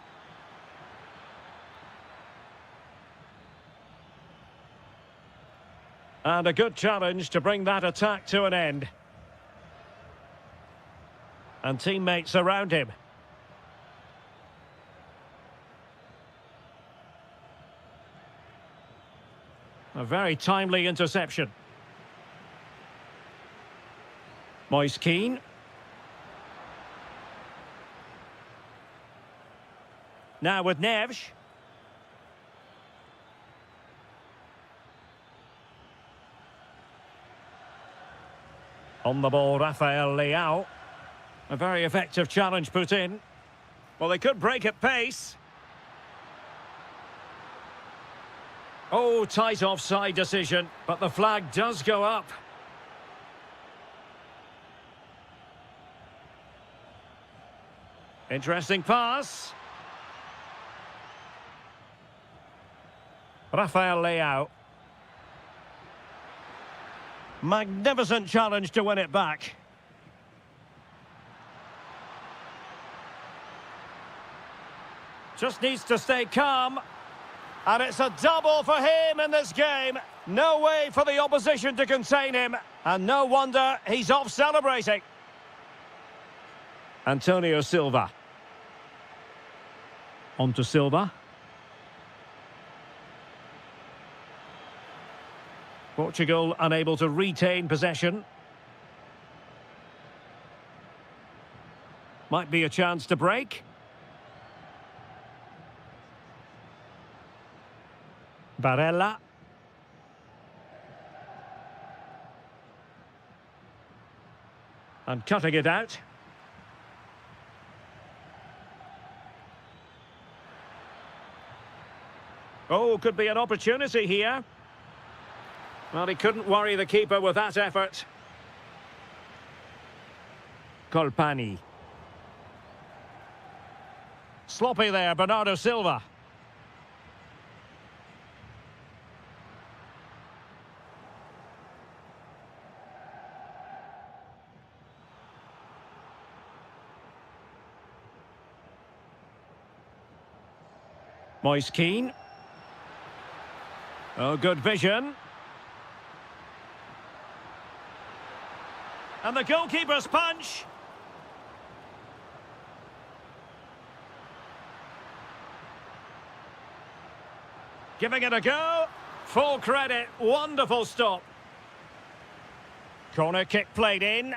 And a good challenge to bring that attack to an end. And teammates around him. A very timely interception. Moise Keane. Now with Neves. On the ball, Rafael Leao. A very effective challenge put in. Well, they could break at pace. Oh, tight offside decision, but the flag does go up. Interesting pass. Rafael Leao. Magnificent challenge to win it back. Just needs to stay calm. And it's a double for him in this game. No way for the opposition to contain him. And no wonder he's off celebrating. Antonio Silva. On to Silva. Portugal unable to retain possession. Might be a chance to break. Barella. And cutting it out. Oh, could be an opportunity here. Well, he couldn't worry the keeper with that effort. Colpani. Sloppy there, Bernardo Silva. Moise Keane. Oh, good vision. And the goalkeeper's punch. Giving it a go. Full credit. Wonderful stop. Corner kick played in.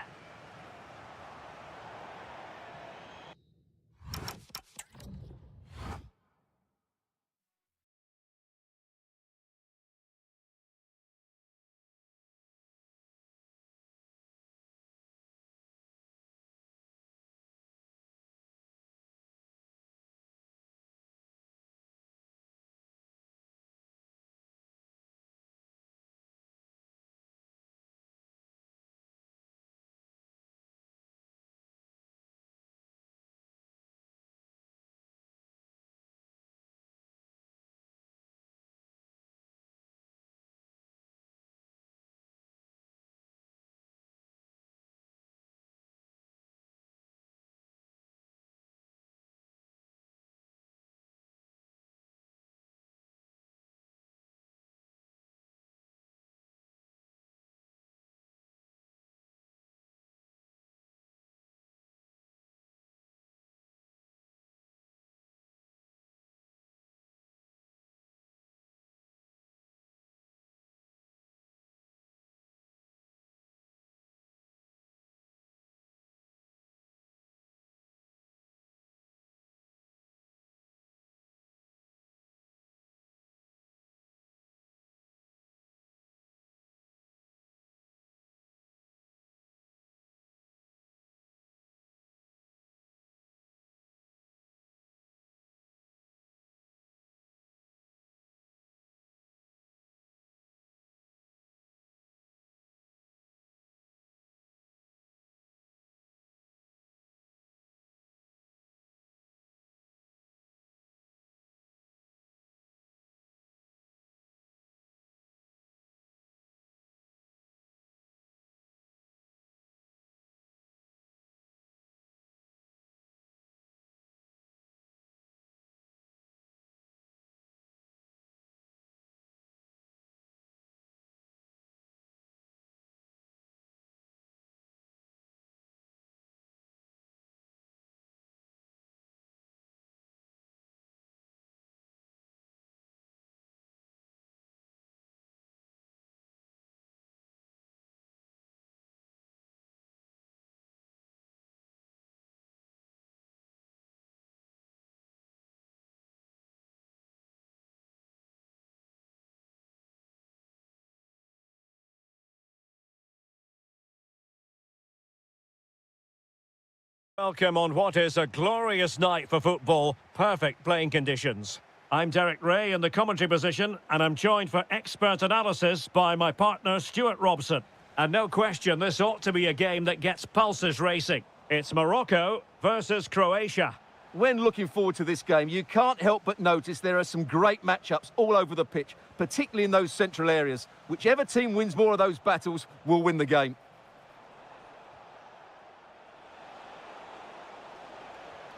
Welcome on what is a glorious night for football. Perfect playing conditions. I'm Derek Ray in the commentary position, and I'm joined for expert analysis by my partner Stuart Robson. And no question, this ought to be a game that gets pulses racing. It's Morocco versus Croatia. When looking forward to this game, you can't help but notice there are some great matchups all over the pitch, particularly in those central areas. Whichever team wins more of those battles will win the game.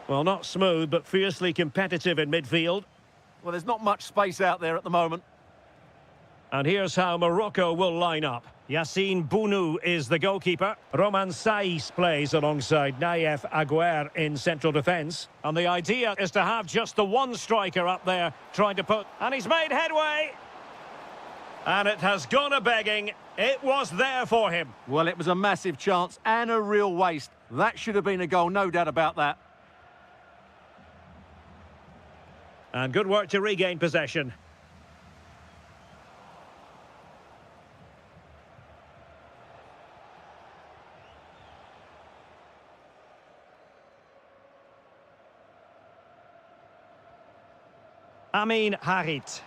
Well, not smooth, but fiercely competitive in midfield. Well, there's not much space out there at the moment. And here's how Morocco will line up. Yassine Bounou is the goalkeeper. Roman Saiz plays alongside Naïef Aguer in central defence. And the idea is to have just the one striker up there trying to put... And he's made headway! And it has gone a-begging. It was there for him. Well, it was a massive chance and a real waste. That should have been a goal, no doubt about that. And good work to regain possession. Amin Harit.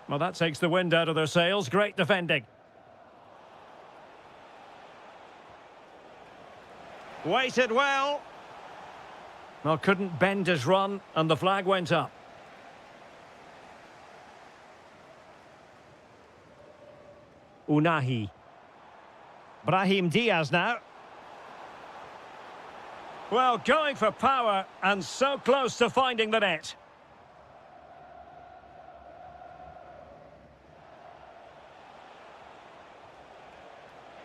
Well, that takes the wind out of their sails. Great defending. Waited well. Well, couldn't bend his run, and the flag went up. Unahi. Brahim Diaz now. Well, going for power, and so close to finding the net.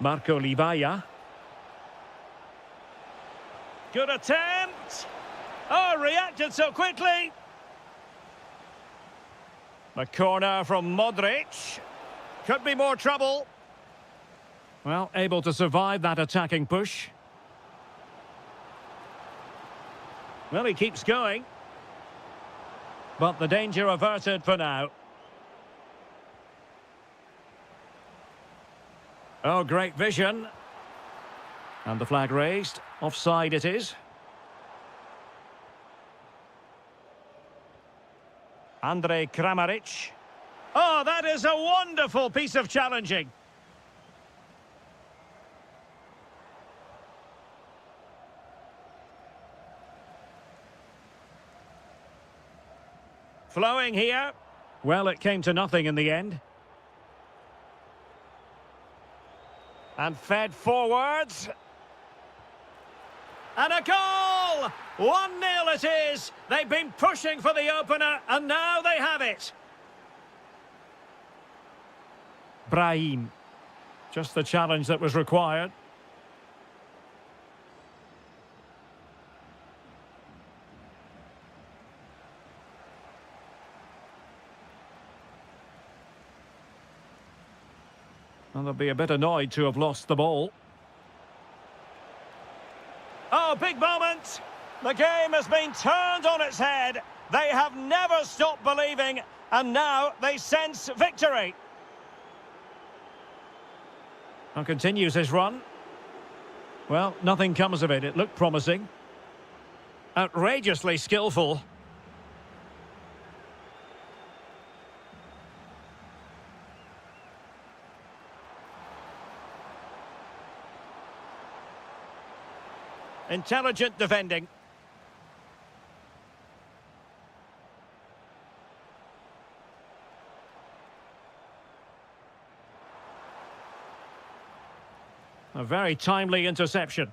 Marco Livaya. Good attempt. Oh, reacted so quickly. The corner from Modric. Could be more trouble. Well, able to survive that attacking push. Well, he keeps going. But the danger averted for now. Oh, great vision. And the flag raised. Offside it is. Andrej Kramaric. Oh, that is a wonderful piece of challenging. Flowing here. Well, it came to nothing in the end. And fed forwards. And a goal! 1-0 it is. They've been pushing for the opener, and now they have it. Brahim. Just the challenge that was required. And they'll be a bit annoyed to have lost the ball. Oh, big moment! The game has been turned on its head. They have never stopped believing, and now they sense victory. And continues his run. Well, nothing comes of it. It looked promising. Outrageously skillful. Intelligent defending. A very timely interception.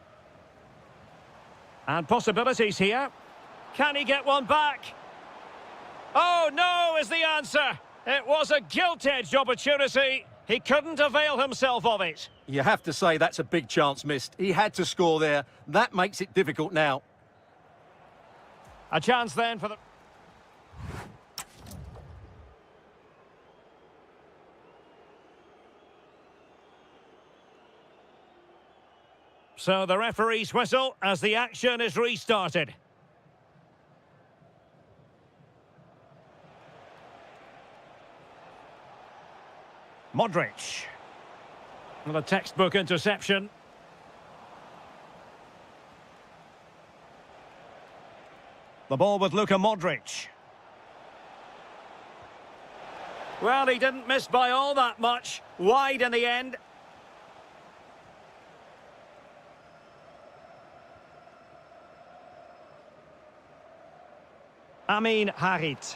And possibilities here. Can he get one back? Oh, no is the answer. It was a gilt-edged opportunity. He couldn't avail himself of it. You have to say that's a big chance missed. He had to score there. That makes it difficult now. A chance then for the... So the referee's whistle as the action is restarted. Modric. Well, a textbook interception. The ball with Luka Modric. Well, he didn't miss by all that much. Wide in the end. Amin Harit.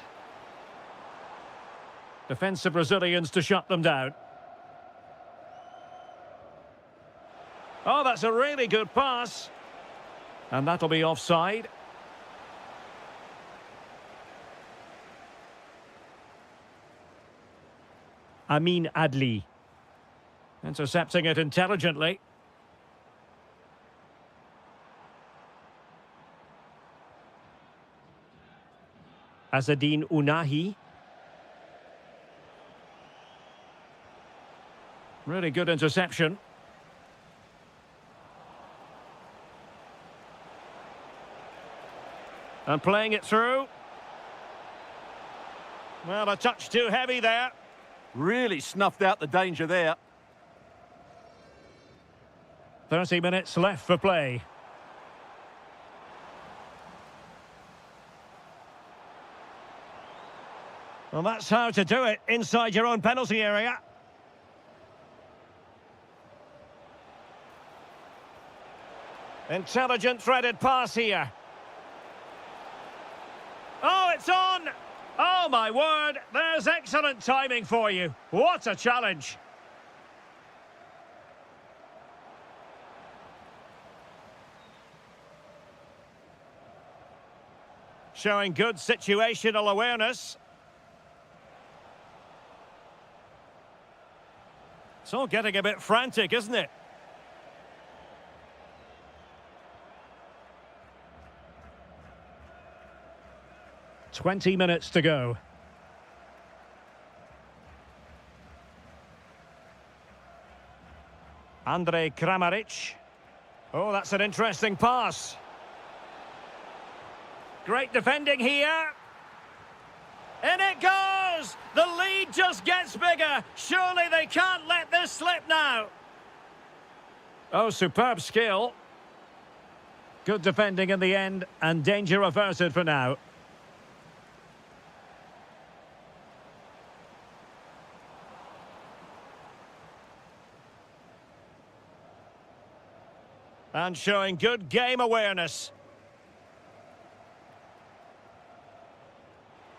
Defensive Brazilians to shut them down. Oh, that's a really good pass. And that'll be offside. Amin Adli. Intercepting it intelligently. Azadine Unahi. Really good interception. And playing it through. Well, a touch too heavy there. Really snuffed out the danger there. 30 minutes left for play. Well, that's how to do it inside your own penalty area. Intelligent threaded pass here. Oh, it's on! Oh, my word, there's excellent timing for you. What a challenge. Showing good situational awareness. It's all getting a bit frantic, isn't it? "20 minutes to go. Andrej Kramaric. Oh, that's an interesting pass. Great defending here. In it goes! The lead just gets bigger. Surely they can't let this slip now. Oh, superb skill. Good defending in the end, and danger averted for now. And showing good game awareness.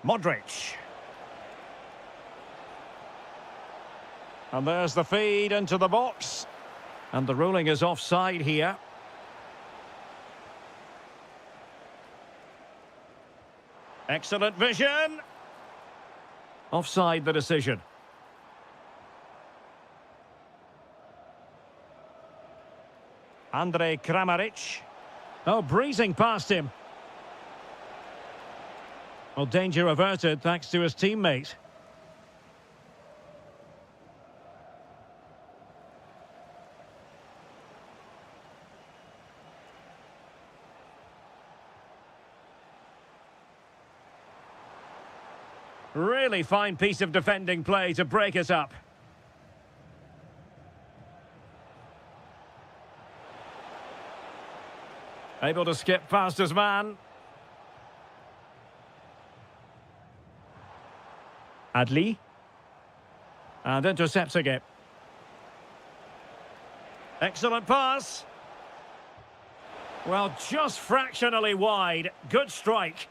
Modric. And there's the feed into the box. And the ruling is offside here. Excellent vision. Offside the decision. Andrej Kramaric. Oh, breezing past him. Well, danger averted thanks to his teammate. Really fine piece of defending play to break it up. Able to skip past his man. Adli. And intercepting it. Excellent pass. Well, just fractionally wide. Good strike.